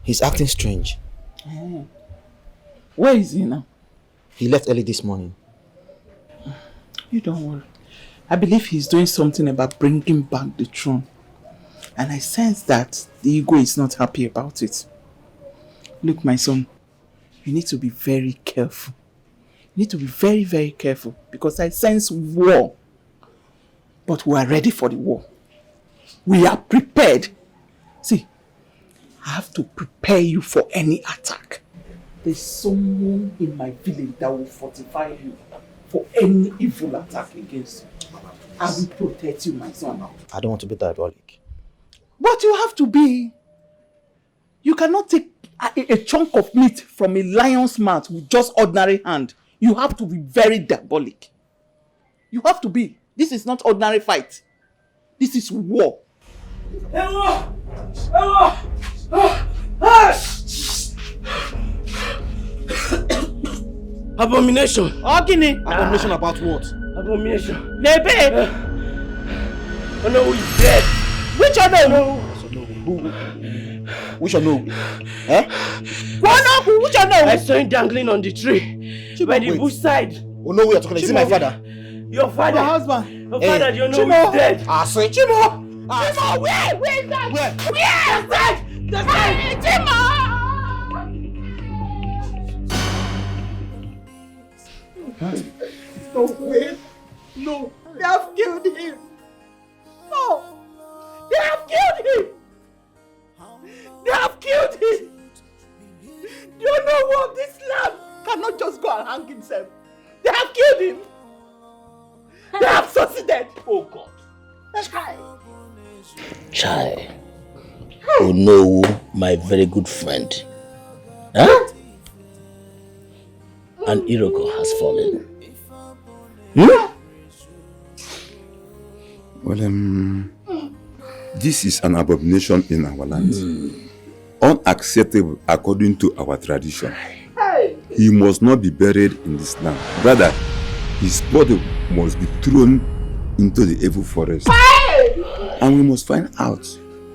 He's acting strange. Where is he now? He left early this morning. You don't worry. I believe he's doing something about bringing back the throne. And I sense that the ego is not happy about it. Look, my son, you need to be very careful. You need to be very, very careful because I sense war. But we are ready for the war. We are prepared. See, I have to prepare you for any attack. There's someone in my village that will fortify you for any evil attack against you. I will protect you, my son. I don't want to be diabolic. But you have to be. You cannot take a chunk of meat from a lion's mouth with just ordinary hand. You have to be very diabolic. You have to be. This is not ordinary fight. This is war. Abomination. Ogini. Abomination about what? Abomination. Nebe. Onowu is dead. Which Onowu? Which Onowu? Eh? Which Onowu? I saw him dangling on the tree. By the bush side. Onowu, you're talking. Is it my father? Your father. My husband. Your father, you know who is dead. I say. Chimo! Chimo, where? Where is that? Where? Where is that? Hey, Chimo! No way. No. They have killed him. No. They have killed him. They have killed him. Do you know what? This lad cannot just go and hang himself. They have killed him. They have succeeded. Oh God. Chai. Oh no, my very good friend. Huh? An Iroko has fallen. Well, this is an abomination in our land. Unacceptable according to our tradition. He must not be buried in this land. Rather, his body must be thrown into the evil forest. And we must find out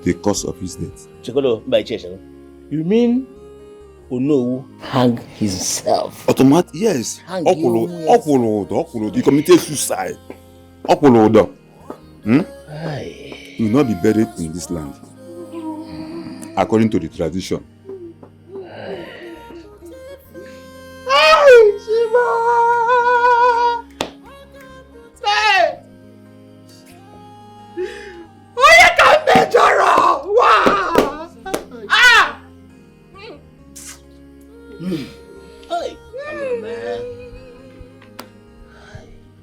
the cause of his death. Chikolo, by Cheshire. You mean Onowu hang himself? Yes. Okolo. He committed suicide. Okolo. He will not be buried in this land. According to the tradition.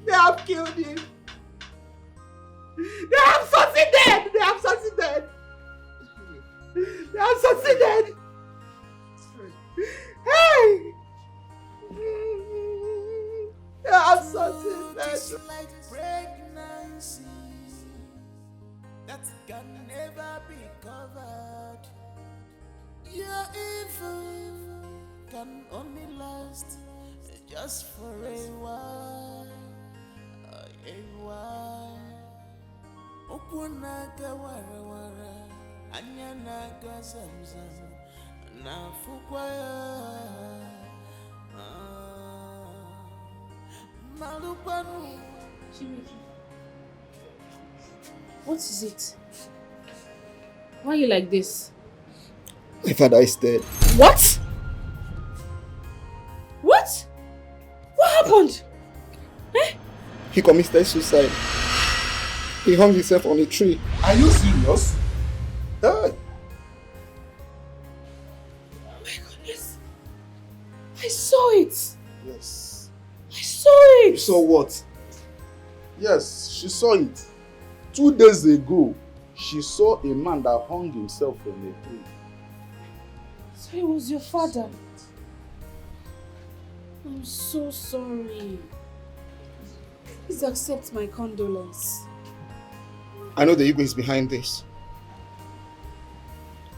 They have killed him. They have succeeded. They have succeeded. They have succeeded. Hey! They have succeeded. Like pregnancy that can never be covered. Your evil can only last just for a while. A while. Okunaga wara wara, anyanaga zamzam, na fukwaya. Malupanu. What is it? Why are you like this? My father is dead. What? What? What happened? He committed suicide. He hung himself on a tree. Are you serious? Hey. Oh my goodness. I saw it. Yes. I saw it. You saw what? Yes, she saw it. 2 days ago, she saw a man that hung himself from a tree. So it was your father. I'm so sorry. Please accept my condolence. I know the ego is behind this.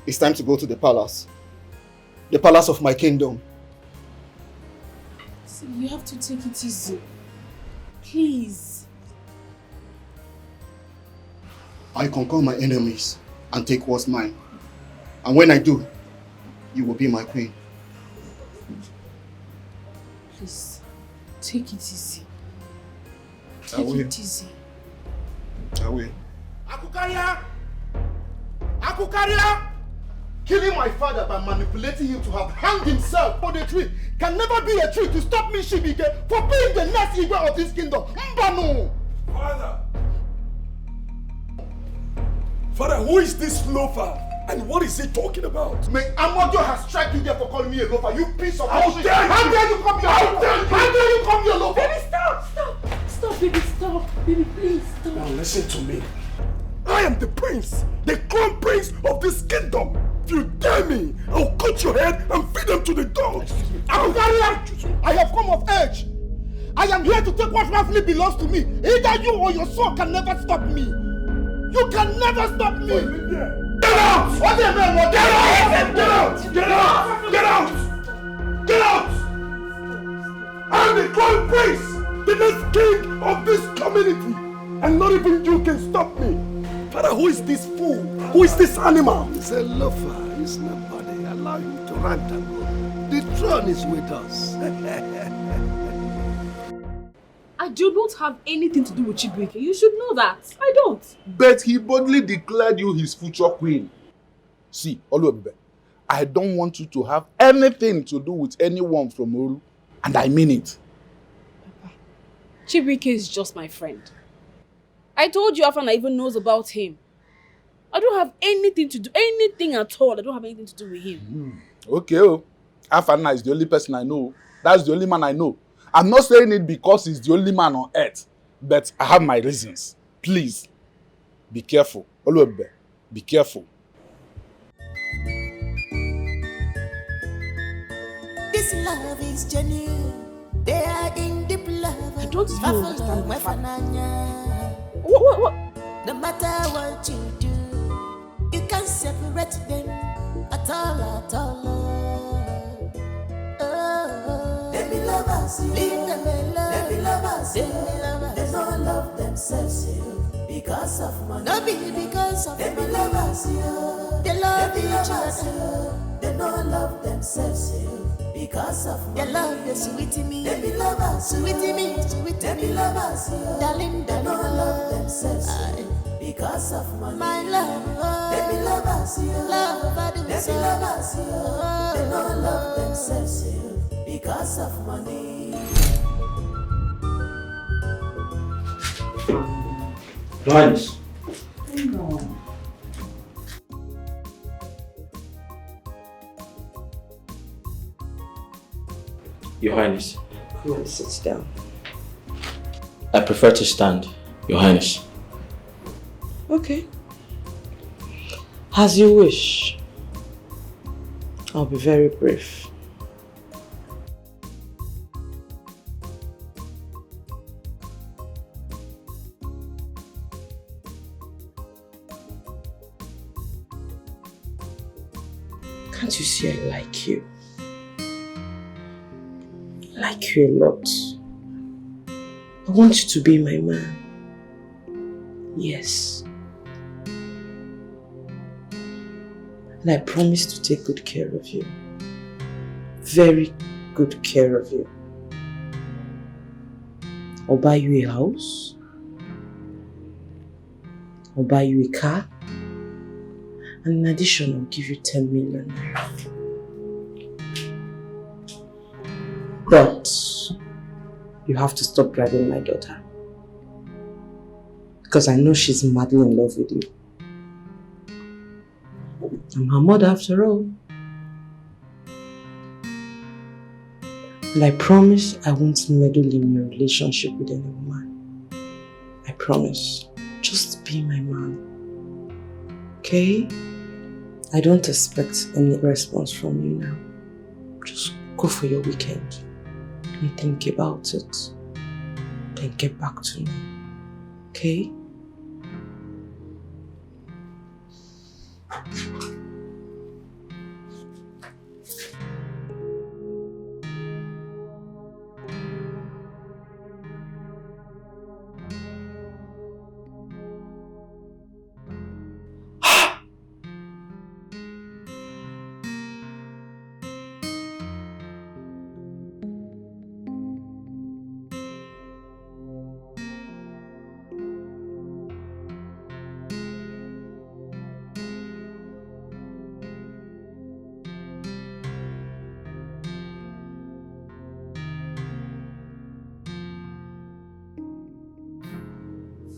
It's time to go to the palace. The palace of my kingdom. See, you have to take it easy. Please. I conquer my enemies and take what's mine. And when I do, you will be my queen. Please, take it easy. I will. Take it easy. I will. Akukaria! Akukaria! Killing my father by manipulating him to have hanged himself on a tree can never be a tree to stop me, Shibike, for being the next Igwe of this kingdom. Mbano! Father, who is this loafer? And what is he talking about? May Amodio has struck you there for calling me a loafer, you piece of How shit. dare you! How dare you come here? How dare you come here, loafer? Baby, stop! Stop! Stop, baby, stop! Baby, please, stop! Now listen to me. I am the prince, the crown prince of this kingdom. If you dare me, I'll cut your head and feed them to the dogs. I have come of age. I am here to take what rightfully belongs to me. Either you or your son can never stop me. You can never stop me. Get out! What the man? What? Get out! Get out! Get out! Get out! Get out! I'm the crown prince, the next king of this community. And not even you can stop me. Father, who is this fool? Who is this animal? He's a loafer. He's nobody. Allow him to rant and go. The throne is with us. I do not have anything to do with Chibuike. You should know that. I don't. But he boldly declared you his future queen. See, Oluwabibe, I don't want you to have anything to do with anyone from Oru. And I mean it. Papa, Chibuike is just my friend. I told you Afana even knows about him. I don't have anything to do, anything at all. I don't have anything to do with him. Okay, oh. Afana is the only person I know. That's the only man I know. I'm not saying it because he's the only man on earth, but I have my reasons. Please, be careful. Oluwabibe, be careful. This love is genuine. They are in deep love. I don't even understand my father. What? No matter what you do, you can't separate them at all. They be lovers, leave them alone. They be lovers, they don't love themselves because of money. No be because of they be lovers, they love each other. They don't love themselves because of money. They love the sweet me. They be lovers, sweet me. They be lovers, darling. They don't love themselves because of money. My love, they be lovers, love I do. They be lovers, they don't love themselves because of money. Johannes. No. Your Highness. Come on, sit down. I prefer to stand, Your Highness. Okay. As you wish. I'll be very brief. Can't you see I like you? I like you a lot. I want you to be my man. Yes. And I promise to take good care of you. Very good care of you. I'll buy you a house. I'll buy you a car. And in addition, I'll give you 10 million naira. But you have to stop driving my daughter. Because I know she's madly in love with you. I'm her mother after all. And I promise I won't meddle in your relationship with any woman. I promise. Just be my man. Okay? I don't expect any response from you now. Just go for your weekend and think about it. Then get back to me. Okay?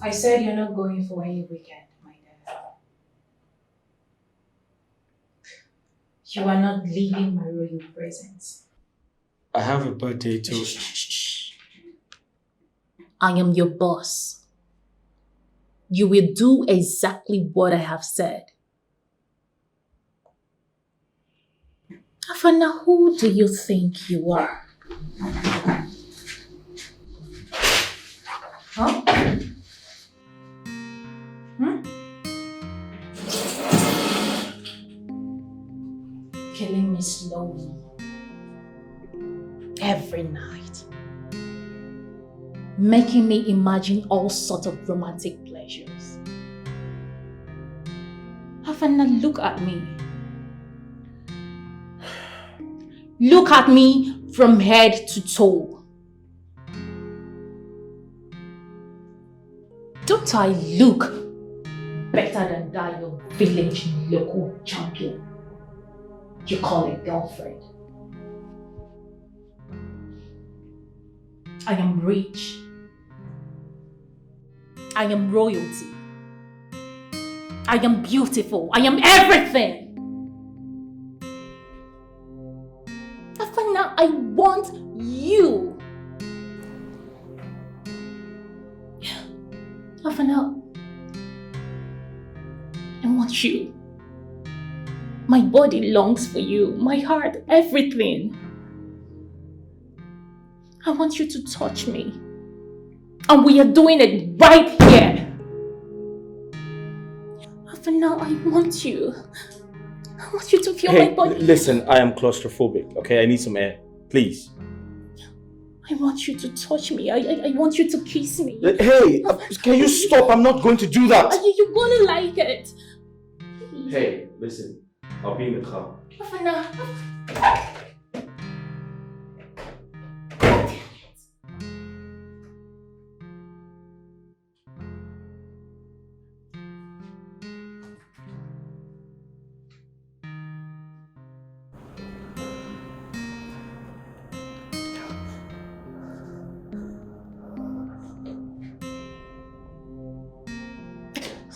I said you're not going for any weekend, my dear. You are not leaving my royal presence. I have a birthday too. I am your boss. You will do exactly what I have said. Afana, who do you think you are? Huh? Killing me slowly. Every night. Making me imagine all sorts of romantic pleasures. Afana, look at me. Look at me from head to toe. Don't I look better than that your village local champion you call a girlfriend? I am rich. I am royalty. I am beautiful. I am everything. Afana, I want you. Afana, I want you. My body longs for you. My heart, everything. I want you to touch me. And we are doing it right here. Afana, I want you. I want you to feel my body. Listen, I am claustrophobic, okay? I need some air. Please. I want you to touch me. I want you to kiss me. Hey, can you stop? I'm not going to do that. You're gonna like it. Hey, listen. I'll be in the car. Afana.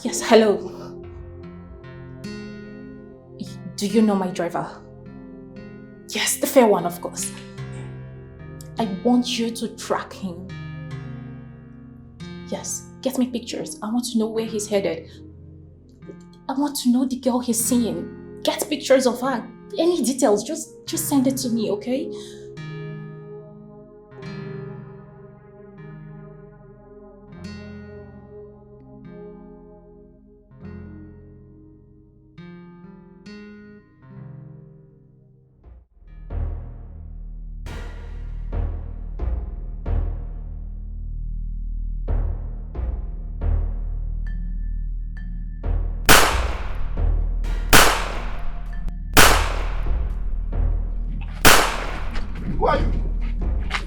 Yes, hello. Do you know my driver? Yes, the fair one, of course. I want you to track him. Yes, get me pictures. I want to know where he's headed. I want to know the girl he's seeing. Get pictures of her. Any details, just send it to me, okay? Who are you?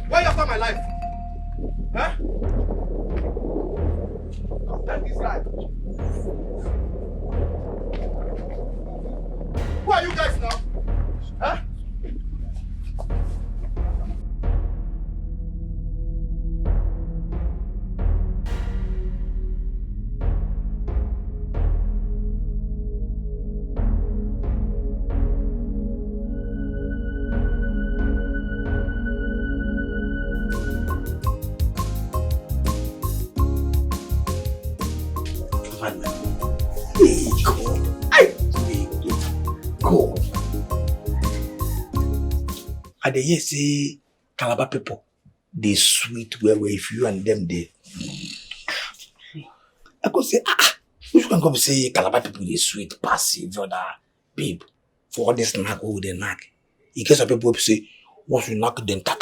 Why are you after my life? Huh? After this life. Who are you guys now? Huh? I dey hear say Calabar people, they sweet where if you and them they. I could say, you can come say Calabar people they sweet, passive, brother, babe. For all this knack, oh, they knack. In case of people say, once you knock, then ta.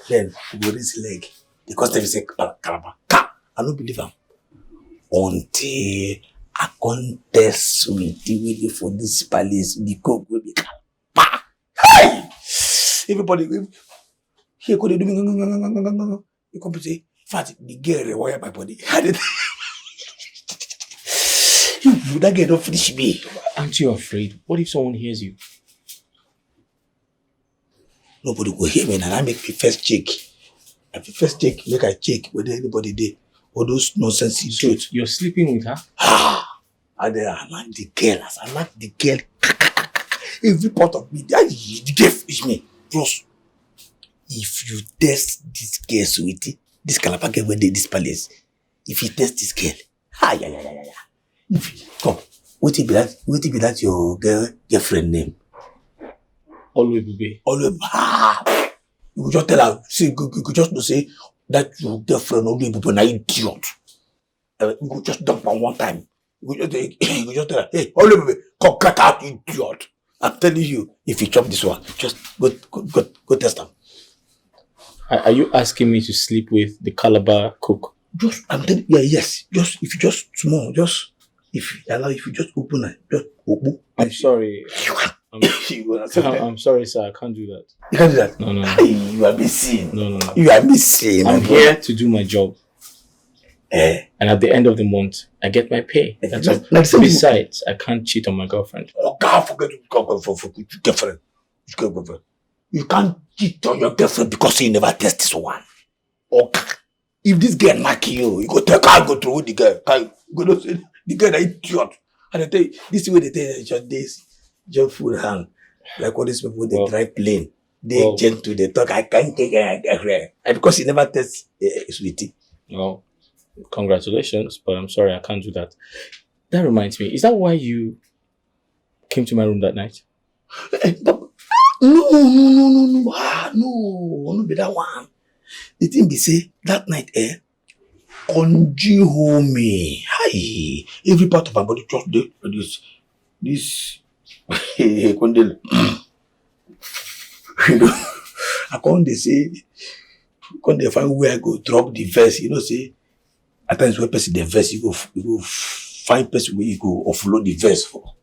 Then you go this leg. Because they say Calabar. I don't believe them. Until I contest with the for this palace, the cook will be Calabar. Hey! Everybody, here could they do me. You come to say, fat, the girl rewire my body. That girl don't finish me. Aren't you afraid? What if someone hears you? Nobody will hear me and I make me first check. Make I check whether anybody there. All those nonsense you do. You're sleeping with her? I like the girl. I like the girl. Every part of me, the girl is me. Plus, if you test this girl, sweetie, this Calabar girl when they this palace, if you test this girl, come, what be that your girlfriend name? Always be. Always. You could just tell her, see, you could just say that your girlfriend always be an idiot. You could just dump her one time. You could just tell her, hey, always come crack out, idiot. I'm telling you, if you chop this one, just go test them. Are you asking me to sleep with the Calabar cook? I'm telling you, yes. If you just small, if you just open it, just open. I'm sorry. I'm sorry, sir. I can't do that. You can't do that? No. You are missing. No. You are missing. I'm here to do my job. And at the end of the month, I get my pay. That's all. Besides, I can't cheat on my girlfriend. Oh, God, forget your girlfriend. You can't cheat on your girlfriend because you never test this one. Okay. If this girl knock you go take her, go through the girl. You go say the girl is idiot. And I tell you, this is where they tell you just this, just full hand. Like all these people, they drive plane. They gentle, they talk, I can't take it. And because he never tests sweetie. Well, congratulations, but I'm sorry, I can't do that. That reminds me, is that why you came to my room that night? No, no be that one. The thing be say, that night, conjure me. Hi, every part of my body just did this. Condel. I can't say, can't find where I go drop the verse. You know, say, at times when person the verse, you go find person where you go offload the verse for.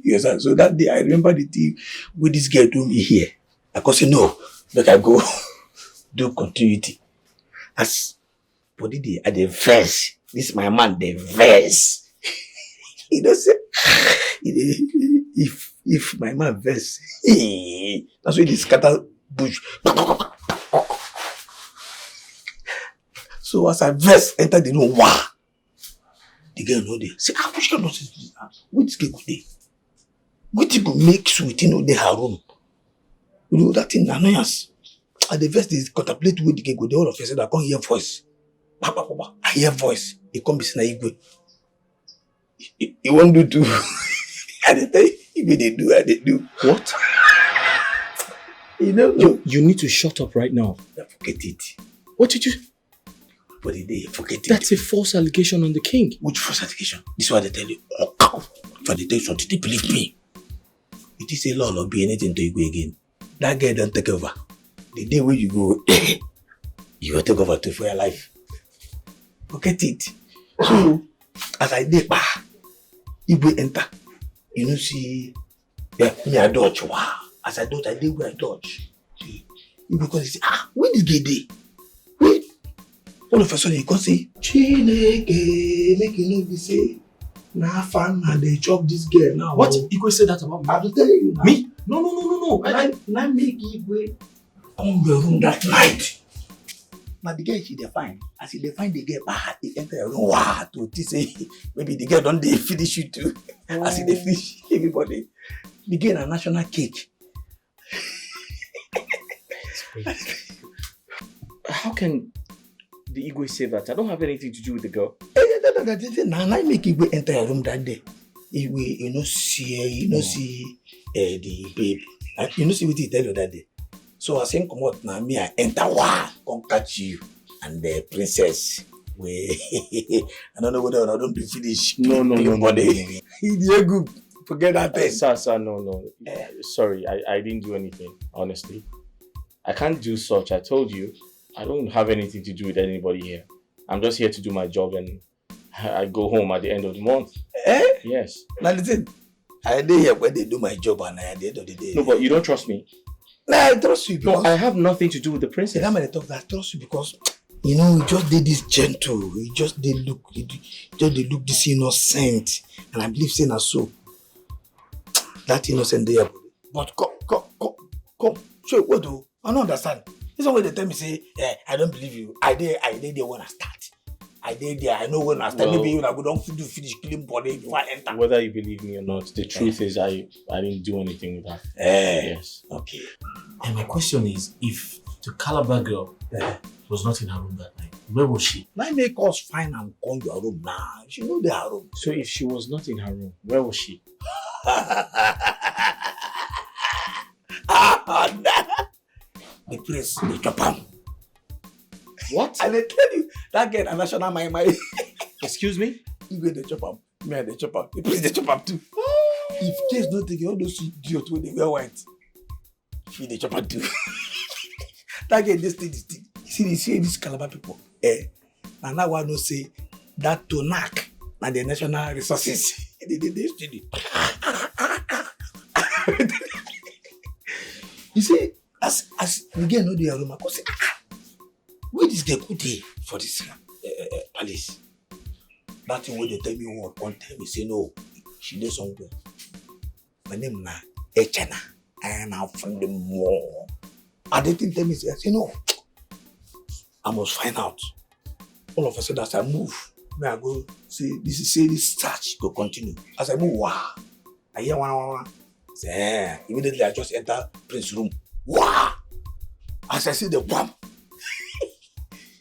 Yes, so that day I remember the thing with this girl told me here. I could say no, but I go do continuity. As body day at the verse, this is my man, the verse. He don't say if my man verse, that's why this scatter bush. So as I verse enter the room, wow. The girl know there. Say, which girl knows this? Which girl go there? Which go make sweetie know there her room? You know that thing annoyance. At the verse they contemplate with the girl go there. All of a sudden I can't hear voice. I hear voice. It come be saying Igwe. He won't do too. And they tell you, if they do. What? You know, you need to shut up right now. Forget it. What did you? But they forget it. That's a false allegation on the king. Which false allegation? This is what they tell you. Oh, cow. If they tell you something, they believe me. It is a law not be anything to you go again. That girl don't take over. The day when you go, you will take over too for your life. Forget it. So, as I did, you will enter. You know, see, me I dodge. Wow. As I dodge, I did where I dodge. See, because you say, where this girl dey? Wait. All of a sudden, you can say, Chineke, make you know, be say, nah, fan, and they chop this girl now. What? You could say that about me? I will tell you now. Me? No. I make Igwe come your room that night. Now the girl she define. As he define the girl, he enter your room. Wow, to say maybe the girl don't they finish you too. As he they finish everybody. The girl a national cake. How can the Igwe say that? I don't have anything to do with the girl. Now I make Igwe enter your room that day. you see the babe. You know see what he tell you that day. So I think come out now, me I enter one, come catch you and the princess. I don't know whether I don't do finish. No. You're good. Forget that thing. Sir, no. Sorry, I didn't do anything, honestly. I can't do such. I told you, I don't have anything to do with anybody here. I'm just here to do my job and I go home at the end of the month. Yes. Now listen, I dey here when they do my job and at the end of the day. No, but you don't trust me. Nah, I trust you because... No, I have nothing to do with the princess. I'm gonna talk that I trust you because, you know, you just did this gentle. You just did look this innocent. And I believe saying so. That innocent there. But come. So what do? I don't understand. This one way they tell me say, I don't believe you. I did there when I start. I did there. I know when I start. Maybe you go don't finish killing body before I enter. Whether you believe me or not, the truth is I didn't do anything with that. Yes. Okay. And my question is, if the Calabar girl was not in her room that night, where was she? Now make us find and come to her room now. She know the her room. So if she was not in her room, where was she? The prince, the chopam. What? I tell you, that girl, a national my. Excuse me? You go the chopam. Me and the chopam. The prince, the chopam too. If case don't take all those idiots when they wear white, she the chopam too. That girl, this thing. You see these Calabar people. And now I know say that to knock and the national resources. They study. You see, as we get know the room, I go say, where this girl good day for this palace? That thing when they tell me one time, me say no, she did somewhere. My name na Echena. I am now from the more. And they didn't tell me, I say no. I must find out. All of a sudden, as I move, I go say this search go continue. As I move, wow, I hear one. Say, immediately I just enter Prince's room. Wow! As I see the bomb,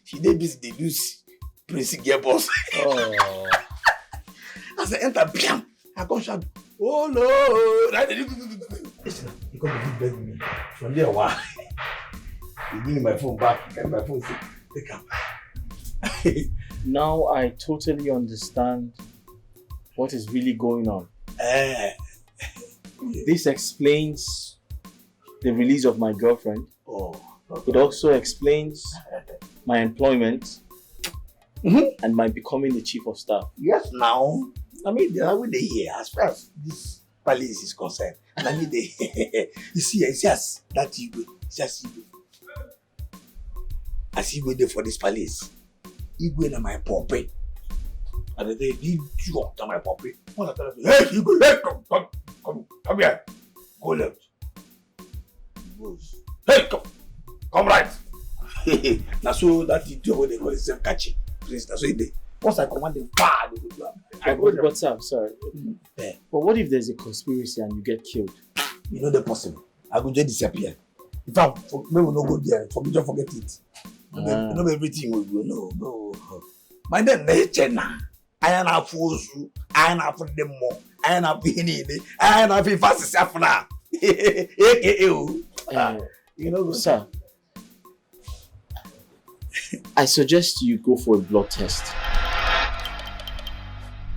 she dey busy dey use Prince gear boss. Oh. As I enter, bam! I come shout, oh no! Listen, you come to beg me. From there, wow. You give me my phone back. Get my phone. Take am. Now I totally understand what is really going on. This explains the release of my girlfriend. It also explains my employment and my becoming the chief of staff. Yes, now. I mean, they are with the here as far as this palace is concerned. And I mean, you see, it's just that Igwe. It's just Igwe. As Igwe there for this palace, Igwe na my puppet. And they did you up to my puppet. What I tell you, hey, Igwe, hey, come here. Go left. Hey, come right. Now so that you do what they call it catching. Please, that's what they. Once I command them, they go But sir, sorry. But what if there's a conspiracy and you get killed? You know the possible. I could just disappear. In fact, maybe we no go there. Forget it. No, everything will go. No. My name nature now. I am not fools. I am not for them more. I am not being in it. I am not being fast as now. You know, sir. I suggest you go for a blood test.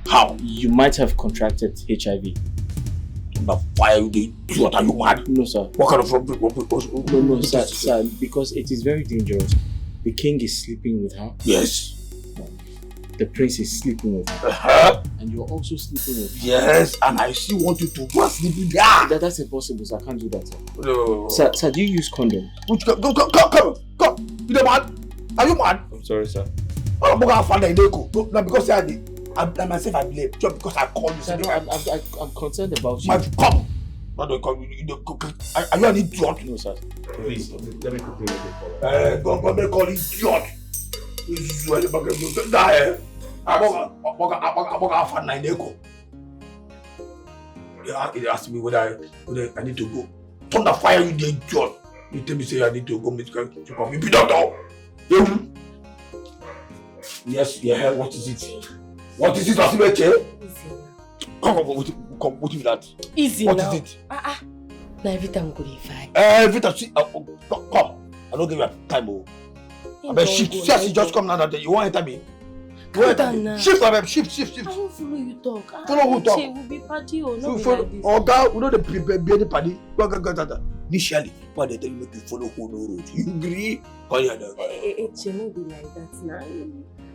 How? You might have contracted HIV. Why are you what are you mad? No, sir. What kind of No, sir, because it is very dangerous. The king is sleeping with her. Yes. The prince is sleeping with her. And you're also sleeping with her. Yes, and I still want you to go and sleep with her. That's impossible, sir. I can't do that, sir. No. Sir, do you use condom? Which go. You the mad? Are you mad? I'm sorry, sir. I'm not going to go. Not because I myself I blame. Just because I call you. Sir, I'm concerned about you. Come. Are you an idiot? No, sir. Please, let me quickly make a call. Go make call idiot. This is where the bugger goes. Die. I'm fan nine echo. They asked me whether I need to go. Thunder fire you, the idiot. You tell me say I need to go meet you. You be doctor. Yes, yeah. What is it? What is it? Come, what is that? Easy what now. What is it? Now every time go dey fight. Every time, see, come. I don't give you time, oh. I bet shift, just come now that you won't enter me. Calm down now. Shift, I bet shift. I won't follow you talk. Follow who talk? We'll be party or not be Follow. like this. Oh God, we know the baby party. Go. Initially, why they tell you make you follow who no road? You agree? It no be like that now.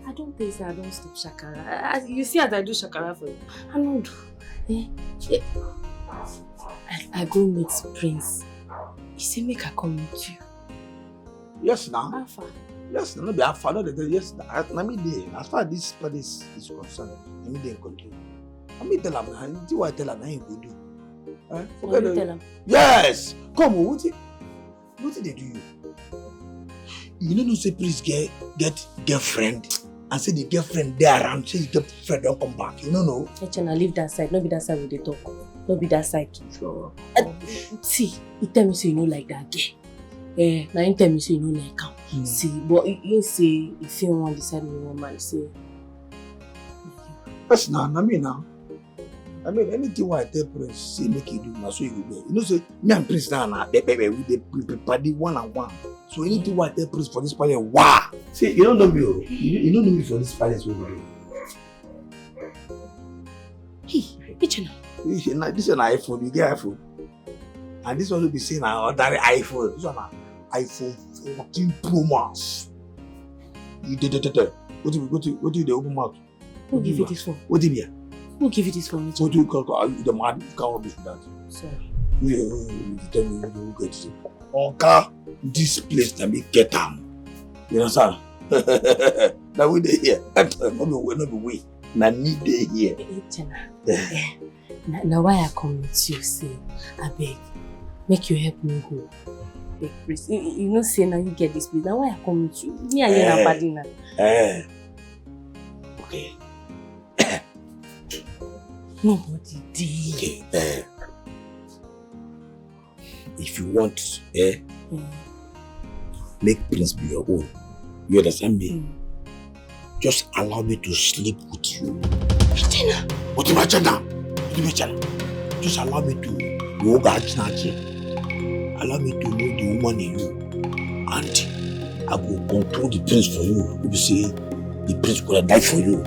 I don't think I don't stop shakara. You see as I do shakara for you. I don't do. I go meet Prince. He say make I come meet you. Yes, now. How far? Yes, no be how far. No, yes, I mean, as far as this party is concerned, I mean, they control. I mean, tell him. See what I tell him. I ain't go do. What you tell him? Yes. Come on, what did they do you? You know, say please get girlfriend and say the girlfriend there around. Say the girlfriend don't come back. You know. Echena, leave that side. No be that side with the talk. No be that side. Sure. See, he tell me say you know like that girl. Now he tell me say you know like him. See, but he say if you want decide me one man, say. That's now. I mean, anything what I tell Prince, say make you do now, so you do. You know, say me and Prince now, baby, we party one-on-one. So anything what I tell Prince for this party, wow. See, you don't know me, you don't know me for this party, so you Hey, Echena. This is an iPhone, you get iPhone. And this one will be saying an ordinary iPhone. This one iPhone 14 Pro Max. You did it. What do you open mouth? Who give you this phone? What do you Who give you this phone? What do you call the man? You can't rubbish with that. Sorry. You tell me who get it. Okay, this place let me get them. You understand? Now we dey here. Not be we. Now need dey here. Now why I come with you? Say, I beg, make you help me go. Beg, please. You know, say now you get this place. Now why I come with you? Me and you na party now. Okay. Nobody did. Okay. If you want, make Prince be your own. You understand me? Just allow me to sleep with you. Echena. What do you Echena? Just allow me to walk out. Allow me to know the woman in you. And I will control the Prince for you. You say the Prince could have died for you.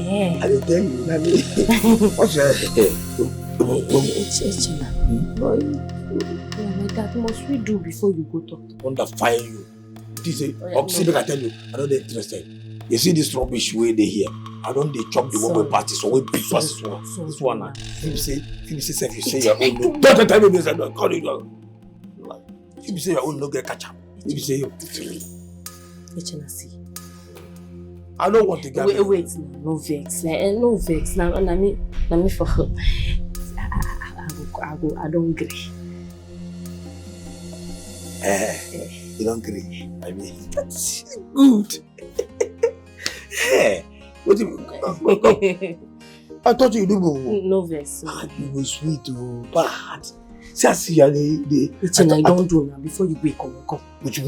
I will tell you, Nani. What's your Echena. My dad, must we do before you go talk? I want to fire you. This is oxygen, I tell you, I'm not interested. You see this rubbish way they here. I don't they chop the one way parties or way big passes one. This one now. If you say your own no. Don't tell me this, I don't call you. If you say your own no get catch up. If you say you Echena, see. I don't want to get wait, no vex. No vex. Now me for her. I don't agree. You don't agree? I mean, that's good. What do you I thought you do no vex. You were sweet, bad. See, I see the Echena, I don't do now before you wake come. Which you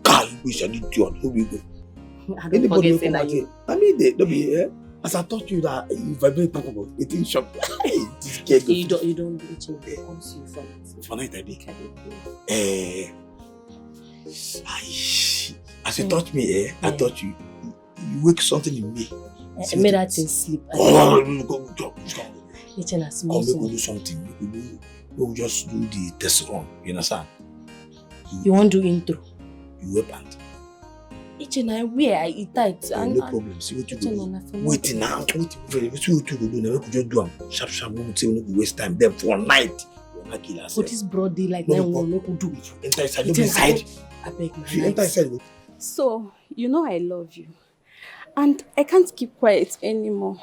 can't wish I did you. Who we go? I don't forget saying that you. I mean, they don't be as I taught you that if I very capable, it didn't shock. You don't do it. Come see you for night. I think. As you taught me, I taught you. You wake something in me. Made that thing sleep. Go. Echena, come we go do something. We'll just do the test run. You understand? You want to do intro? You wear pant. Echena, where I eat tight. No problem. See what you do. Wait now. See what you do. Never could just do them. Sharp. We would say we don't waste time. Then for night, we're not kill ourselves. For this broad daylight, now we could do. Enter inside. Don't be inside. I beg my If you enter inside. So, you know I love you. And I can't keep quiet anymore.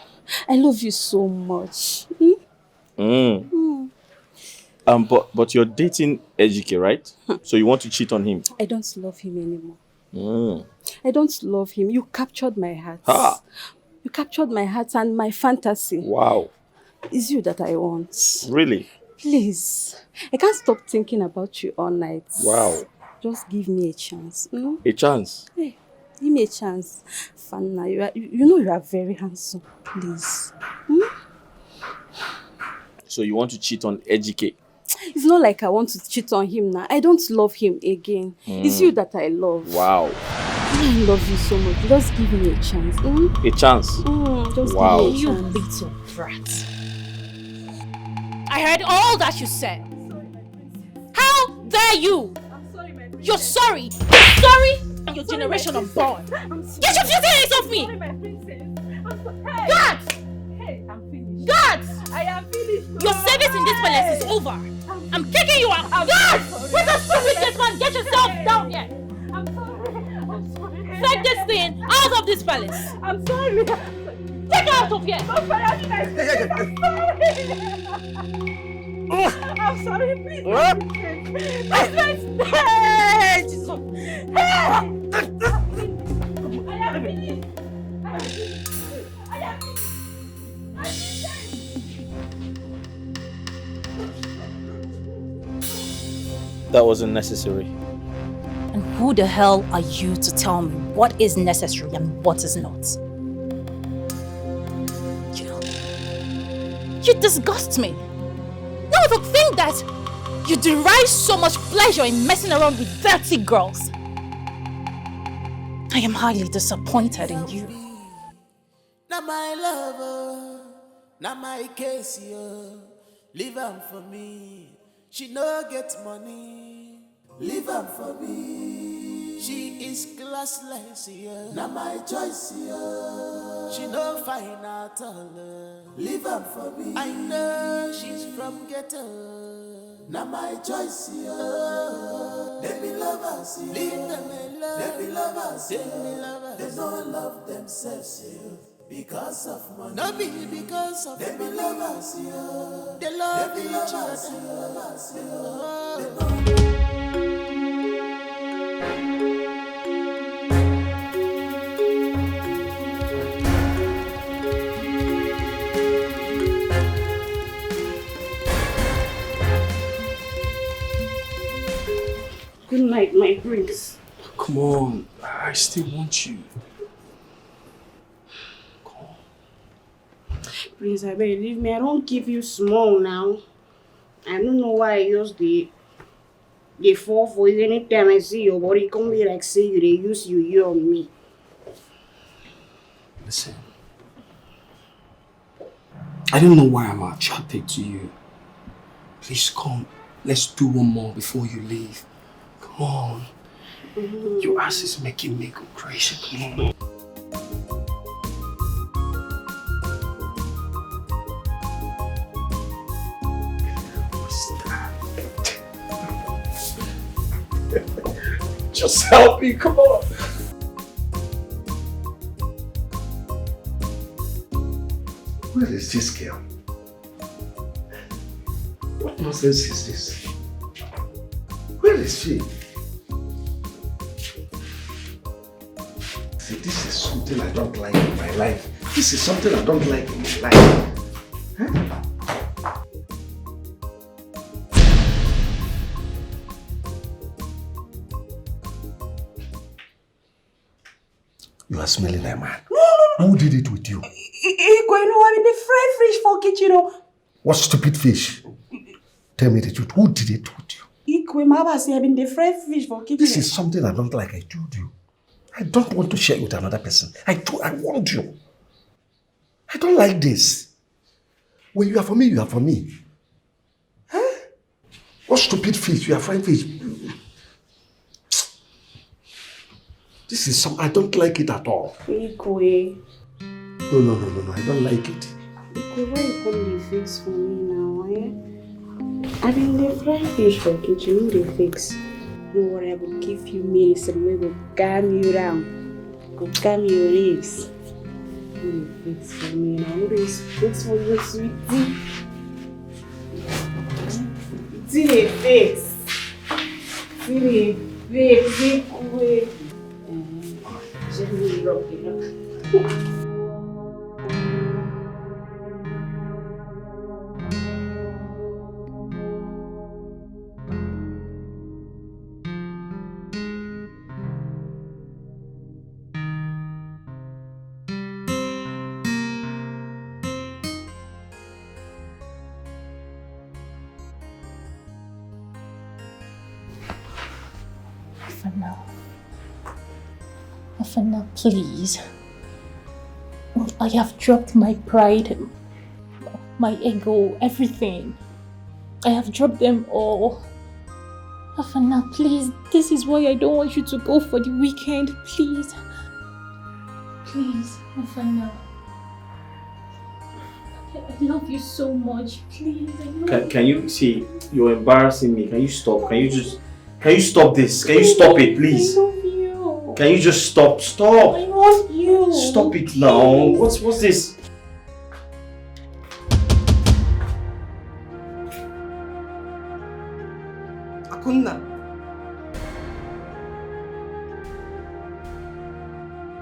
I love you so much. But you're dating Ejike, right? So you want to cheat on him? I don't love him anymore. I don't love him. You captured my heart. You captured my heart and my fantasy. Wow. It's you that I want. Really? Please. I can't stop thinking about you all night. Wow. Just give me a chance. A chance? Hey, give me a chance. Fanna, you know you are very handsome. Please. So you want to cheat on Ejike? It's not like I want to cheat on him now. I don't love him again. It's you that I love. Wow. I love you so much. Just give me a chance. A chance? Just wow. give me a chance. You little brat. I heard all that you said. How dare you? I'm sorry, my princess. You're sorry. You're sorry? And your generation unborn. Get your filthy hands off me! Sorry, my princess. I'm sorry. Hey. Guards! Hey, I'm finished. Guards! I am finished. Your service in this palace is over. I'm kicking you out. Guards! Where's the stupid man? Get yourself down here. I'm sorry. I'm sorry. Take this thing out of this palace. I'm sorry. Take her out of here. I'm sorry. I'm sorry, please. Hey, Jesus. That wasn't necessary. And who the hell are you to tell me what is necessary and what is not? You disgust me. Now to think that you derive so much pleasure in messing around with dirty girls. I am highly disappointed in you. Now my lover, now my case, yo. Leave am for me. She no get money. Leave am for me. She is classless, yeah. Now my choice, yeah. She no fine at all. Leave am for me. I know she's from ghetto. Now my choice, yeah. They be lovers, yeah. Leave them alone. They be lovers, yeah. They be lovers. They don't love themselves, yeah. Because of money. No be because of they be lovers, yeah. They love each other. Good night, my prince. Come on, I still want you. Prince, I beg, leave me. I don't give you small now. I don't know why I use the fall for it. Anytime I see your body, come be like say you they use you on me. Listen, I don't know why I'm attracted to you. Please come, let's do one more before you leave. Come on. Your ass is making me go crazy. Come on. Just help me, come on. Where is this girl? What nonsense is this? Where is she? See, this is something I don't like in my life. This is something I don't like in my life. Huh? You are smelling like man. No. Who did it with you? I'm in the fried fish for kitchen. What stupid fish? Tell me the truth. Who did it with you? I'm in the fried fish for kitchen. This is something I don't like. I told you. I don't want to share with another person. I want you. I don't like this. When you are for me, you are for me. Huh? What stupid fish? You are frying fish. This is some. I don't like it at all. Ikwe. No. I don't like it. Ikwe, why you come the fix for me now, eh? I mean, the fried fish for kitchen, the fix. No worry, I will give you medicine. We will calm you down. Go calm your legs. You fix for me now. This fix for you, sweetie. See the fix. See the fix. Ikwe. Just really rock it up. Afana, please. I have dropped my pride, my ego, everything. I have dropped them all. Afana, please. This is why I don't want you to go for the weekend. Please. Please, Afana. I love you so much. Please, I love Can you see? You're embarrassing me. Can you stop? Can you stop this? Can you stop it, please? I love you. Can you just stop? Stop. I want you. Stop it now. What's this? Akunna.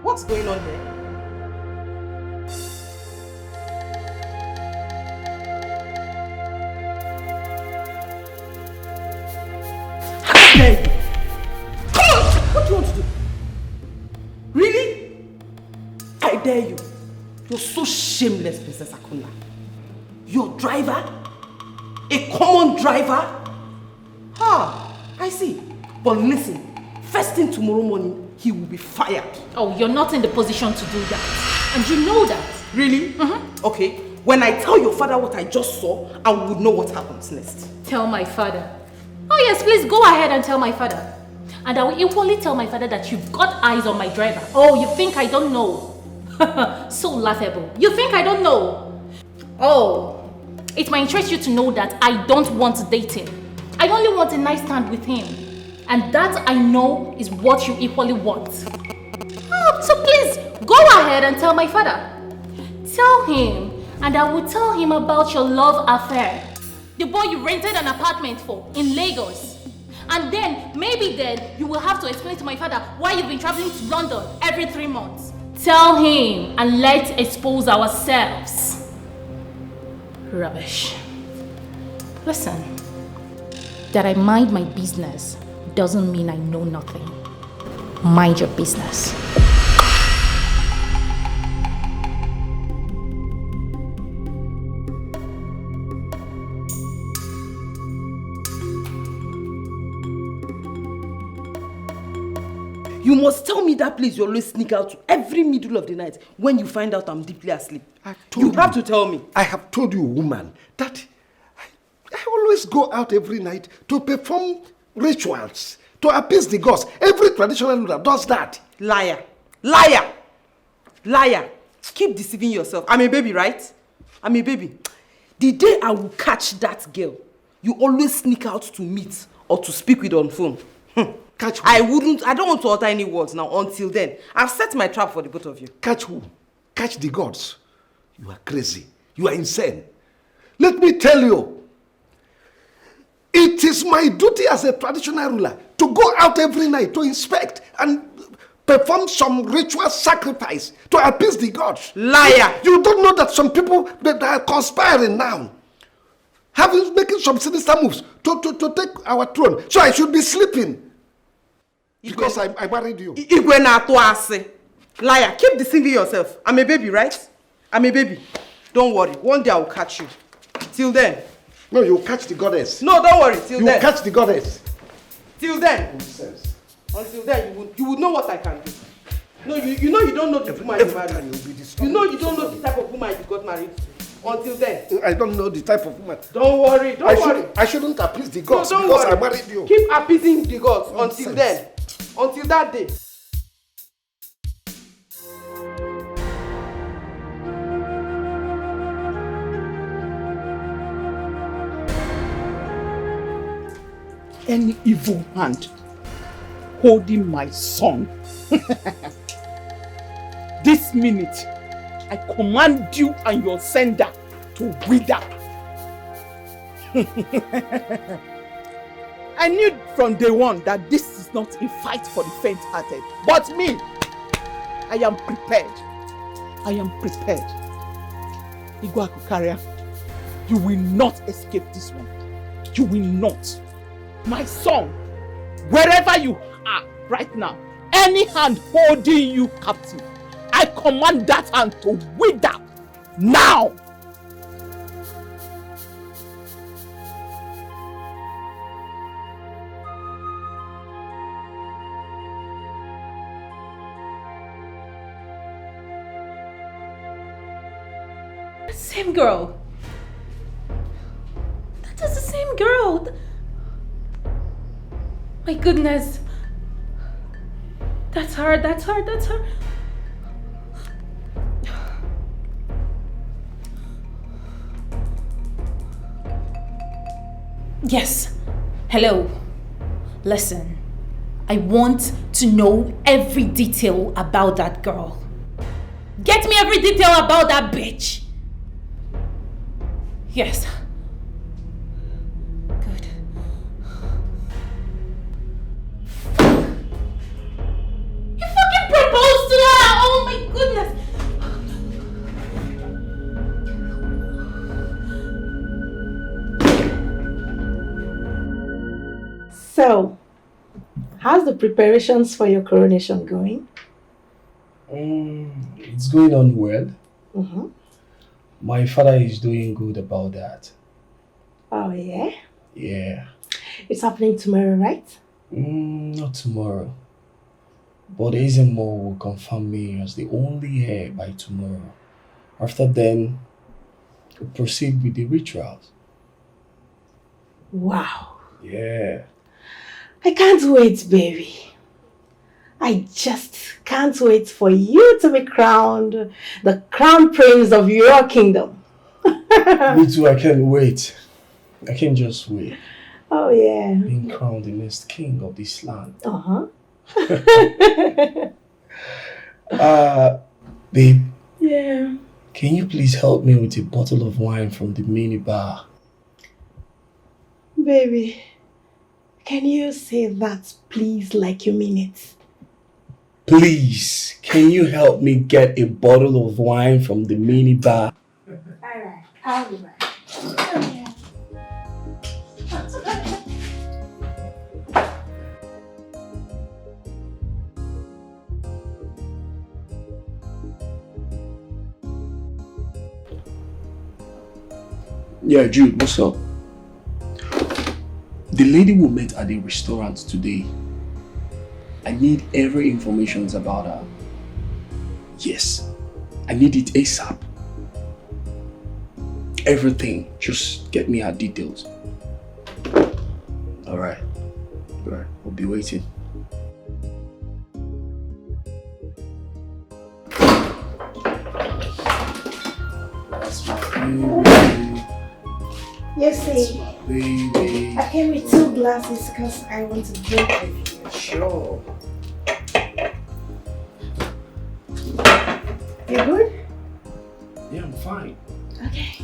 What's going on here? Come on! What do you want to do? Really? I dare you. You're so shameless, Princess Akunna. Your driver? A common driver? I see. But listen, first thing tomorrow morning, he will be fired. Oh, you're not in the position to do that. And you know that. Really? Okay. When I tell your father what I just saw, I would know what happens next. Tell my father. Oh yes, please go ahead and tell my father. And I will equally tell my father that you've got eyes on my driver. Oh, you think I don't know? So laughable. You think I don't know? Oh, it might interest you to know that I don't want to date him. I only want a nice stand with him. And that I know is what you equally want. Oh, so please, go ahead and tell my father. Tell him, and I will tell him about your love affair. The boy you rented an apartment for in Lagos. And then, maybe then, you will have to explain to my father why you've been traveling to London every 3 months. Tell him, and let's expose ourselves. Rubbish. Listen. That I mind my business doesn't mean I know nothing. Mind your business. You must tell me that place you always sneak out to every middle of the night when you find out I'm deeply asleep. You have to tell me. I have told you, woman, that I always go out every night to perform rituals, to appease the gods. Every traditional ruler does that. Liar. Liar. Liar. Keep deceiving yourself. I'm a baby, right? I'm a baby. The day I will catch that girl, you always sneak out to meet or to speak with on phone. Catch who? I don't want to utter any words now. Until then, I've set my trap for the both of you. Catch who? Catch the gods. You are crazy. You are insane. Let me tell you, it is my duty as a traditional ruler to go out every night to inspect and perform some ritual sacrifice to appease the gods. Liar! You don't know that some people that are conspiring now, making some sinister moves to take our throne. So I should be sleeping because I married you. Liar! Keep deceiving yourself. I'm a baby, right? I'm a baby. Don't worry. One day I will catch you. Till then. No, you'll catch the goddess. No, don't worry. Till then. You'll catch the goddess. Till then. Nonsense. Until then, you would know what I can do. No, you know you don't know the woman you married. You know you don't know the type of woman you got married to. Until then. I don't know the type of woman. Don't worry. Don't worry. I shouldn't appease the gods no, because worry. I married you. Keep appeasing the gods Nonsense. until then. Until that day. Any evil hand holding my son, this minute, I command you and your sender to wither. I knew from day one that this is not a fight for the faint-hearted. But me, I am prepared. I am prepared. Igwe Akukaria, you will not escape this one. You will not. My son, wherever you are right now, any hand holding you captive, I command that hand to wither now. girl. That is the same girl. My goodness. That's her. Yes. Hello. Listen. I want to know every detail about that girl. Get me every detail about that bitch. Yes. Good. You fucking proposed to her! Oh my goodness! So, how's the preparations for your coronation going? It's going on well. My father is doing good about that. Oh, yeah? Yeah. It's happening tomorrow, right? Not tomorrow. But Ezemo will confirm me as the only heir by tomorrow. After then, we'll proceed with the rituals. Wow. Yeah. I can't wait, baby. I just can't wait for you to be crowned the crown prince of your kingdom. Me too, I can't wait. I can't just wait. Oh, yeah. Being crowned the next king of this land. Babe. Yeah. Can you please help me with a bottle of wine from the mini bar? Baby, can you say that please like you mean it? Please, can you help me get a bottle of wine from the mini bar? Alright, I'll be back. Yeah, Jude, what's up? The lady we met at the restaurant today, I need every information about her. Yes, I need it ASAP. Everything, just get me her details. Alright, I'll be waiting. That's my baby. You see, Baby. I came with 2 glasses because I want to drink with you. Sure. You good? Yeah, I'm fine. Okay.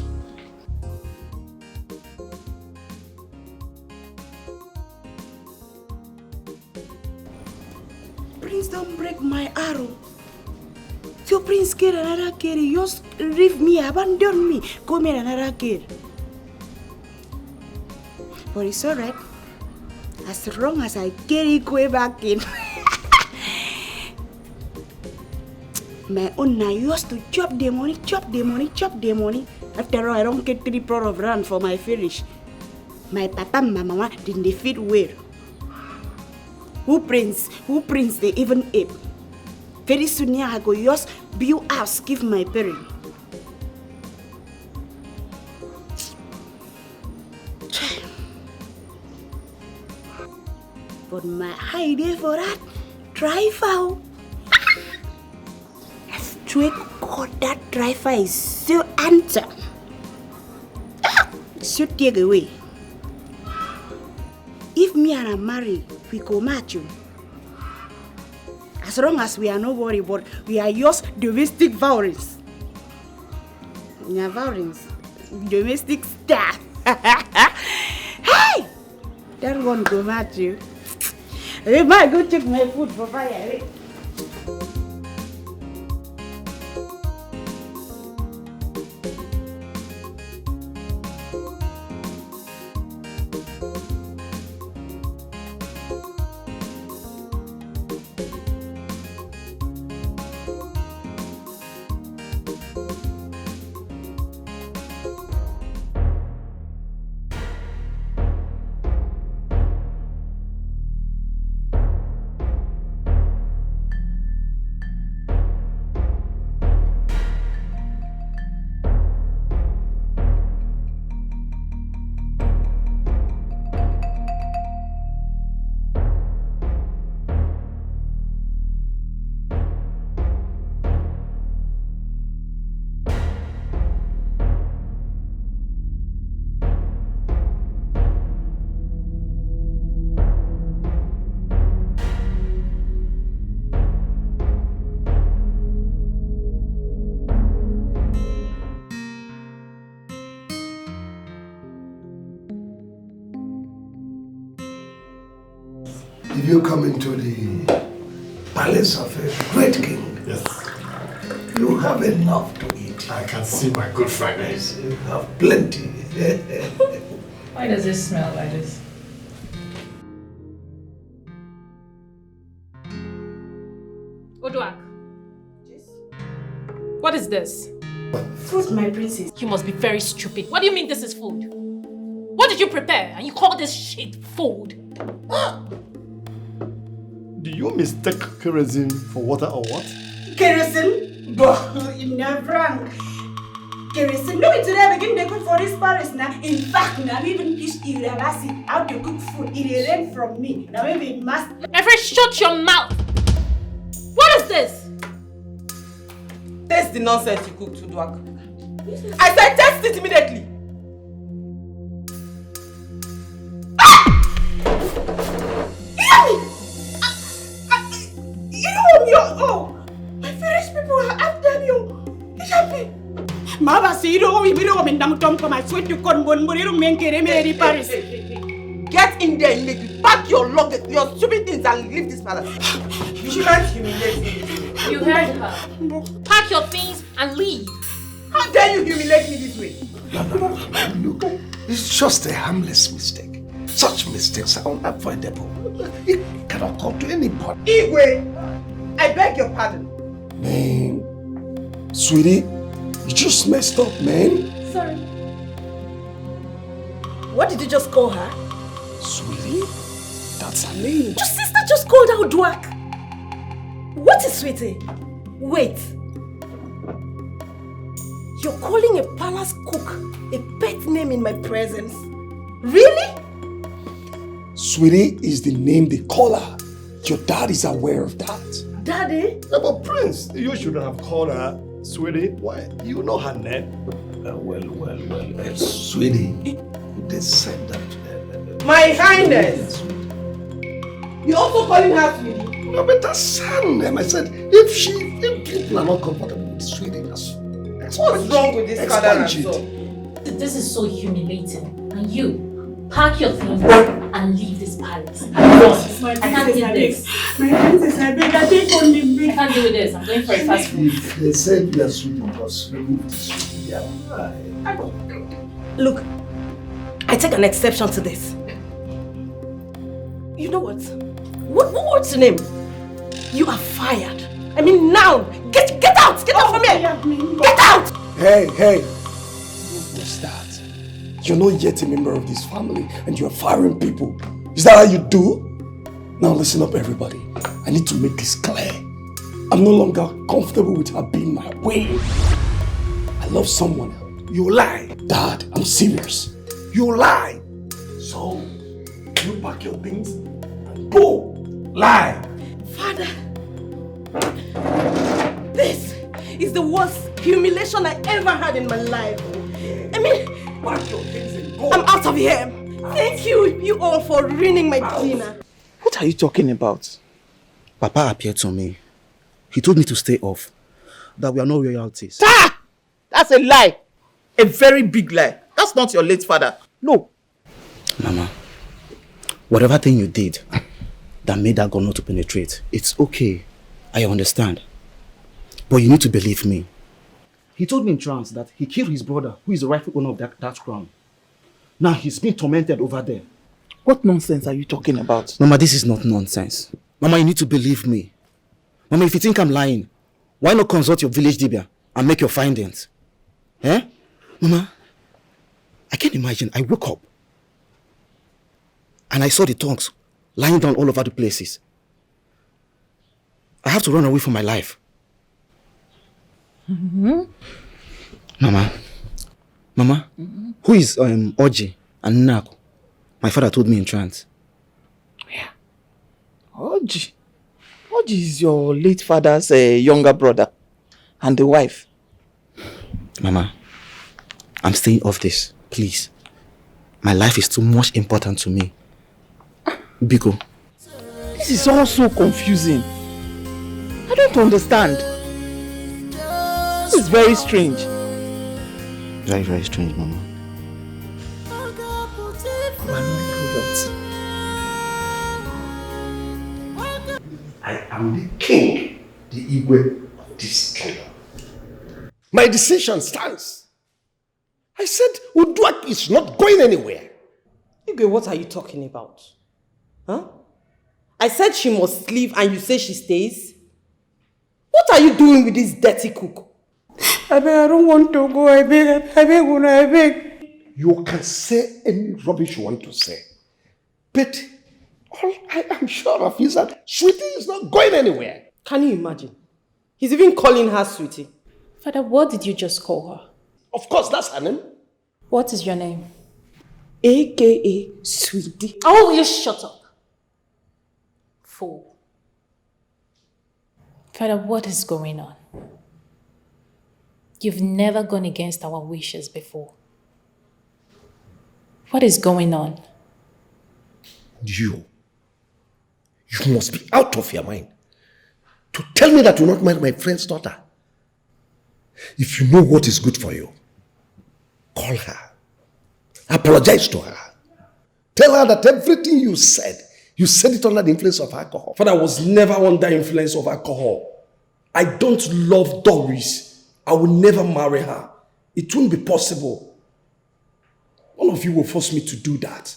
Prince, don't break my arrow. So Prince get another kid, you just leave me, abandon me, go make another kid. But it's alright. As long as I get it way back in. My own now used to chop the money. After all, I don't get 3 plot of land for my village. My papa and my mama didn't fit well. Who prince they even ape. Very soon here I go just build house, give my parents. But my idea for that, driver. Straight God, that driver is so handsome. So take away. If me and I marry, we go match you. As long as we are not worried, but we are just domestic violence. Yeah, violence. Domestic stuff. Hey! That one go match you. I might go check my food for fire. Did you come into the palace of a great king? Yes. You have enough to eat. I can see my good friend. Yes, you have plenty. Why does it smell like this? Oduak. Yes? What is this? Food, my princess. You must be very stupid. What do you mean this is food? What did you prepare? And you call this shit food? Do you mistake kerosene for water or what? Kerosene? Bah, in a brand. Kerosene? No, today I begin to cook for this Paris now. In fact, now even teach Irabasi how to cook food. It ran from me. Now maybe it must. Every shut your mouth! What is this? Taste the nonsense you cooked, Oduak. I said taste it immediately. Oh, my French people are after you. Mama, see you don't mean I'm come I swear to God, but you don't mean Paris. Get in there immediately. Pack your luggage, your stupid things and leave this palace. You can't humiliate me. You heard her. Pack your things and leave. How dare you humiliate me this way? Look, it's just a harmless mistake. Such mistakes are unavoidable. It cannot come to anybody. Igwe, I beg your pardon. Man, sweetie, you just messed up, man. Sorry. What did you just call her? Sweetie? That's her name. Your sister just called out Dwak. What is sweetie? Wait. You're calling a palace cook a pet name in my presence? Really? Sweetie is the name they call her. Your dad is aware of that. Daddy? Yeah, but Prince, you shouldn't have called her Sweetie. Why? You know her name. Sweetie, they said that. My Highness! You're also calling her Sweetie? No, but that's her name. I said, if people are not comfortable with Sweetie, that's what's wrong with this father and son? This is so humiliating. And you, pack your things and leave this palace. I can't do this. My princess, I beg, I take only me. I can't do this. I'm going for a fast food. If they said we are Sweetie, because remove the Sweetie. Yeah. Look, I take an exception to this. You know what? What's your name? You are fired. I mean now. Get out! Get out from here! Get out! Hey! What's that? You're not yet a member of this family and you're firing people. Is that how you do? Now listen up, everybody. I need to make this clear. I'm no longer comfortable with her being my way. I love someone else. You lie. Dad, I'm serious. You lie. So, you pack your things and go. Lie. Father, this is the worst humiliation I ever had in my life. I mean, pack your things and go. I'm out of here. Thank you all for ruining my dinner. What are you talking about? Papa appeared to me. He told me to stay off. That we are no royalties. Ah! That's a lie. A very big lie. That's not your late father. No. Mama, whatever thing you did that made that gun not to penetrate, it's okay. I understand. But you need to believe me. He told me in trance that he killed his brother, who is the rightful owner of that crown. Now he's being tormented over there. What nonsense are you talking about? Mama, this is not nonsense. Mama, you need to believe me. Mama, if you think I'm lying, why not consult your village dibia and make your findings? Eh? Mama, I can't imagine. I woke up and I saw the tongues lying down all over the places. I have to run away from my life. Mm-hmm. Mama, who is Oji and Nako? My father told me in trance. Yeah. Oji is your late father's younger brother and the wife. Mama, I'm staying off this, please. My life is too much important to me. Biko. This is all so confusing. I don't understand. This is very strange. Very, very strange, Mama. I am the king, the Igwe of this kingdom. My decision stands. I said Uduak is not going anywhere. Igwe, what are you talking about? Huh? I said she must leave and you say she stays? What are you doing with this dirty cook? I don't want to go. I beg. You can say any rubbish you want to say. But all I am sure of is that Sweetie is not going anywhere. Can you imagine? He's even calling her Sweetie. Father, what did you just call her? Of course, that's her name. What is your name? AKA Sweetie. Oh, you shut up. Fool. Father, what is going on? You've never gone against our wishes before. What is going on? You must be out of your mind to tell me that you will not marry my friend's daughter. If you know what is good for you, call her. Apologize to her. Tell her that everything you said it under the influence of alcohol. Father, I was never under influence of alcohol. I don't love Doris. I will never marry her. It won't be possible. One of you will force me to do that.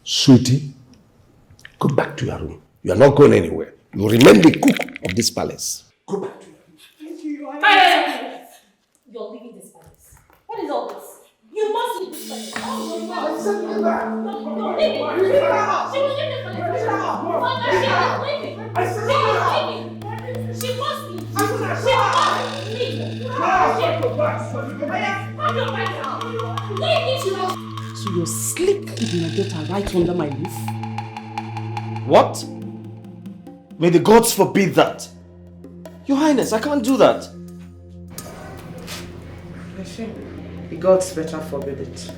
Sweetie, go back to your room. You are not going anywhere. You will remain the cook of this palace. Go back to your room. You're leaving this palace. What is all this? You must leave this palace. Oh, I said leave her. No, leave it. Leave her. She will leave this palace. She is leaving. She must leave. She must leave. So you're sleeping with my daughter right under my roof? What? May the gods forbid that. Your Highness, I can't do that. I see. The gods better forbid it.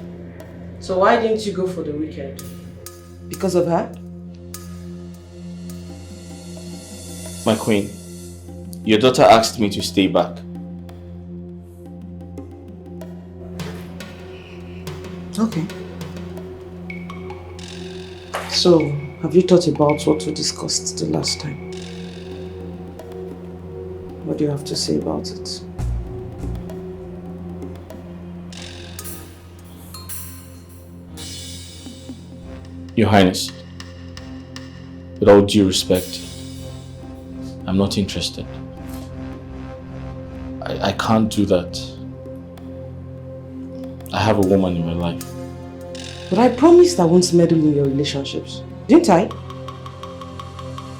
So why didn't you go for the weekend? Because of her? My queen, your daughter asked me to stay back. Okay. So, have you thought about what we discussed the last time? What do you have to say about it? Your Highness, with all due respect, I'm not interested. I can't do that. I have a woman in my life. But I promised I won't meddle in your relationships. Didn't I?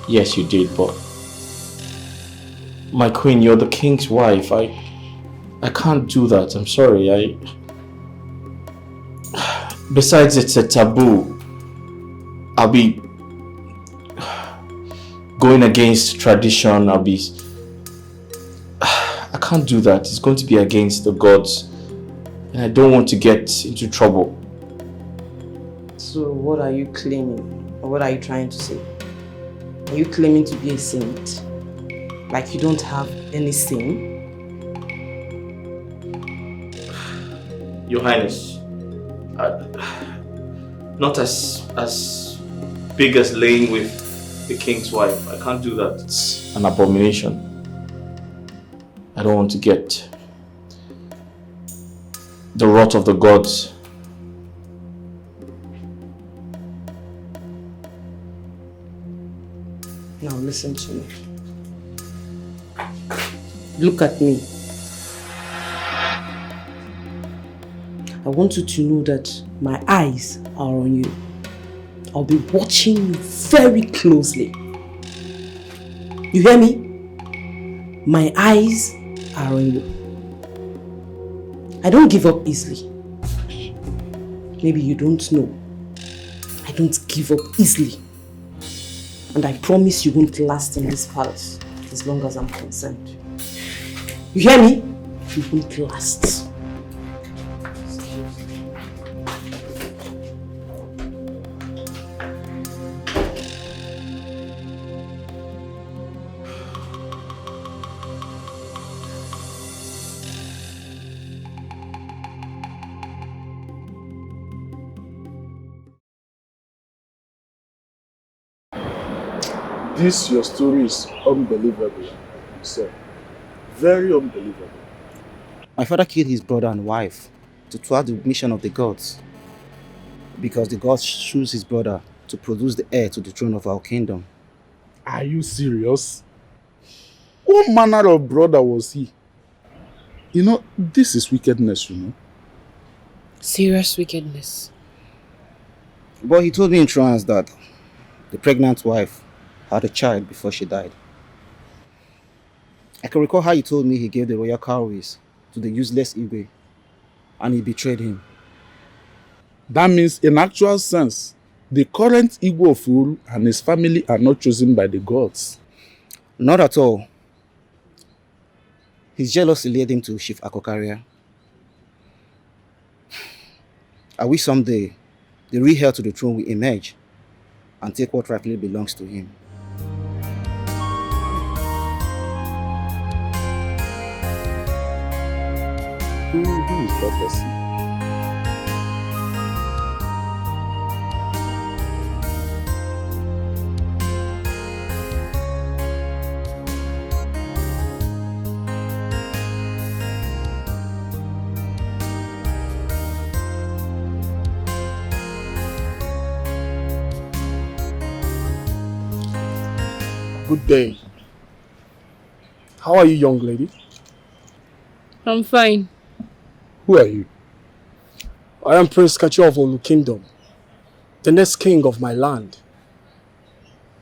Yes, you did, but... My queen, you're the king's wife. I can't do that. I'm sorry. Besides, it's a taboo. I'll be going against tradition. I can't do that. It's going to be against the gods. And I don't want to get into trouble. So what are you claiming? Or what are you trying to say? Are you claiming to be a saint? Like you don't have any sin? Your Highness, not as big as laying with the king's wife. I can't do that. It's an abomination. I don't want to get the wrath of the gods. Now listen to me. Look at me. I want you to know that my eyes are on you. I'll be watching you very closely. You hear me? My eyes are on you. I don't give up easily. Maybe you don't know. I don't give up easily. And I promise you won't last in this palace as long as I'm concerned. You hear me? You won't last. This your story is unbelievable, sir. Very unbelievable. My father killed his brother and wife to thwart the mission of the gods. Because the gods choose his brother to produce the heir to the throne of our kingdom. Are you serious? What manner of brother was he? You know, this is wickedness, you know. Serious wickedness. But he told me in trance that the pregnant wife had a child before she died. I can recall how he told me he gave the royal cowries to the useless Igwe and he betrayed him. That means, in actual sense, the current Igwe of rule and his family are not chosen by the gods. Not at all. His jealousy led him to Chief Akokaria. I wish someday the real heir to the throne will emerge and take what rightfully belongs to him. Who is that person? Good day. How are you, young lady? I'm fine. Who are you? I am Prince Kachi of Olu Kingdom, the next king of my land.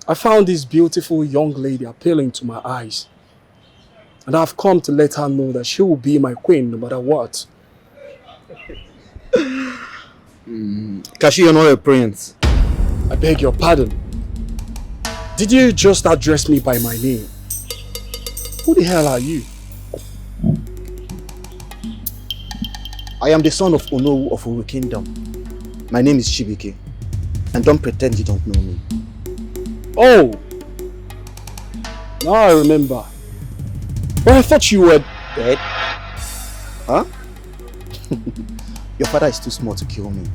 I found this beautiful young lady appealing to my eyes, and I've come to let her know that she will be my queen no matter what. Kashi, you're not a prince. I beg your pardon. Did you just address me by my name? Who the hell are you? I am the son of Onowu of Uru Kingdom. My name is Chibike. And don't pretend you don't know me. Oh! Now I remember. But I thought you were dead. Huh? Your father is too small to kill me.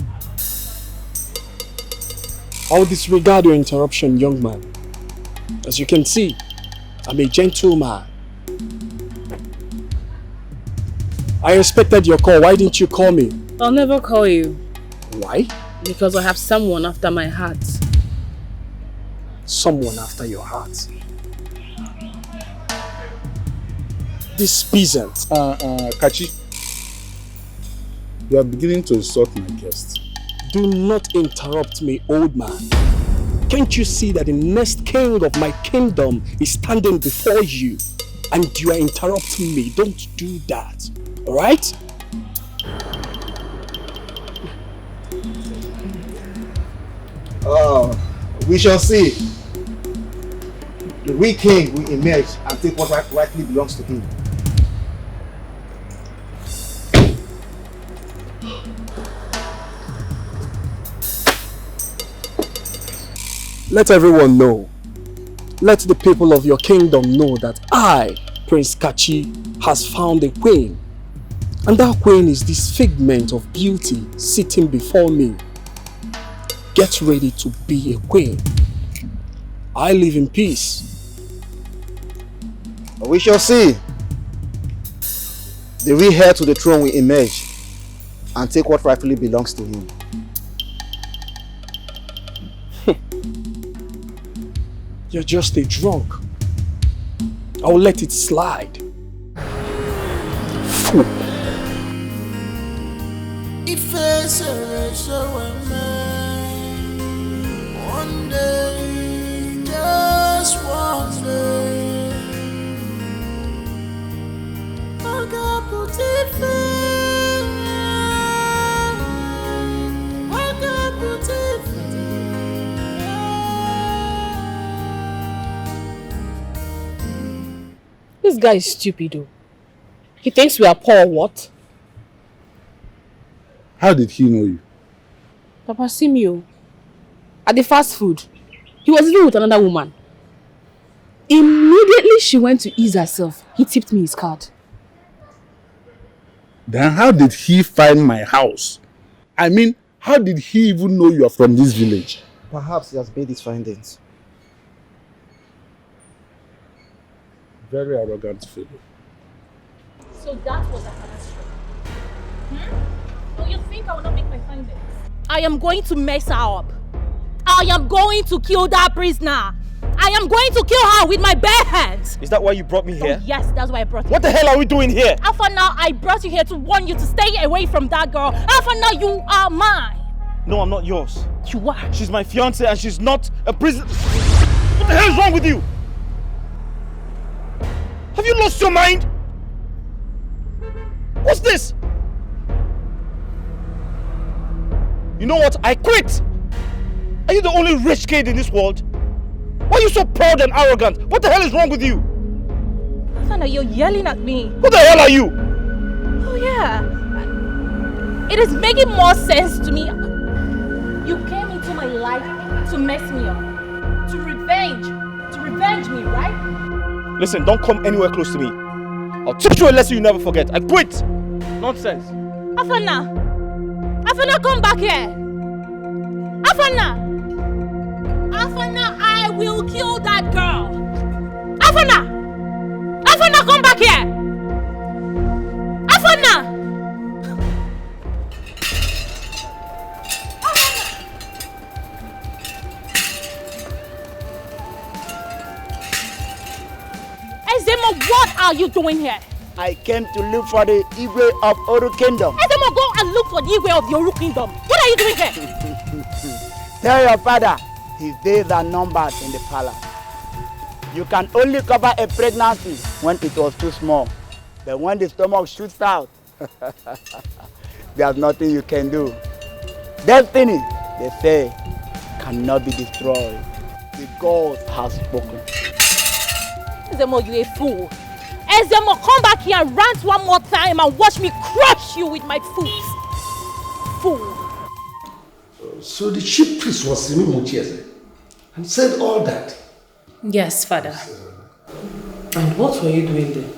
I'll disregard your interruption, young man. As you can see, I'm a gentleman. I expected your call. Why didn't you call me? I'll never call you. Why? Because I have someone after my heart. Someone after your heart? This peasant. Kachi, you are beginning to insult my guest. Do not interrupt me, old man. Can't you see that the next king of my kingdom is standing before you and you are interrupting me? Don't do that, alright? We shall see. The real king will emerge and take what rightly belongs to him. Let everyone know. Let the people of your kingdom know that I, Prince Kachi, has found a queen. And that queen is this figment of beauty sitting before me. Get ready to be a queen. I live in peace. We shall see. The real heir to the throne will emerge and take what rightfully belongs to him. You're just a drunk. I will let it slide. Fool. If it's a one day, just one day, I got put it This guy is stupid though. He thinks we are poor or what? How did he know you? Papa Simio. At the fast food. He was even with another woman. Immediately she went to ease herself. He tipped me his card. Then how did he find my house? I mean, how did he even know you are from this village? Perhaps he has made his findings. Very arrogant fellow. So that was Afana's show. Oh, you think I will not make my findings? I am going to mess her up. I am going to kill that prisoner. I am going to kill her with my bare hands. Is that why you brought me here? Oh, yes, that's why I brought you. What the hell are we doing here? Afana, I brought you here to warn you to stay away from that girl. Afana, you are mine. No, I'm not yours. You are. She's my fiancée and she's not a prisoner. What the hell is wrong with you? Have you lost your mind? What's this? You know what? I quit. Are you the only rich kid in this world? Why are you so proud and arrogant? What the hell is wrong with you? Afana, you're yelling at me. Who the hell are you? Oh yeah. It is making more sense to me. You came into my life to mess me up. To revenge me, right? Listen, don't come anywhere close to me. I'll teach you a lesson you never forget. I quit. Nonsense. Afana! Afana, come back here! Afana! Afana, I will kill that girl! Afana! Afana, come back here! Afana! Ezemo, what are you doing here? I came to look for the Igwe of Oru Kingdom. Ezemo, go and look for the Igwe of the Oru Kingdom. What are you doing here? Tell your father his days are numbered in the palace. You can only cover a pregnancy when it was too small. But when the stomach shoots out, there's nothing you can do. Destiny, they say, cannot be destroyed. The gods have spoken. Ezemo, you a fool. Ezemo, come back here and rant one more time and watch me crush you with my foot. Fool. So the chief priest was Simi Muchieze and said all that? Yes, Father. And what were you doing there?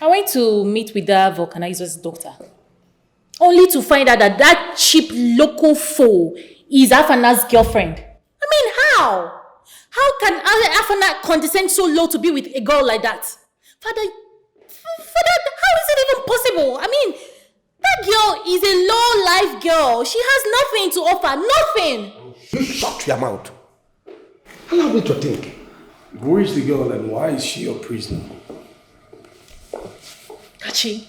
I went to meet with that vulcanizer's doctor. Only to find out that that cheap local fool is Afana's girlfriend. I mean, how? How can Afana condescend so low to be with a girl like that? Father, how is it even possible? I mean, that girl is a low-life girl. She has nothing to offer. Nothing. You shut your mouth. Allow me to think. Who is the girl and why is she your prisoner? Kachi,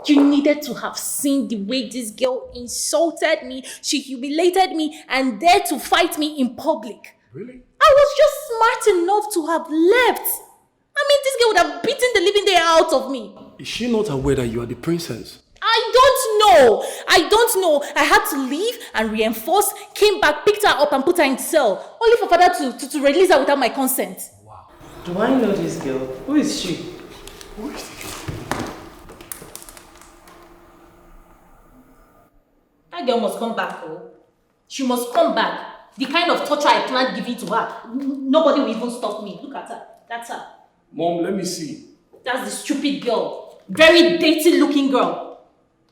you needed to have seen the way this girl insulted me, she humiliated me, and dared to fight me in public. Really? I was just smart enough to have left. I mean, this girl would have beaten the living day out of me. Is she not aware that you are the princess? I don't know. I had to leave and reinforce, came back, picked her up and put her in cell. Only for father to release her without my consent. Wow. Do I know this girl? Who is she? Who is the girl? That girl must come back, oh. She must come back. The kind of torture I planned giving to her. Nobody will even stop me. Look at her. That's her. Mom, let me see. That's the stupid girl. Very dainty looking girl.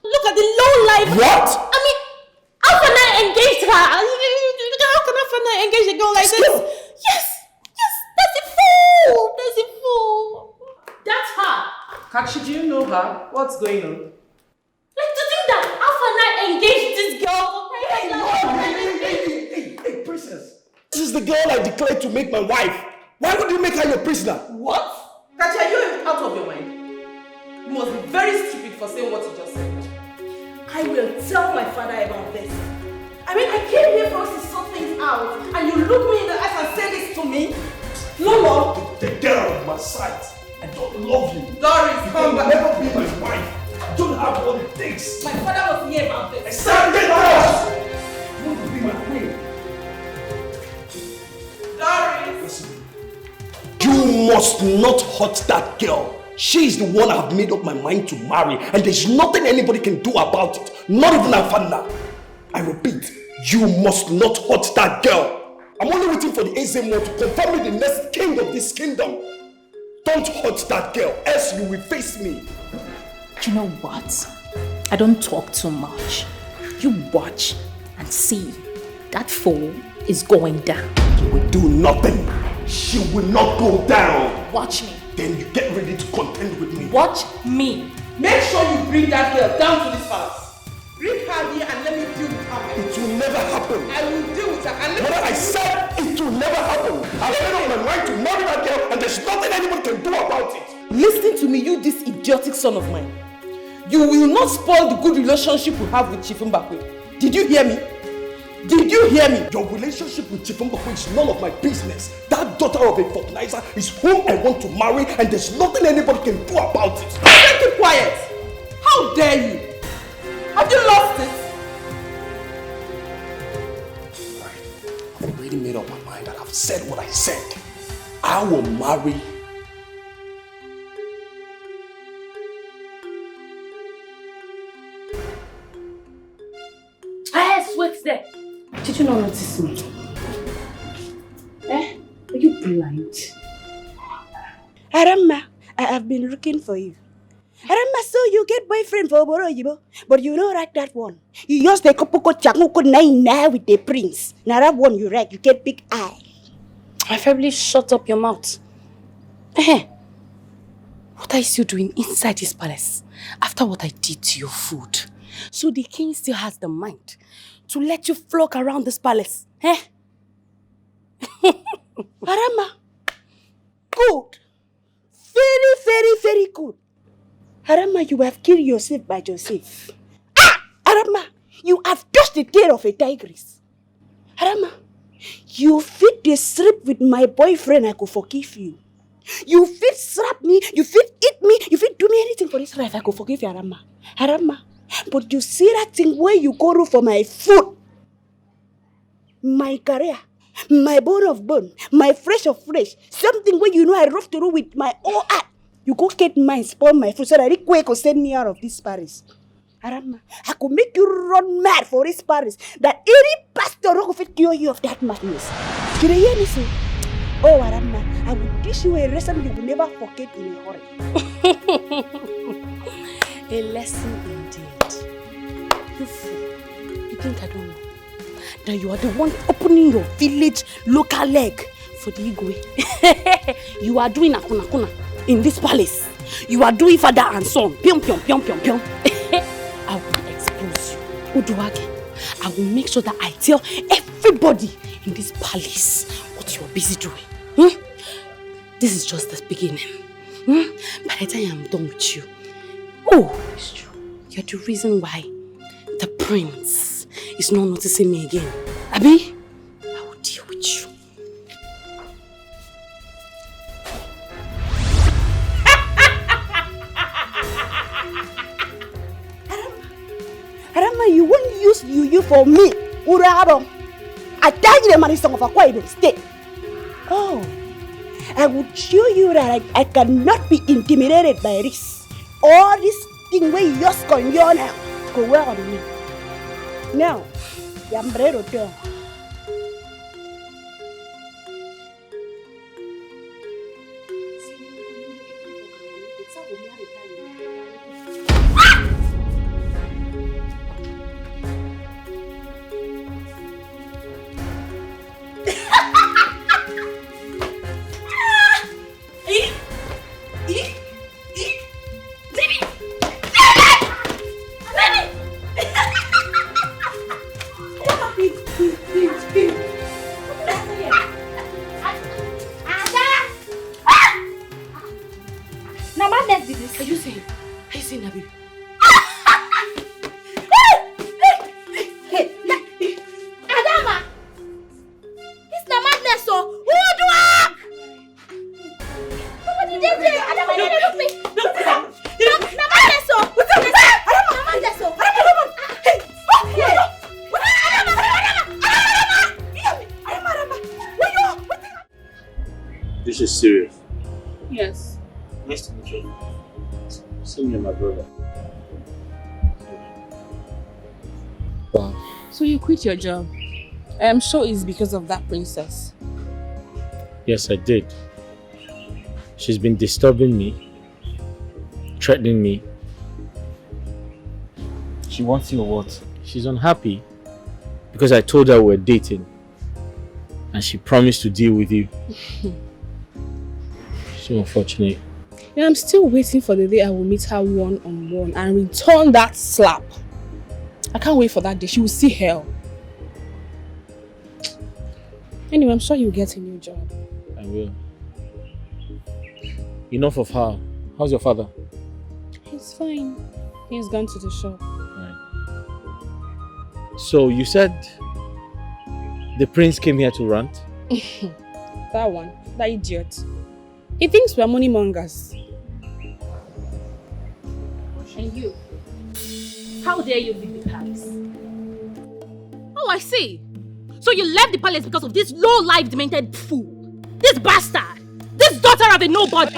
Look at the low life. What? I mean, how can I engage her? How can I engage a girl like this? Yes, that's a fool. That's a fool. That's her. Kachi, do you know her? What's going on? Like to think that Afana engaged this girl. Hey, princess. This is the girl I declared to make my wife. Why would you make her your prisoner? What? Kachi, are you out of your mind? You must be very stupid for saying what you just said. I will tell my father about this. I mean, I came here for us to sort things out, and you look me in the eyes and say this to me? No more. The girl on my side. I don't love you. Doris, come back. Never be my wife. I don't have what it takes. My father was here about this. Exactly that. You want to be my queen. Doris. Listen. You must not hurt that girl. She's the one I've made up my mind to marry, and there's nothing anybody can do about it. Not even Afana. I repeat, you must not hurt that girl. I'm only waiting for the Ezemo to confirm me the next king of this kingdom. Don't hurt that girl, else you will face me. You know what? I don't talk too much. You watch and see. That fool is going down. You will do nothing. She will not go down. Watch me. Then you get ready to contend with me. Watch me. Make sure you bring that girl down to this palace. Bring her here and let me deal with her. It will never happen. I will deal with her and let What me... I said, it will never happen. I've made up my mind to marry that girl and there's nothing anyone can do about it. Listen to me, you this idiotic son of mine. You will not spoil the good relationship we have with Chief Mbakwe. Did you hear me? Did you hear me? Your relationship with Chief Mbakwe is none of my business. That daughter of a Vulcanizer is whom I want to marry and there's nothing anybody can do about it. Keep quiet. How dare you? Have you lost it? I've already made up my mind and I've said what I said. I will marry. Yes, wait there. Did you not notice me? Eh? Are you blind? Arama, I have been looking for you. Arama, so you get boyfriend for Oboro Yibo, but you don't like that one. You use the Kopoko Chakuko Naina with the prince. Now that one you like, you get big eye. My family, shut up your mouth. Eh? What are you still doing inside this palace after what I did to your food? So the king still has the mind to let you flock around this palace, eh? Arama, good. Very, very, very good. Arama, you have killed yourself by yourself. Ah! Arama, you have touched the tail of a tigress. Arama, you fit the strip with my boyfriend, I could forgive you. You fit slap me, you fit eat me, you fit do me anything for this life, I could forgive you, Arama. Arama, but you see that thing where you go to for my food, my career, my bone of bone, my flesh of flesh, something where you know I rough to do with my own heart. You go get mine, spoil my food so that it quick will send me out of this Paris. Arama, I could make you run mad for this Paris. That any pastor will fit cure you of that madness. Did you hear me say? Oh, Arama, I will teach you a lesson you will never forget in a hurry. A lesson indeed. You fool. You think I don't know? That you are the one opening your village local leg for the Igwe. You are doing akuna in this palace. You are doing father and son. Pion, pion, pion, pion, pion. I will expose you. Uduage. I will make sure that I tell everybody in this palace what you are busy doing. This is just the beginning. By the time I'm done with you, oh, it's true. You're the reason why the prince is not noticing me again. Abi, I will deal with you. Arama, you won't use you for me. Urabo. I tell you the money song of a quiet state. Oh, I would show you that I cannot be intimidated by this. All this thing where you're just going on now. Go well on me. Now, I'm ready to go. This is serious. Yes. Nice to meet you. See me and my brother. Wow. So you quit your job? I am sure it's because of that princess. Yes, I did. She's been disturbing me, threatening me. She wants you or what? She's unhappy because I told her we're dating. and she promised to deal with you. So unfortunate. And I'm still waiting for the day I will meet her one-on-one and return that slap. I can't wait for that day. She will see hell. Anyway, I'm sure you'll get a new job. I will. Enough of her. How's your father? He's fine. He's gone to the shop. So you said the prince came here to rant? That one. That idiot. He thinks we're money mongers. And you? How dare you leave the palace? Oh, I see. So you left the palace because of this low-life demented fool. This bastard. This daughter of a nobody.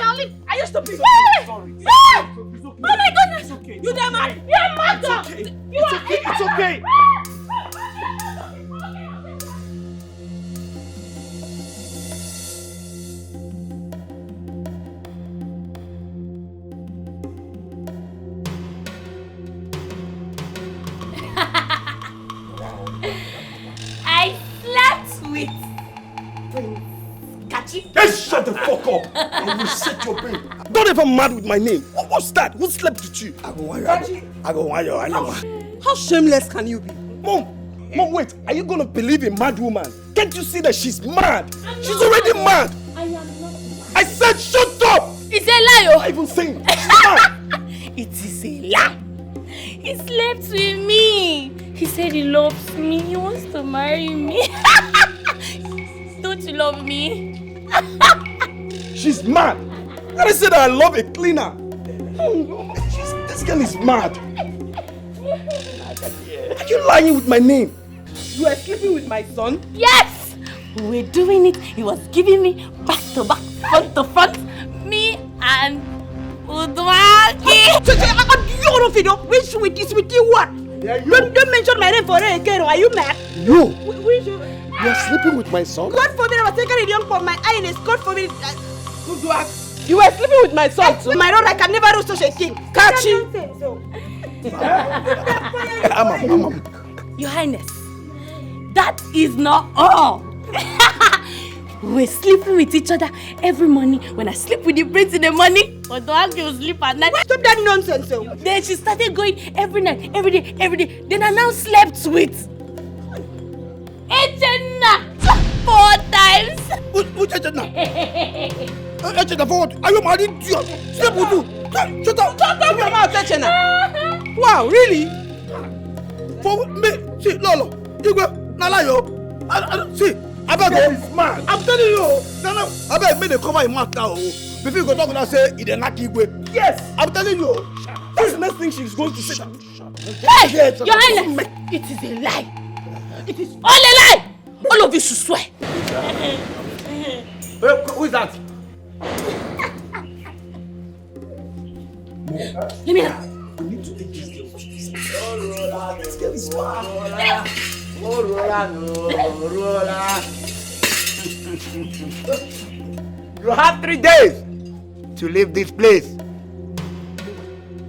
I'll leave. I used to be sorry. Oh my goodness! You damn mad! You're mad! It's okay. I slept with Prince Kachi. Just shut the fuck up! I will set your brain. Don't ever mad with my name. What's that? Who slept with you? I go want your animal. How shameless can you be? Mom, wait. Are you gonna believe a mad woman? Can't you see that she's mad? She's already mad. I am not mad. I said shut up! It's a lie, oh! I even saying she's mad. It is a lie. He slept with me. He said he loves me. He wants to marry me. Don't you love me? She's mad. And I said I love a cleaner. This girl is mad. Are you lying with my name? You are sleeping with my son? Yes! We were doing it. He was giving me back to back, front to front. Me and Udwaki. Which with you what? Don't mention my name for her again. Are you mad? You? You are sleeping with my son? God forbid I was taking it young for my eyes. God forbid. You were sleeping with my son too? My daughter, I can never do such a thing. Catch you. Your Highness, that is not all. We're sleeping with each other every morning. When I sleep with the prince in the morning, Udwaki will sleep at night. Stop that nonsense. Then she started going every night, every day. Then I now slept with Echena 4 times. Which Echena? Echena for what? Are you married? Sleep with you. Shut up. Shut up your mouth, Echena. Wow, really? For me? See, Lolo. You go. Nalayo. See. I beg you. Man. I'm telling you. I beg me to cover your mouth now. Before you go talk and say, it's a lucky way. Yes. I'm telling you. That's the next thing she's going to say. Hey, Your Highness. It is a lie. It is all a lie. All of you should swear. Who is that? Let me know. We need to take this girl. This girl is mad. You have 3 days to leave this place.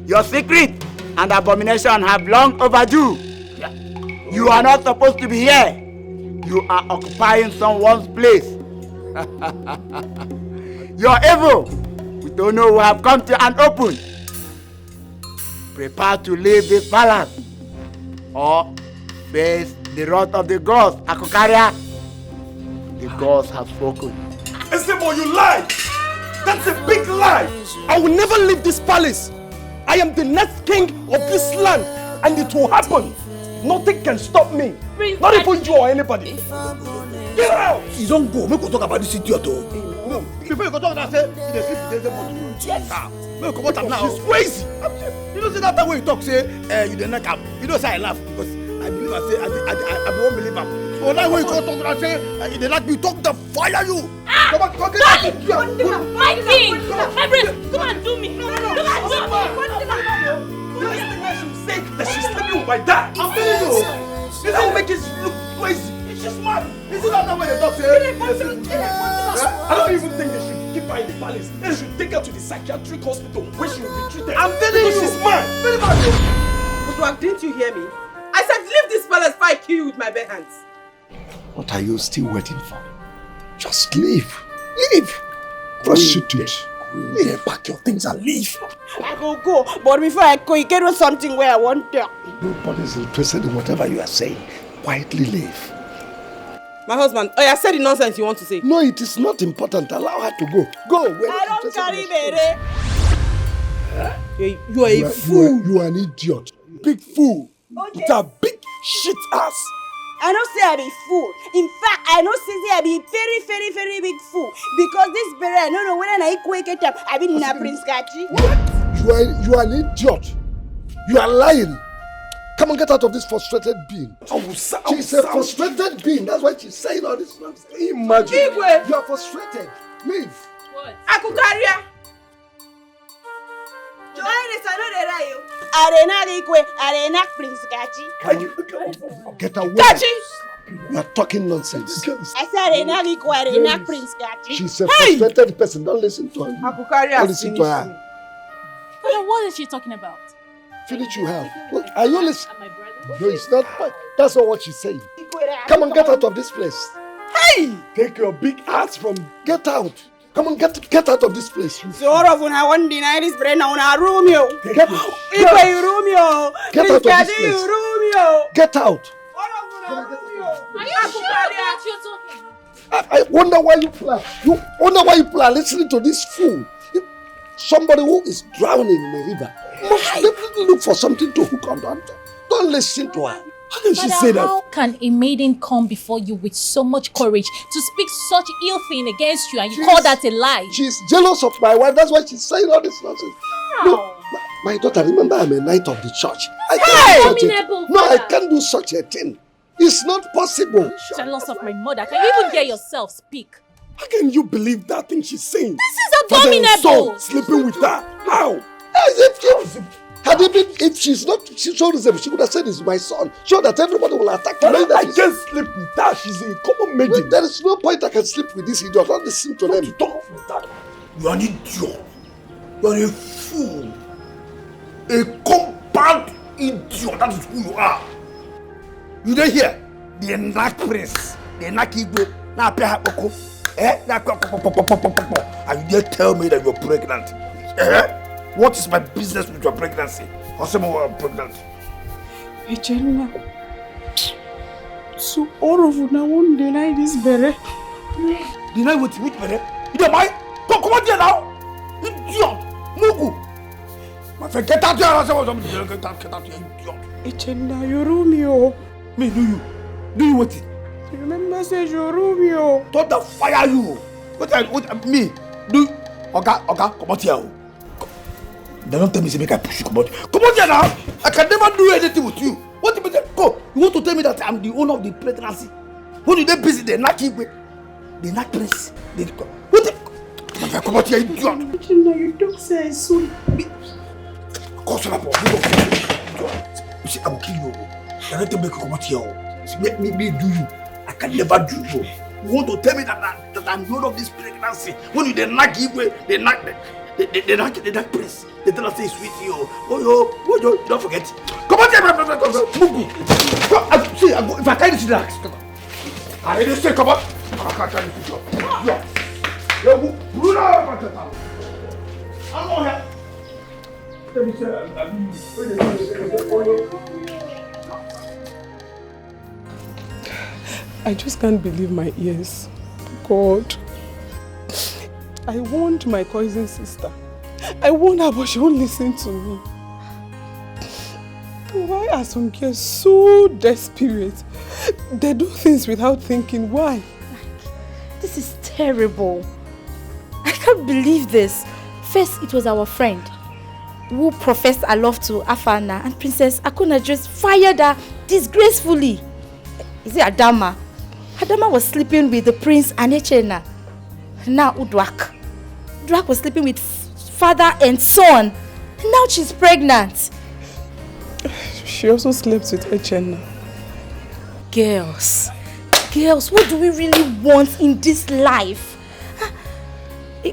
Your secret and abomination have long overdue. You are not supposed to be here. You are occupying someone's place. You're evil. We don't know who have come to an open. Prepare to leave this palace or face the wrath of the gods. Akokaria, the gods have spoken. Esemo, you lie! That's a big lie! I will never leave this palace. I am the next king of this land, and it will happen. Nothing can stop me. Not even you or anybody. Get out! You don't go. Make we talk about this idiot. Before you go talk about say, you sleep with them. Yes. Make we come out now. She's crazy. You know, say that time when you talk, say, you the neck up. You know, say I laugh because I believe I say I won't believe him. So now when you go talk and say, you the like me talk to fire you. Come on, talk it. My king! My prince, come and do me. Come and do me. This thing I should say that she's sleeping with my dad. I'm telling you. This will make it look crazy. It's just mad. Is it not that way the doctor says? I don't even think they should keep her in the palace. They should take her to the psychiatric hospital where she will be treated. I'm telling you. She's mad. Very mad. But didn't you hear me? I said leave this palace before I kill you with my bare hands. What are you still waiting for? Just leave. Leave. Prostitute. Yeah, pack your things and leave. I go, but before I go, you get on something where I want to. Nobody's interested in whatever you are saying. Quietly leave. My husband, I said the nonsense you want to say. No, it is not important. Allow her to go. Go. I don't carry bere. You are a fool. You are an idiot. Big fool. Okay. It's a big shit ass. I don't say I be fool. In fact, I don't say I be very, very, very big fool. Because this bere, I don't know when I quick it up. I be na Prince Kachi. What? You are an idiot. You are lying. Come on, get out of this frustrated being. She's a frustrated being. That's why she's saying all this nonsense. Imagine. Igwe. You are frustrated. Leave. What? Akukaria. Arena Prince Kachi. Get away. Kachi. You are talking nonsense. I said Arena Prince Kachi. She's a frustrated person. Don't listen to her. Akukaria. Don't listen to her. What is she talking about? Finish you have. Look, are you listening? No, it's not. That's not what she's saying. Come on, get out of this place. Hey! Take your big ass from. Get out. Come on, get out of this place. So all of I won't deny this brain on a room, yo. Get out. Get out of this place. Get out. Are you sure what you're talking? I wonder why you plan. You wonder why you plan listening to this fool. Somebody who is drowning in a river must definitely look for something to hook on to. Don't listen to her. How can she say that? How can a maiden come before you with so much courage to speak such ill thing against you and you call that a lie? She's jealous of my wife. That's why she's saying all this nonsense. How? No, my daughter, remember I'm a knight of the church. I can't do such a thing. It's not possible. Jealous of my mother. Can you even hear yourself speak? How can you believe that thing she's saying? This is abominable. Sleeping with her. How? If she's not, she showed herself, she would have said it's my son. Sure that everybody will attack her. I can't sleep with her. She's a common maiden. There is no point I can sleep with this idiot. Don't listen to them. Talk with that. You are an idiot. You are a fool. A compound idiot. That is who you are. You don't hear? The Enak Prince. The Enak Igwe. Now pay her oko. And you dare tell me that you're pregnant. What is my business with your pregnancy? Or someone who are pregnant? Echenna. So all of you now won't deny this bere. Deny what? Which bere? You don't mind? Come on here now. Idiot. Mugu. My friend, get out here. Get out here, idiot. Echenna, you're Romeo. Me, do you? Do you what? Remember, say you're Romeo. Don't fire you. What me? Do okay, come out here. They don't tell me to make I push you. Come on here now. I can never do anything with you. What do you mean? Go. You want to tell me that I'm the owner of the pregnancy? When did they visit the Naki with the Nak Prince? What the? Come out here, idiot. You don't say so. You see, I will kill you. I don't make you come out here. Let me do you. I can never do you. You want to tell me that I'm the owner of this pregnancy? When you the Naki with the Nak Prince? They tell us say sweet you. Oh, don't forget. Come on, Mugu. See, if I can't see that, I didn't say come on. I can't tell you. I'm not here. Let me I just can't believe my ears. God. I warned my cousin sister. I warned her, but she won't listen to me. Why are some girls so desperate? They do things without thinking. Why? This is terrible. I can't believe this. First, it was our friend who professed her love to Afana, and Princess Akuna just fired her disgracefully. Is it Adama? Adama was sleeping with the prince and Echena. Now Udwak. Udwak was sleeping with father and son. Now she's pregnant. She also slept with Echena. Girls, girls, what do we really want in this life?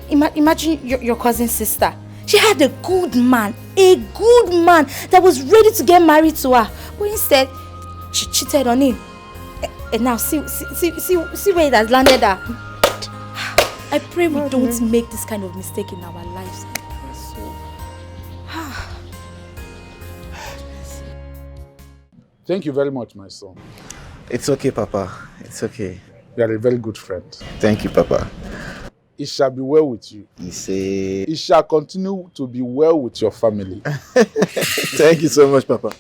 Imagine your cousin's sister. She had a good man that was ready to get married to her. But instead, she cheated on him. And now see where it has landed her. I pray we don't make this kind of mistake in our lives. Thank you very much, my son. It's okay, Papa. It's okay. You are a very good friend. Thank you, Papa. It shall be well with you. It shall continue to be well with your family. Thank you so much, Papa.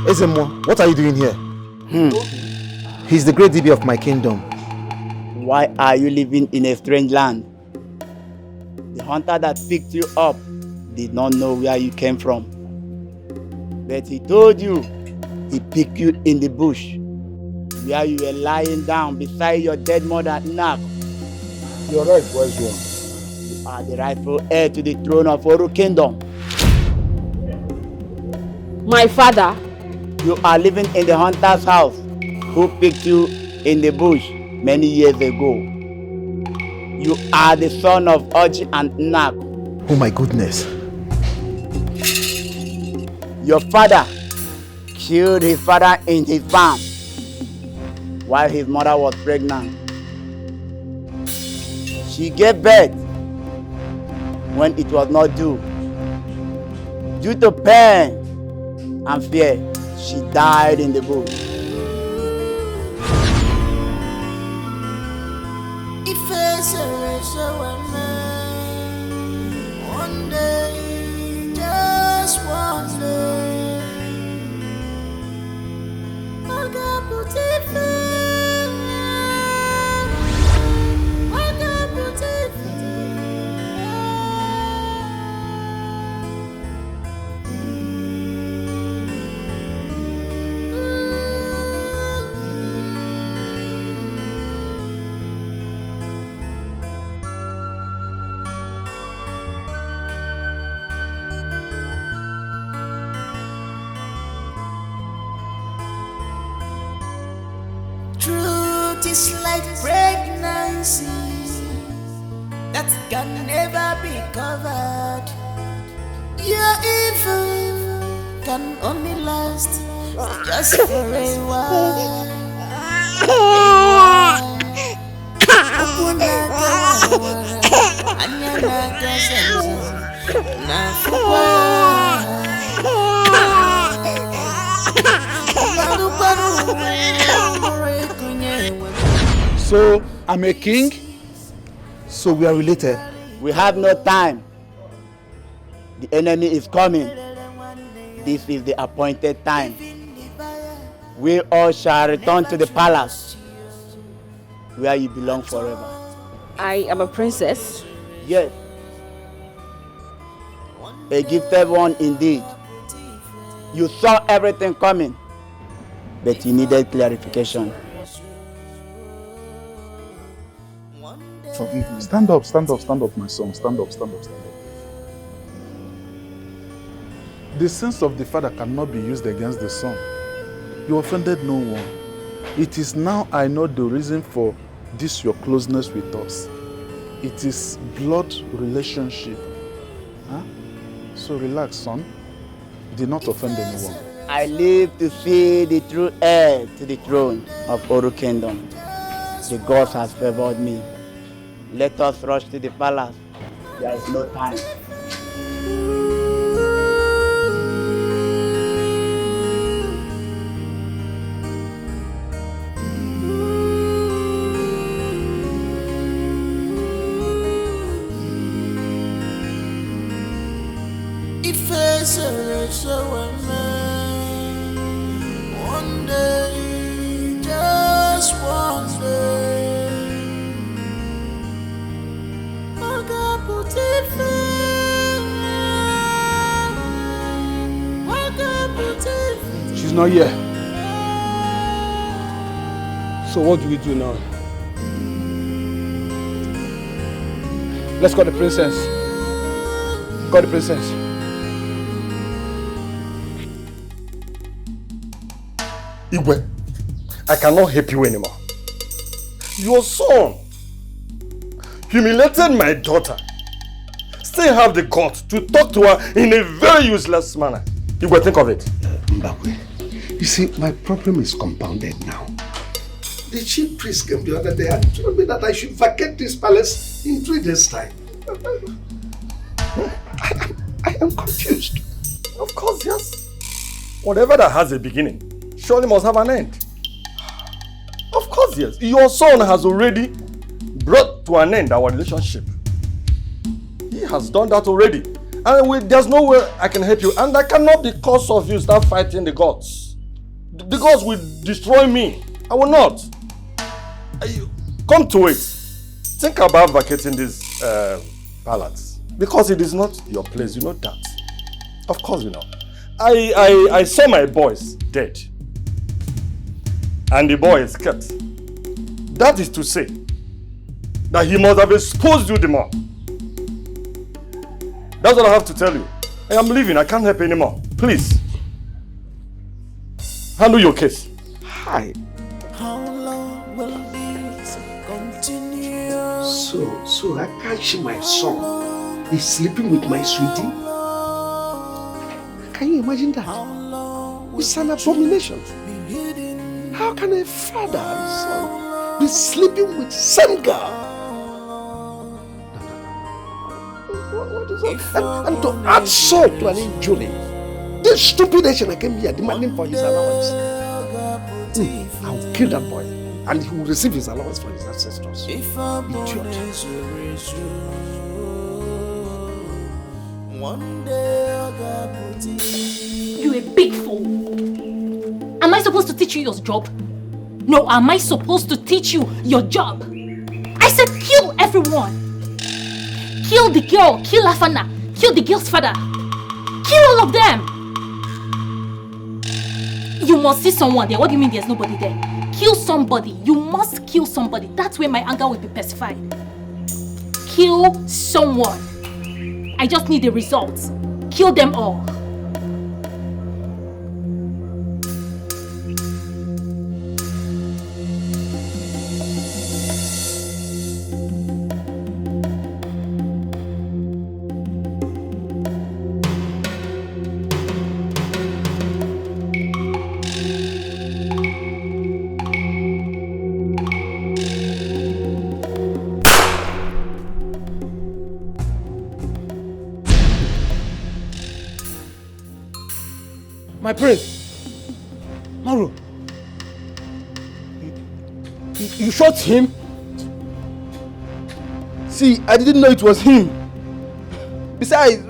Ezemo, what are you doing here? He's the great DB of my kingdom. Why are you living in a strange land? The hunter that picked you up did not know where you came from. But he told you he picked you in the bush, where you were lying down beside your dead mother, Nak. You're right, wise one. You are the rightful heir to the throne of Oru Kingdom. My father? You are living in the hunter's house who picked you in the bush many years ago. You are the son of Oji and Nak. Oh my goodness. Your father killed his father in his farm while his mother was pregnant. She gave birth when it was not due. Due to pain and fear, she died in the bush. One day, just one day, I got Truth is like pregnancy that can never be covered. Your evil can only last just for a while. So, I'm a king? So we are related? We have no time. The enemy is coming. This is the appointed time. We all shall return to the palace where you belong forever. I am a princess? Yes. A gifted one indeed. You saw everything coming, but you needed clarification. Forgive me. Stand up, my son. Stand up. The sins of the father cannot be used against the son. You offended no one. It is now I know the reason for this your closeness with us. It is blood relationship. Huh? So relax, son. Did not offend anyone. I live to see the true heir to the throne of Oru Kingdom. The gods has favored me. Let us rush to the palace. There is no time. If it's a race, one day, just one day. She's not here. So what do we do now? Let's call the princess. Call the princess. Igwe, I cannot help you anymore. Your son humiliated my daughter. Still have the guts to talk to her in a very useless manner. Igwe, think of it. Mbakwe, you see, my problem is compounded now. The chief priest came the other day and told me that I should vacate this palace in 3 days' time. I am confused. Of course, yes. Whatever that has a beginning surely must have an end. Of course, yes. Your son has already brought to an end our relationship. He has done that already. And there's no way I can help you. And that cannot be because of you start fighting the gods. The gods will destroy me. I will not. Come to it. Think about vacating this palace. Because it is not your place, you know that. Of course you know. I saw my boys dead. And the boy is kept. That is to say that he must have exposed you the more. That's what I have to tell you. I am leaving. I can't help anymore. Please. Handle your case. Hi. How long will this continue? So I can't see my son. He's sleeping with my sweetie. Can you imagine that? It's an abomination. How can a father and son be sleeping with same girl? What is that? And to add salt to an injury. This stupid Asian I came here demanding for his allowance. I will kill that boy and he will receive his allowance for his ancestors. Idiot. You a big fool. Am I supposed to teach you your job? No, am I supposed to teach you your job? I said kill everyone. Kill the girl, kill Afana, kill the girl's father. Kill all of them. You must see someone there. What do you mean there's nobody there? Kill somebody. You must kill somebody. That's where my anger will be pacified. Kill someone. I just need the results. Kill them all. My prince, Maru, you shot him? See, I didn't know it was him. Besides,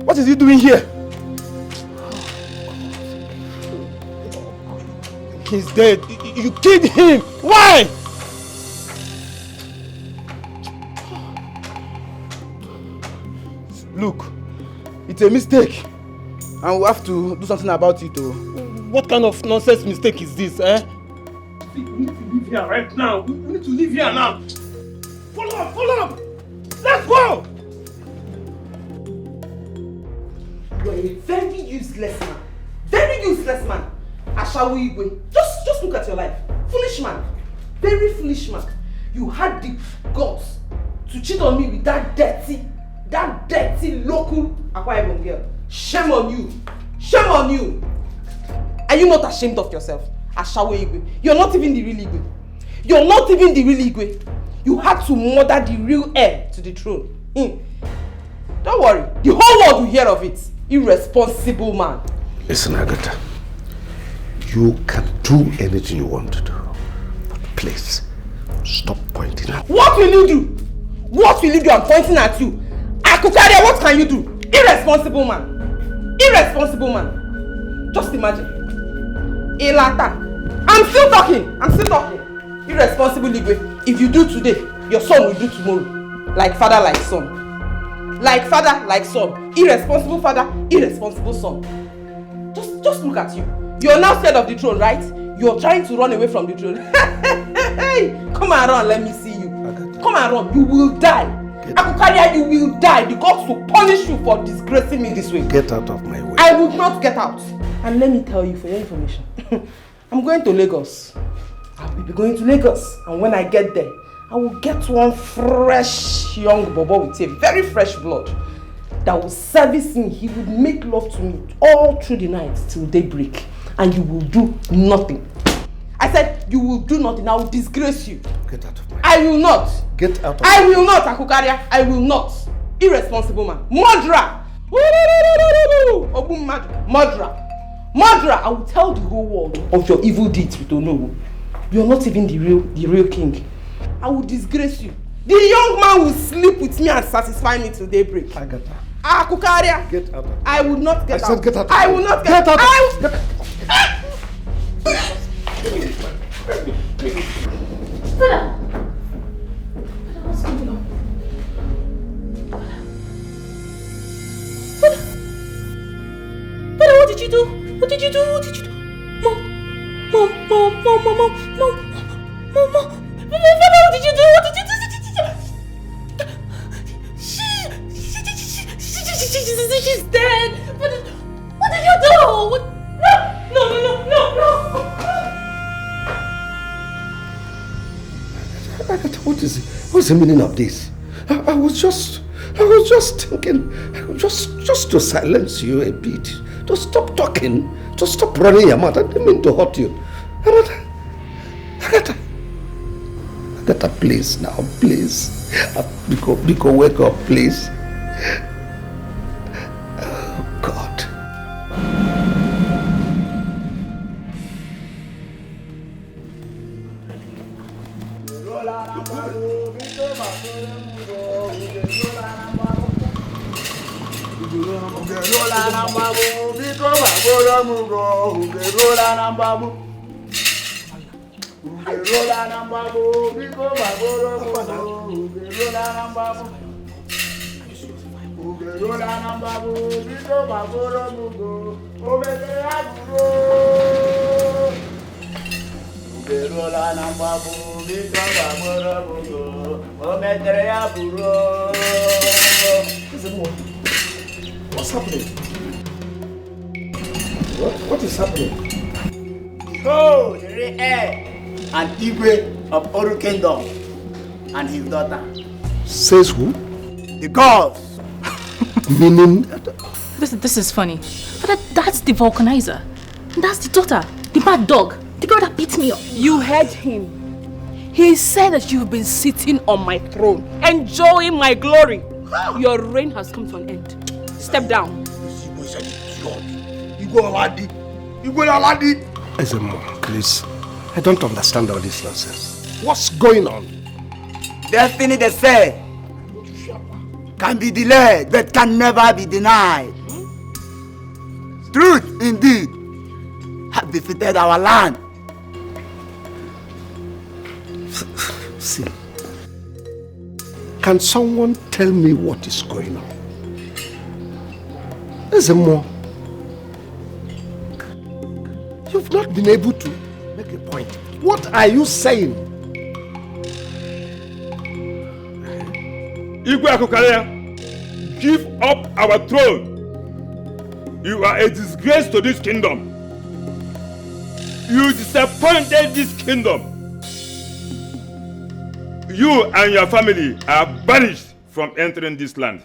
what is he doing here? He's dead. You killed him. Why? Look, it's a mistake. And we have to do something about it. What kind of nonsense mistake is this, eh? We need to leave here right now. We need to leave here now. Follow up. Let's go. You are a very useless man. Very useless man. Ashawo Igwe. Just look at your life. Foolish man. Very foolish man. You had the guts to cheat on me with that dirty local Akwa Ibom girl. Shame on you! Shame on you! Are you not ashamed of yourself? Ashawo Igwe. You're not even the real Igwe. You're not even the real Igwe. You had to murder the real heir to the throne. Don't worry. The whole world will hear of it. Irresponsible man. Listen, Agatha. You can do anything you want to do. But please, stop pointing at me. What will you do? What will you do? I'm pointing at you. Akukaria, what can you do? Irresponsible man. Irresponsible man. Just imagine. Elata. I'm still talking. Irresponsible Igwe. If you do today, your son will do tomorrow. Like father, like son. Like father, like son. Irresponsible father, irresponsible son. Just look at you. You're now scared of the throne, right? You're trying to run away from the throne. Come and run, let me see you. Come and run. You will die. Akukaria, you will die. The gods will punish you for disgracing me this way. Get out of my way. I will not get out. And let me tell you for your information, I'm going to Lagos. I will be going to Lagos. And when I get there, I will get one fresh young bobo with a very fresh blood that will service me. He will make love to me all through the night till daybreak. And you will do nothing. I said you will do nothing. I will disgrace you. Get out of my way. I will not. Get out of I will not, Akukaria. I will not. Irresponsible man. Murderer. Murderer. Murderer. I will tell the whole world of your evil deeds with Onowu. You are not even the real king. I will disgrace you. The young man will sleep with me and satisfy me till daybreak. Agatha. Akukaria. Get out of I will not get out. I said get out. I will not get out. What's going on? But what did you do? What did you do? What did you do? Mom. What did you do? What did you do? She's dead. What did you do? No. Agatha, what is it? What's the meaning of this? I was just thinking, just to silence you a bit. To stop talking, to stop running your mouth. I didn't mean to hurt you. Agatha, please now, please. Biko, wake up, please. Oh, God. What's happening? What is happening? Oh, the real heir and Igwe of Oru Kingdom and his daughter. Says who? The gods. Meaning? This is funny. But that's the vulcanizer. That's the daughter. The bad dog. The girl that beat me up. You heard him. He said that you've been sitting on my throne, enjoying my glory. Your reign has come to an end. Step down. Ezemo, please. I don't understand all this nonsense. What's going on? Destiny, they say, can be delayed but can never be denied. Truth, indeed, has defeated our land. See, can someone tell me what is going on? Ezemo, you've not been able to make a point. What are you saying? Igwe Akukaria, give up our throne. You are a disgrace to this kingdom. You disappointed this kingdom. You and your family are banished from entering this land.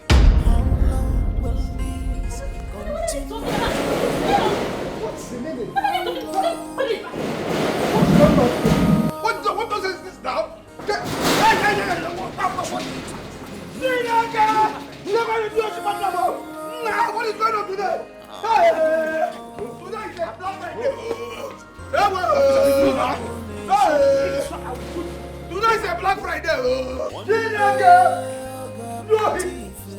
What does this now? What is going on today? Today is a Black Friday. Today is a Black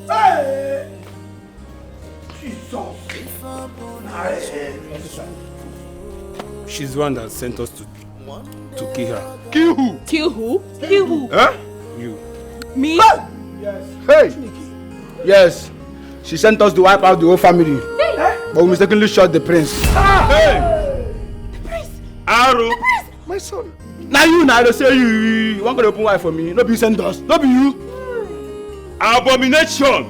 Friday. She's the one that sent us to kill her. Kill who? Kill who? Kill who? Huh? You. Me? Yes. Hey! Yes. She sent us to wipe out the whole family. But we mistakenly shot the prince. Hey! The prince! Aro! My son. Now you say you want to open wife for me. No be you sent us. No be you. Abomination!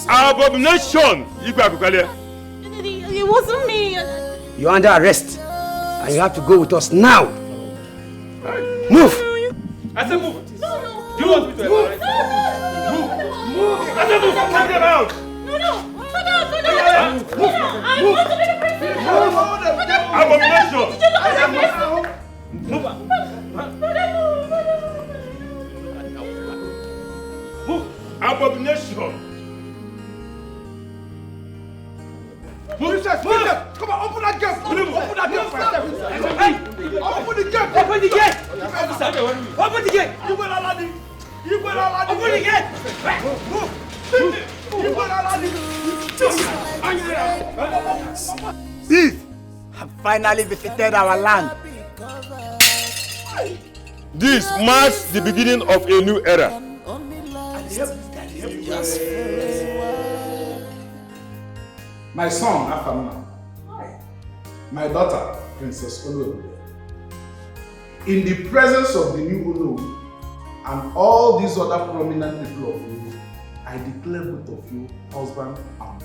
Abomination! It wasn't me. You're under arrest. And you have to go with us now. Move! I said move! Do you want me to move? Move! I said move! Take them out! No! I want to be the president! Abomination! Move! Abomination! Princess! Come on, open that gate! Open that gate! Hey! Open the gate! Open the gate! Open the gate! You will allow me! Open the gate! Move! You will allow me! Thieves have finally visited our land. This marks the beginning of a new era. My son, Afamna. My daughter, Princess Olu. In the presence of the new Olu and all these other prominent people of you, I declare both of you husband and wife.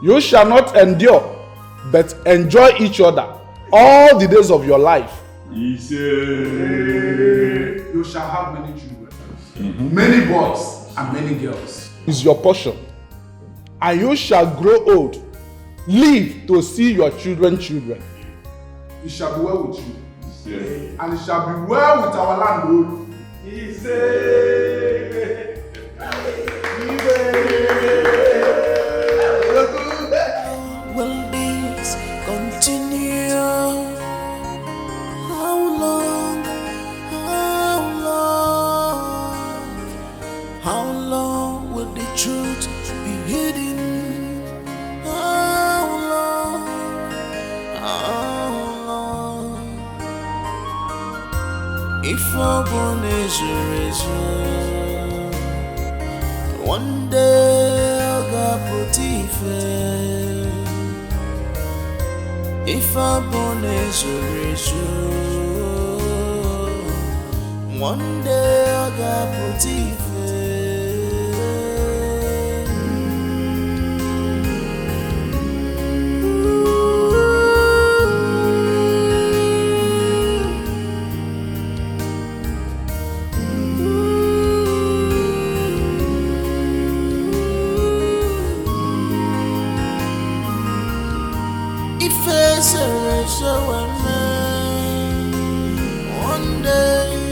You shall not endure, but enjoy each other all the days of your life. You shall have many children. Many boys and many girls is your portion, and you shall grow old, live to see your children. It shall be well with you, and it shall be well with our land, Lord. Will this continue? How long? How long will the truth be hidden? How long? If our born is one day I'll go put if our born is one day I'll go put one day